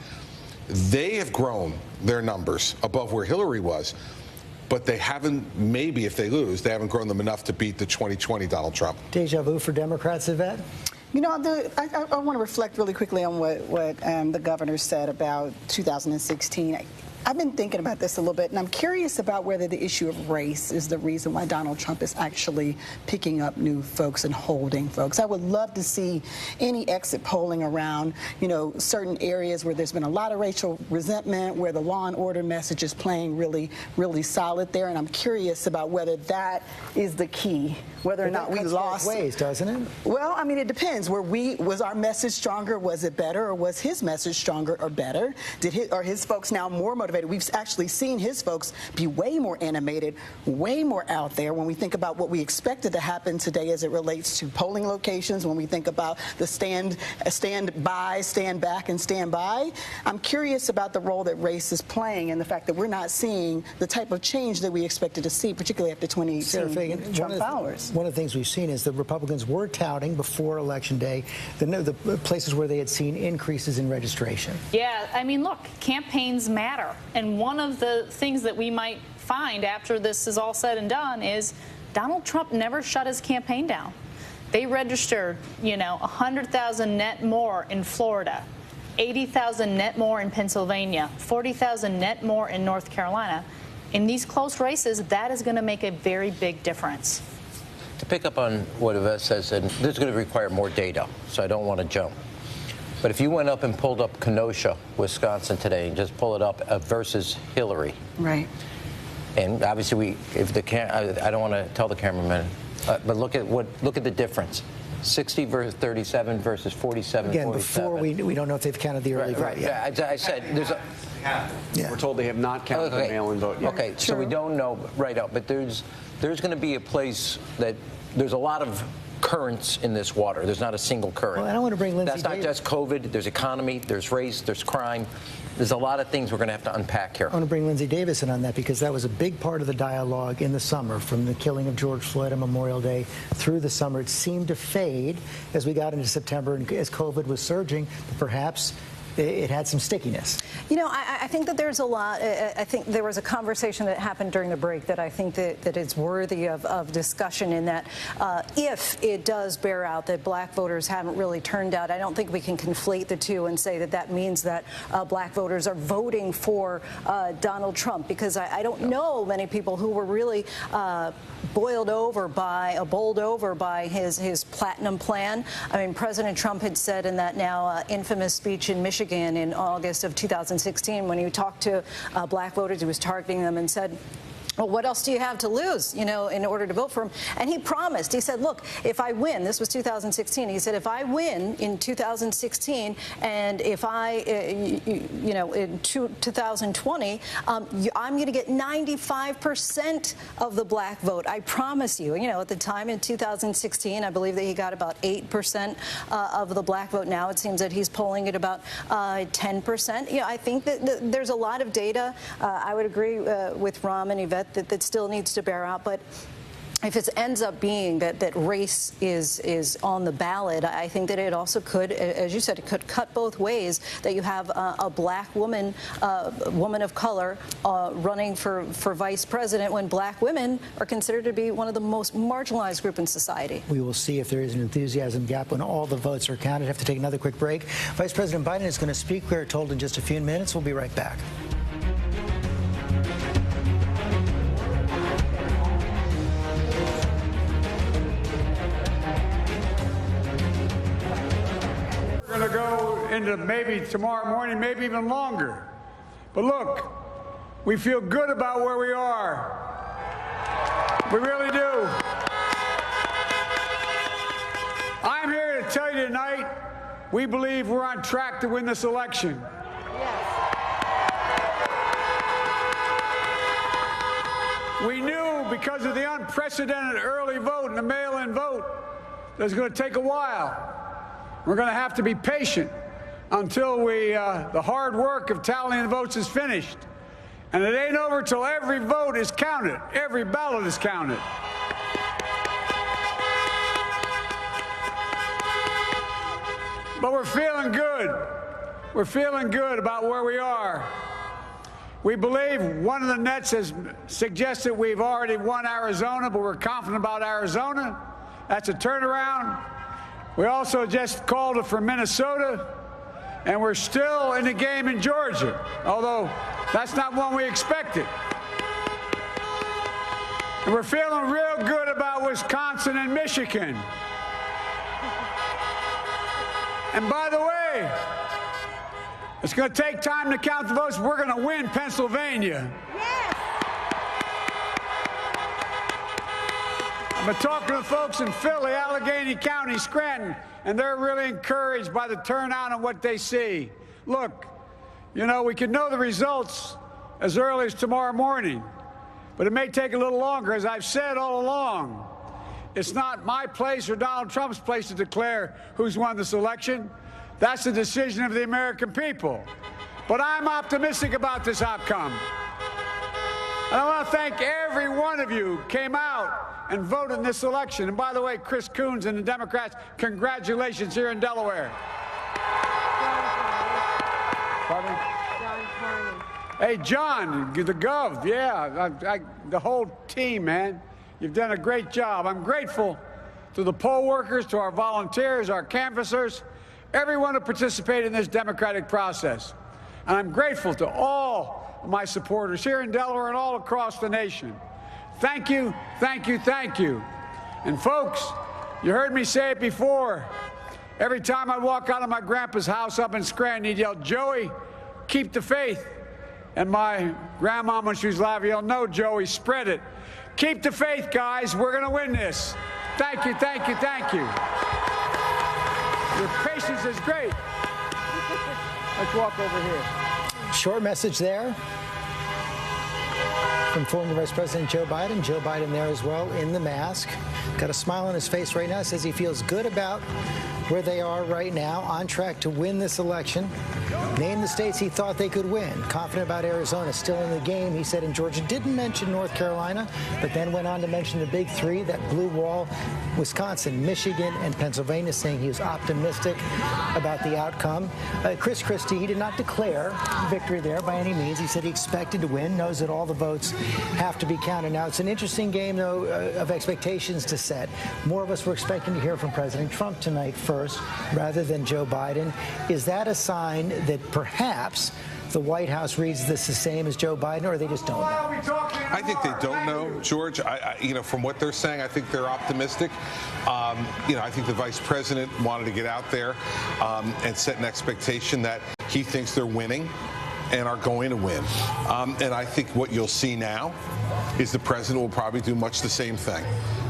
they have grown their numbers above where Hillary was. But they haven't, maybe if they lose, they haven't grown them enough to beat the 2020 Donald Trump. Deja vu for Democrats, Yvette? You know, I want to reflect really quickly on what the governor said about 2016. I've been thinking about this a little bit, and I'm curious about whether the issue of race is the reason why Donald Trump is actually picking up new folks and holding folks. I would love to see any exit polling around, you know, certain areas where there's been a lot of racial resentment, where the law and order message is playing really, really solid there, and I'm curious about whether that is the key, whether or not we lost. Both ways, doesn't it? Well, I mean, it depends. Was our message stronger? Was it better, or was his message stronger or better? Are his folks now more motivated? We've actually seen his folks be way more animated, way more out there when we think about what we expected to happen today as it relates to polling locations, when we think about the stand by, stand back, and stand by. I'm curious about the role that race is playing and the fact that we're not seeing the type of change that we expected to see, particularly after 2018 Trump hours. One of the things we've seen is the Republicans were touting before Election Day the places where they had seen increases in registration. Yeah, I mean, look, campaigns matter. And one of the things that we might find after this is all said and done is Donald Trump never shut his campaign down. They registered, 100,000 net more in Florida, 80,000 net more in Pennsylvania, 40,000 net more in North Carolina. In these close races, that is going to make a very big difference. To pick up on what Yvette says, and this is going to require more data, so I don't want to jump. But if you went up and pulled up Kenosha, Wisconsin today, and just pull it up versus Hillary, right? And obviously, I don't want to tell the cameraman, but look at the difference: 60 versus 37 versus 47. Again, 47. before we don't know if they've counted the early vote yet. I said there's a. Yeah. We're told they have not counted the mail-in vote yet. Okay, so we don't know right out, but there's going to be a place that there's a lot of currents in this water. There's not a single current. Well, I don't want to bring Lindsey That's not just COVID. There's economy, there's race, there's crime. There's a lot of things we're going to have to unpack here. I want to bring Lindsey Davis in on that because that was a big part of the dialogue in the summer, from the killing of George Floyd on Memorial Day through the summer. It seemed to fade as we got into September and as COVID was surging, but perhaps it had some stickiness. You know, I think that there's a lot. I think there was a conversation that happened during the break that I think that it's worthy of discussion, in that if it does bear out that black voters haven't really turned out, I don't think we can conflate the two and say that that means that black voters are voting for Donald Trump, because I don't know many people who were really bowled over by his platinum plan. I mean, President Trump had said in that now infamous speech in Michigan in August of 2016, when he talked to black voters, he was targeting them and said, well, what else do you have to lose, in order to vote for him? And he promised, he said, look, if I win, this was 2016, he said, if I win in 2016 and if I, in 2020, I'm going to get 95% of the black vote. I promise you. At the time in 2016, I believe that he got about 8% of the black vote. Now it seems that he's polling at about 10%. I think that there's a lot of data. I would agree with Ram and Yvette that still needs to bear out, but if it ends up being that race is on the ballot, I think that it also could, as you said, it could cut both ways, that you have a black woman, woman of color, running for vice president, when black women are considered to be one of the most marginalized group in society. We will see if there is an enthusiasm gap when all the votes are counted. I have to take another quick break. Vice President Biden is going to speak, we're told, in just a few minutes. We'll be right back. We're going to go into maybe tomorrow morning, maybe even longer. But look, we feel good about where we are. We really do. I'm here to tell you tonight, we believe we're on track to win this election. Yes. because of the unprecedented early vote and the mail-in vote, that's going to take a while. We're going to have to be patient until the hard work of tallying the votes is finished. And it ain't over till every vote is counted. Every ballot is counted. But we're feeling good. We're feeling good about where we are. We believe one of the nets has suggested we've already won Arizona, but we're confident about Arizona. That's a turnaround. We also just called it for Minnesota, and we're still in the game in Georgia, although that's not one we expected. And we're feeling real good about Wisconsin and Michigan. And by the way, it's going to take time to count the votes. We're going to win Pennsylvania. Yes. I've been talking to folks in Philly, Allegheny County, Scranton, and they're really encouraged by the turnout and what they see. Look, you know, we could know the results as early as tomorrow morning, but it may take a little longer. As I've said all along, it's not my place or Donald Trump's place to declare who's won this election. That's the decision of the American people. But I'm optimistic about this outcome. And I want to thank every one of you who came out and voted in this election. And by the way, Chris Coons and the Democrats, congratulations here in Delaware. Pardon? Hey, John, the Gov, yeah, the whole team, man. You've done a great job. I'm grateful to the poll workers, to our volunteers, our canvassers, everyone who participated in this democratic process. And I'm grateful to all of my supporters here in Delaware and all across the nation. Thank you, thank you, thank you. And folks, you heard me say it before. Every time I walk out of my grandpa's house up in Scranton, he'd yell, "Joey, keep the faith." And my grandma, when she was alive, yelled, "No, Joey, spread it." Keep the faith, guys. We're going to win this. Thank you, thank you, thank you. Your patience is great. Let's walk over here. Short message there from former Vice President Joe Biden. Joe Biden there as well in the mask. Got a smile on his face right now. Says he feels good about where they are right now, on track to win this election. Named the states he thought they could win. Confident about Arizona, still in the game. He said in Georgia, didn't mention North Carolina, but then went on to mention the big three, that blue wall, Wisconsin, Michigan, and Pennsylvania, saying he was optimistic about the outcome. Chris Christie, he did not declare victory there by any means. He said he expected to win, knows that all the votes have to be counted. Now, it's an interesting game, though, of expectations to set. More of us were expecting to hear from President Trump tonight first, rather than Joe Biden. Is that a sign that perhaps the White House reads this the same as Joe Biden, or they just don't know? I think they don't know, George. You know, from what they're saying, I think they're optimistic. You know, I think the vice president wanted to get out there and set an expectation that he thinks they're winning and are going to win. And I think what you'll see now is the president will probably do much the same thing.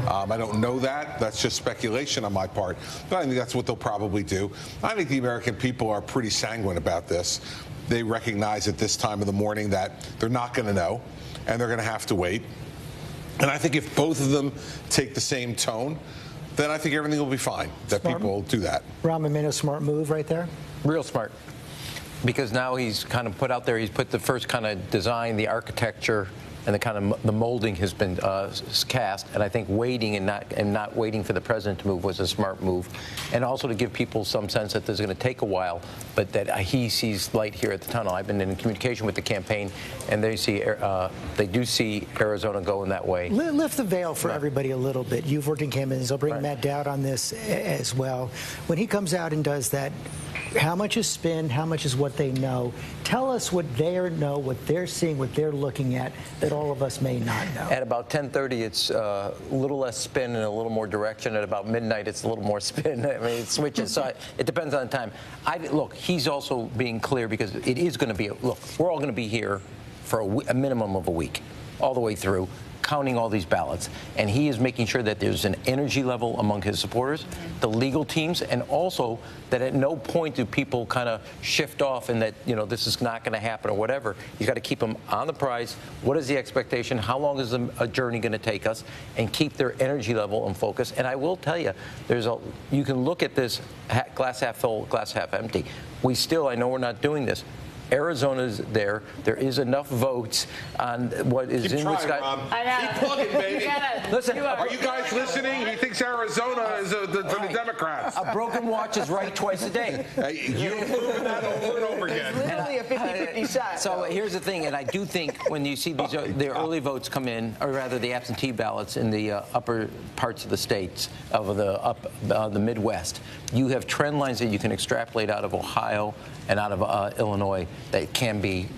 I don't know that. That's just speculation on my part. But I think that's what they'll probably do. I think the American people are pretty sanguine about this. They recognize at this time of the morning that they're not going to know, and they're going to have to wait. And I think if both of them take the same tone, then I think everything will be fine, that smart. People will do that. Rahm made a smart move right there. Real smart. Because now he's kind of put out there, he's put the first kind of design, the architecture, and the kind of the molding has been cast. And I think waiting and not waiting for the president to move was a smart move. And also to give people some sense that there's going to take a while, but that he sees light here at the tunnel. I've been in communication with the campaign, and they do see Arizona going that way. Lift the veil for everybody a little bit. You've worked in campaigns. I'll bring Matt Dowd on this as well. When he comes out and does that, how much is spin? How much is what they know? Tell us what they know, what they're seeing, what they're looking at that all of us may not know. At about 10:30, it's a little less spin and a little more direction. At about midnight, it's a little more spin. I mean, it switches. So it depends on the time. Look, he's also being clear because it is going to be. Look, we're all going to be here for a minimum of a week, all the way through. counting all these ballots, and he is making sure that there's an energy level among his supporters, the legal teams, and also that at no point do people kind of shift off and that, you know, this is not going to happen or whatever. He's got to keep them on the prize. What is the expectation? How long is a journey going to take us? And keep their energy level and focus. And I will tell you, you can look at this glass half full, glass half empty. We still, I know we're not doing this. Arizona's there. There is enough votes on what is in Wisconsin. Keep plugging, baby. Listen, are you guys listening? He thinks Arizona is for the Democrats. A broken watch is right twice a day. You've proven that over and over again. It's literally a 50-50 shot. So here's the thing, and I do think when you see the early votes come in, or rather the absentee ballots in the upper parts of the states, of the Midwest, you have trend lines that you can extrapolate out of Ohio and out of Illinois that can be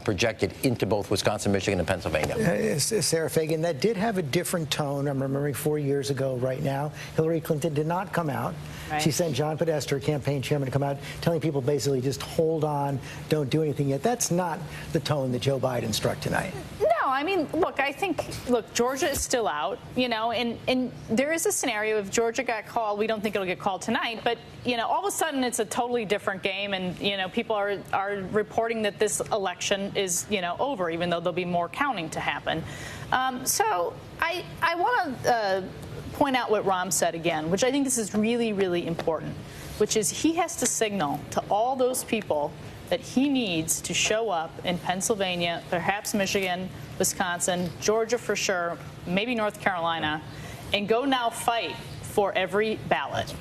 projected into both Wisconsin, Michigan, and Pennsylvania. Sarah Fagan, that did have a different tone. I'm remembering 4 years ago right now. Hillary Clinton did not come out. Right. She sent John Podesta, campaign chairman, to come out telling people basically just hold on, don't do anything yet. That's not the tone that Joe Biden struck tonight. No, I mean, look, I think, Georgia is still out, you know, and there is a scenario if Georgia got called, we don't think it'll get called tonight, but, you know, all of a sudden it's a totally different game, and, you know, people are reporting that this election is, you know, over, even though there'll be more counting to happen. So I want to point out what Rahm said again, which I think this is really, really important, which is he has to signal to all those people that he needs to show up in Pennsylvania, perhaps Michigan, Wisconsin, Georgia for sure, maybe North Carolina, and go now fight for every ballot.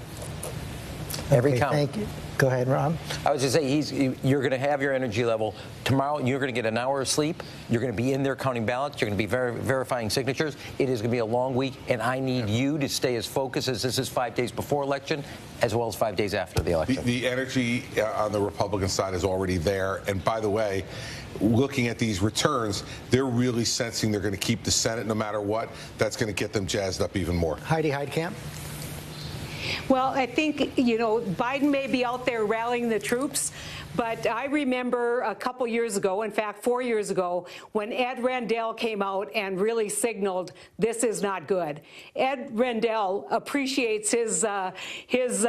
Every count. Thank you. Go ahead, Rahm. I was just saying, you're going to have your energy level. Tomorrow, you're going to get an hour of sleep. You're going to be in there counting ballots. You're going to be verifying signatures. It is going to be a long week, and I need you to stay as focused as this is 5 days before election, as well as 5 days after the election. The energy on the Republican side is already there. And by the way, looking at these returns, they're really sensing they're going to keep the Senate no matter what. That's going to get them jazzed up even more. Heidi Heitkamp. Well, I think, you know, Biden may be out there rallying the troops, but I remember a couple years ago, in fact, 4 years ago, when Ed Rendell came out and really signaled this is not good. Ed Rendell appreciates his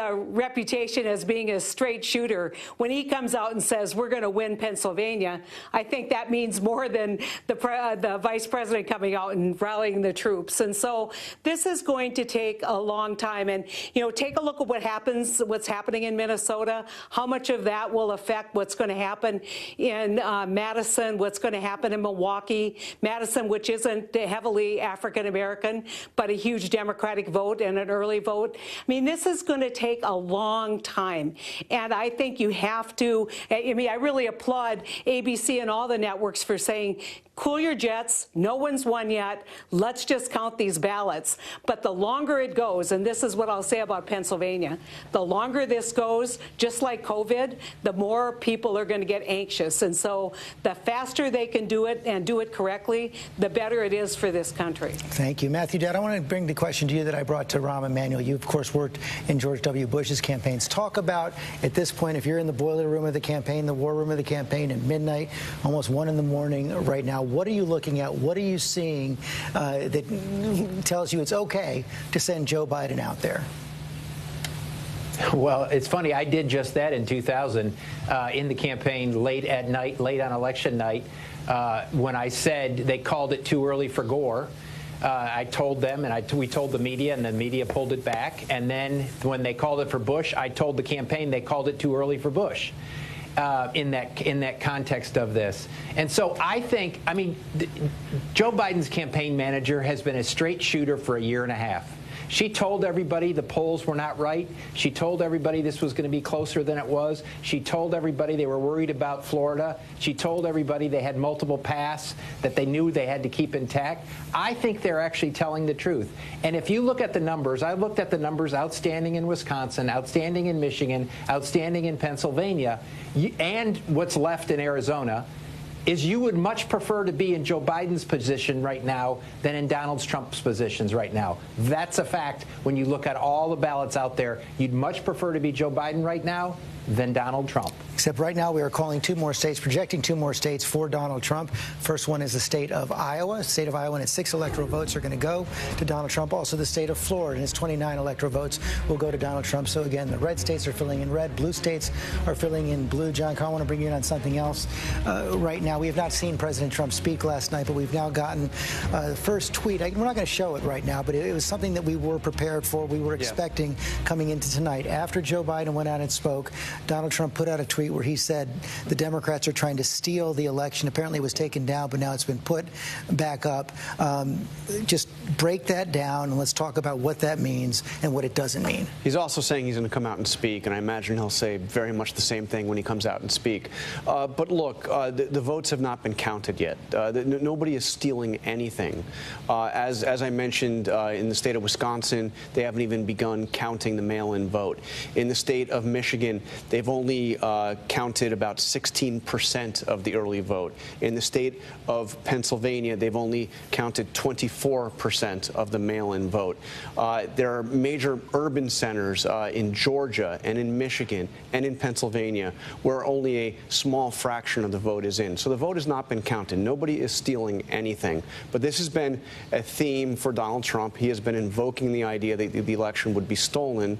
reputation as being a straight shooter. When he comes out and says we're going to win Pennsylvania, I think that means more than the vice president coming out and rallying the troops. And so this is going to take a long time. And, you know, take a look at what's happening in Minnesota, how much of that will affect what's going to happen in Madison, what's going to happen in Milwaukee. Madison, which isn't heavily African-American, but a huge Democratic vote and an early vote. I mean, this is going to take a long time. And I think you have to, I mean, I really applaud ABC and all the networks for saying, cool your jets, no one's won yet, let's just count these ballots. But the longer it goes, and this is what I'll say about Pennsylvania, the longer this goes, just like COVID, the more people are going to get anxious. And so the faster they can do it and do it correctly, the better it is for this country. Thank you. Matthew Dad, I want to bring the question to you that I brought to Rahm Emanuel. You, of course, worked in George W. Bush's campaigns. Talk about, at this point, if you're in the boiler room of the campaign, the war room of the campaign at midnight, almost 1 in the morning right now, what are you looking at? What are you seeing that tells you it's okay to send Joe Biden out there? Well, it's funny. I did just that in 2000 in the campaign late at night, late on election night, when I said they called it too early for Gore. I told them, and we told the media, and the media pulled it back. And then when they called it for Bush, I told the campaign they called it too early for Bush. In that context of this. And so I think, I mean, Joe Biden's campaign manager has been a straight shooter for a year and a half. She told everybody the polls were not right. She told everybody this was going to be closer than it was. She told everybody they were worried about Florida. She told everybody they had multiple paths that they knew they had to keep intact. I think they're actually telling the truth. And if you look at the numbers, I looked at the numbers outstanding in Wisconsin, outstanding in Michigan, outstanding in Pennsylvania, and what's left in Arizona, is you would much prefer to be in Joe Biden's position right now than in Donald Trump's positions right now. That's a fact. When you look at all the ballots out there, you'd much prefer to be Joe Biden right now than Donald Trump. Except right now we are calling 2 more states, projecting 2 more states for Donald Trump. First one is the state of Iowa. The state of Iowa and its 6 electoral votes are going to go to Donald Trump. Also the state of Florida and its 29 electoral votes will go to Donald Trump. So again, the red states are filling in red. Blue states are filling in blue. John, I want to bring you in on something else. Right now, we have not seen President Trump speak last night, but we've now gotten the first tweet. We're not going to show it right now, but it was something that we were prepared for. We were expecting coming into tonight. After Joe Biden went out and spoke, Donald Trump put out a tweet where he said the Democrats are trying to steal the election. Apparently it was taken down, but now it's been put back up. Just break that down and let's talk about what that means and what it doesn't mean. He's also saying he's going to come out and speak, and I imagine he'll say very much the same thing when he comes out and speak. But look, the votes have not been counted yet. Nobody is stealing anything. As I mentioned, in the state of Wisconsin, they haven't even begun counting the mail-in vote. In the state of Michigan, they've only counted about 16% of the early vote. In the state of Pennsylvania, they've only counted 24% of the mail-in vote. There are major urban centers in Georgia and in Michigan and in Pennsylvania where only a small fraction of the vote is in. So the vote has not been counted. Nobody is stealing anything. But this has been a theme for Donald Trump. He has been invoking the idea that the election would be stolen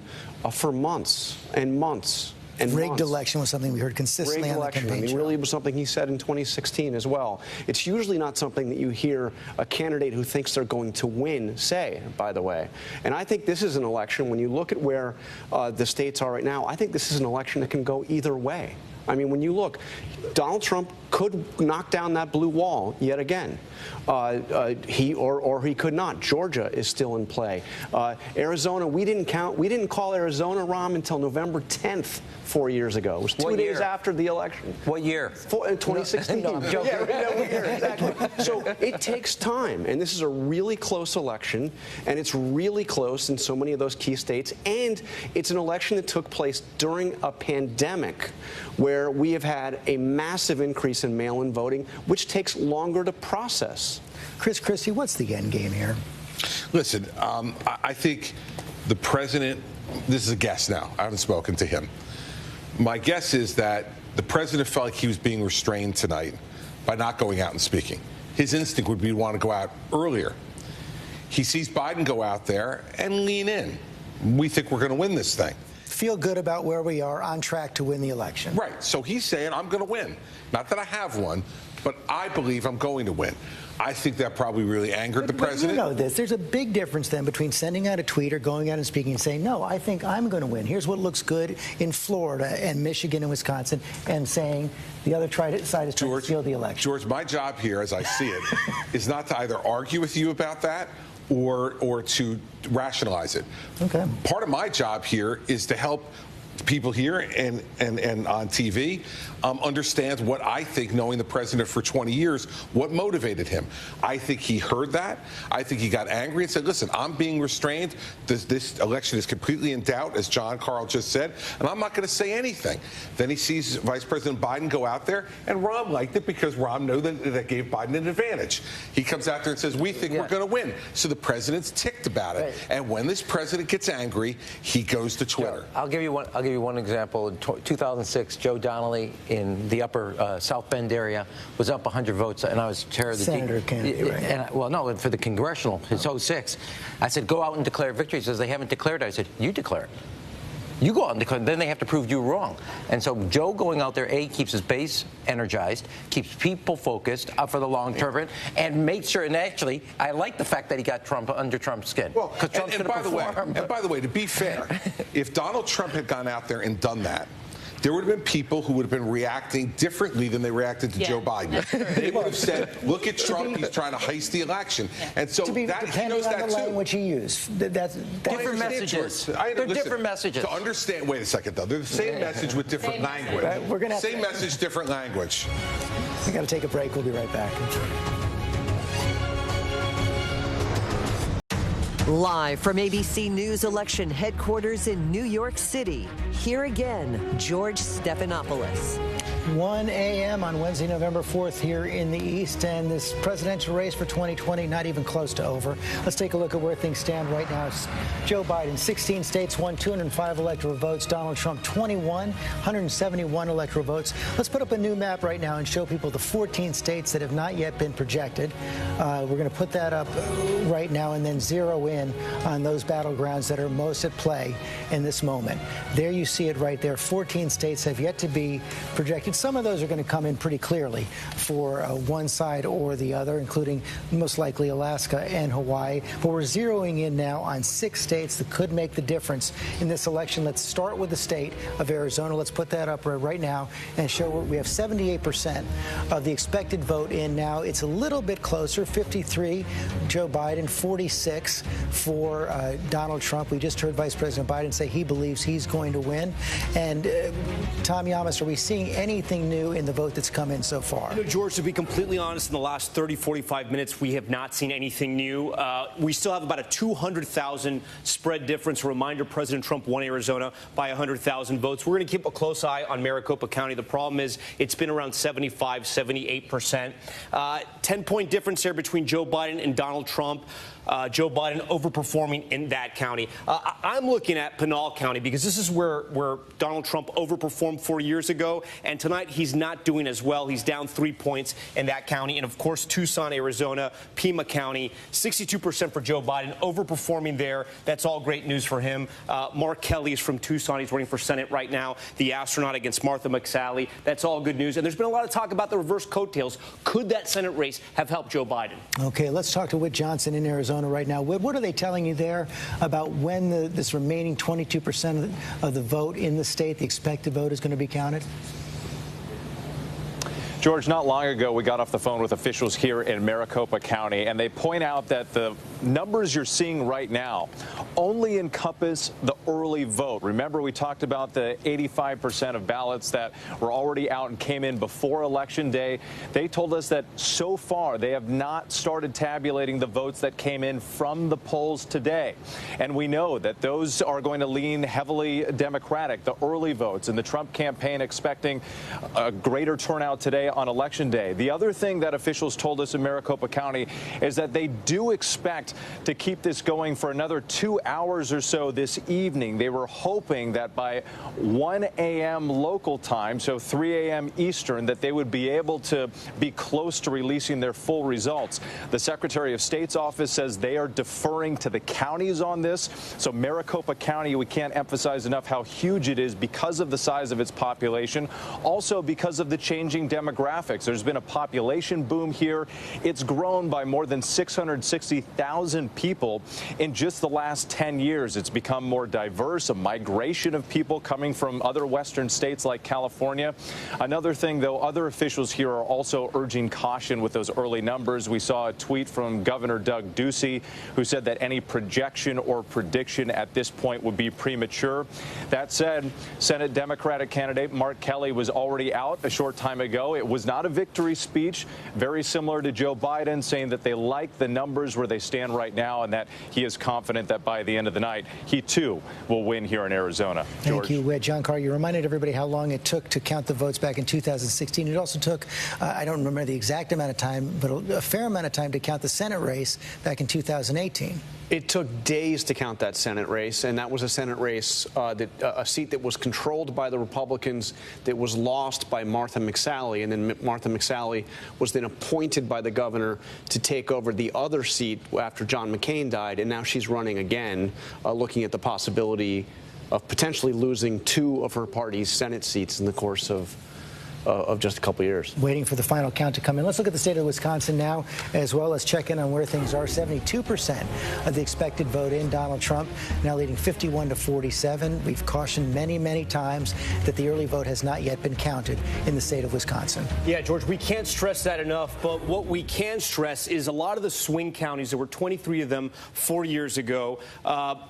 for months and months. And rigged election was something we heard consistently on the campaign trail. Really, it was something he said in 2016 as well. It's usually not something that you hear a candidate who thinks they're going to win say, by the way. And I think this is an election, when you look at where the states are right now, I think this is an election that can go either way. I mean, when you look, Donald Trump could knock down that blue wall yet again. He could not. Georgia is still in play. Arizona, we didn't call Arizona, Rom, until November 10th 4 years ago. It was 2 days after the election. What year? 2016. No, I'm joking. Exactly. So it takes time, and this is a really close election, and it's really close in so many of those key states, and it's an election that took place during a pandemic where we have had a massive increase in mail-in voting, which takes longer to process. Chris Christie, what's the end game here? Listen, I think the president, this is a guess now, I haven't spoken to him. My guess is that the president felt like he was being restrained tonight by not going out and speaking. His instinct would be to want to go out earlier. He sees Biden go out there and lean in. We think we're going to win this thing. Feel good about where we are, on track to win the election. Right. So he's saying, I'm going to win. Not that I have one, but I believe I'm going to win. I think that probably really angered the president. You know this. There's a big difference then between sending out a tweet or going out and speaking and saying, no, I think I'm going to win. Here's what looks good in Florida and Michigan and Wisconsin, and saying the other side is trying to steal the election. George, my job here, as I see it, is not to either argue with you about that or to rationalize it. Okay. Part of my job here is to help people here and on TV understand what I think, knowing the president for 20 years, what motivated him. I think he heard that. I think he got angry and said, listen, I'm being restrained. This election is completely in doubt, as John Carl just said, and I'm not going to say anything. Then he sees Vice President Biden go out there, and Rom liked it because Rom knew that gave Biden an advantage. He comes out there and says, we think we're going to win. So the president's ticked about it. Right. And when this president gets angry, he goes to Twitter. I'll give you one example. In 2006, Joe Donnelly in the upper South Bend area was up 100 votes, and I was chair of the Senator candidate, right? And well, no, for the congressional, it's 06. I said, go out and declare victory. He says, they haven't declared it. I said, you declare it. You go out and declare, then they have to prove you wrong. And so Joe going out there, keeps his base energized, keeps people focused for the long term, and makes sure, and actually, I like the fact that he got Trump under Trump's skin. Well, and by the way, to be fair, if Donald Trump had gone out there and done that, there would have been people who would have been reacting differently than they reacted to Joe Biden. They would have said, look at Trump, he's trying to heist the election. And so that, he knows that too. The language he used. That's different messages. They're different messages. To understand, wait a second though, they're the same message with different language. Right, we're gonna same message, different language. We got to take a break. We'll be right back. Live from ABC News election headquarters in New York City, here again, George Stephanopoulos. 1 a.m. on Wednesday, November 4th here in the East, and this presidential race for 2020 not even close to over. Let's take a look at where things stand right now. Joe Biden, 16 states, won 205 electoral votes. Donald Trump, 21, 171 electoral votes. Let's put up a new map right now and show people the 14 states that have not yet been projected. We're going to put that up right now and then zero in on those battlegrounds that are most at play in this moment. There you see it right there. 14 states have yet to be projected. Some of those are going to come in pretty clearly for one side or the other, including most likely Alaska and Hawaii. But we're zeroing in now on 6 states that could make the difference in this election. Let's start with the state of Arizona. Let's put that up right now and show we have 78% of the expected vote in now. It's a little bit closer, 53 Joe Biden, 46 for Donald Trump. We just heard Vice President Biden say he believes he's going to win. And Tom Yamas, are we seeing anything new in the vote that's come in so far? You know, George, to be completely honest, in the last 30, 45 minutes, we have not seen anything new. We still have about a 200,000 spread difference. A reminder, President Trump won Arizona by 100,000 votes. We're going to keep a close eye on Maricopa County. The problem is it's been around 75, 78%. 10-point difference there between Joe Biden and Donald Trump. Joe Biden overperforming in that county. I'm looking at Pinal County because this is where Donald Trump overperformed 4 years ago, and tonight he's not doing as well. He's down 3 points in that county. And, of course, Tucson, Arizona, Pima County, 62% for Joe Biden, overperforming there. That's all great news for him. Mark Kelly is from Tucson. He's running for Senate right now. The astronaut against Martha McSally. That's all good news. And there's been a lot of talk about the reverse coattails. Could that Senate race have helped Joe Biden? Okay, let's talk to Whit Johnson in Arizona right now. Whit, what are they telling you there about when this remaining 22% of the vote in the state, the expected vote, is going to be counted? George, not long ago, we got off the phone with officials here in Maricopa County, and they point out that the numbers you're seeing right now only encompass the early vote. Remember, we talked about the 85% of ballots that were already out and came in before Election Day. They told us that so far they have not started tabulating the votes that came in from the polls today. And we know that those are going to lean heavily Democratic, the early votes, and the Trump campaign expecting a greater turnout today on Election Day. The other thing that officials told us in Maricopa County is that they do expect to keep this going for another 2 hours or so this evening. They were hoping that by 1 a.m. local time, so 3 a.m. Eastern, that they would be able to be close to releasing their full results. The Secretary of State's office says they are deferring to the counties on this. So Maricopa County, we can't emphasize enough how huge it is because of the size of its population, also because of the changing demographics. There's been a population boom here. It's grown by more than 660,000 people in just the last 10 years. It's become more diverse, a migration of people coming from other western states like California. Another thing, though, other officials here are also urging caution with those early numbers. We saw a tweet from Governor Doug Ducey, who said that any projection or prediction at this point would be premature. That said, Senate Democratic candidate Mark Kelly was already out a short time ago. It was not a victory speech, very similar to Joe Biden, saying that they like the numbers where they stand right now and that he is confident that by the end of the night, he too will win here in Arizona. George. Thank you, John Carr. You reminded everybody how long it took to count the votes back in 2016. It also took, I don't remember the exact amount of time, but a fair amount of time to count the Senate race back in 2018. It took days to count that Senate race, and that was a Senate race, a seat that was controlled by the Republicans, that was lost by Martha McSally, and then Martha McSally was then appointed by the governor to take over the other seat after John McCain died, and now she's running again, looking at the possibility of potentially losing 2 of her party's Senate seats in the course of just a couple years. Waiting for the final count to come in. Let's look at the state of Wisconsin now, as well as check in on where things are. 72% of the expected vote in. Donald Trump now leading 51-47. We've cautioned many, many times that the early vote has not yet been counted in the state of Wisconsin. Yeah, George, we can't stress that enough. But what we can stress is a lot of the swing counties, there were 23 of them 4 years ago.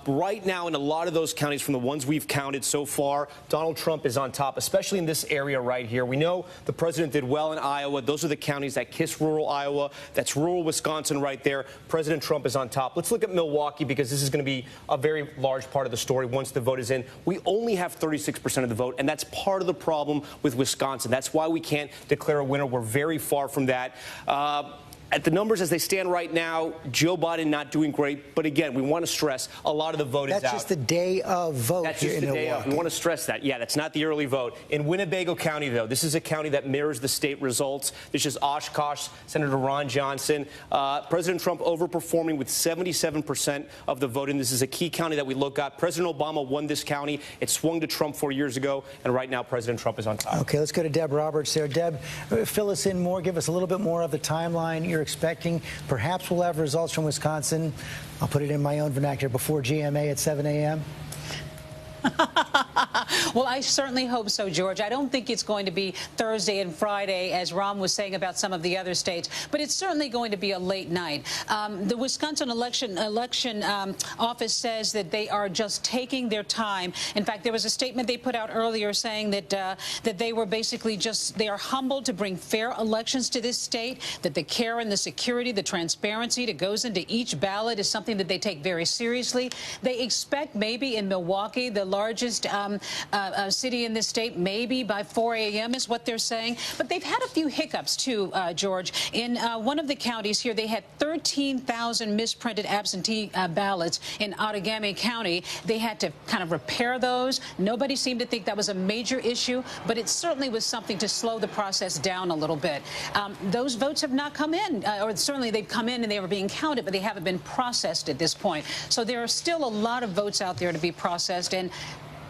Right now, in a lot of those counties, from the ones we've counted so far, Donald Trump is on top, especially in this area right here. We know know, the president did well in Iowa. Those are the counties that kiss rural Iowa. That's rural Wisconsin right there. President Trump is on top. Let's look at Milwaukee, because this is going to be a very large part of the story once the vote is in. We only have 36% of the vote, and that's part of the problem with Wisconsin. That's why we can't declare a winner. We're very far from that. At the numbers as they stand right now, Joe Biden not doing great. But again, we want to stress a lot of the vote is out. That's just the day of vote. That's just the day of. We want to stress that. Yeah, that's not the early vote. In Winnebago County, though, this is a county that mirrors the state results. This is Oshkosh, Senator Ron Johnson. President Trump overperforming with 77% of the vote. And this is a key county that we look at. President Obama won this county. It swung to Trump 4 years ago. And right now, President Trump is on top. Okay, let's go to Deb Roberts there. Deb, fill us in more. Give us a little bit more of the timeline you're expecting. Perhaps we'll have results from Wisconsin. I'll put it in my own vernacular before GMA at 7 a.m. Well, I certainly hope so, George. I don't think it's going to be Thursday and Friday, as Ron was saying about some of the other states, but it's certainly going to be a late night. The Wisconsin election office says that they are just taking their time. In fact, there was a statement they put out earlier saying that that they were basically they are humbled to bring fair elections to this state, that the care and the security, the transparency that goes into each ballot is something that they take very seriously. They expect maybe in Milwaukee, the largest city in this state, maybe by 4 a.m. is what they're saying. But they've had a few hiccups, too, George. In one of the counties here, they had 13,000 misprinted absentee ballots in Outagamie County. They had to kind of repair those. Nobody seemed to think that was a major issue, but it certainly was something to slow the process down a little bit. Those votes have not come in, or certainly they've come in and they were being counted, but they haven't been processed at this point. So there are still a lot of votes out there to be processed, and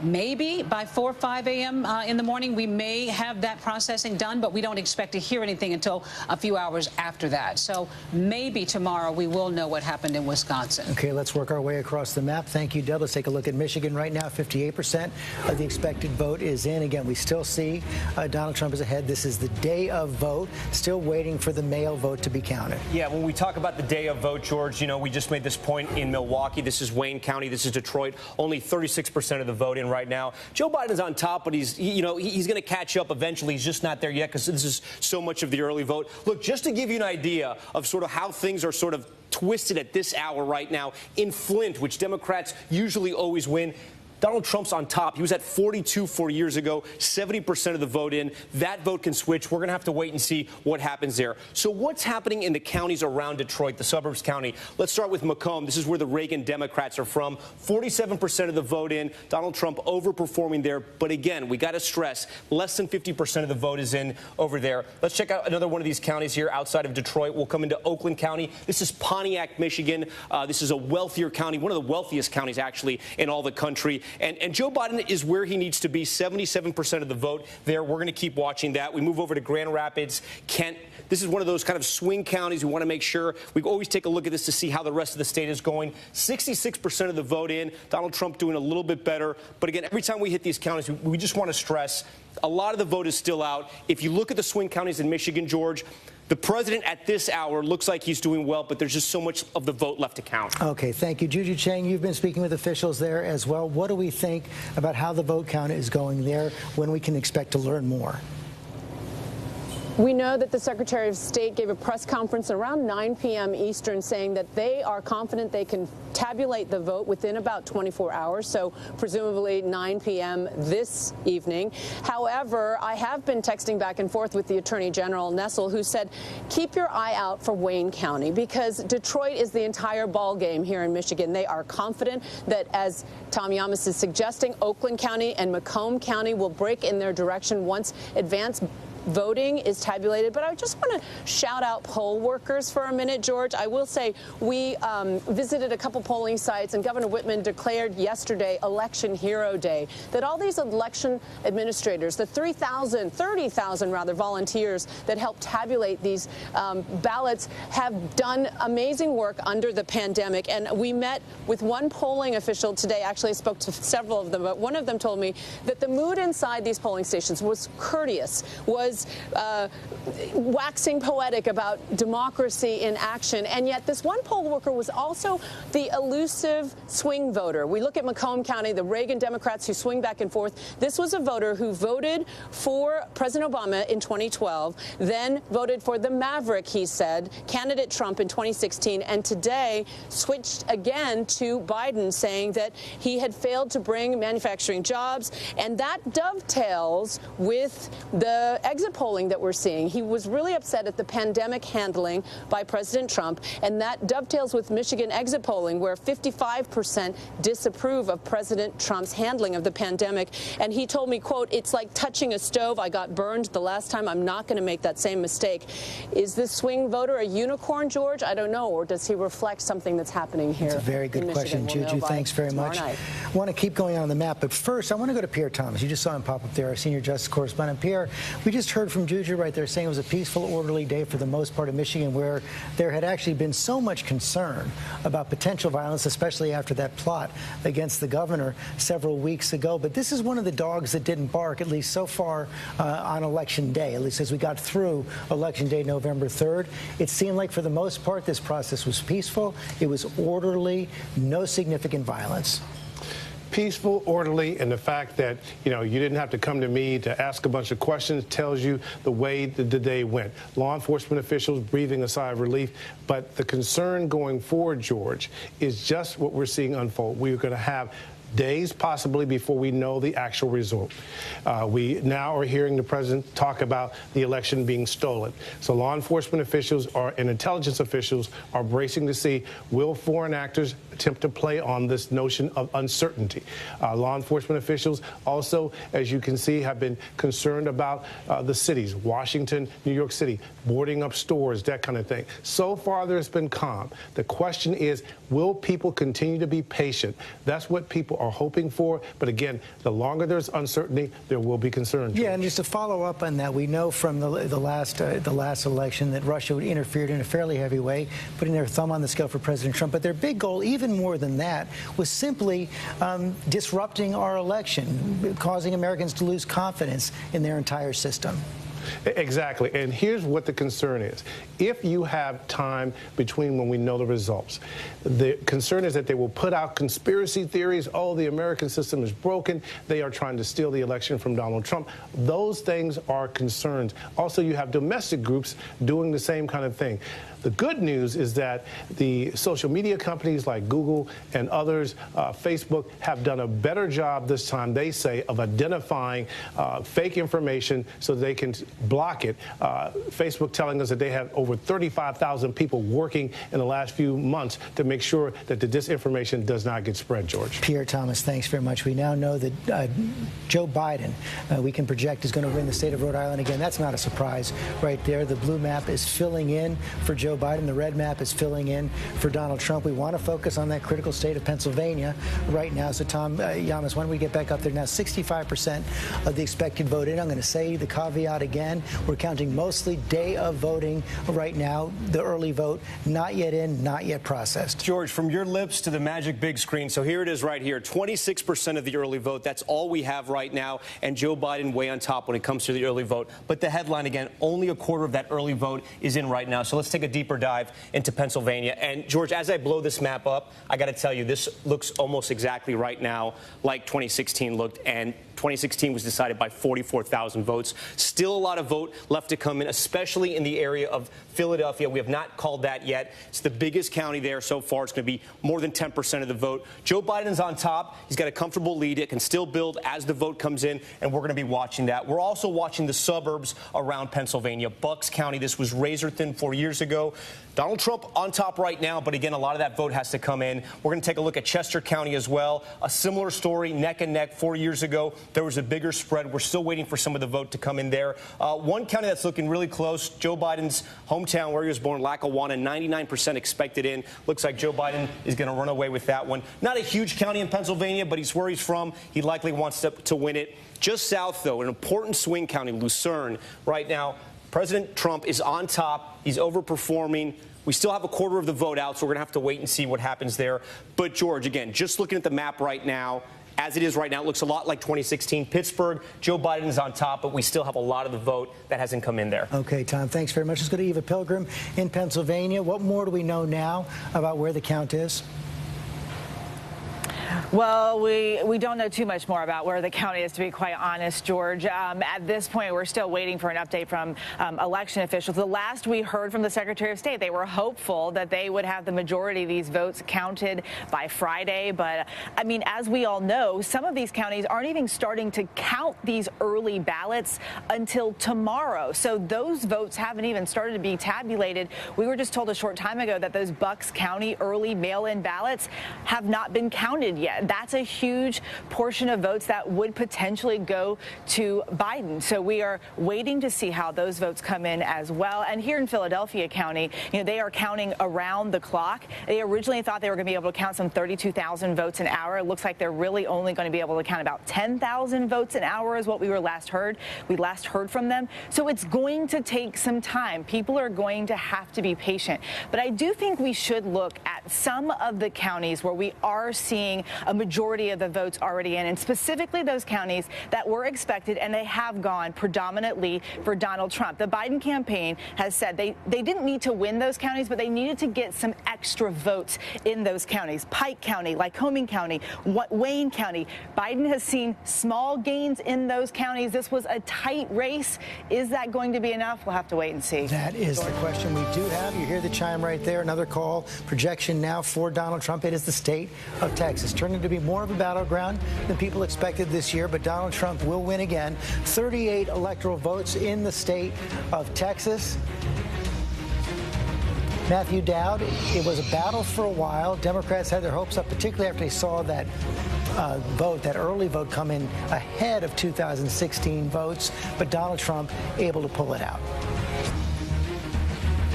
maybe by 4 or 5 a.m. In the morning, we may have that processing done, but we don't expect to hear anything until a few hours after that. So maybe tomorrow we will know what happened in Wisconsin. Okay, let's work our way across the map. Thank you, Deb. Let's take a look at Michigan right now. 58% of the expected vote is in. Again, we still see Donald Trump is ahead. This is the day of vote. Still waiting for the mail vote to be counted. Yeah, when we talk about the day of vote, George, you know, we just made this point in Milwaukee. This is Wayne County. This is Detroit. Only 36% of the vote in right now. Joe Biden's on top, but he's going to catch up eventually. He's just not there yet because this is so much of the early vote. Look, just to give you an idea of sort of how things are sort of twisted at this hour right now in Flint, which Democrats usually always win, Donald Trump's on top. He was at 42 4 years ago, 70% of the vote in. That vote can switch. We're going to have to wait and see what happens there. So what's happening in the counties around Detroit, the suburbs county? Let's start with Macomb. This is where the Reagan Democrats are from. 47% of the vote in. Donald Trump overperforming there. But again, we got to stress, less than 50% of the vote is in over there. Let's check out another one of these counties here outside of Detroit. We'll come into Oakland County. This is Pontiac, Michigan. This is a wealthier county, one of the wealthiest counties, actually, in all the country. And Joe Biden is where he needs to be, 77% of the vote there. We're going to keep watching that. We move over to Grand Rapids, Kent. This is one of those kind of swing counties. We want to make sure we always take a look at this to see how the rest of the state is going. 66% of the vote in. Donald Trump doing a little bit better. But again, every time we hit these counties, we just want to stress a lot of the vote is still out. If you look at the swing counties in Michigan, George, the president at this hour looks like he's doing well, but there's just so much of the vote left to count. Okay, thank you. Juju Chang, you've been speaking with officials there as well. What do we think about how the vote count is going there, when we can expect to learn more? We know that the Secretary of State gave a press conference around 9 p.m. Eastern saying that they are confident they can tabulate the vote within about 24 hours, so presumably 9 p.m. this evening. However, I have been texting back and forth with the Attorney General, Nessel, who said, keep your eye out for Wayne County, because Detroit is the entire ball game here in Michigan. They are confident that, as Tom Yamas is suggesting, Oakland County and Macomb County will break in their direction once advanced voting is tabulated. But I just want to shout out poll workers for a minute, George. I will say we visited a couple polling sites, and Governor Whitman declared yesterday Election Hero Day, that all these election administrators, the 30,000 rather volunteers that help tabulate these ballots, have done amazing work under the pandemic. And we met with one polling official today. Actually, I spoke to several of them, but one of them told me that the mood inside these polling stations was courteous, was was waxing poetic about democracy in action. And yet this one poll worker was also the elusive swing voter. We look at Macomb County, the Reagan Democrats who swing back and forth. This was a voter who voted for President Obama in 2012, then voted for the maverick, he said, candidate Trump in 2016, and today switched again to Biden, saying that he had failed to bring manufacturing jobs. And that dovetails with the exit polling that we're seeing. He was really upset at the pandemic handling by President Trump, and that dovetails with Michigan exit polling, where 55% disapprove of President Trump's handling of the pandemic. And he told me, quote, "It's like touching a stove. I got burned the last time. I'm not going to make that same mistake." Is this swing voter a unicorn, George? I don't know. Or does he reflect something that's happening here? It's a very good question, Juju. Thanks very much. I want to keep going on the map, but first I want to go to Pierre Thomas. You just saw him pop up there, our senior justice correspondent. Pierre, we just heard from Juju right there saying it was a peaceful, orderly day for the most part of Michigan, where there had actually been so much concern about potential violence, especially after that plot against the governor several weeks ago. But this is one of the dogs that didn't bark, at least so far on Election Day, at least as we got through Election Day, November 3rd. It seemed like for the most part this process was peaceful. It was orderly, no significant violence. Peaceful, orderly, and the fact that, you didn't have to come to me to ask a bunch of questions tells you the way the day went. Law enforcement officials breathing a sigh of relief. But the concern going forward, George, is just what we're seeing unfold. We're going to have days possibly before we know the actual result. We now are hearing the president talk about the election being stolen. So law enforcement officials and intelligence officials are bracing to see, will foreign actors attempt to play on this notion of uncertainty? Law enforcement officials also, as you can see, have been concerned about the cities, Washington, New York City, boarding up stores, that kind of thing. So far, there's been calm. The question is, will people continue to be patient? That's what people are hoping for. But again, the longer there's uncertainty, there will be concern. Yeah, and just to follow up on that, we know from the last election that Russia interfered in a fairly heavy way, putting their thumb on the scale for President Trump. But their big goal, even more than that, was simply disrupting our election, causing Americans to lose confidence in their entire system. Exactly. And here's what the concern is. If you have time between when we know the results, the concern is that they will put out conspiracy theories. Oh, the American system is broken. They are trying to steal the election from Donald Trump. Those things are concerns. Also, you have domestic groups doing the same kind of thing. The good news is that the social media companies like Google and others, Facebook, have done a better job this time, they say, of identifying fake information so they can block it. Facebook telling us that they have over 35,000 people working in the last few months to make sure that the disinformation does not get spread, George. Pierre Thomas, thanks very much. We now know that Joe Biden, we can project, is going to win the state of Rhode Island again. That's not a surprise right there. The blue map is filling in for Joe Biden. The red map is filling in for Donald Trump. We want to focus on that critical state of Pennsylvania right now. So, Tom Yamas, why don't we get back up there now? 65% of the expected vote in. I'm going to say the caveat again. We're counting mostly day of voting right now. The early vote, not yet in, not yet processed. George, from your lips to the magic big screen. So here it is right here. 26% of the early vote. That's all we have right now. And Joe Biden way on top when it comes to the early vote. But the headline, again, only a quarter of that early vote is in right now. So let's take a deeper dive into Pennsylvania. And George, as I blow this map up, I got to tell you, this looks almost exactly right now like 2016 looked. And 2016 was decided by 44,000 votes. Still a lot of vote left to come in, especially in the area of Philadelphia. We have not called that yet. It's the biggest county there so far. It's going to be more than 10% of the vote. Joe Biden's on top. He's got a comfortable lead. It can still build as the vote comes in, and we're going to be watching that. We're also watching the suburbs around Pennsylvania. Bucks County, this was razor thin 4 years ago. Donald Trump on top right now, but again, a lot of that vote has to come in. We're going to take a look at Chester County as well. A similar story, neck and neck 4 years ago. There was a bigger spread. We're still waiting for some of the vote to come in there. One county that's looking really close, Joe Biden's hometown where he was born, Lackawanna, 99% expected in. Looks like Joe Biden is going to run away with that one. Not a huge county in Pennsylvania, but he's where he's from. He likely wants to win it. Just south, though, an important swing county, Lucerne. Right now, President Trump is on top. He's overperforming. We still have a quarter of the vote out, so we're going to have to wait and see what happens there. But, George, again, just looking at the map right now, As it is right now, it looks a lot like 2016. Pittsburgh, Joe Biden is on top, but we still have a lot of the vote that hasn't come in there. Okay, Tom, thanks very much. Let's go to Eva Pilgrim in Pennsylvania. What more do we know now about where the count is? Well, we don't know too much more about where the county is, to be quite honest, George. At this point, we're still waiting for an update from election officials. The last we heard from the Secretary of State, they were hopeful that they would have the majority of these votes counted by Friday. But, I mean, as we all know, some of these counties aren't even starting to count these early ballots until tomorrow. So those votes haven't even started to be tabulated. We were just told a short time ago that those Bucks County early mail-in ballots have not been counted yet. That's a huge portion of votes that would potentially go to Biden. So we are waiting to see how those votes come in as well. And here in Philadelphia County, they are counting around the clock. They originally thought they were going to be able to count some 32,000 votes an hour. It looks like they're really only going to be able to count about 10,000 votes an hour is what we last heard from them. So it's going to take some time. People are going to have to be patient. But I do think we should look at some of the counties where we are seeing a majority of the votes already in, and specifically those counties that were expected, and they have gone predominantly for Donald Trump. The Biden campaign has said they didn't need to win those counties, but they needed to get some extra votes in those counties. Pike County, Lycoming County, Wayne County. Biden has seen small gains in those counties. This was a tight race. Is that going to be enough? We'll have to wait and see. That is the question we do have. You hear the chime right there. Another call. Projection now for Donald Trump. It is the state of Texas, turning to be more of a battleground than people expected this year, but Donald Trump will win again. 38 electoral votes in the state of Texas. Matthew Dowd, it was a battle for a while. Democrats had their hopes up, particularly after they saw that that early vote come in ahead of 2016 votes, but Donald Trump able to pull it out.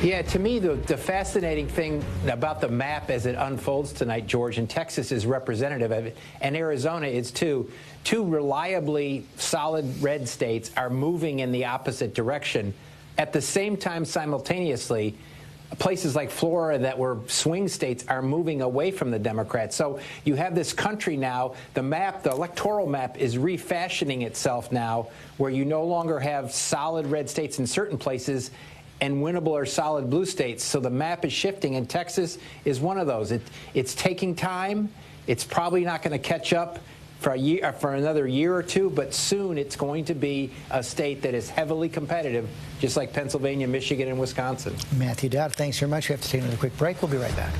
Yeah, to me, the fascinating thing about the map as it unfolds tonight, George, and Texas is representative of it, and Arizona is too. Two reliably solid red states are moving in the opposite direction. At the same time, simultaneously, places like Florida that were swing states are moving away from the Democrats. So you have this country now, the electoral map is refashioning itself now, where you no longer have solid red states in certain places and winnable or solid blue states. So the map is shifting, and Texas is one of those. It's taking time. It's probably not going to catch up for another year or two, but soon it's going to be a state that is heavily competitive, just like Pennsylvania, Michigan, and Wisconsin. Matthew Dowd, thanks very much. We have to take another quick break. We'll be right back.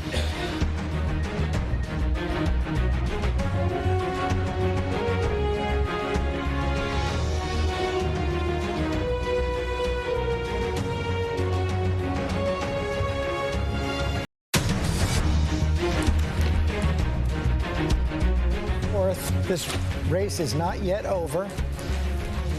This race is not yet over.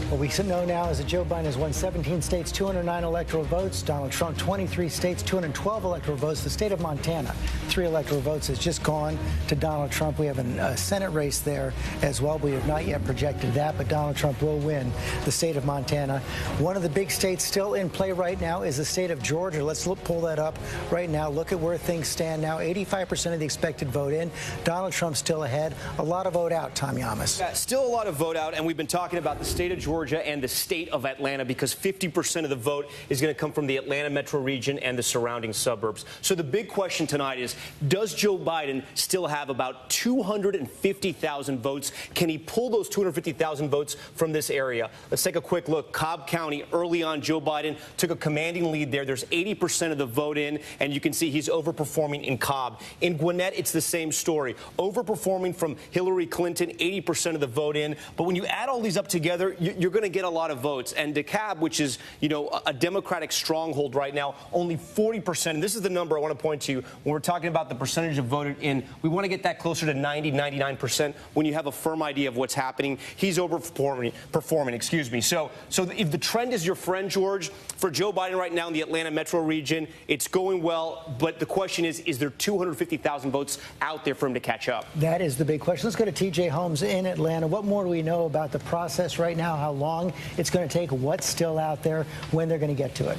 What we know now is that Joe Biden has won 17 states, 209 electoral votes. Donald Trump, 23 states, 212 electoral votes. The state of Montana, 3 electoral votes, has just gone to Donald Trump. We have a Senate race there as well. We have not yet projected that, but Donald Trump will win the state of Montana. One of the big states still in play right now is the state of Georgia. Let's pull that up right now. Look at where things stand now. 85% of the expected vote in. Donald Trump still ahead. A lot of vote out, Tom Yamas. Yeah, still a lot of vote out, and we've been talking about the state of Georgia and the state of Atlanta because 50% of the vote is going to come from the Atlanta metro region and the surrounding suburbs. So the big question tonight is, does Joe Biden still have about 250,000 votes? Can he pull those 250,000 votes from this area? Let's take a quick look. Cobb County, early on, Joe Biden took a commanding lead there. There's 80% of the vote in, and you can see he's overperforming in Cobb. In Gwinnett, it's the same story. Overperforming from Hillary Clinton, 80% of the vote in. But when you add all these up together, you're going to get a lot of votes. And DeKalb, which is, a Democratic stronghold right now, only 40%. And this is the number I want to point to when we're talking about the percentage of voted in. We want to get that closer to 90, 99% when you have a firm idea of what's happening. He's overperforming, excuse me. So if the trend is your friend, George, for Joe Biden right now in the Atlanta metro region, it's going well. But the question is there 250,000 votes out there for him to catch up? That is the big question. Let's go to TJ Holmes in Atlanta. What more do we know about the process right now? How long it's going to take, what's still out there, when they're going to get to it?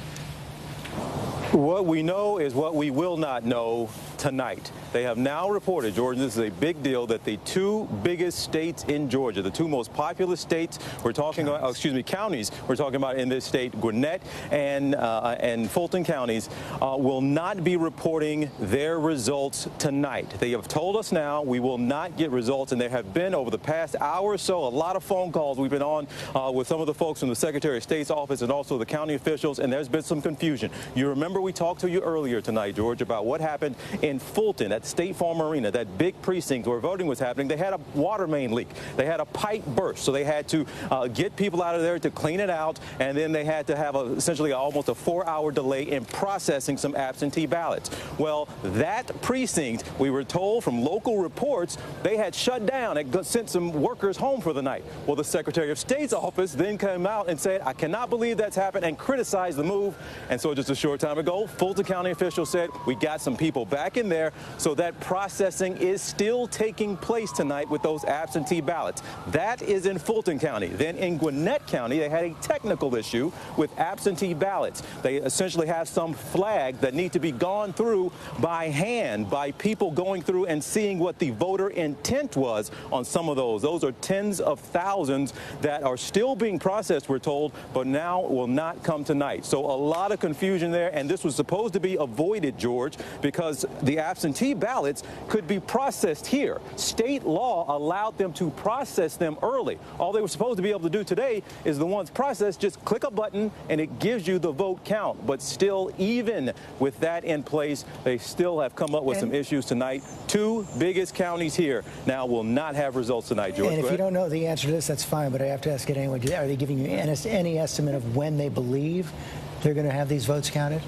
What we know is what we will not know tonight. They have now reported, Georgia, this is a big deal, that the two biggest states in Georgia, the two most populous states we're talking about, counties we're talking about in this state, Gwinnett and Fulton counties, will not be reporting their results tonight. They have told us now we will not get results, and there have been, over the past hour or so, a lot of phone calls we've been on with some of the folks from the Secretary of State's office and also the county officials, and there's been some confusion. You remember we talked to you earlier tonight, George, about what happened in Fulton at State Farm Arena, that big precinct where voting was happening. They had a water main leak. They had a pipe burst, so they had to get people out of there to clean it out, and then they had to have essentially almost a 4-hour delay in processing some absentee ballots. Well, that precinct, we were told from local reports, they had shut down. It sent some workers home for the night. Well, the Secretary of State's office then came out and said, I cannot believe that's happened, and criticized the move. And so just a short time ago, Fulton County officials said, we got some people back in there, so that processing is still taking place tonight with those absentee ballots. That is in Fulton County. Then in Gwinnett County, they had a technical issue with absentee ballots. They essentially have some flags that need to be gone through by hand, by people going through and seeing what the voter intent was on some of those. Those are tens of thousands that are still being processed, we're told, but now will not come tonight. So a lot of confusion there, and this was supposed to be avoided, George, because the absentee ballots could be processed here. State law allowed them to process them early. All they were supposed to be able to do today is the ones processed, just click a button and it gives you the vote count. But still, even with that in place, they still have come up with some issues tonight. Two biggest counties here now will not have results tonight, George. And if you don't know the answer to this, that's fine, but I have to ask it anyway. Are they giving you any estimate of when they believe they're going to have these votes counted?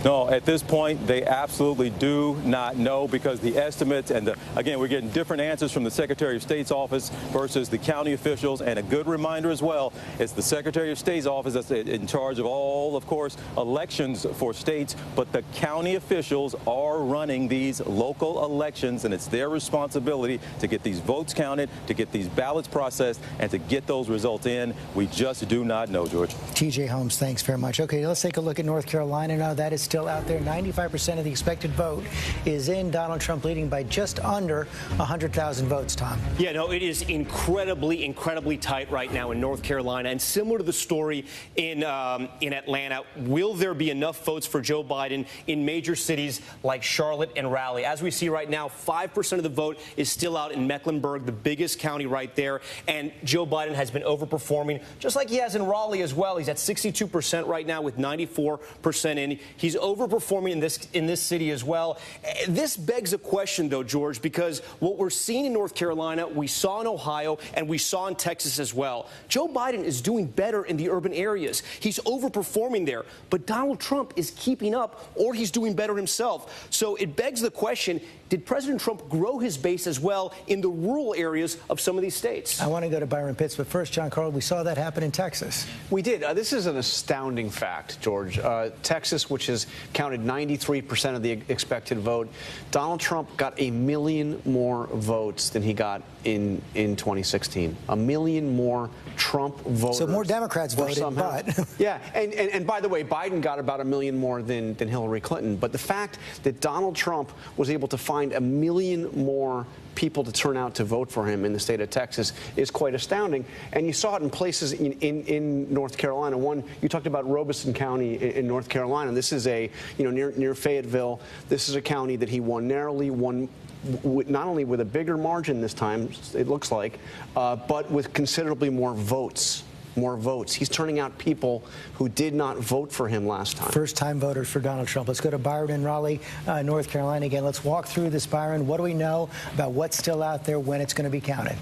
No, at this point, they absolutely do not know, because the estimates and again, we're getting different answers from the Secretary of State's office versus the county officials. And a good reminder as well, it's the Secretary of State's office that's in charge of all, of course, elections for states, but the county officials are running these local elections, and it's their responsibility to get these votes counted, to get these ballots processed, and to get those results in. We just do not know, George. TJ Holmes, thanks very much. Okay, let's take a look at North Carolina now. That is still out there. 95% of the expected vote is in. Donald Trump leading by just under 100,000 votes, Tom. Yeah, no, it is incredibly tight right now in North Carolina. And similar to the story in Atlanta, will there be enough votes for Joe Biden in major cities like Charlotte and Raleigh? As we see right now, 5% of the vote is still out in Mecklenburg, the biggest county right there. And Joe Biden has been overperforming, just like he has in Raleigh as well. He's at 62% right now with 94% in. He's overperforming in this city as well. This begs a question, though, George, because what we're seeing in North Carolina, we saw in Ohio, and we saw in Texas as well. Joe Biden is doing better in the urban areas. He's overperforming there, but Donald Trump is keeping up, or he's doing better himself. So it begs the question, did President Trump grow his base as well in the rural areas of some of these states? I want to go to Byron Pitts, but first, John Carl, we saw that happen in Texas. We did. This is an astounding fact, George. Texas, which has counted 93% of the expected vote, Donald Trump got 1 million more votes than he got in 2016. 1 million more Trump voters. So more Democrats voted, but... Yeah, and by the way, Biden got about 1 million more than Hillary Clinton. But the fact that Donald Trump was able to find 1 million more people to turn out to vote for him in the state of Texas is quite astounding. And you saw it in places in North Carolina. One, you talked about Robeson County in North Carolina. This is near Fayetteville. This is a county that he won narrowly, won not only with a bigger margin this time, it looks like, but with considerably more votes. He's turning out people who did not vote for him last time. First-time voters for Donald Trump. Let's go to Byron in Raleigh, North Carolina again. Let's walk through this, Byron. What do we know about what's still out there, when it's going to be counted?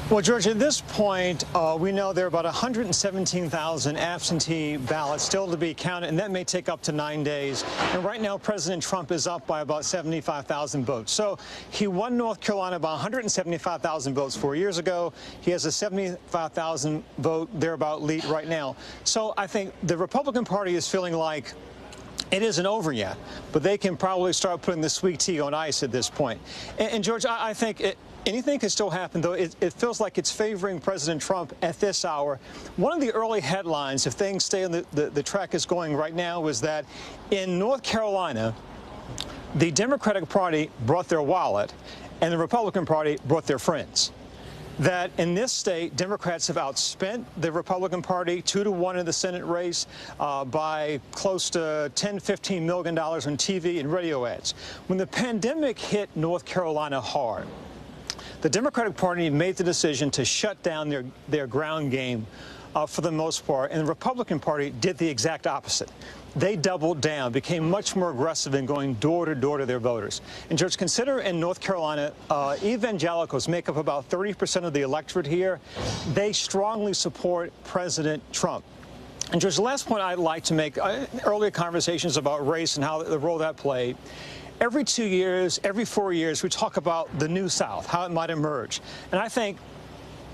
Well, George, at this point, we know there are about 117,000 absentee ballots still to be counted, and that may take up to 9 days. And right now, President Trump is up by about 75,000 votes. So he won North Carolina by 175,000 votes 4 years ago. He has a 75,000 vote thereabout lead right now. So I think the Republican Party is feeling like it isn't over yet, but they can probably start putting the sweet tea on ice at this point. And George, I think Anything can still happen, though. It feels like it's favoring President Trump at this hour. One of the early headlines, if things stay on the track is going right now, was that in North Carolina, the Democratic Party brought their wallet and the Republican Party brought their friends. That in this state, Democrats have outspent the Republican Party 2-1 in the Senate race by close to $10–15 million on TV and radio ads. When the pandemic hit North Carolina hard, the Democratic Party made the decision to shut down their ground game for the most part, and the Republican Party did the exact opposite. They doubled down, became much more aggressive in going door to door to their voters. And, George, consider in North Carolina, evangelicals make up about 30% of the electorate here. They strongly support President Trump. And, George, the last point I'd like to make, earlier conversations about race and how the role that played. Every 2 years, every 4 years, we talk about the New South, how it might emerge. And I think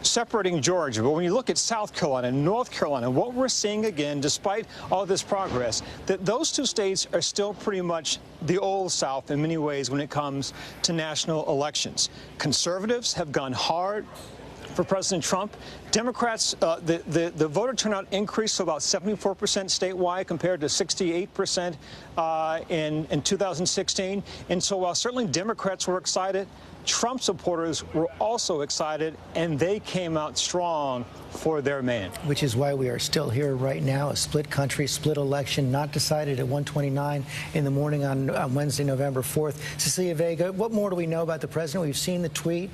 separating Georgia, but when you look at South Carolina, North Carolina, what we're seeing again, despite all this progress, that those two states are still pretty much the old South in many ways when it comes to national elections. Conservatives have gone hard for President Trump. Democrats, the voter turnout increased to about 74% statewide compared to 68% in 2016. And so while certainly Democrats were excited, Trump supporters were also excited, and they came out strong for their man. Which is why we are still here right now, a split country, split election, not decided at 1:29 in the morning on Wednesday, November 4th. Cecilia Vega, what more do we know about the president? We've seen the tweet.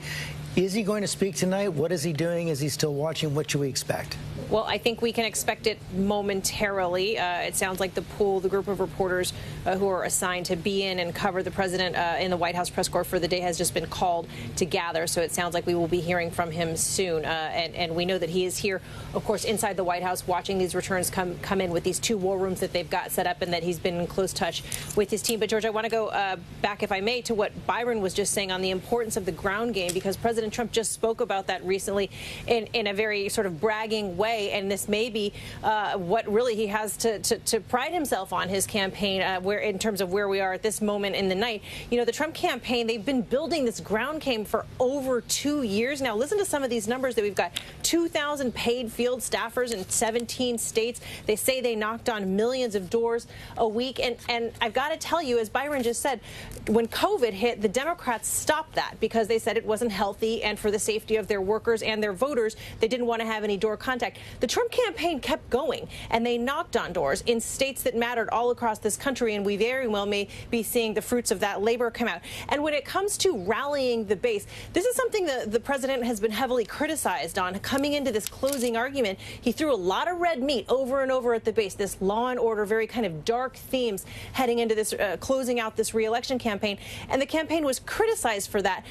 Is he going to speak tonight? What is he doing? Is he still watching? What should we expect? Well, I think we can expect it momentarily. It sounds like the group of reporters who are assigned to be in and cover the president in the White House press corps for the day has just been called to gather. So it sounds like we will be hearing from him soon. And we know that he is here, of course, inside the White House, watching these returns come in with these 2 war rooms that they've got set up, and that he's been in close touch with his team. But, George, I want to go back, if I may, to what Byron was just saying on the importance of the ground game, because President Trump just spoke about that recently in a very sort of bragging way. And this may be what really he has to pride himself on his campaign, where in terms of where we are at this moment in the night. You know, the Trump campaign, they've been building this ground game for over 2 years now. Listen to some of these numbers that we've got. 2,000 paid field staffers in 17 states. They say they knocked on millions of doors a week. And I've got to tell you, as Byron just said, when COVID hit, the Democrats stopped that because they said it wasn't healthy, and for the safety of their workers and their voters, they didn't want to have any door contact. The Trump campaign kept going, and they knocked on doors in states that mattered all across this country, and we very well may be seeing the fruits of that labor come out. And when it comes to rallying the base, this is something that the president has been heavily criticized on. Coming into this closing argument, he threw a lot of red meat over and over at the base, this law and order, very kind of dark themes heading into this closing out this re-election campaign. And the campaign was criticized for that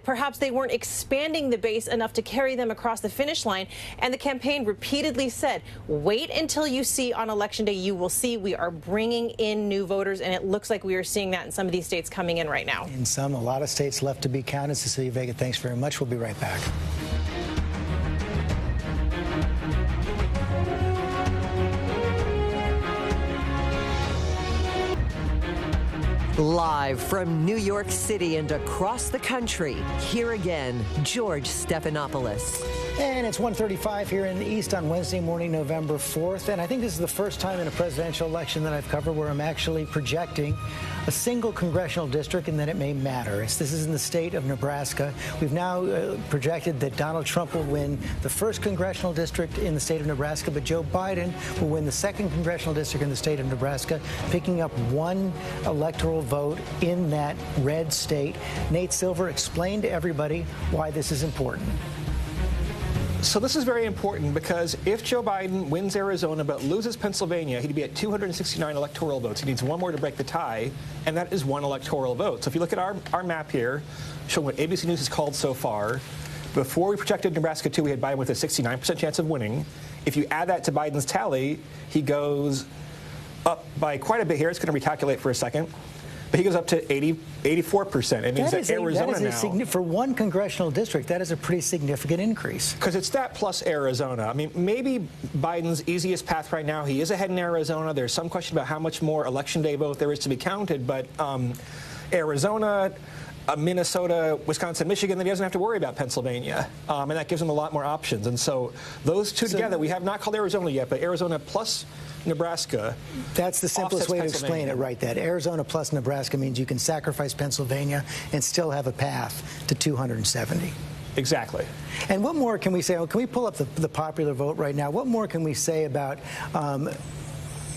perhaps they weren't expanding the base enough to carry them across the finish line. And the campaign repeatedly said, wait until you see on Election Day, you will see we are bringing in new voters. And it looks like we are seeing that in some of these states coming in right now. In some, a lot of states left to be counted. Cecilia Vega, thanks very much. We'll be right back. Live from New York City and across the country, here again, George Stephanopoulos. And it's 1:35 here in the East on Wednesday morning, November 4th. And I think this is the first time in a presidential election that I've covered where I'm actually projecting a single congressional district and that it may matter. This is in the state of Nebraska. We've now projected that Donald Trump will win the first congressional district in the state of Nebraska, but Joe Biden will win the second congressional district in the state of Nebraska, picking up 1 electoral vote in that red state. Nate Silver, explain to everybody why this is important. So this is very important because if Joe Biden wins Arizona but loses Pennsylvania, he'd be at 269 electoral votes. He needs 1 more to break the tie, and that is 1 electoral vote. So if you look at our map here, showing what ABC News has called so far, before we projected Nebraska 2, we had Biden with a 69% chance of winning. If you add that to Biden's tally, he goes up by quite a bit here. It's going to recalculate for a second. But he goes up to 84%. And he's at Arizona now. For 1 congressional district, that is a pretty significant increase. Because it's that plus Arizona. I mean, maybe Biden's easiest path right now, he is ahead in Arizona. There's some question about how much more Election Day vote there is to be counted. But Arizona, Minnesota, Wisconsin, Michigan, then he doesn't have to worry about Pennsylvania. And that gives him a lot more options. And so those two together, we have not called Arizona yet, but Arizona plus Nebraska. That's the simplest way to explain it, right? That Arizona plus Nebraska means you can sacrifice Pennsylvania and still have a path to 270. Exactly. And what more can we say? Can we pull up the popular vote right now? What more can we say about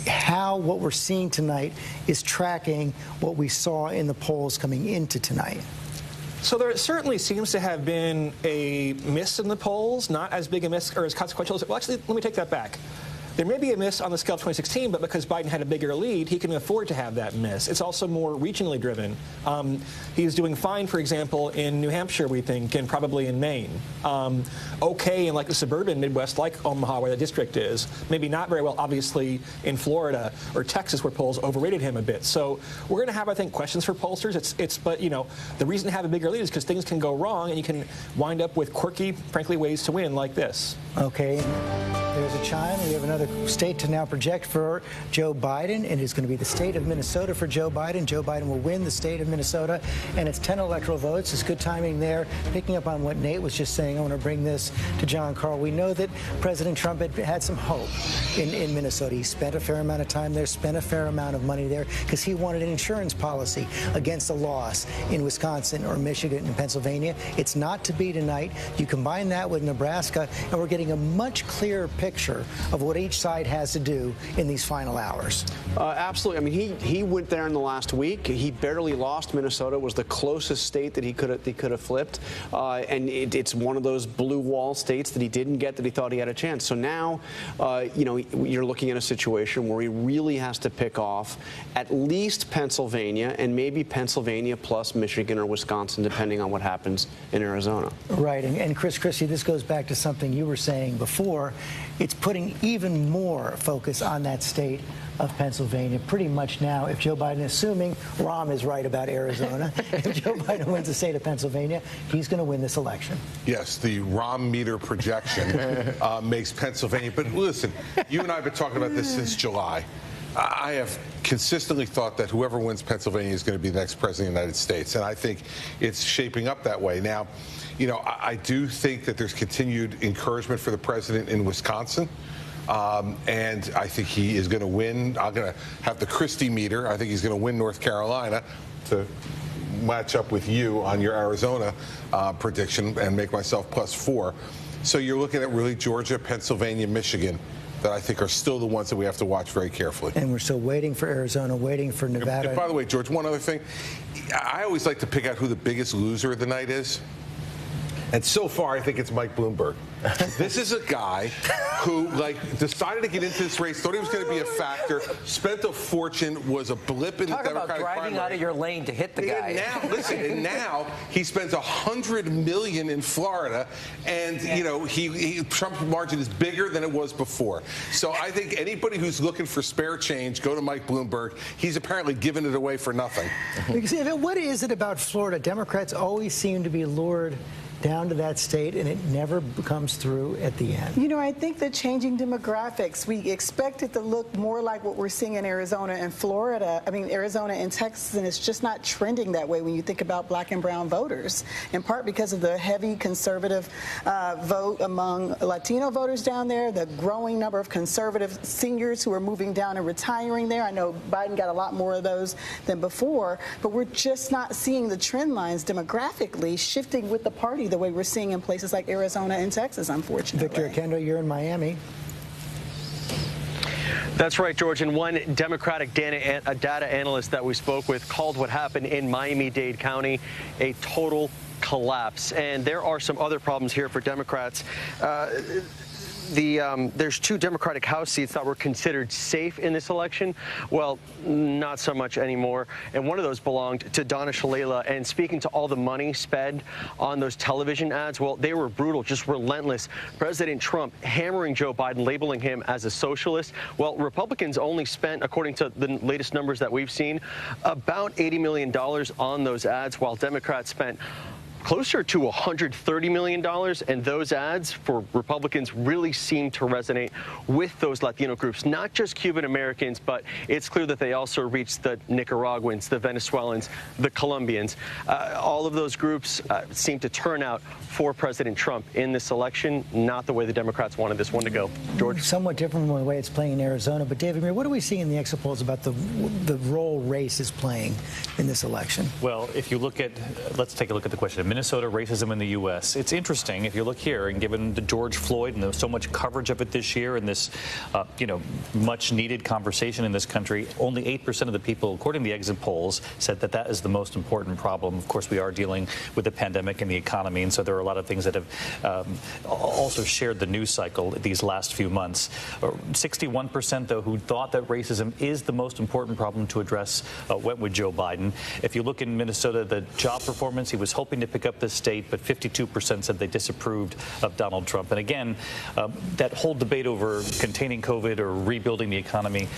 how what we're seeing tonight is tracking what we saw in the polls coming into tonight? So there certainly seems to have been a miss in the polls, not as big a miss or as consequential as, well, actually, let me take that back. There may be a miss on the scale of 2016, but because Biden had a bigger lead, he can afford to have that miss. It's also more regionally driven. He's doing fine, for example, in New Hampshire, we think, and probably in Maine. Okay in like the suburban Midwest, like Omaha, where the district is. Maybe not very well, obviously, in Florida or Texas, where polls overrated him a bit. So we're going to have, I think, questions for pollsters. But, you know, the reason to have a bigger lead is because things can go wrong, and you can wind up with quirky, frankly, ways to win like this. Okay. There's a chime. We have another state to now project for Joe Biden. It is going to be the state of Minnesota for Joe Biden. Joe Biden will win the state of Minnesota, and it's 10 electoral votes. It's good timing there. Picking up on what Nate was just saying, I want to bring this to John Carl. We know that President Trump had some hope in Minnesota. He spent a fair amount of time there, spent a fair amount of money there, because he wanted an insurance policy against a loss in Wisconsin or Michigan and Pennsylvania. It's not to be tonight. You combine that with Nebraska, and we're getting a much clearer picture of what each side has to do in these final hours. Absolutely. I mean, he went there in the last week. He barely lost. Minnesota was the closest state that he could have flipped, and it's one of those blue wall states that he didn't get that he thought he had a chance. So now, you know, you're looking at a situation where he really has to pick off at least Pennsylvania and maybe Pennsylvania plus Michigan or Wisconsin, depending on what happens in Arizona. Right. And Chris Christie, this goes back to something you were saying before. It's putting even more focus on that state of Pennsylvania pretty much now. If Joe Biden, assuming Rahm is right about Arizona, if Joe Biden wins the state of Pennsylvania, he's going to win this election. Yes, the Rahm meter projection makes Pennsylvania. But listen, you and I have been talking about this since July. I have consistently thought that whoever wins Pennsylvania is going to be the next president of the United States, and I think it's shaping up that way. Now, you know, I do think that there's continued encouragement for the president in Wisconsin. And I think he is going to win. I'm going to have the Christie meter. I think he's going to win North Carolina to match up with you on your Arizona prediction and make myself +4. So you're looking at really Georgia, Pennsylvania, Michigan that I think are still the ones that we have to watch very carefully. And we're still waiting for Arizona, waiting for Nevada. And by the way, George, one other thing. I always like to pick out who the biggest loser of the night is. And so far, I think it's Mike Bloomberg. This is a guy who, decided to get into this race, thought he was going to be a factor, spent a fortune, was a blip in the Democratic primary. Talk about driving out of your lane to hit the guy. And now he spends $100 million in Florida, and you know Trump's margin is bigger than it was before. So I think anybody who's looking for spare change, go to Mike Bloomberg. He's apparently giving it away for nothing. Because what is it about Florida? Democrats always seem to be lured down to that state, and it never comes through at the end. You know, I think the changing demographics, we expect it to look more like what we're seeing in Arizona and Florida. I mean, Arizona and Texas, and it's just not trending that way when you think about black and brown voters, in part because of the heavy conservative vote among Latino voters down there, the growing number of conservative seniors who are moving down and retiring there. I know Biden got a lot more of those than before, but we're just not seeing the trend lines demographically shifting with the party the way we're seeing in places like Arizona and Texas, unfortunately. Victor Kendo, you're in Miami. That's right, George. And one Democratic data analyst that we spoke with called what happened in Miami-Dade County a total collapse. And there are some other problems here for Democrats. There's 2 Democratic House seats that were considered safe in this election. Well, not so much anymore. And one of those belonged to Donna Shalala. And speaking to all the money spent on those television ads, well, they were brutal, just relentless. President Trump hammering Joe Biden, labeling him as a socialist. Well, Republicans only spent, according to the latest numbers that we've seen, about $80 million on those ads, while Democrats spent closer to $130 million, and those ads for Republicans really seem to resonate with those Latino groups, not just Cuban Americans, but it's clear that they also reach the Nicaraguans, the Venezuelans, the Colombians. All of those groups seem to turn out for President Trump in this election, not the way the Democrats wanted this one to go. George? Somewhat different from the way it's playing in Arizona. But, David, what are we seeing in the exit polls about the role race is playing in this election? Well, if you look at, let's take a look at the question of Minnesota racism in the U.S. It's interesting if you look here, and given the George Floyd and so much coverage of it this year and this, much needed conversation in this country, only 8% of the people, according to the exit polls, said that that is the most important problem. Of course, we are dealing with the pandemic and the economy, and so there are a lot of things that have also shared the news cycle these last few months. 61%, though, who thought that racism is the most important problem to address went with Joe Biden. If you look in Minnesota, the job performance, he was hoping to pick up this state, but 52% said they disapproved of Donald Trump. And again, that whole debate over containing COVID or rebuilding the economy,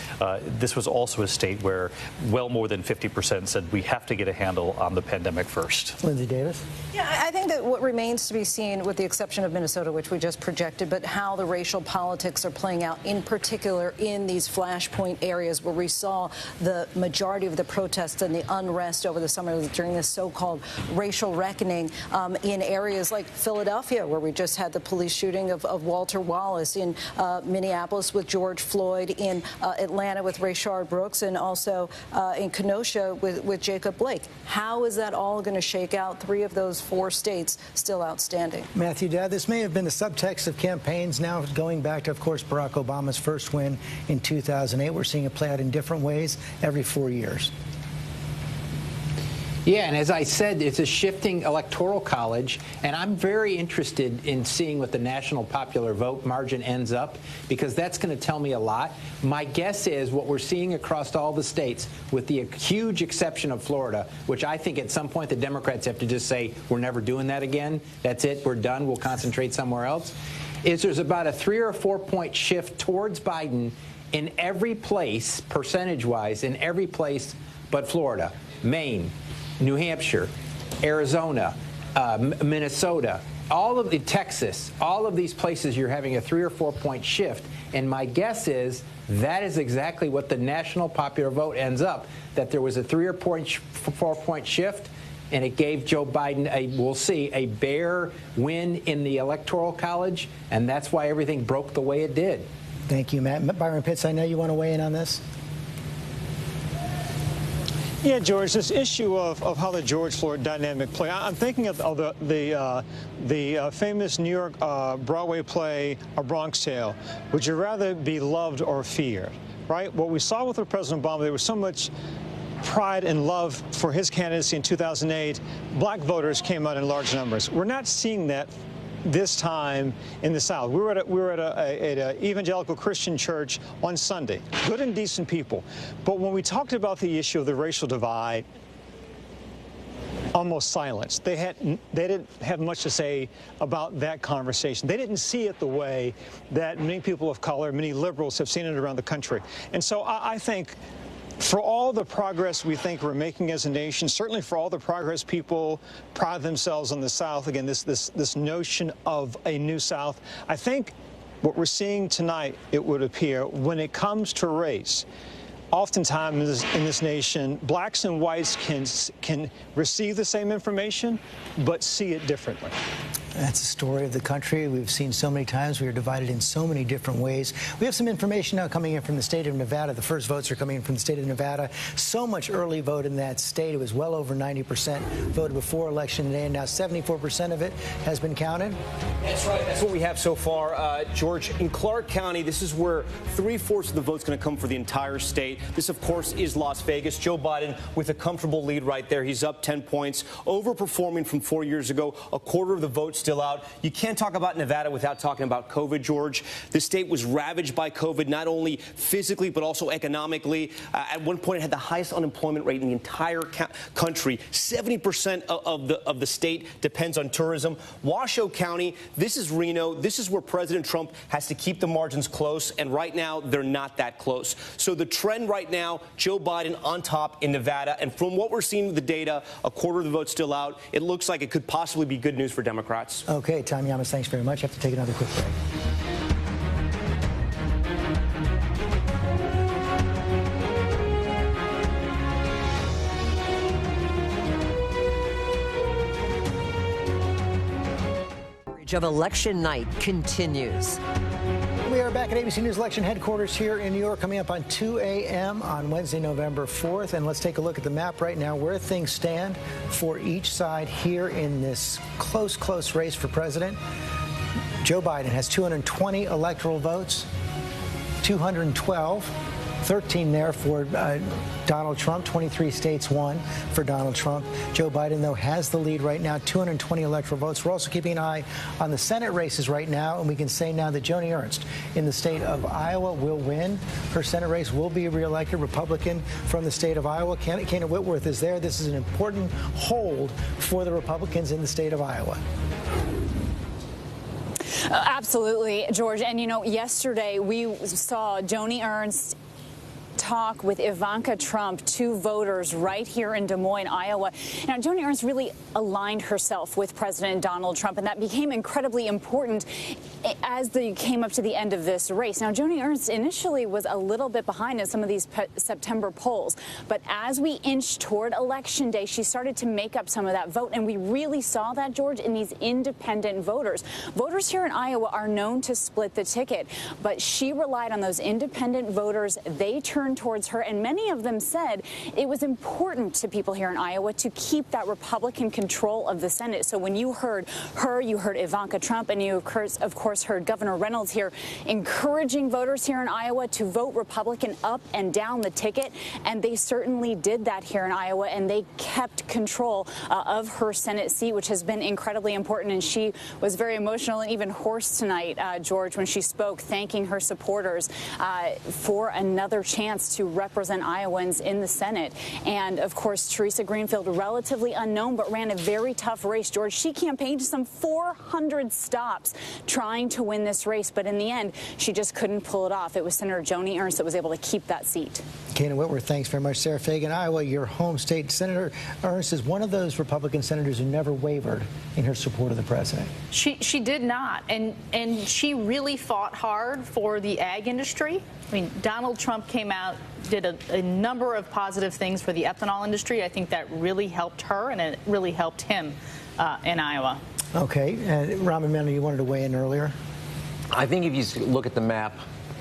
this was also a state where well more than 50% said we have to get a handle on the pandemic first. Lindsey Davis? Yeah, I think that what remains to be seen, with the exception of Minnesota, which we just projected, but how the racial politics are playing out, in particular in these flashpoint areas where we saw the majority of the protests and the unrest over the summer during this so-called racial reckoning in areas like Philadelphia, where we just had the police shooting of Walter Wallace, in Minneapolis with George Floyd, in Atlanta with Rayshard Brooks, and also in Kenosha with Jacob Blake. How is that all going to shake out? 3 of those 4 states still outstanding. Matthew, Dad, this may have been the subtext of campaigns now going back to, of course, Barack Obama's first win in 2008. We're seeing it play out in different ways every 4 years. Yeah, and as I said, it's a shifting electoral college, and I'm very interested in seeing what the national popular vote margin ends up, because that's going to tell me a lot. My guess is what we're seeing across all the states, with the huge exception of Florida, which I think at some point the Democrats have to just say, we're never doing that again. That's it. We're done. We'll concentrate somewhere else. Is there's about a 3 or 4 point shift towards Biden in every place, percentage-wise, in every place but Florida, Maine, New Hampshire, Arizona, Minnesota, all of the Texas, all of these places you're having a 3 or 4 point shift. And my guess is that is exactly what the national popular vote ends up, that there was a 3 or 4 point shift, and it gave Joe Biden we'll see, a bare win in the electoral college. And that's why everything broke the way it did. Thank you, Matt. Byron Pitts, I know you want to weigh in on this. Yeah, George, this issue of how the George Floyd dynamic play, I'm thinking of the famous New York Broadway play, A Bronx Tale. Would you rather be loved or feared, right? What we saw with President Obama, there was so much pride and love for his candidacy in 2008. Black voters came out in large numbers. We're not seeing that this time in the South. We were at an evangelical Christian church on Sunday. Good and decent people. But when we talked about the issue of the racial divide, almost silenced. They didn't have much to say about that conversation. They didn't see it the way that many people of color, many liberals have seen it around the country. And so I think, for all the progress we think we're making as a nation, certainly for all the progress people pride themselves on the South, again, this notion of a new South, I think what we're seeing tonight, it would appear, when it comes to race, oftentimes in this nation, blacks and whites can receive the same information, but see it differently. That's the story of the country we've seen so many times. We are divided in so many different ways. We have some information now coming in from the state of Nevada. The first votes are coming in from the state of Nevada. So much early vote in that state. It was well over 90% voted before Election Day, and now 74% of it has been counted. That's right. That's what we have so far. George, in Clark County, this is where 3/4 of the vote's going to come for the entire state. This, of course, is Las Vegas. Joe Biden with a comfortable lead right there. He's up 10 points, overperforming from 4 years ago. A quarter of the vote still out. You can't talk about Nevada without talking about COVID, George. The state was ravaged by COVID, not only physically, but also economically. At one point, it had the highest unemployment rate in the entire country. 70% of the state depends on tourism. Washoe County, this is Reno. This is where President Trump has to keep the margins close, and right now, they're not that close. So the trend right now, Joe Biden on top in Nevada, and from what we're seeing with the data, a quarter of the vote still out. It looks like it could possibly be good news for Democrats. Okay, Tom Yamas, thanks very much. I have to take another quick break. Of election night continues. We are back at ABC News Election Headquarters here in New York, coming up on 2 a.m. on Wednesday, November 4th. And let's take a look at the map right now, where things stand for each side here in this close race for president. Joe Biden has 220 electoral votes, 212. 13 there for Donald Trump. 23 states won for Donald Trump. Joe Biden, though, has the lead right now, 220 electoral votes. We're also keeping an eye on the Senate races right now, and we can say now that Joni Ernst in the state of Iowa will win. Her Senate race will be reelected, Republican from the state of Iowa. Kana Whitworth is there. This is an important hold for the Republicans in the state of Iowa. Absolutely, George. And, you know, yesterday we saw Joni Ernst talk with Ivanka Trump, two voters right here in Des Moines, Iowa. Now, Joni Ernst really aligned herself with President Donald Trump, and that became incredibly important as they came up to the end of this race. Now, Joni Ernst initially was a little bit behind in some of these September polls, but as we inched toward Election Day, she started to make up some of that vote, and we really saw that, George, in these independent voters. Voters here in Iowa are known to split the ticket, but she relied on those independent voters. They turned towards her, and many of them said it was important to people here in Iowa to keep that Republican control of the Senate. So when you heard her, you heard Ivanka Trump, and you, of course, heard Governor Reynolds here encouraging voters here in Iowa to vote Republican up and down the ticket, and they certainly did that here in Iowa, and they kept control of her Senate seat, which has been incredibly important. And she was very emotional and even hoarse tonight, George, when she spoke, thanking her supporters for another chance to represent Iowans in the Senate. And, of course, Teresa Greenfield, relatively unknown, but ran a very tough race, George. She campaigned some 400 stops trying to win this race, but in the end, she just couldn't pull it off. It was Senator Joni Ernst that was able to keep that seat. Kana Whitworth, thanks very much. Sarah Fagan, Iowa, your home state. Senator Ernst is one of those Republican senators who never wavered in her support of the president. She did not, and she really fought hard for the ag industry. I mean, Donald Trump came out, did a number of positive things for the ethanol industry. I think that really helped her, and it really helped him in Iowa. Okay. Rahm Emanuel, you wanted to weigh in earlier? I think if you look at the map,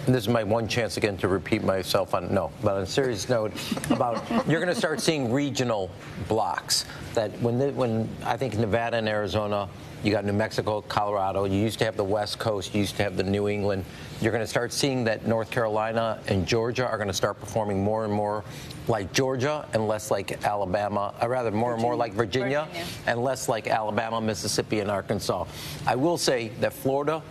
and this is my one chance again to repeat myself but on a serious note, about you're going to start seeing regional blocks. That when I think Nevada and Arizona, you got New Mexico, Colorado, you used to have the West Coast, you used to have the New England. You're going to start seeing that North Carolina and Georgia are going to start performing more and more like Georgia and less like Alabama, or rather more and more like Virginia and less like Alabama, Mississippi, and Arkansas. I will say that Florida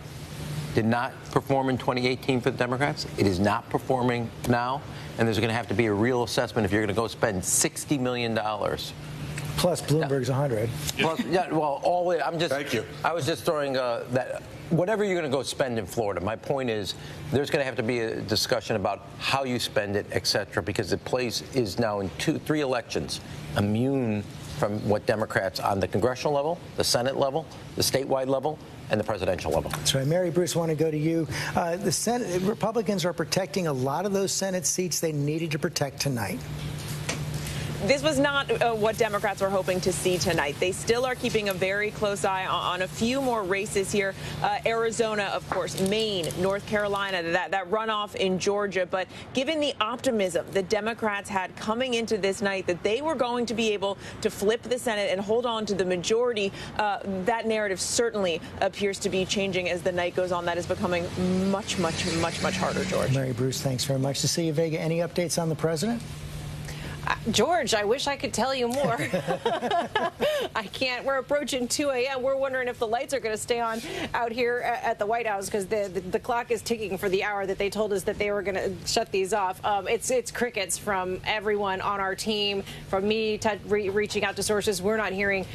did not perform in 2018 for the Democrats. It is not performing now, and there's going to have to be a real assessment if you're going to go spend $60 million. Plus Bloomberg's 100. Plus, yeah, well, Thank you. I was just throwing that. Whatever you're going to go spend in Florida, my point is there's going to have to be a discussion about how you spend it, et cetera, because the place is now in 2-3 elections immune from what Democrats on the congressional level, the Senate level, the statewide level, and the presidential level. That's right. Mary Bruce, I want to go to you. The Senate Republicans are protecting a lot of those Senate seats they needed to protect tonight. This was not what Democrats were hoping to see tonight. They still are keeping a very close eye on a few more races here. Arizona, of course, Maine, North Carolina, that runoff in Georgia. But given the optimism the Democrats had coming into this night that they were going to be able to flip the Senate and hold on to the majority, that narrative certainly appears to be changing as the night goes on. That is becoming much, much, much, much harder, George. Mary Bruce, thanks very much. To see you, Vega, any updates on the president? George, I wish I could tell you more. I can't. We're approaching 2 a.m. We're wondering if the lights are going to stay on out here at the White House because the clock is ticking for the hour that they told us that they were going to shut these off. It's crickets from everyone on our team, from me reaching out to sources. We're not hearing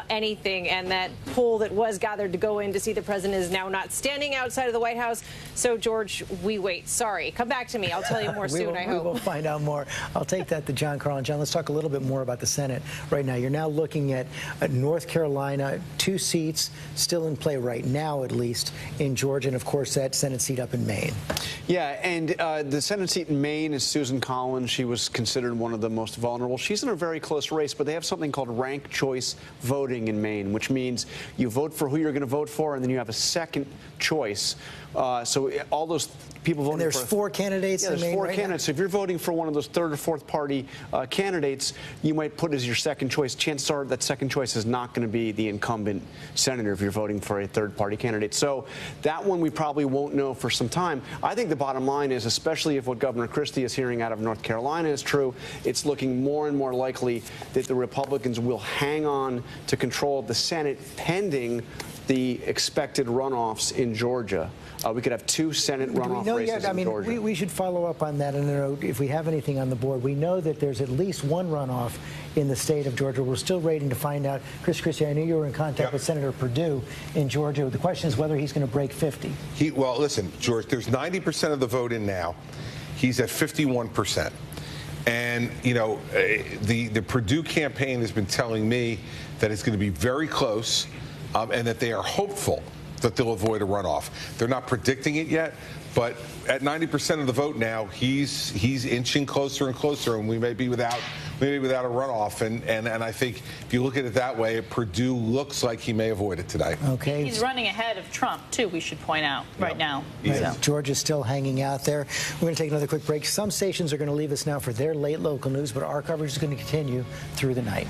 anything, and that pool that was gathered to go in to see the president is now not standing outside of the White House. So, George, we wait. Sorry. Come back to me. I'll tell you more soon, I hope. We will find out more. I'll take that to John Carl. And John, let's talk a little bit more about the Senate right now. You're now looking at North Carolina, 2 seats still in play right now, at least, in Georgia, and, of course, that Senate seat up in Maine. Yeah, and the Senate seat in Maine is Susan Collins. She was considered one of the most vulnerable. She's in a very close race, but they have something called ranked choice voting in Maine, which means you vote for who you're going to vote for, and then you have a second choice. So all those people voting and there's for 4 candidates in Maine. There's 4 right candidates. So if you're voting for one of those third or fourth party candidates, you might put as your second choice. Chances are that second choice is not going to be the incumbent senator if you're voting for a third party candidate. So that one we probably won't know for some time. I think the bottom line is, especially if what Governor Christie is hearing out of North Carolina is true, it's looking more and more likely that the Republicans will hang on to control of the Senate pending the expected runoffs in Georgia. We could have 2 Senate runoff races in Georgia. We should follow up on that. And if we have anything on the board, we know that there's at least 1 runoff in the state of Georgia. We're still waiting to find out. Chris Christie, I knew you were in contact with Senator Perdue in Georgia. The question is whether he's going to break 50. Well, listen, George, there's 90% of the vote in now. He's at 51%. And, you know, the Perdue campaign has been telling me that it's going to be very close and that they are hopeful that they'll avoid a runoff. They're not predicting it yet, but at 90% of the vote now, he's inching closer and closer, and we may be without a runoff. And I think if you look at it that way, Perdue looks like he may avoid it today. Okay. He's running ahead of Trump, too, we should point out, right now. Right. Georgia's still hanging out there. We're going to take another quick break. Some stations are going to leave us now for their late local news, but our coverage is going to continue through the night.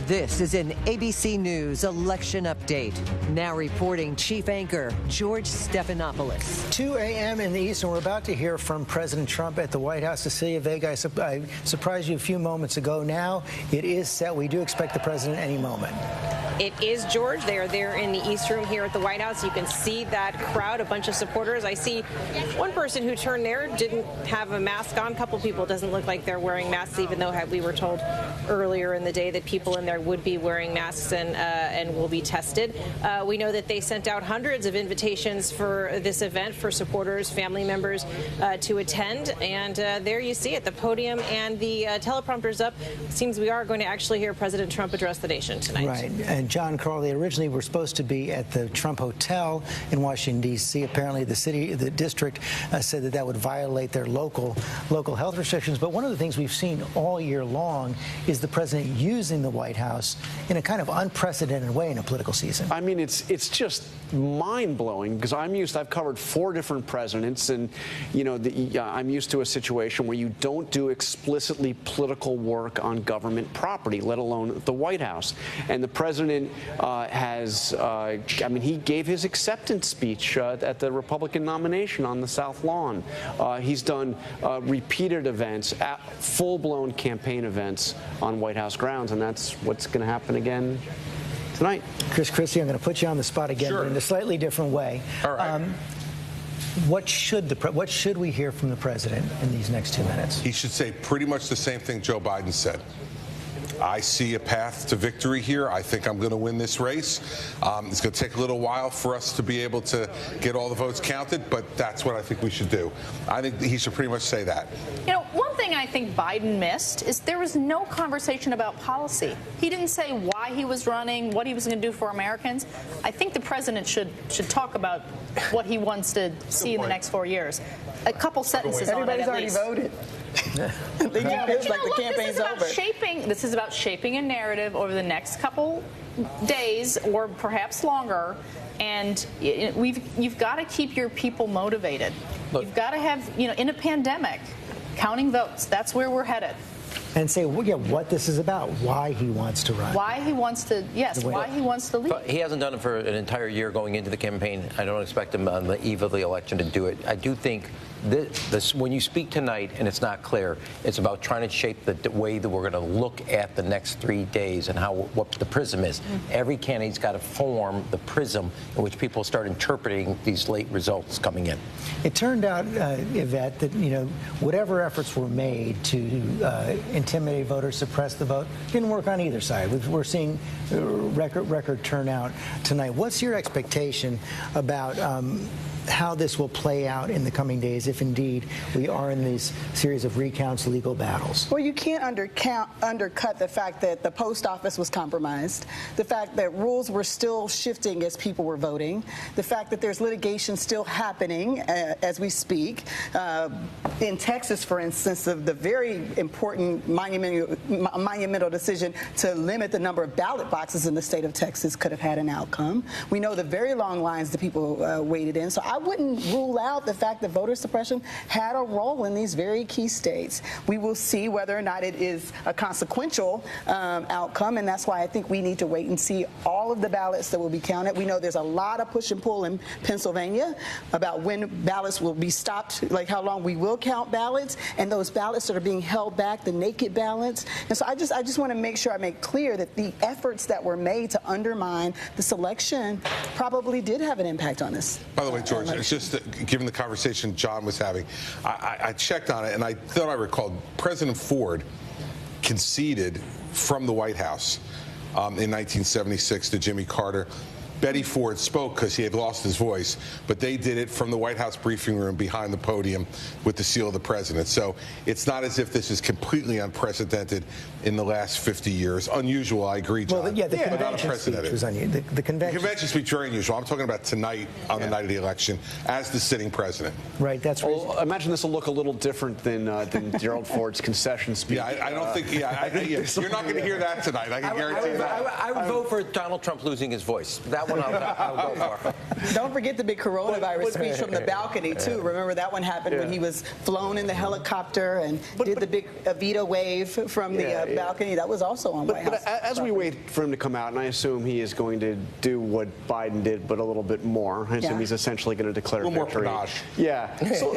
This is an ABC News election update. Now reporting chief anchor George Stephanopoulos. 2 a.m. in the East, and we're about to hear from President Trump at the White House. Cecilia Vega, I surprised you a few moments ago. Now it is set. We do expect the president any moment. It is, George. They are there in the East Room here at the White House. You can see that crowd, a bunch of supporters. I see one person who turned there didn't have a mask on. A couple people doesn't look like they're wearing masks, even though we were told earlier in the day that people in there would be wearing masks and will be tested. We know that they sent out hundreds of invitations for this event for supporters, family members to attend. And there you see it, the podium and the teleprompters up. It seems we are going to actually hear President Trump address the nation tonight. Right. And John Carl, they originally were supposed to be at the Trump Hotel in Washington, D.C. Apparently, the district said that would violate their local health restrictions. But one of the things we've seen all year long is the president using the White House in a kind of unprecedented way in a political season. I mean, it's just mind-blowing because I've covered 4 different presidents, and you know, I'm used to a situation where you don't do explicitly political work on government property, let alone the White House. And the president he gave his acceptance speech at the Republican nomination on the South Lawn. He's done repeated events, full-blown campaign events on White House grounds, and that's what's going to happen again tonight. Chris Christie, I'm going to put you on the spot again, but in a slightly different way. All right. What should we hear from the president in these next 2 minutes? He should say pretty much the same thing Joe Biden said. I see a path to victory here. I think I'm going to win this race. It's going to take a little while for us to be able to get all the votes counted, but that's what I think we should do. I think he should pretty much say that. You know, one thing I think Biden missed is there was no conversation about policy. He didn't say why he was running, what he was going to do for Americans. I think the president should talk about what he wants to see in the next 4 years. A couple sentences on it, at least. Everybody's already voted. They get pissed like the campaign's over. This is about shaping a narrative over the next couple days or perhaps longer. And you've got to keep your people motivated. Look, you've got to have, in a pandemic, counting votes. That's where we're headed. And say, well, yeah, what this is about, why he wants to run. Why he wants to, why he wants to lead. But he hasn't done it for an entire year going into the campaign. I don't expect him on the eve of the election to do it. I do think this when you speak tonight and it's not clear, it's about trying to shape the way that we're going to look at the next 3 days and what the prism is. Every candidate's got to form the prism in which people start interpreting these late results coming in. It turned out, Yvette, that whatever efforts were made to intimidate voters, suppress the vote, didn't work on either side. We're seeing record turnout tonight. What's your expectation about how this will play out in the coming days if indeed we are in this series of recounts, legal battles? Well, you can't undercut the fact that the post office was compromised, the fact that rules were still shifting as people were voting, the fact that there's litigation still happening as we speak. In Texas, for instance, the very important monumental decision to limit the number of ballot boxes in the state of Texas could have had an outcome. We know the very long lines that people waited in. So I wouldn't rule out the fact that voter suppression had a role in these very key states. We will see whether or not it is a consequential outcome, and that's why I think we need to wait and see all of the ballots that will be counted. We know there's a lot of push and pull in Pennsylvania about when ballots will be stopped, like how long we will count ballots, and those ballots that are being held back, the naked ballots. And so I just want to make sure I make clear that the efforts that were made to undermine this election probably did have an impact on this. By the way, George, it's just given the conversation John was having, I checked on it, and I thought I recalled President Ford conceded from the White House in 1976 to Jimmy Carter. Betty Ford spoke because he had lost his voice, but they did it from the White House briefing room behind the podium with the seal of the president. So it's not as if this is completely unprecedented in the last 50 years. Unusual, I agree, John. Well, the convention speech was unusual. The convention speech very unusual. I'm talking about tonight on the night of the election as the sitting president. Right, that's right. Well, imagine this will look a little different than Gerald Ford's concession speech. Yeah, I don't think, you're not going to hear that tonight. I can guarantee that. I would vote for Donald Trump losing his voice. That one I'll go for. Don't forget the big coronavirus speech from the balcony, too. Remember that one happened when he was flown in the helicopter and did the big Evita wave from the balcony. That was also on White House. But as we wait for him to come out, and I assume he is going to do what Biden did, but a little bit more. I assume he's essentially going to declare victory. More panache. Yeah. So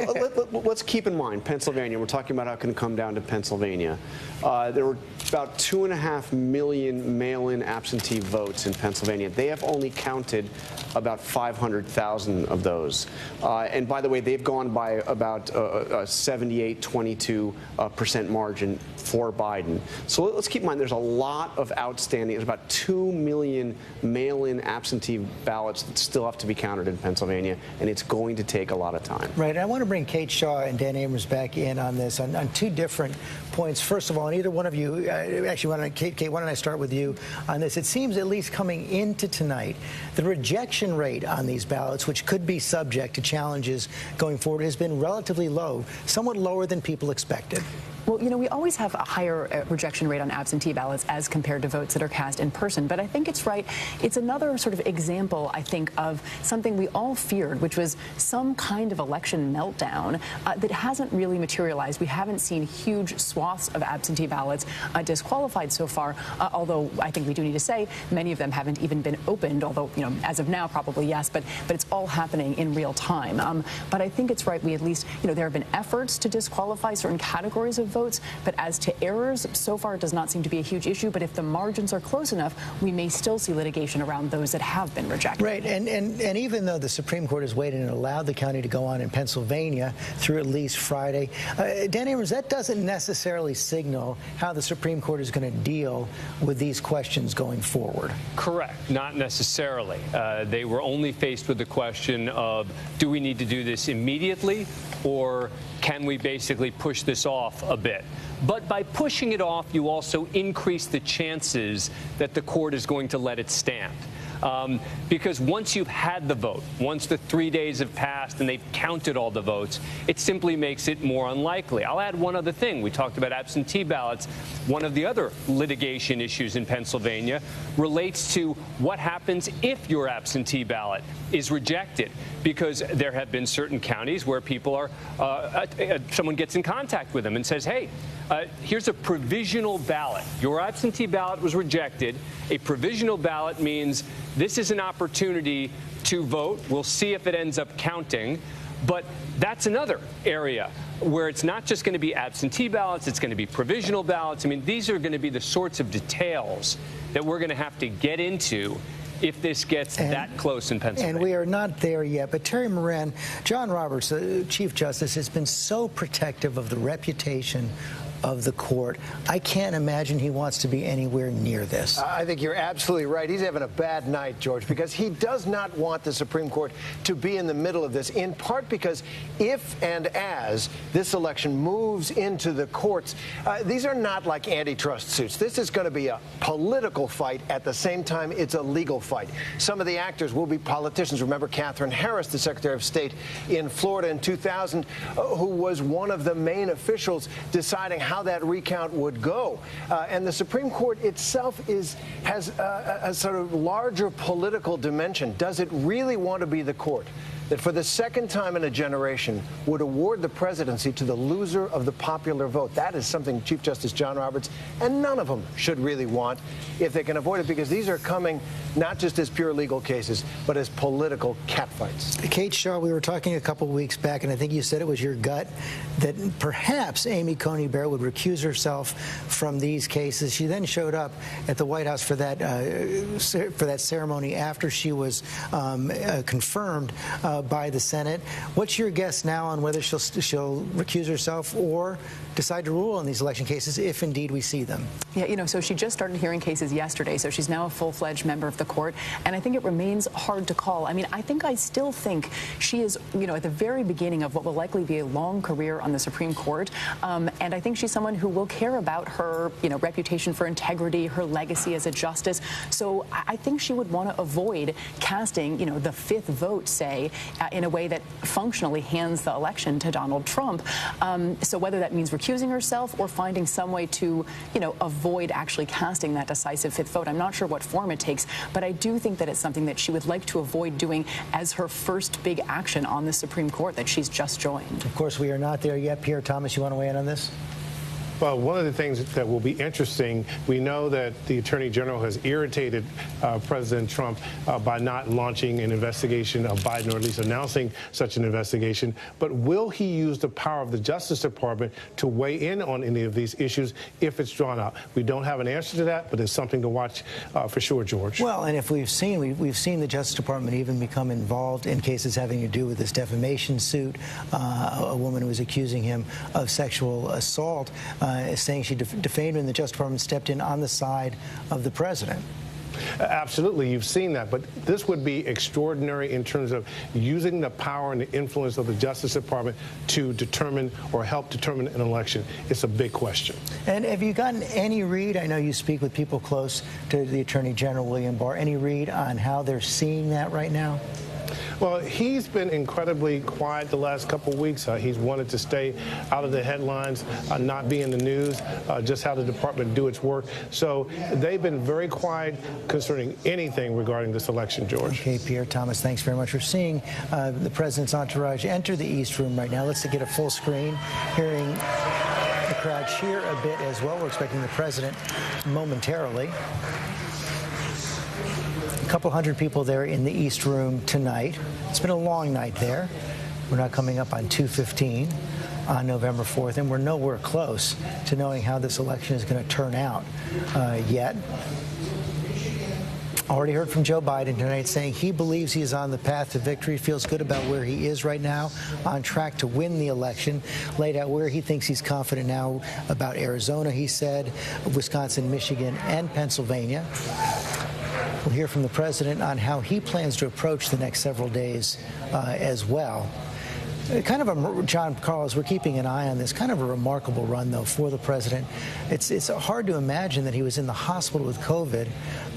let's keep in mind, Pennsylvania, we're talking about how it can come down to Pennsylvania. There were about 2.5 million mail-in absentee votes in Pennsylvania. They have only counted about 500,000 of those. And by the way, they've gone by about a 78-22% margin for Biden. So let's keep in mind there's a lot of outstanding. There's about 2 million mail-in absentee ballots that still have to be counted in Pennsylvania, and it's going to take a lot of time. Right. I want to bring Kate Shaw and Dan Abrams back in on this on two different points. First of all, and either one of you, actually, Kate, why don't I start with you on this? It seems, at least coming into tonight, the rejection rate on these ballots, which could be subject to challenges going forward, has been relatively low, somewhat lower than people expected. Well, we always have a higher rejection rate on absentee ballots as compared to votes that are cast in person. But I think it's right. It's another sort of example, I think, of something we all feared, which was some kind of election meltdown that hasn't really materialized. We haven't seen huge swaths of absentee ballots disqualified so far, although I think we do need to say many of them haven't even been opened, although, as of now, probably yes. But it's all happening in real time. But I think it's right. We at least, there have been efforts to disqualify certain categories of votes, but as to errors, so far it does not seem to be a huge issue. But if the margins are close enough, we may still see litigation around those that have been rejected. Right, and even though the Supreme Court has waited and allowed the county to go on in Pennsylvania through at least Friday, Dan Abrams, that doesn't necessarily signal how the Supreme Court is going to deal with these questions going forward. Correct, not necessarily. They were only faced with the question of, do we need to do this immediately, or can we basically push this off a bit? But by pushing it off, you also increase the chances that the court is going to let it stand. Because once you've had the vote, once the 3 days have passed and they've counted all the votes, it simply makes it more unlikely. I'll add one other thing. We talked about absentee ballots. One of the other litigation issues in Pennsylvania relates to what happens if your absentee ballot is rejected, because there have been certain counties where people are, someone gets in contact with them and says, hey, here's a provisional ballot. Your absentee ballot was rejected. A provisional ballot means this is an opportunity to vote. We'll see if it ends up counting. But that's another area where it's not just going to be absentee ballots, it's going to be provisional ballots. I mean, these are going to be the sorts of details that we're going to have to get into if this gets that close in Pennsylvania. And we are not there yet. But Terry Moran, John Roberts, the Chief Justice, has been so protective of the reputation of the court. I can't imagine he wants to be anywhere near this. I think you're absolutely right. He's having a bad night, George, because he does not want the Supreme Court to be in the middle of this, in part because if and as this election moves into the courts, these are not like antitrust suits. This is going to be a political fight. At the same time, it's a legal fight. Some of the actors will be politicians. Remember Katherine Harris, the Secretary of State in Florida in 2000, who was one of the main officials deciding how that recount would go. And the Supreme Court itself has a sort of larger political dimension. Does it really want to be the court that for the second time in a generation would award the presidency to the loser of the popular vote? That is something Chief Justice John Roberts and none of them should really want if they can avoid it, because these are coming not just as pure legal cases, but as political catfights. Kate Shaw, we were talking a couple of weeks back, and I think you said it was your gut that perhaps Amy Coney Barrett would recuse herself from these cases. She then showed up at the White House for that ceremony after she was confirmed by the Senate. What's your guess now on whether she'll recuse herself or decide to rule on these election cases if indeed we see them? Yeah, you know, so she just started hearing cases yesterday, so she's now a full-fledged member of the court, and I think it remains hard to call. I mean, I still think she is, you know, at the very beginning of what will likely be a long career on the Supreme Court, and I think she's someone who will care about her, you know, reputation for integrity, her legacy as a justice. So I think she would want to avoid casting, you know, the fifth vote, say, in a way that functionally hands the election to Donald Trump. So whether that means recusing herself or finding some way to, you know, avoid actually casting that decisive fifth vote, I'm not sure what form it takes, but I do think that it's something that she would like to avoid doing as her first big action on the Supreme Court that she's just joined. Of course, we are not there yet. Pierre Thomas, you want to weigh in on this? Well, one of the things that will be interesting, we know that the Attorney General has irritated President Trump by not launching an investigation of Biden, or at least announcing such an investigation. But will he use the power of the Justice Department to weigh in on any of these issues if it's drawn out? We don't have an answer to that, but it's something to watch for sure, George. Well, and if we've seen the Justice Department even become involved in cases having to do with this defamation suit, a woman who was accusing him of sexual assault, saying she defamed him, and the Justice Department stepped in on the side of the president. Absolutely, you've seen that, but this would be extraordinary in terms of using the power and the influence of the Justice Department to determine or help determine an election. It's a big question. And have you gotten any read? I know you speak with people close to the Attorney General, William Barr. Any read on how they're seeing that right now? Well, he's been incredibly quiet the last couple of weeks. He's wanted to stay out of the headlines, not be in the news, just have the department do its work. So they've been very quiet concerning anything regarding this election, George. Okay, Pierre Thomas, thanks very much. We're seeing the president's entourage enter the East Room right now. Let's get a full screen, hearing the crowd cheer a bit as well. We're expecting the president momentarily. A couple hundred people there in the East Room tonight. It's been a long night there. We're not coming up on 2:15 on November 4th, and we're nowhere close to knowing how this election is going to turn out yet. Already heard from Joe Biden tonight saying he believes he is on the path to victory, feels good about where he is right now, on track to win the election, laid out where he thinks he's confident now about Arizona, he said, Wisconsin, Michigan, and Pennsylvania. We'll hear from the president on how he plans to approach the next several days as well. Kind of a, John Carlos, we're keeping an eye on this. Kind of a remarkable run, though, for the president. It's hard to imagine that he was in the hospital with COVID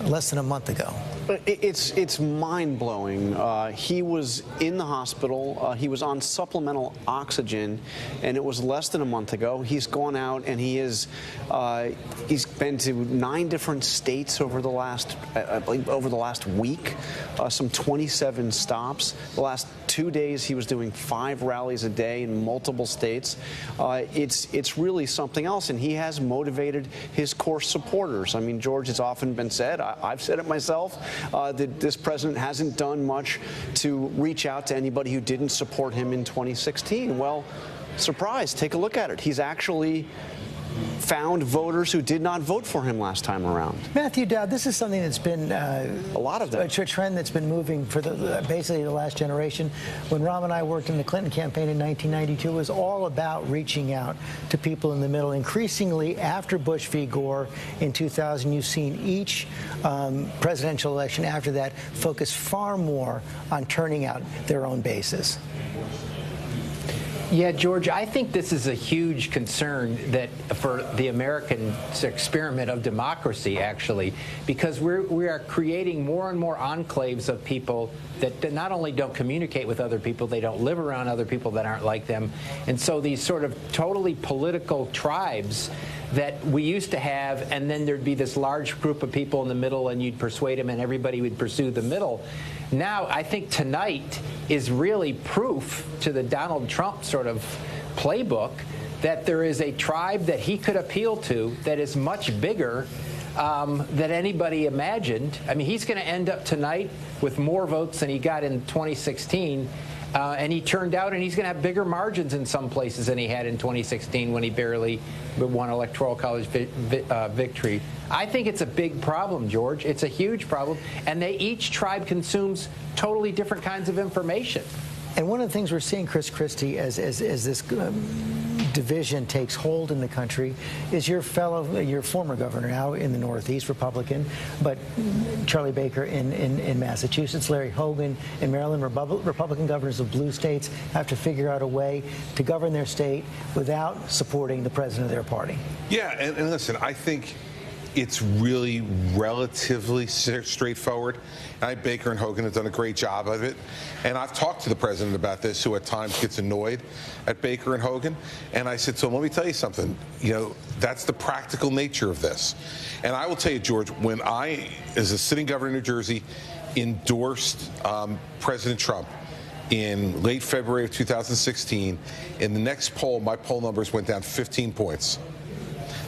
less than a month ago. It's mind-blowing. He was in the hospital. He was on supplemental oxygen, and it was less than a month ago. He's gone out and he's been to 9 different states over the last week, some 27 stops. The last 2 days he was doing 5 rallies a day in multiple states. It's really something else, and he has motivated his core supporters. I mean, George, has often been said, I've said it myself, that this president hasn't done much to reach out to anybody who didn't support him in 2016. Well, surprise, take a look at it. He's actually found voters who did not vote for him last time around. Matthew Dowd, this is something that's been a lot of them. A trend that's been moving for basically the last generation. When Rob and I worked in the Clinton campaign in 1992, it was all about reaching out to people in the middle. Increasingly, after Bush v. Gore in 2000, you've seen each presidential election after that focus far more on turning out their own bases. Yeah, George, I think this is a huge concern that for the American experiment of democracy, actually, because we are creating more and more enclaves of people that not only don't communicate with other people, they don't live around other people that aren't like them. And so these sort of totally political tribes that we used to have, and then there'd be this large group of people in the middle, and you'd persuade them, and everybody would pursue the middle. Now, I think tonight is really proof to the Donald Trump sort of playbook that there is a tribe that he could appeal to that is much bigger than anybody imagined. I mean, he's going to end up tonight with more votes than he got in 2016. And he turned out, and he's going to have bigger margins in some places than he had in 2016 when he barely won electoral college victory. I think it's a big problem, George. It's a huge problem. And each tribe consumes totally different kinds of information. And one of the things we're seeing, Chris Christie, as this division takes hold in the country, is your former governor now in the Northeast, Republican, but Charlie Baker in Massachusetts, Larry Hogan in Maryland, Republican governors of blue states have to figure out a way to govern their state without supporting the president of their party. Yeah, and listen, I think it's really relatively straightforward. Baker and Hogan have done a great job of it. And I've talked to the president about this, who at times gets annoyed at Baker and Hogan. And I said to him, let me tell you something. You know, that's the practical nature of this. And I will tell you, George, when I, as a sitting governor of New Jersey, endorsed President Trump in late February of 2016, in the next poll, my poll numbers went down 15 points.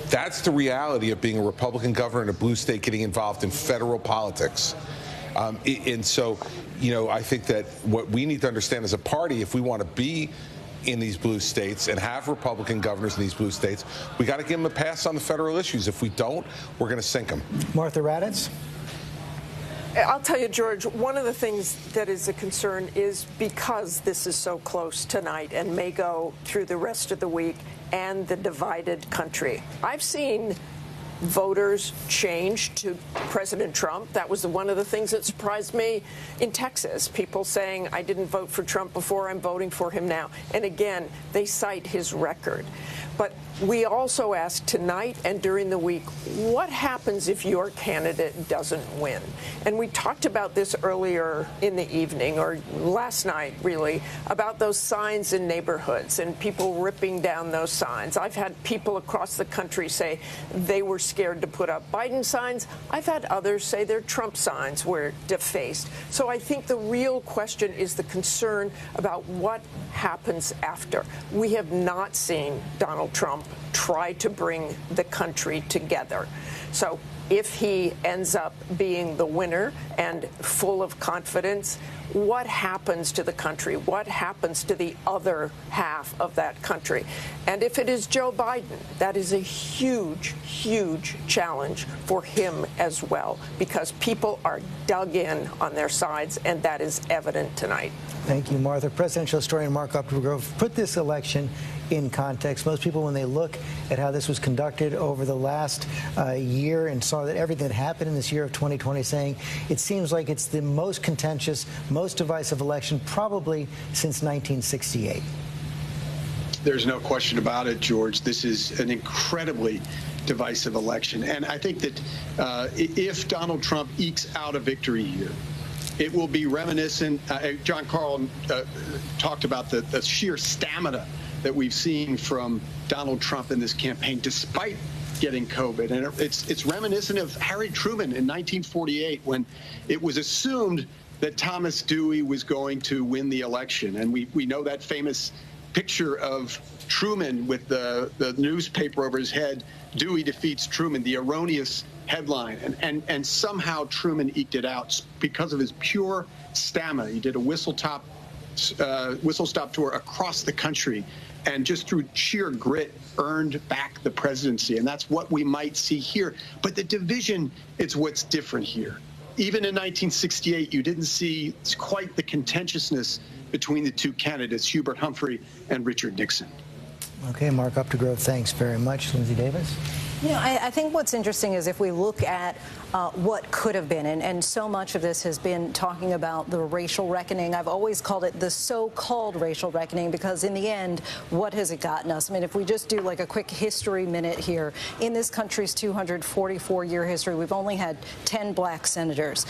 That's the reality of being a Republican governor in a blue state getting involved in federal politics. And so, you know, I think that what we need to understand as a party, if we want to be in these blue states and have Republican governors in these blue states, we got to give them a pass on the federal issues. If we don't, we're going to sink them. Martha Raddatz? I'll tell you, George, one of the things that is a concern is because this is so close tonight and may go through the rest of the week and the divided country. I've seen voters change to President Trump. That was one of the things that surprised me in Texas. People saying, I didn't vote for Trump before, I'm voting for him now. And again, they cite his record. But we also ask tonight and during the week, what happens if your candidate doesn't win? And we talked about this earlier in the evening, or last night, really, about those signs in neighborhoods and people ripping down those signs. I've had people across the country say they were scared to put up Biden signs. I've had others say their Trump signs were defaced. So I think the real question is the concern about what happens after. We have not seen Donald Trump try to bring the country together. So if he ends up being the winner and full of confidence, what happens to the country? What happens to the other half of that country? And if it is Joe Biden, that is a huge, huge challenge for him as well, because people are dug in on their sides, and that is evident tonight. Thank you, Martha. Presidential historian Mark Updegrove put this election in context. Most people, when they look at how this was conducted over the last year and saw that everything that happened in this year of 2020, saying it seems like it's the most contentious, most divisive election probably since 1968. There's no question about it, George. This is an incredibly divisive election. And I think that if Donald Trump ekes out a victory here, it will be reminiscent. John Carl talked about the sheer stamina that we've seen from Donald Trump in this campaign, despite getting COVID. And it's reminiscent of Harry Truman in 1948, when it was assumed that Thomas Dewey was going to win the election. And we know that famous picture of Truman with the newspaper over his head, Dewey defeats Truman, the erroneous headline. And somehow Truman eked it out because of his pure stamina. He did a whistle-stop tour across the country, and just through sheer grit earned back the presidency. And that's what we might see here. But the division is what's different here. Even in 1968, you didn't see quite the contentiousness between the two candidates, Hubert Humphrey and Richard Nixon. Okay, Mark Updegrove, thanks very much. Lindsey Davis? You know, I think what's interesting is if we look at what could have been, and so much of this has been talking about the racial reckoning. I've always called it the so-called racial reckoning, because in the end, what has it gotten us? I mean, if we just do like a quick history minute here, in this country's 244-year history, we've only had 10 black senators.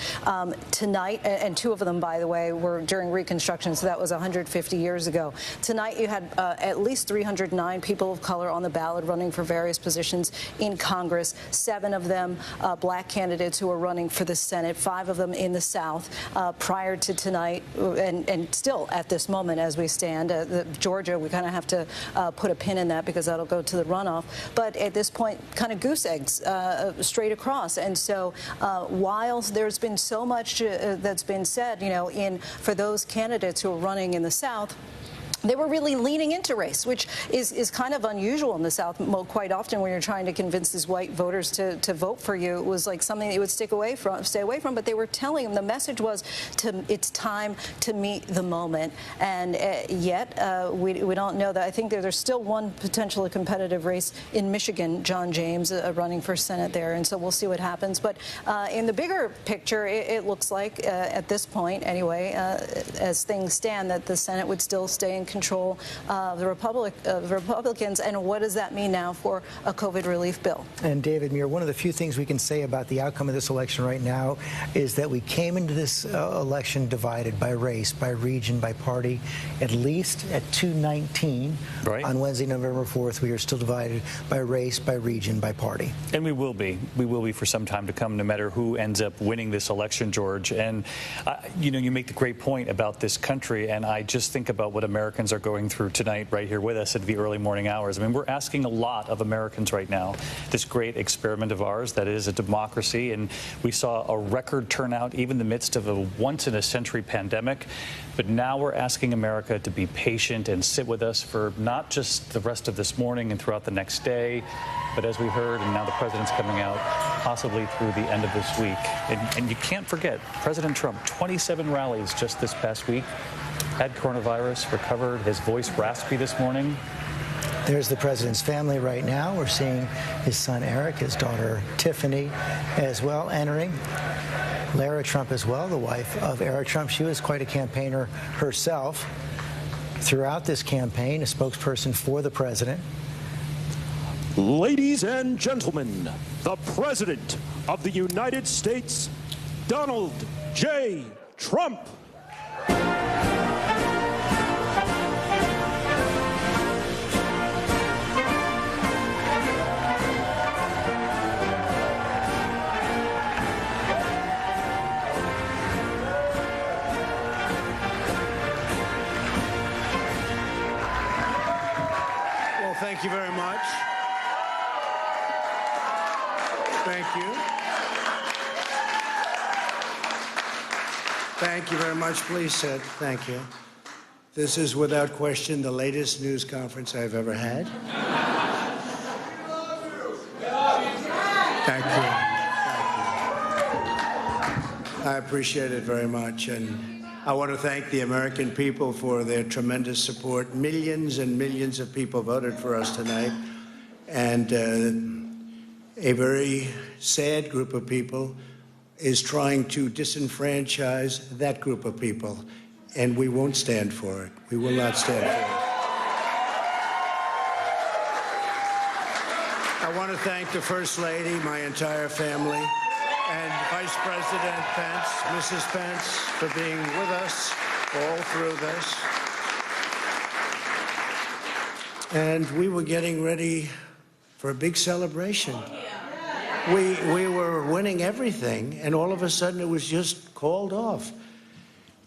Tonight, and 2 of them, by the way, were during Reconstruction, so that was 150 years ago. Tonight, you had at least 309 people of color on the ballot running for various positions in Congress, 7 of them black candidates who are running for the Senate, 5 of them in the South. Prior to tonight, and still at this moment as we stand, Georgia, we kind of have to put a pin in that because that'll go to the runoff. But at this point, kind of goose eggs straight across. And so while there's been so much that's been said, you know, for those candidates who are running in the South, they were really leaning into race, which is kind of unusual in the South. Quite often when you're trying to convince these white voters to vote for you, it was like something that you would stay away from. But they were telling them, the message was, it's time to meet the moment. And yet we don't know that. I think there's still one potentially competitive race in Michigan, John James running for Senate there. And so we'll see what happens. But in the bigger picture, it looks like at this point anyway, as things stand, that the Senate would still stay in control of the Republicans. And what does that mean now for a COVID relief bill? And David Muir, one of the few things we can say about the outcome of this election right now is that we came into this election divided by race, by region, by party. At least at 219 on Wednesday, November 4th, we are still divided by race, by region, by party. And we will be. We will be for some time to come, no matter who ends up winning this election, George. And, you know, you make the great point about this country, and I just think about what Americans are going through tonight right here with us at the early morning hours. I mean, we're asking a lot of Americans right now, this great experiment of ours that is a democracy, and we saw a record turnout even in the midst of a once-in-a-century pandemic. But now we're asking America to be patient and sit with us for not just the rest of this morning and throughout the next day, but as we heard, and now the president's coming out, possibly through the end of this week. And you can't forget, President Trump, 27 rallies just this past week, had coronavirus, recovered, his voice raspy this morning. There's the president's family right now. We're seeing his son Eric, his daughter Tiffany as well entering. Lara Trump as well, the wife of Eric Trump. She was quite a campaigner herself. Throughout this campaign, a spokesperson for the president. Ladies and gentlemen, the President of the United States, Donald J. Trump. Thank you very much. Thank you. Thank you very much. Please sit. Thank you. This is without question the latest news conference I've ever had. Thank you. I appreciate it very much. And I want to thank the American people for their tremendous support. Millions and millions of people voted for us tonight. And a very sad group of people is trying to disenfranchise that group of people. And we won't stand for it. We will not stand for it. I want to thank the First Lady, my entire family, and Vice President Pence, Mrs. Pence, for being with us all through this. And we were getting ready for a big celebration. We were winning everything, and all of a sudden it was just called off.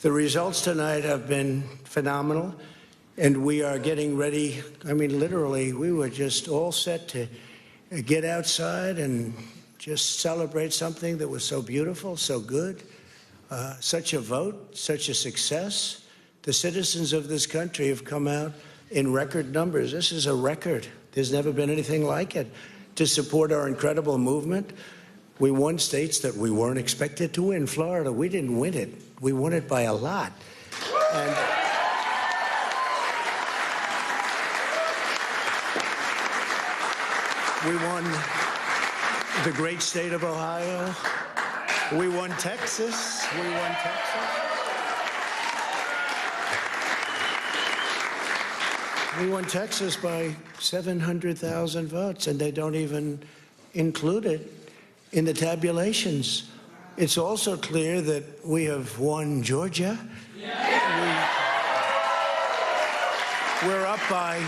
The results tonight have been phenomenal, and we are getting ready. I mean, literally, we were just all set to get outside and just celebrate something that was so beautiful, so good, such a vote, such a success. The citizens of this country have come out in record numbers. This is a record. There's never been anything like it. To support our incredible movement, we won states that we weren't expected to win. Florida, we didn't win it. We won it by a lot. And we won the great state of Ohio. We won Texas. We won Texas. We won Texas by 700,000 votes, and they don't even include it in the tabulations. It's also clear that we have won Georgia. We're up by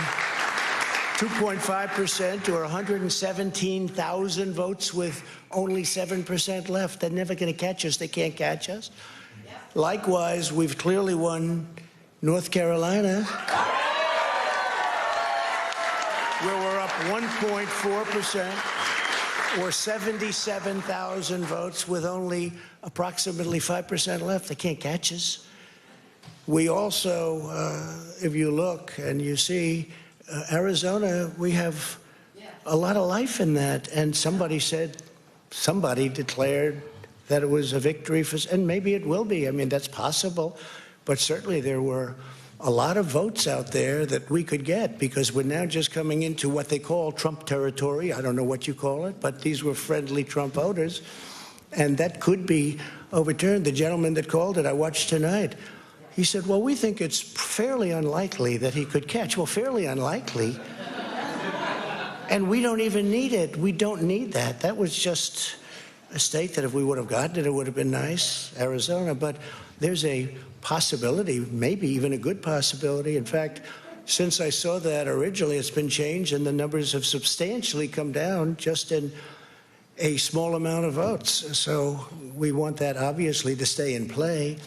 2.5% or 117,000 votes with only 7% left. They're never going to catch us. They can't catch us. Likewise, we've clearly won North Carolina, where we're up 1.4% or 77,000 votes with only approximately 5% left. They can't catch us. We also, if you look and you see, Arizona, we have a lot of life in that. And somebody declared that it was a victory for, and maybe it will be. I mean, that's possible. But certainly there were a lot of votes out there that we could get, because we're now just coming into what they call Trump territory. I don't know what you call it, but these were friendly Trump voters, and that could be overturned. The gentleman that called it, I watched tonight, he said, well, we think it's fairly unlikely that he could catch. Well, fairly unlikely. And we don't even need it. We don't need that. That was just a state that if we would have gotten it, it would have been nice, Arizona. But there's a possibility, maybe even a good possibility. In fact, since I saw that originally, it's been changed, and the numbers have substantially come down just in a small amount of votes. So we want that, obviously, to stay in play.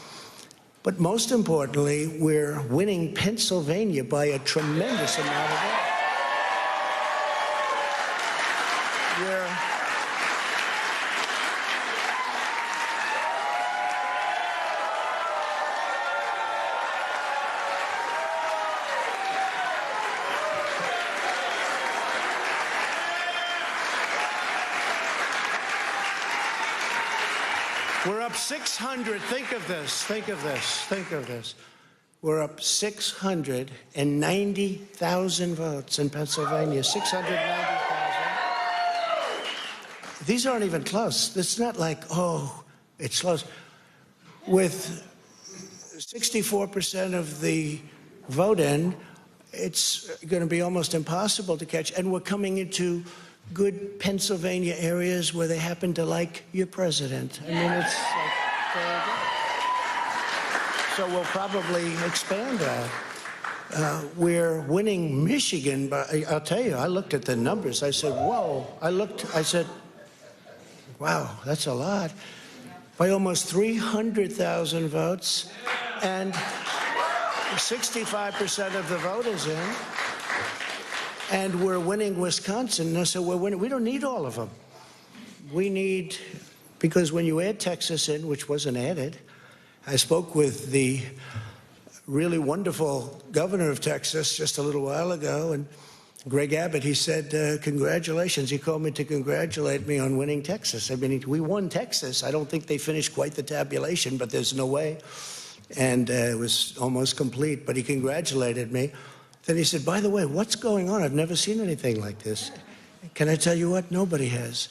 But most importantly, we're winning Pennsylvania by a tremendous amount of votes. We're up 600. Think of this. Think of this. Think of this. We're up 690,000 votes in Pennsylvania. 690,000. These aren't even close. It's not like, oh, it's close. With 64% of the vote in, it's going to be almost impossible to catch. And we're coming into good Pennsylvania areas where they happen to like your president. I mean, it's like very good. So we'll probably expand that. We're winning Michigan, but I'll tell you, I looked at the numbers. I said, whoa. I said, wow, that's a lot. By almost 300,000 votes, and 65% of the vote is in. And we're winning Wisconsin. So we're winning. We don't need all of them. We need, because when you add Texas in, which wasn't added, I spoke with the really wonderful governor of Texas just a little while ago, and Greg Abbott, he said, congratulations. He called me to congratulate me on winning Texas. I mean, we won Texas. I don't think they finished quite the tabulation, but there's no way. And it was almost complete, but he congratulated me. Then he said, by the way, what's going on? I've never seen anything like this. Can I tell you what? Nobody has.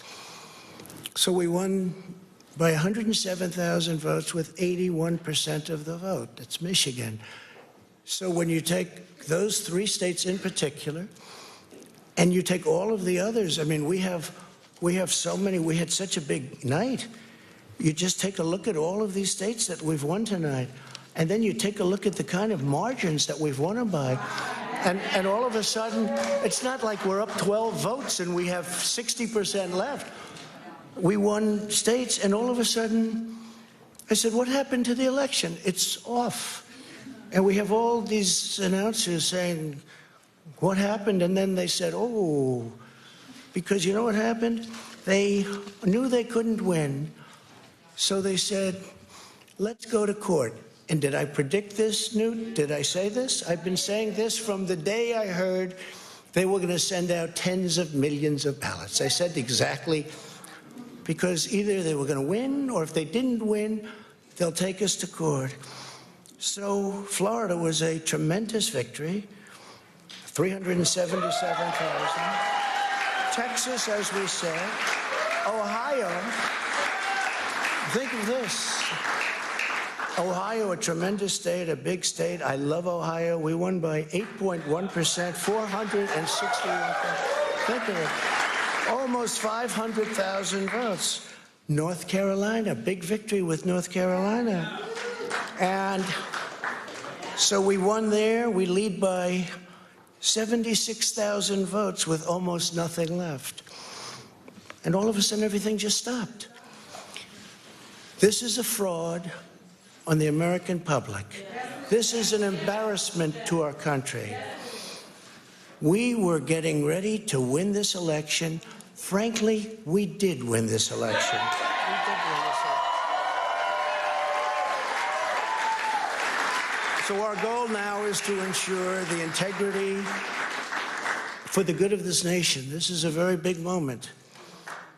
So we won by 107,000 votes with 81% of the vote. That's Michigan. So when you take those three states in particular, And you take all of the others. I mean, we have so many. We had such a big night. You just take a look at all of these states that we've won tonight, and then you take a look at the kind of margins that we've won them by. And all of a sudden, it's not like we're up 12 votes and we have 60% left. We won states, and all of a sudden, I said, what happened to the election? It's off. And we have all these announcers saying, what happened? And then they said, oh, because you know what happened? They knew they couldn't win, so they said, let's go to court. And did I predict this, Newt? Did I say this? I've been saying this from the day I heard they were going to send out tens of millions of ballots. I said exactly, because either they were going to win, or if they didn't win, they'll take us to court. So Florida was a tremendous victory, 377,000. Texas, as we said. Ohio, think of this. Ohio, a tremendous state, a big state. I love Ohio. We won by 8.1%, 461. Think of it. Almost 500,000 votes. North Carolina, big victory with North Carolina. And so we won there. We lead by 76,000 votes with almost nothing left. And all of a sudden, everything just stopped. This is a fraud on the American public. This is an embarrassment to our country. We were getting ready to win this election. Frankly, we did win this election. So our goal now is to ensure the integrity for the good of this nation. This is a very big moment.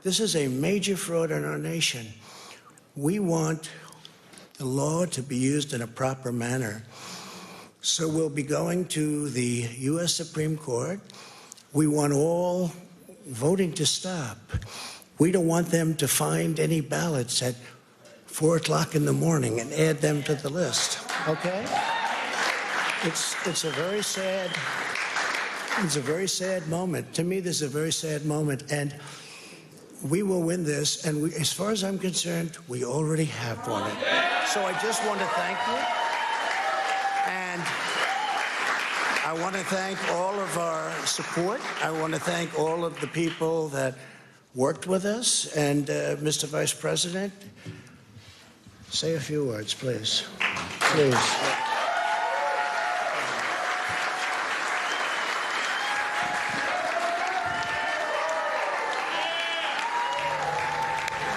This is a major fraud in our nation. We want the law to be used in a proper manner. So we'll be going to the U.S. Supreme Court. We want all voting to stop. We don't want them to find any ballots at 4 o'clock in the morning and add them to the list, okay? It's a very sad moment. To me, this is a very sad moment, and we will win this, and as far as I'm concerned, we already have won it. So I just want to thank you, and I want to thank all of our support. I want to thank all of the people that worked with us, and Mr. Vice President, say a few words, please. Please.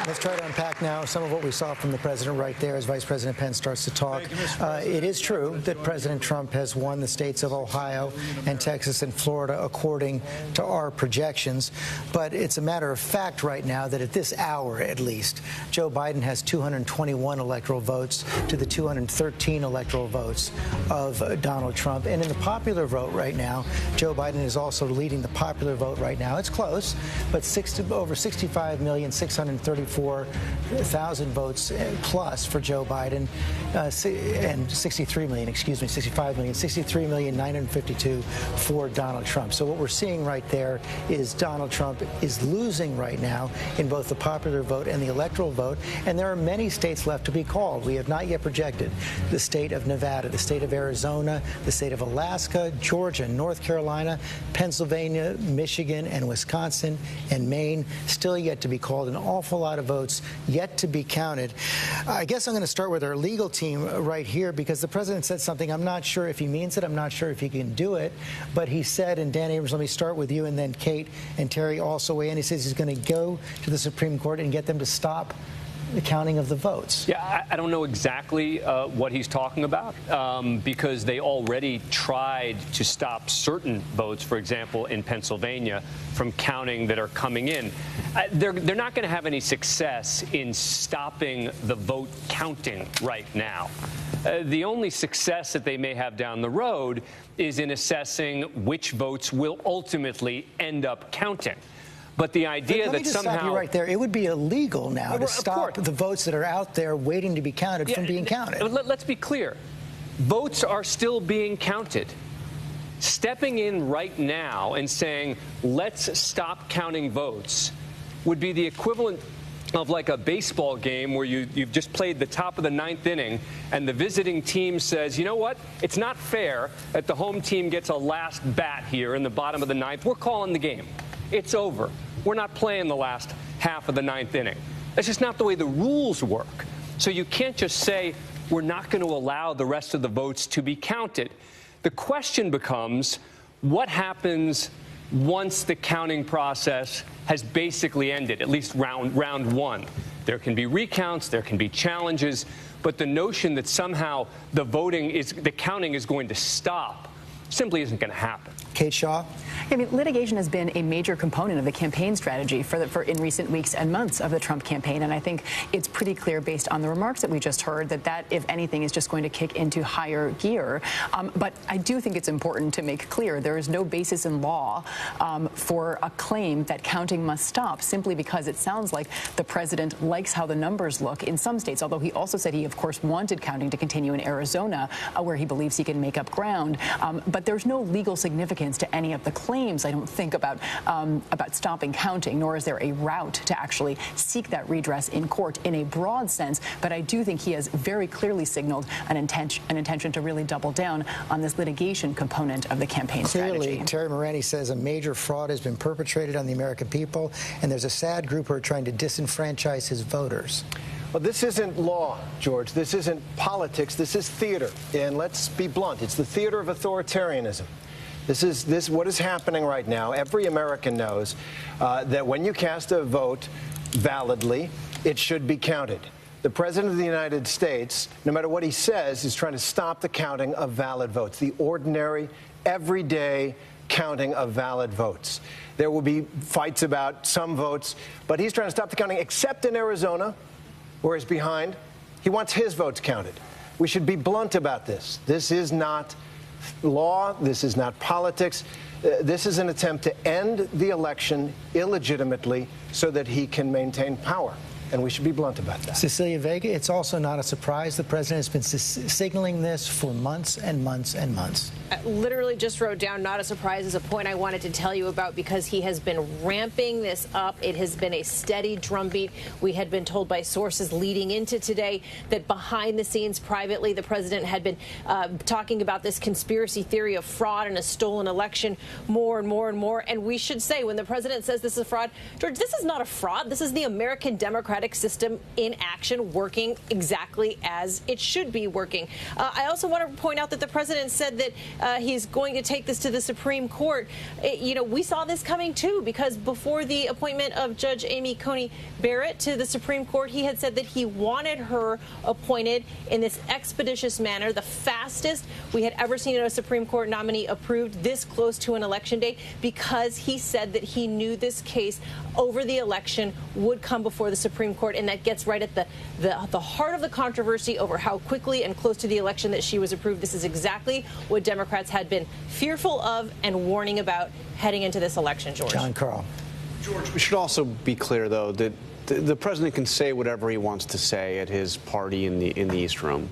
Let's try to unpack now some of what we saw from the president right there as Vice President Pence starts to talk. It is true that President Trump has won the states of Ohio and Texas and Florida according to our projections. But it's a matter of fact right now that at this hour, at least, Joe Biden has 221 electoral votes to the 213 electoral votes of Donald Trump. And in the popular vote right now, Joe Biden is also leading the popular vote right now. It's close, but over 65,634,000 votes plus for Joe Biden, and 63,952,000 for Donald Trump. So what we're seeing right there is Donald Trump is losing right now in both the popular vote and the electoral vote, and there are many states left to be called. We have not yet projected the state of Nevada, the state of Arizona, the state of Alaska, Georgia, North Carolina, Pennsylvania, Michigan, and Wisconsin, and Maine, still yet to be called. An awful lot of votes yet to be counted. I guess I'm going to start with our legal team right here, because the president said something. I'm not sure if he means it. I'm not sure if he can do it. But he said, and Dan Abrams, let me start with you, and then Kate and Terry also weigh in. He says he's going to go to the Supreme Court and get them to stop the counting of the votes. Yeah, I don't know exactly what he's talking about, because they already tried to stop certain votes, for example, in Pennsylvania, from counting that are coming in. They're not going to have any success in stopping the vote counting right now. The only success that they may have down the road is in assessing which votes will ultimately end up counting. But the idea that somehow... Stop you right there. It would be illegal now to stop the votes that are out there waiting to be counted from being counted. Let's be clear. Votes are still being counted. Stepping in right now and saying, let's stop counting votes would be the equivalent of like a baseball game where you've just played the top of the 9th inning and the visiting team says, you know what, it's not fair that the home team gets a last bat here in the bottom of the 9th. We're calling the game. It's over. We're not playing the last half of the 9th inning. That's just not the way the rules work. So you can't just say we're not going to allow the rest of the votes to be counted. The question becomes, what happens once the counting process has basically ended, at least round one? There can be recounts, there can be challenges, but the notion that somehow the counting is going to stop simply isn't going to happen. Kate Shaw? I mean, litigation has been a major component of the campaign strategy for in recent weeks and months of the Trump campaign, and I think it's pretty clear based on the remarks that we just heard that, if anything, is just going to kick into higher gear. But I do think it's important to make clear there is no basis in law for a claim that counting must stop simply because it sounds like the president likes how the numbers look in some states, although he also said he, of course, wanted counting to continue in Arizona, where he believes he can make up ground. But there's no legal significance to any of the claims, I don't think, about stopping counting, nor is there a route to actually seek that redress in court in a broad sense. But I do think he has very clearly signaled an intention to really double down on this litigation component of the campaign strategy. Clearly, Terry Moretti says a major fraud has been perpetrated on the American people, and there's a sad group who are trying to disenfranchise his voters. Well, this isn't law, George. This isn't politics. This is theater. And let's be blunt. It's the theater of authoritarianism. What is happening right now. Every American knows that when you cast a vote validly, it should be counted. The President of the United States, no matter what he says, is trying to stop the counting of valid votes, the ordinary, everyday counting of valid votes. There will be fights about some votes, but he's trying to stop the counting, except in Arizona, where he's behind. He wants his votes counted. We should be blunt about this. This is not law. This is not politics. This is an attempt to end the election illegitimately so that he can maintain power. And we should be blunt about that. Cecilia Vega, it's also not a surprise. The president has been signaling this for months and months and months. I literally just wrote down not a surprise as a point I wanted to tell you about because he has been ramping this up. It has been a steady drumbeat. We had been told by sources leading into today that behind the scenes privately the president had been talking about this conspiracy theory of fraud and a stolen election more and more and more. And we should say when the president says this is a fraud, George, this is not a fraud. This is the American Democratic system in action, working exactly as it should be working. I also want to point out that the president said that he's going to take this to the Supreme Court. We saw this coming too, because before the appointment of Judge Amy Coney Barrett to the Supreme Court, he had said that he wanted her appointed in this expeditious manner, the fastest we had ever seen a Supreme Court nominee approved this close to an election day, because he said that he knew this case over the election would come before the Supreme Court, and that gets right at the heart of the controversy over how quickly and close to the election that she was approved. This is exactly what Democrats had been fearful of and warning about heading into this election, George. John Carl. George, we should also be clear, though, that the president can say whatever he wants to say at his party in the East Room.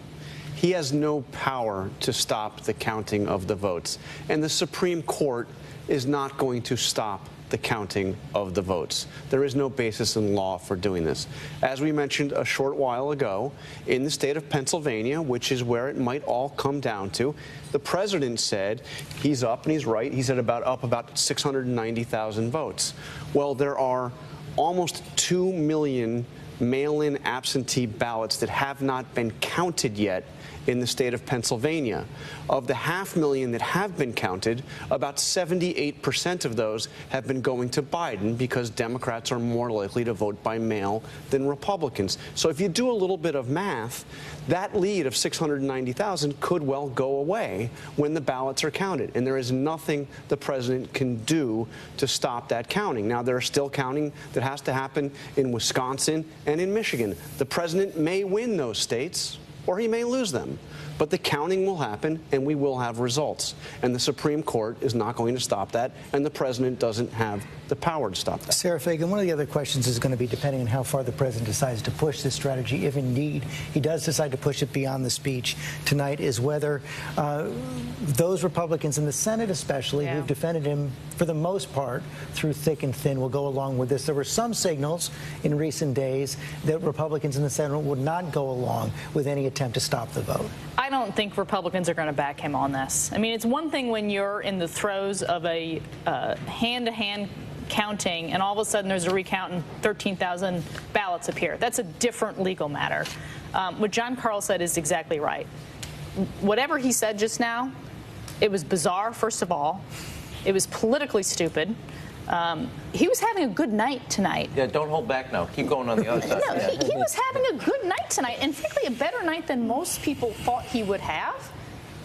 He has no power to stop the counting of the votes, and the Supreme Court is not going to stop the counting of the votes. There is no basis in law for doing this. As we mentioned a short while ago, in the state of Pennsylvania, which is where it might all come down to, the president said he's up, and he's right. He said up about 690,000 votes. Well, there are almost 2 million mail-in absentee ballots that have not been counted yet in the state of Pennsylvania. Of the 500,000 that have been counted, about 78% of those have been going to Biden because Democrats are more likely to vote by mail than Republicans. So if you do a little bit of math, that lead of 690,000 could well go away when the ballots are counted. And there is nothing the president can do to stop that counting. Now, there is still counting that has to happen in Wisconsin and in Michigan. The president may win those states, or he may lose them. But the counting will happen, and we will have results. And the Supreme Court is not going to stop that, and the president doesn't have the power to stop that. Sarah Fagan, one of the other questions is going to be depending on how far the president decides to push this strategy, if indeed he does decide to push it beyond the speech tonight, is whether those Republicans in the Senate especially who've defended him for the most part through thick and thin will go along with this. There were some signals in recent days that Republicans in the Senate would not go along with any attempt to stop the vote. I don't think Republicans are going to back him on this. I mean, it's one thing when you're in the throes of a hand-to-hand counting and all of a sudden there's a recount and 13,000 ballots appear. That's a different legal matter. What John Carl said is exactly right. Whatever he said just now, it was bizarre, first of all. It was politically stupid. He was having a good night tonight. Yeah, don't hold back now. Keep going on the other side. No, he was having a good night tonight, and frankly, a better night than most people thought he would have.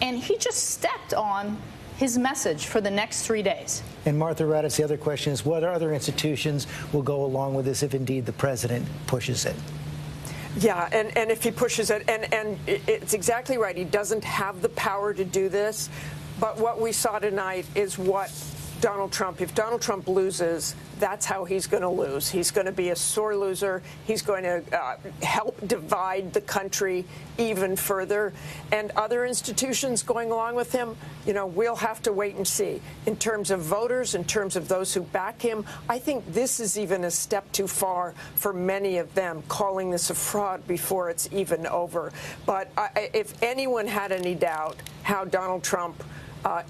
And he just stepped on his message for the next 3 days. And Martha Raddatz, the other question is whether other institutions will go along with this if indeed the president pushes it. Yeah, and if he pushes it, and it's exactly right. He doesn't have the power to do this. But what we saw tonight is what Donald Trump, if Donald Trump loses, that's how he's going to lose. He's going to be a sore loser. He's going to help divide the country even further. And other institutions going along with him, you know, we'll have to wait and see. In terms of voters, in terms of those who back him, I think this is even a step too far for many of them, calling this a fraud before it's even over. But if anyone had any doubt how Donald Trump,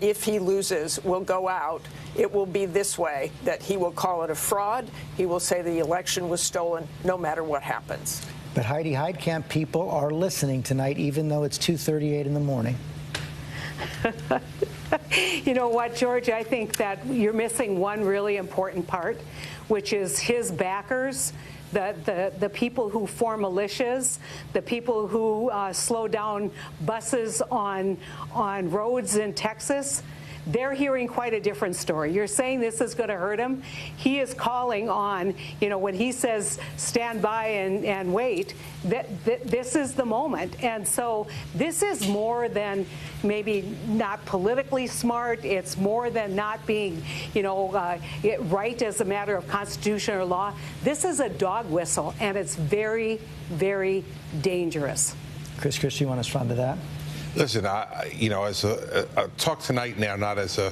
if he loses, will go out, it will be this way, that he will call it a fraud. He will say the election was stolen no matter what happens. But Heidi Heitkamp people are listening tonight, even though it's 2:38 in the morning. You know what, George? I think that you're missing one really important part, which is his backers. The people who form militias, the people who slow down buses on roads in Texas, they're hearing quite a different story. You're saying this is going to hurt him. He is calling on, you know, when he says stand by and wait, this is the moment. And so this is more than maybe not politically smart. It's more than not being, you know, right as a matter of constitution or law. This is a dog whistle, and it's very, very dangerous. Chris, you want to respond to that? Listen, you know, as a talk tonight now, not as a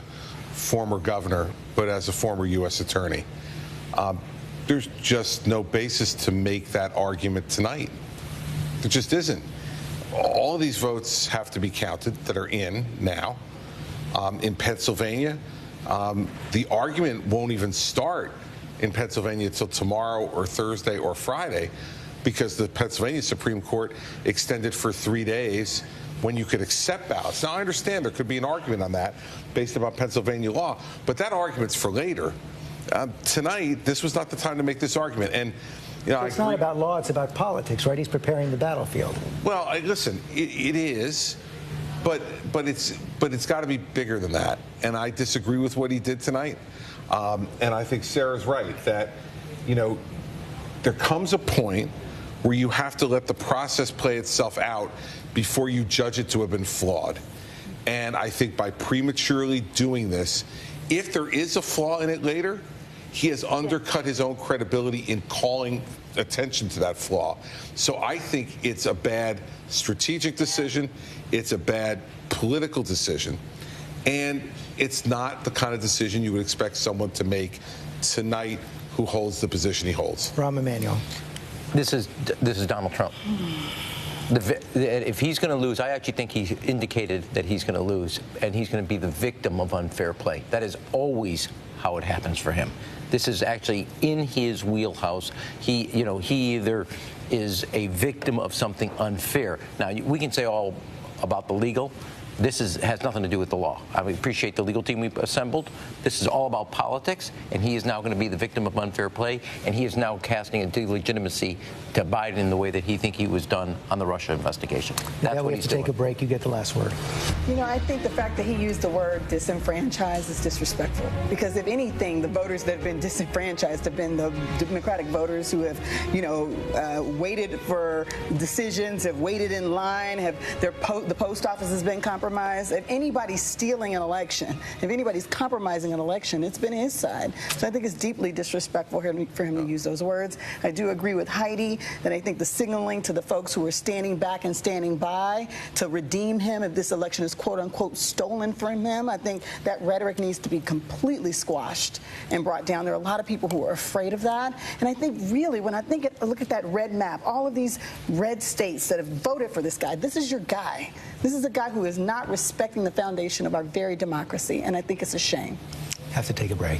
former governor, but as a former U.S. attorney, there's just no basis to make that argument tonight. There just isn't. All of these votes have to be counted that are in now. In Pennsylvania, the argument won't even start in Pennsylvania until tomorrow or Thursday or Friday, because the Pennsylvania Supreme Court extended for 3 days when you could accept ballots. Now, I understand there could be an argument on that based upon Pennsylvania law, but that argument's for later. Tonight, this was not the time to make this argument. And you know, it's not about law, it's about politics, right? He's preparing the battlefield. Well, listen, it is, but it's got to be bigger than that. And I disagree with what he did tonight. And I think Sarah's right that, you know, there comes a point where you have to let the process play itself out before you judge it to have been flawed. And I think by prematurely doing this, if there is a flaw in it later, he has undercut his own credibility in calling attention to that flaw. So I think it's a bad strategic decision. It's a bad political decision. And it's not the kind of decision you would expect someone to make tonight who holds the position he holds. Rahm Emanuel. This is Donald Trump. If he's going to lose, I actually think he indicated that he's going to lose, and he's going to be the victim of unfair play. That is always how it happens for him. This is actually in his wheelhouse. He either is a victim of something unfair. Now, we can say all about the legal, This has nothing to do with the law. I appreciate the legal team we've assembled. This is all about politics, and he is now going to be the victim of unfair play, and he is now casting a delegitimacy to Biden in the way that he think he was done on the Russia investigation. That's Now what we he's have to doing. take a break. You get the last word. You know, I think the fact that he used the word disenfranchised is disrespectful. Because if anything, the voters that have been disenfranchised have been the Democratic voters who have, waited for decisions, have waited in line, have the post office has been compromised. If anybody's stealing an election, if anybody's compromising an election, it's been his side. So I think it's deeply disrespectful for him to use those words. I do agree with Heidi that I think the signaling to the folks who are standing back and standing by to redeem him if this election is quote unquote stolen from him, I think that rhetoric needs to be completely squashed and brought down. There are a lot of people who are afraid of that. And I think really when I look at that red map, all of these red states that have voted for this guy, this is your guy. This is a guy who is not respecting the foundation of our very democracy. And I think it's a shame. Have to take a break.